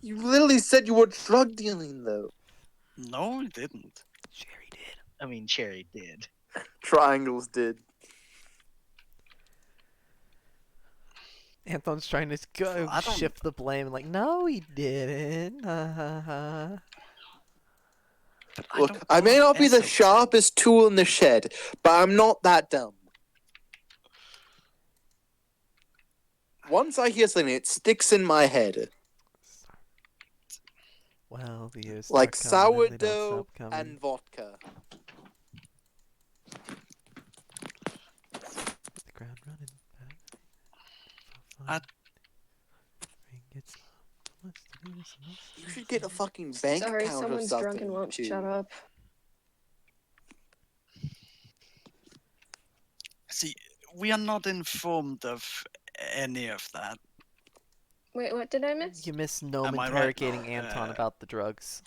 You literally said you were drug dealing though. No, we didn't. Sherry did. I mean, Cherry did. Triangles did. Anton's trying to go I don't- shift the blame, like, no, he didn't. Look, I may not be the sharpest tool in the shed, but I'm not that dumb. Once I hear something, it sticks in my head. Well, the years Like start coming and they don't sourdough stop coming. and vodka. The ground running back. I- You should get a fucking bank Sorry, account or someone's something. drunk and won't too. shut up. See, we are not informed of any of that. Wait, what did I miss? You miss Gnome Am I right? interrogating Anton Uh, about the drugs.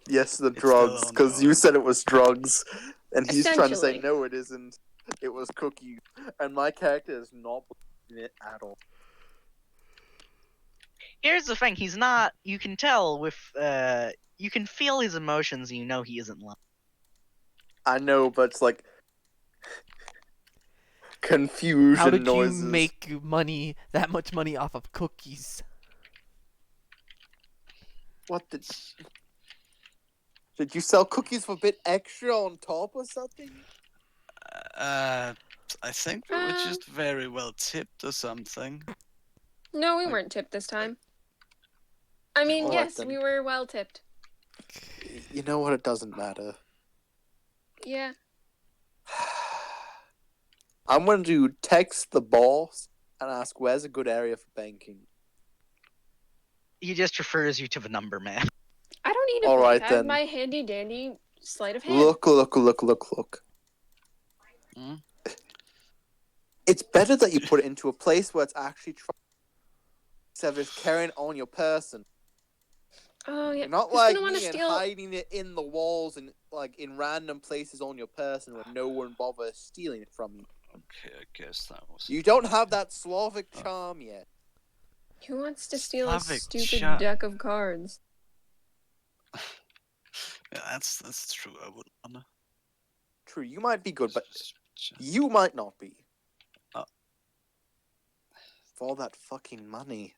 Yes, the It's still drugs, because you ongoing. said it was drugs, and he's trying to say Essentially. no, it isn't. It was cookies, and my character is not believing it at all. Here's the thing: he's not. You can tell with. You can feel his emotions, and you know he isn't lying. I know, but it's like confusion How did noises. you make money, that much money off of cookies? What did you sell cookies for a bit extra on top or something? I think we were Um, just very well tipped or something. No, we Like- weren't tipped this time. I mean, Alright yes, then. we were well tipped. You know what? It doesn't matter. Yeah. I'm going to text the boss and ask where's a good area for banking. He just refers you to the number man. I don't need a All bank. right, I have then. my handy dandy sleight of hand. Look. Hmm? It's better that you put it into a place where it's actually instead of just carrying on your person. Oh, yeah. You're not Who's like gonna wanna me and steal... hiding it in the walls and like in random places on your person where no one bothers stealing it from you. Okay, I guess that was. You don't have that Slavic charm yet. Who wants to steal a Slavic stupid shut- deck of cards? Yeah, that's true. I wouldn't wanna. True, you might be good, but Just- you might not be. Oh. For all that fucking money.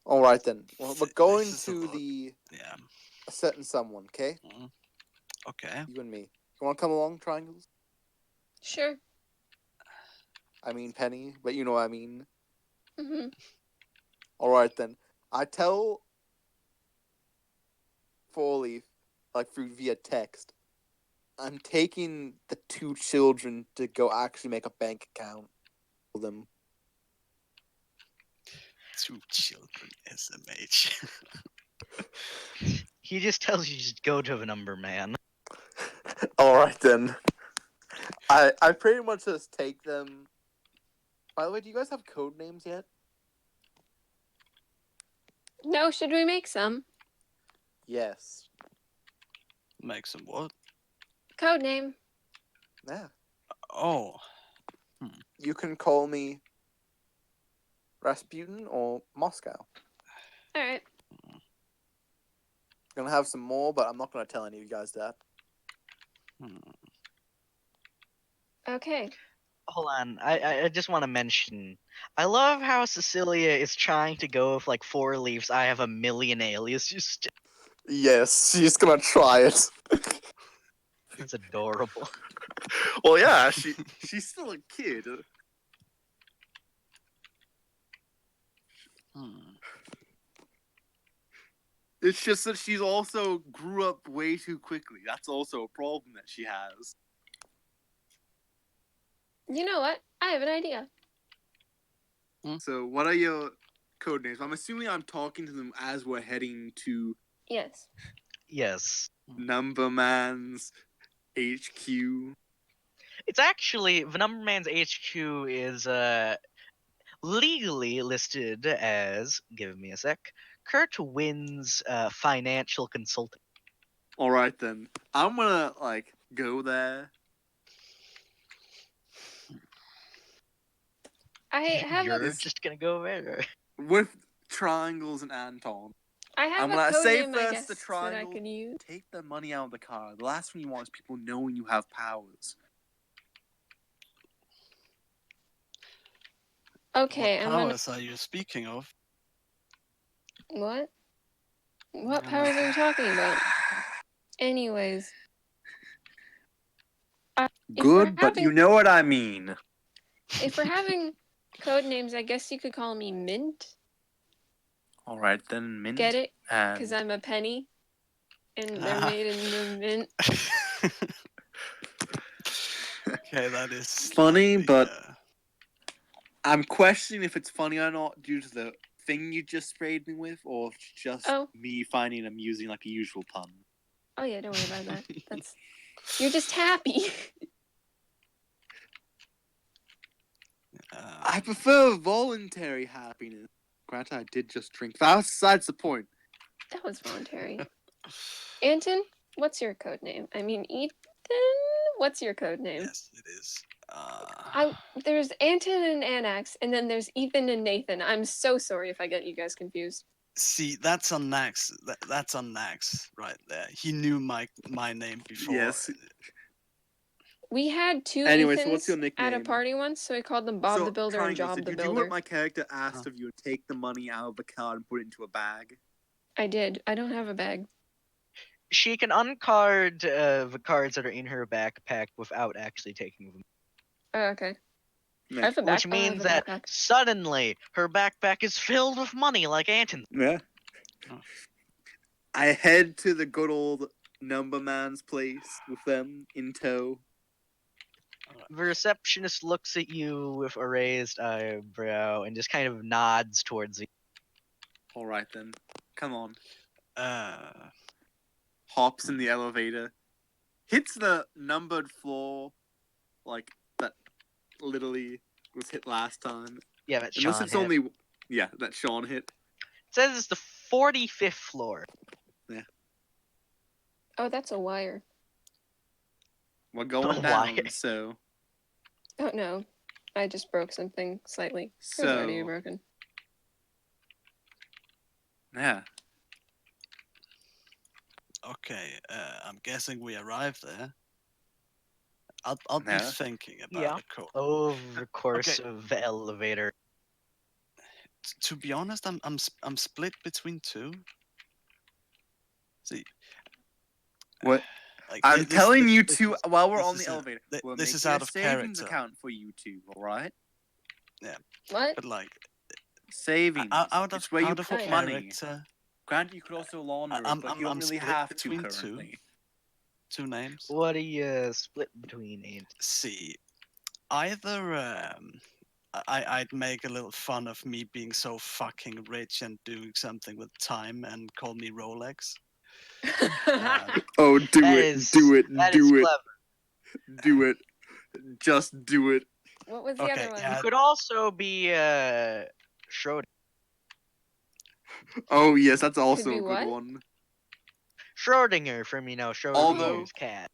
Alright then. Well, we're going This is a to lot. the Yeah. a certain someone, okay? Mhm. Okay. You and me. You wanna come along, Triangles? Sure. I mean Penny, but you know what I mean. Mm-hmm. Alright then. I tell Four Leaf, like through via text, I'm taking the two children to go actually make a bank account for them. 2 children SMH. He just tells you just go to the number man. Alright then. I pretty much just take them. By the way, do you guys have code names yet? No, should we make some? Yes. Make some what? Code name. Yeah. Oh, You can call me Rasputin or Moscow. All right. Gonna have some more, but I'm not gonna tell any of you guys that. Okay. Hold on, I just want to mention. I love how Cecilia is trying to go with like 4 leaves. I have a million aliases. Yes, she's gonna try it. It's adorable. Well, yeah, she's still a kid. It's just that she's also grew up way too quickly. That's also a problem that she has. You know what? I have an idea. So, what are your code names? I'm assuming I'm talking to them as we're heading to Yes. Yes. Numberman's HQ. It's actually the Numberman's HQ is legally listed as, give me a sec, Kurt Wynn's financial consultant. All right then, I'm gonna like go there. I have You're a just gonna go there. With triangles and Anton. I have I'm a gonna code say name I first guess the that I triangle. could use. Take the money out of the car. The last thing you want is people knowing you have powers. Okay, what I'm gonna. powers are you speaking of? What? What powers are you talking about? Anyways. Good, but you know what I mean. If we're having code names, I guess you could call me Mint. All right then, Mint. Get it? Because And I'm a penny. And they're made in the mint. Okay, that is funny, slightly, but I'm questioning if it's funny or not due to the thing you just sprayed me with, or if it's just me finding it amusing like a usual pun. Oh yeah, don't worry about that. That's you're just happy. I prefer voluntary happiness. Granted, I did just drink. That's besides the point. That was voluntary. Anton, what's your code name? I mean, Ethan, what's your code name? Yes, it is. There's Anton and Annax, and then there's Ethan and Nathan. I'm so sorry if I get you guys confused. See, that's on Nax. That's on Nax right there. He knew my name before. Yes. We had 2 Anyway, Ethans so what's your at a nickname? party once, so I called them Bob the Builder and Triangles, Job did the you do Builder. what my character asked of you and take the money out of the card and put it into a bag? I did. I don't have a bag. She can uncard the cards that are in her backpack without actually taking them. Oh, okay. Yeah. I have a backpack. Which means that suddenly her backpack is filled with money like Anton's. Yeah. I head to the good old Numberman's place with them in tow. The receptionist looks at you with a raised eyebrow and just kind of nods towards you. All right then, come on. Hops in the elevator, hits the numbered floor, like that literally was hit last time. Yeah, that Unless Sean it's hit. only that Sean hit. It says it's the 45th floor. Yeah. Oh, that's a wire. We're going down, so. Oh no, I just broke something slightly. It was already broken. Yeah. Okay, I'm guessing we arrived there. I'll be thinking about a code. Over the course of the elevator. To be honest, I'm split between 2. See. What? Like, I'm telling you two while we're on the elevator. We're this is making out a of savings character. account for you two, all right? Yeah. What? But like savings. Out it's of where you out of put money. character. Granted, you could also launder it, but you don't really split have to between currently. Two names. What are you split between, Ain't? See, either I'd make a little fun of me being so fucking rich and doing something with time and call me Rolex. Oh, do it, do it, do it, do it, just do it. What was the other one? You could also be Schroeder. Oh yes, that's also be a good what? one. Schrodinger from Schrodinger's cat.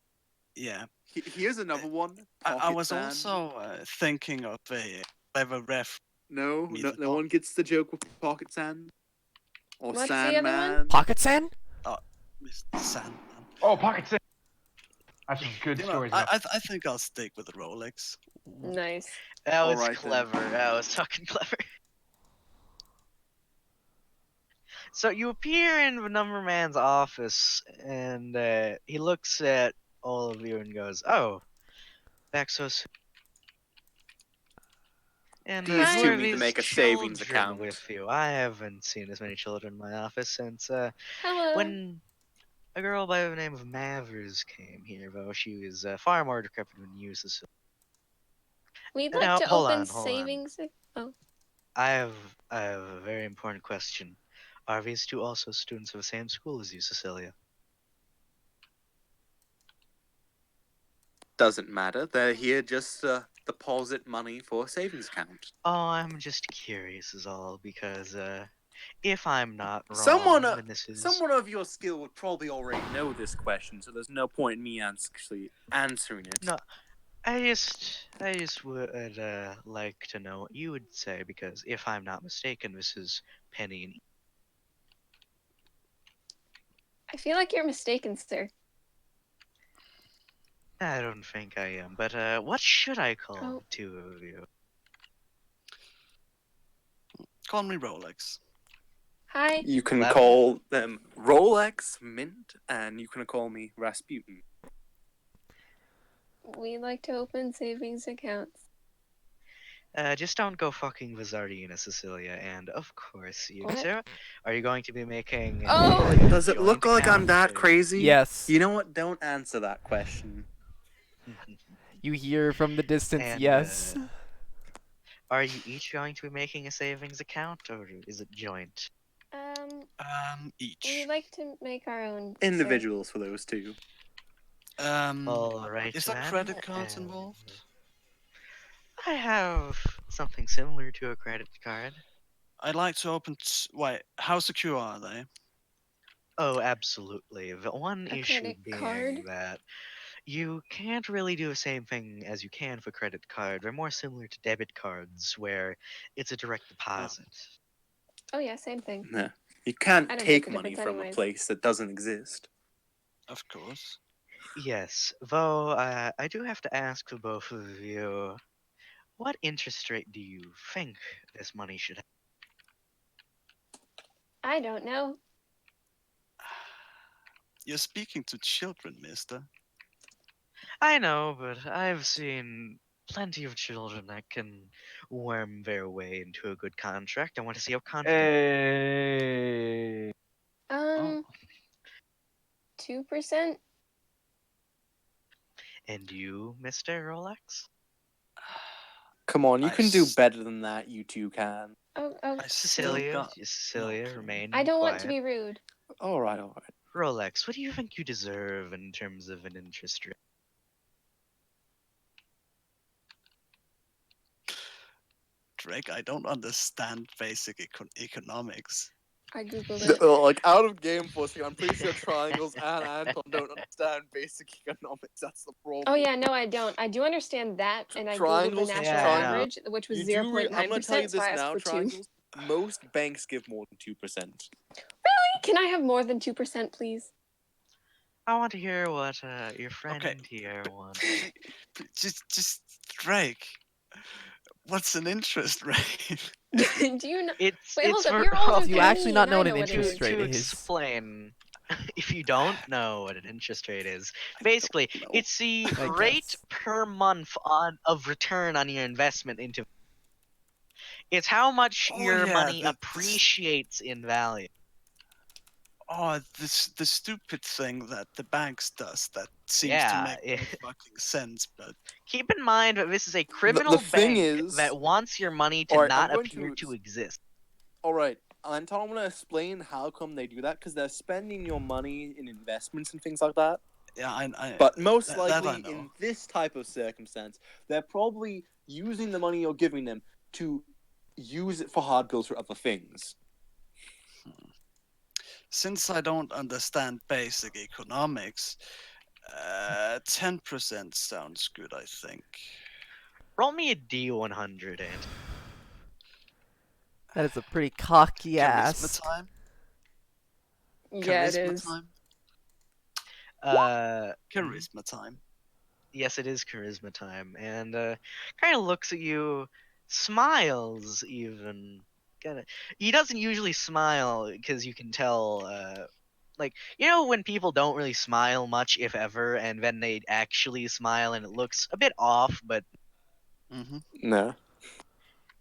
Yeah. Here's another one. I Pocket was sand. also thinking of a clever ref. No, Me no, the no dog. one gets the joke with pocket sand. Or What's the other one? Sandman. Pocket sand? Mr. Sandman. Oh, pocket sand. That's some good You know, stories. I think I'll stick with the Rolex. Nice. That was Alright then. clever. That was fucking clever. So you appear in the number man's office, and he looks at all of you and goes, "Oh, back so soon." And These Hi. who two are need to these make a savings children account. with you? I haven't seen as many children in my office since Hello. when a girl by the name of Mavers came here, though she was far more decrepit than you, Cecilia. We'd Now, like to hold open on, hold on. savings. Oh, I have a very important question. Are these two also students of the same school as you, Cecilia? Doesn't matter. They're here just to deposit money for a savings account. Oh, I'm just curious is all, because if I'm not wrong, Someone then this is... of your skill would probably already know this question, so there's no point in me actually answering it. No, I just would like to know what you would say, because if I'm not mistaken, this is Penny and... I feel like you're mistaken, sir. I don't think I am, but what should I call Oh. the two of you? Call me Rolex. Hi. You can Clever. call them Rolex, Mint, and you can call me Rasputin. We'd like to open savings accounts. Just don't go fucking Vizardina, Cecilia, and of course, you, What? Sarah, are you going to be making... Oh! a Does it look joint like I'm account, that or- crazy? Yes. You know what? Don't answer that question. You hear from the distance, And, yes. Are you each going to be making a savings account, or is it joint? Each. We'd like to make our own. Individuals for those two. All right, Is there then. credit cards involved? I have something similar to a credit card. I'd like to open. Wait, how secure are they? Oh, absolutely. The one A issue credit being card? that you can't really do the same thing as you can for credit card. They're more similar to debit cards, where it's a direct deposit. Oh yeah, same thing. Nah. You I can't don't get take the money difference from a anyways. place that doesn't exist. Of course. Yes, though I do have to ask for both of you, what interest rate do you think this money should have? I don't know. You're speaking to children, mister. I know, but I've seen plenty of children that can worm their way into a good contract. I want to see how confident. Hey. Oh. 2%. And you, Mr. Rolex? Come on, you I can do s- better than that, you two can. Oh, I still Cecilia, got Cecilia, no clue. remain I don't quiet. want to be rude. Alright, alright. Rolex, what do you think you deserve in terms of an interest rate? Drake, I don't understand basic economics. I googled it. Like, out of game for a second, I'm pretty sure Triangles and Anton don't understand basic economics. That's the problem. Oh yeah, no, I don't. I do understand that, and I googled the Triangles, national Yeah, I know. average, which was You do 0.9%. I'm gonna tell you so this I asked now, for 2. Triangles. Most banks give more than 2%. Can I have more than 2%, please? I want to hear what your friend Okay. here wants. Just Drake. What's an interest rate? Do you know? It's Wait, hold up. for- You're older Do you than actually me, not and know I what know an what it interest is. rate to is? explain, if you don't know what an interest rate is, basically know. it's the I rate guess. per month of return on your investment into. It's how much Oh, your yeah, money the- appreciates in value. Oh, the stupid thing that the banks does that seems Yeah, to make no fucking sense, but Keep in mind that this is a criminal thing bank is- that wants your money to Alright, I'm not going appear to- to exist. Alright, Anton, I'm gonna explain how come they do that, because they're spending your money in investments and things like that. yeah, I But most that I likely, know. in this type of circumstance, they're probably using the money you're giving them to use it for hard bills or other things. Since I don't understand basic economics, 10% sounds good, I think. Roll me a D100, and That is a pretty cocky Charisma ass. time. Yeah, it Charisma is. time. uh, Charisma time. yes, it is charisma time, and kind of looks at you, smiles even. Kinda, he doesn't usually smile because you can tell. Like, you know when people don't really smile much, if ever, and then they actually smile and it looks a bit off, but Mm-hmm. No.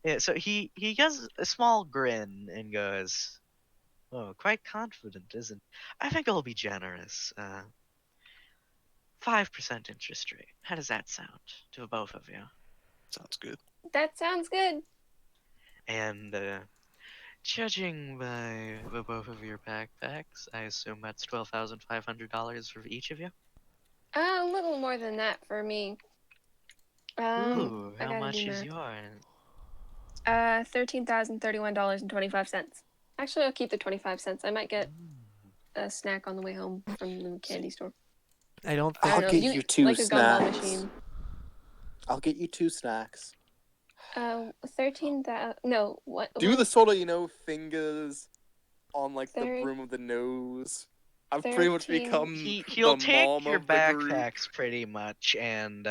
yeah. So he does a small grin and goes, "Oh, quite confident, isn't? I think I'll be generous. 5% interest rate. How does that sound to both of you?" Sounds good. That sounds good. And judging by the both of your backpacks, I assume that's $12,500 for each of you. A little more than that for me. Ooh, I how gotta much do is math. yours? $13,031.25. Actually, I'll keep the 25 cents. I might get a snack on the way home from the candy store. I don't I think. don't I'll know. get you two like a gumball snacks. machine. I'll get you 2 snacks. 13,000. No, what? Do the sort of, fingers on like the Thir- brim of the nose. I've pretty much 13. become He'll the take mom your of the group. backpacks pretty much and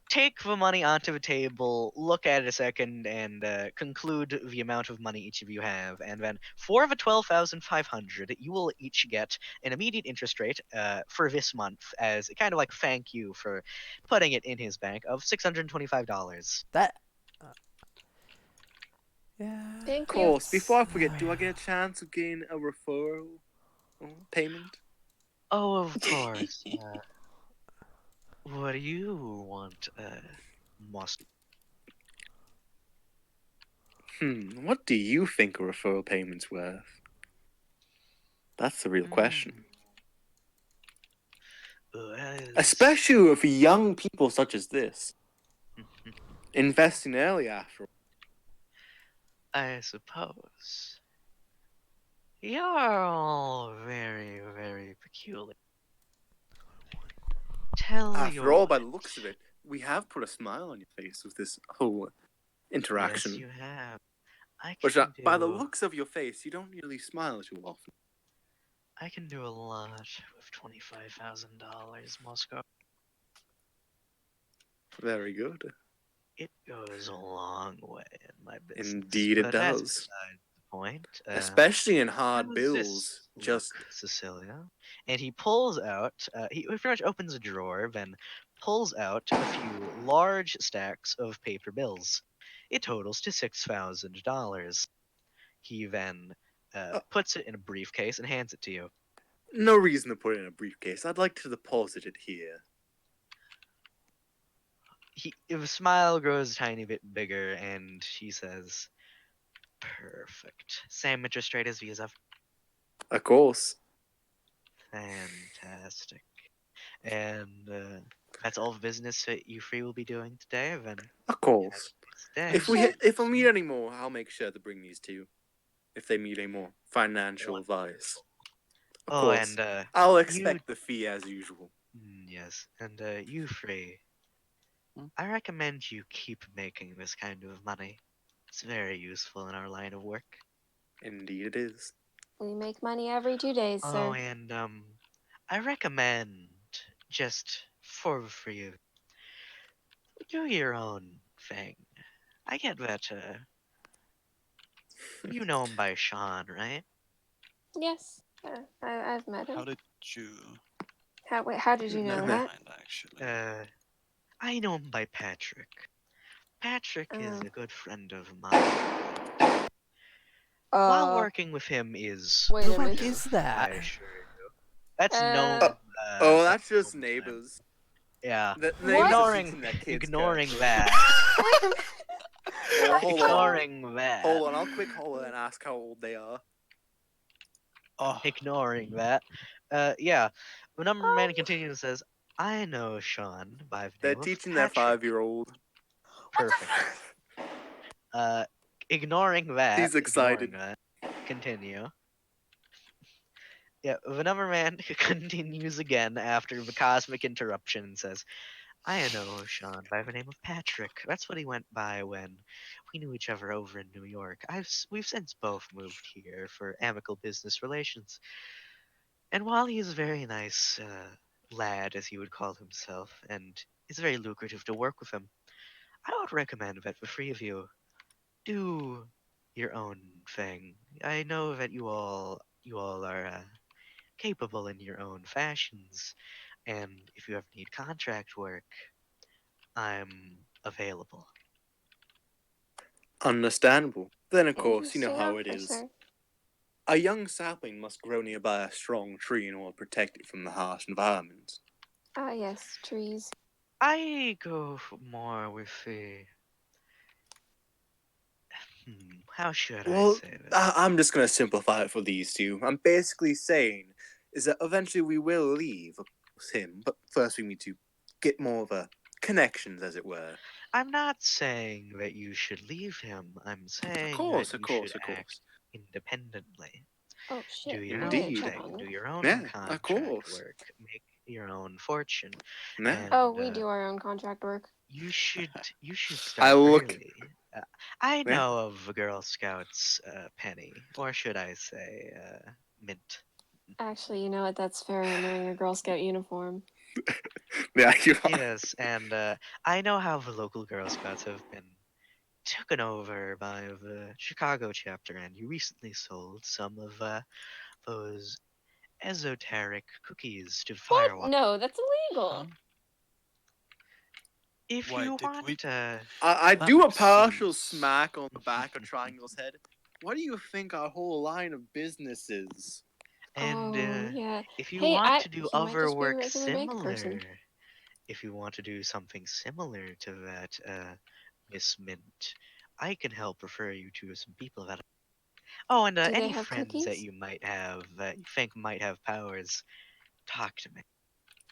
take the money onto the table, look at it a second, and conclude the amount of money each of you have. And then for the 12,500, you will each get an immediate interest rate for this month as a kind of like thank you for putting it in his bank of $625. That. Yeah. Thank Of course, you. before I forget, do I get a chance of getting a referral payment? Oh, of course. What do you want, Moss? What do you think a referral payment's worth? That's the real question. Especially for young people such as this. Investing early, after all. I suppose. You're all very, very peculiar. Tell After you all, by what. the looks of it, we have put a smile on your face with this whole Yes, interaction. you have. I Which, can by the do. looks of your face, you don't really smile too often. I can do a lot with $25,000, Moscow. Very good. It goes a long way in my business. Indeed it but that's does. beside the point. Especially in hard How does bills. this Just look, Cecilia. And he pulls out. He pretty much opens a drawer, then pulls out a few large stacks of paper bills. It totals to $6,000. He then puts it in a briefcase and hands it to you. no reason to put it in a briefcase. I'd like to deposit it here. The smile grows a tiny bit bigger, and he says, "Perfect. Same interest rate as Visa. Of course. Fantastic. And that's all the business that you three will be doing today. Then Of course. stay. If I meet any more, I'll make sure to bring these to you. If they need any more financial advice. Of Oh, course. and I'll expect the fee as usual. yes, and you three, Hmm? I recommend you keep making this kind of money. It's very useful in our line of work. Indeed it is. We make money every 2 days, Oh, sir. and I recommend just for you, do your own thing. I get that. You know him by Sean, right? Yes, I've met him. How did you? How did you know Never that? mind, actually. I know him by Patrick. Patrick is Oh. a good friend of mine. While working with him is Wait The a fuck minute. is I that? assure you. That's Uh, known. Oh, that's just neighbors. Yeah. The What? neighbors are Ignoring, teaching their kids ignoring curses. that. Wait a minute. Oh, hold on. Ignoring that. Hold on, I'll quick hold and ask how old they are. Oh, Ignoring that. Yeah. The number man continues and says, "I know Sean by the They're name of teaching their Patrick." 5-year-old. Perfect. Ignoring that. He's excited. Ignoring that. Continue. Yeah, the number man continues again after the cosmic interruption and says, I know Sean by the name of Patrick. That's what he went by when we knew each other over in New York. We've since both moved here for amicable business relations. And while he is a very nice lad, as he would call himself, and it's very lucrative to work with him, I would recommend that the three of you do your own thing. I know that you all are capable in your own fashions, and if you ever need contract work, I'm available. Understandable. Then, of course, you know Interesting how it offer, is. sir. A young sapling must grow nearby a strong tree in order to protect it from the harsh environment. Ah, yes, trees. I go more with the. How should I Well, say this? I'm just going to simplify it for these two. I'm basically saying is that eventually we will leave, of course, him, but first we need to get more of a connections, as it were. I'm not saying that you should leave him. I'm saying Of that you course, should of act course. independently. Oh Do shit! your I own gotta Indeed. check thing. on Do them. your own Yeah, of contract course. work. Make your own fortune. Yeah. And Oh, we do our own contract work. you should I start look. early. I Yeah. know of the Girl Scouts penny, or should I say mint. Actually, you know what? That's fair. I'm wearing a Girl Scout uniform. Yeah, you are. Yes, and I know how the local Girl Scouts have been taken over by the Chicago chapter, and you recently sold some of those esoteric cookies to What? Firewalk. No, that's illegal. Huh? If Wait, you did we? want, I That do a makes partial sense. smack on the back of Triangle's head. What do you think our whole line of business is? and Oh yeah. if you Hey, want to do he might other just be a work regular bank person. similar, if you want to do something similar to that, Miss Mint, I can help refer you to some people that. Oh, and Do they any have friends that cookies? you might have that you think might have powers, talk to me.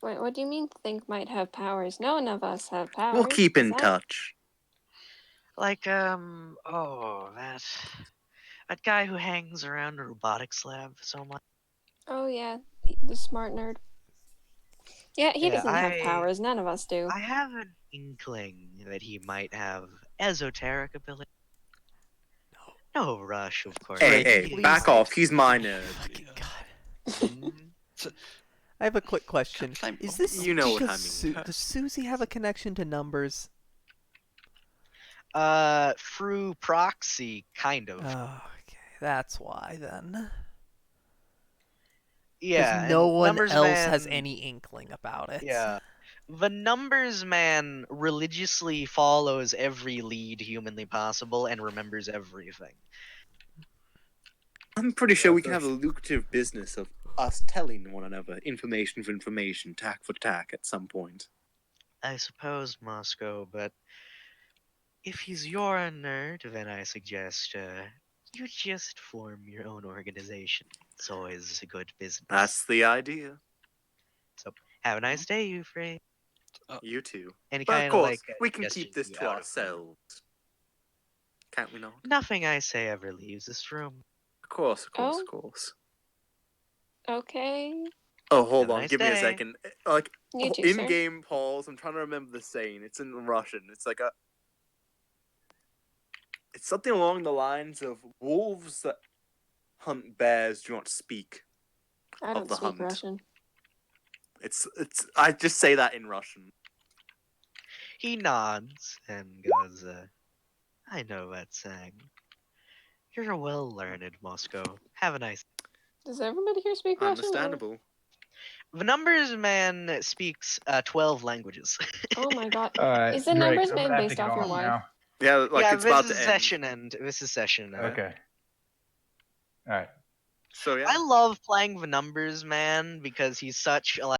Wait, what do you mean think might have powers? None of us have We'll powers. keep Is in that? touch. Like, oh, that guy who hangs around a robotics lab so much. Oh yeah, the smart nerd. Yeah, he Yeah, doesn't have powers. None of us do. I have an inkling that he might have esoteric ability. No rush, of course. Hey, Drake, hey, He- back please. off. He's my nerd. Fucking god. Mhm. I have a quick question. Claim- Is oh, this You know what I does, mean. does Susie have a connection to numbers? Through proxy, kind of. Oh, okay, that's why then. Because Yeah, no and one Numbers else has Man. any inkling about it. Yeah. The Numbers Man religiously follows every lead humanly possible and remembers everything. I'm pretty sure Yeah, we can have a that's- lucrative business of us telling one another information for information, tack for tack at some point. I suppose, Moscow, but if he's your nerd, then I suggest you just form your own organization. It's always a good business. That's the idea. So have a nice day, you free. You too. And he But of kind of course, like we can gestures keep this you to out of the room. ourselves. Can't we not? Nothing I say ever leaves this room. Of course, of course, Oh. of course. Okay. Oh, hold Have a on. nice Give me a day. second. Like, You too, sir. in-game pause. I'm trying to remember the saying. It's in Russian. It's like a... It's something along the lines of wolves that hunt bears do not speak. I of don't the speak hunt. Russian. It's I just say that in Russian. He nods and goes, I know that saying. You're well learned, Moscow. Have a nice. Does everybody here speak Russian? Understandable. The Numbers Man speaks 12 languages. Oh my god. All right, Is the Drake, numbers I'm man gonna have to based get off your off wife? now. Yeah, like yeah, it's this about is to end. session end. This is session end. Okay. All right. So yeah. I love playing the Numbers Man because he's such a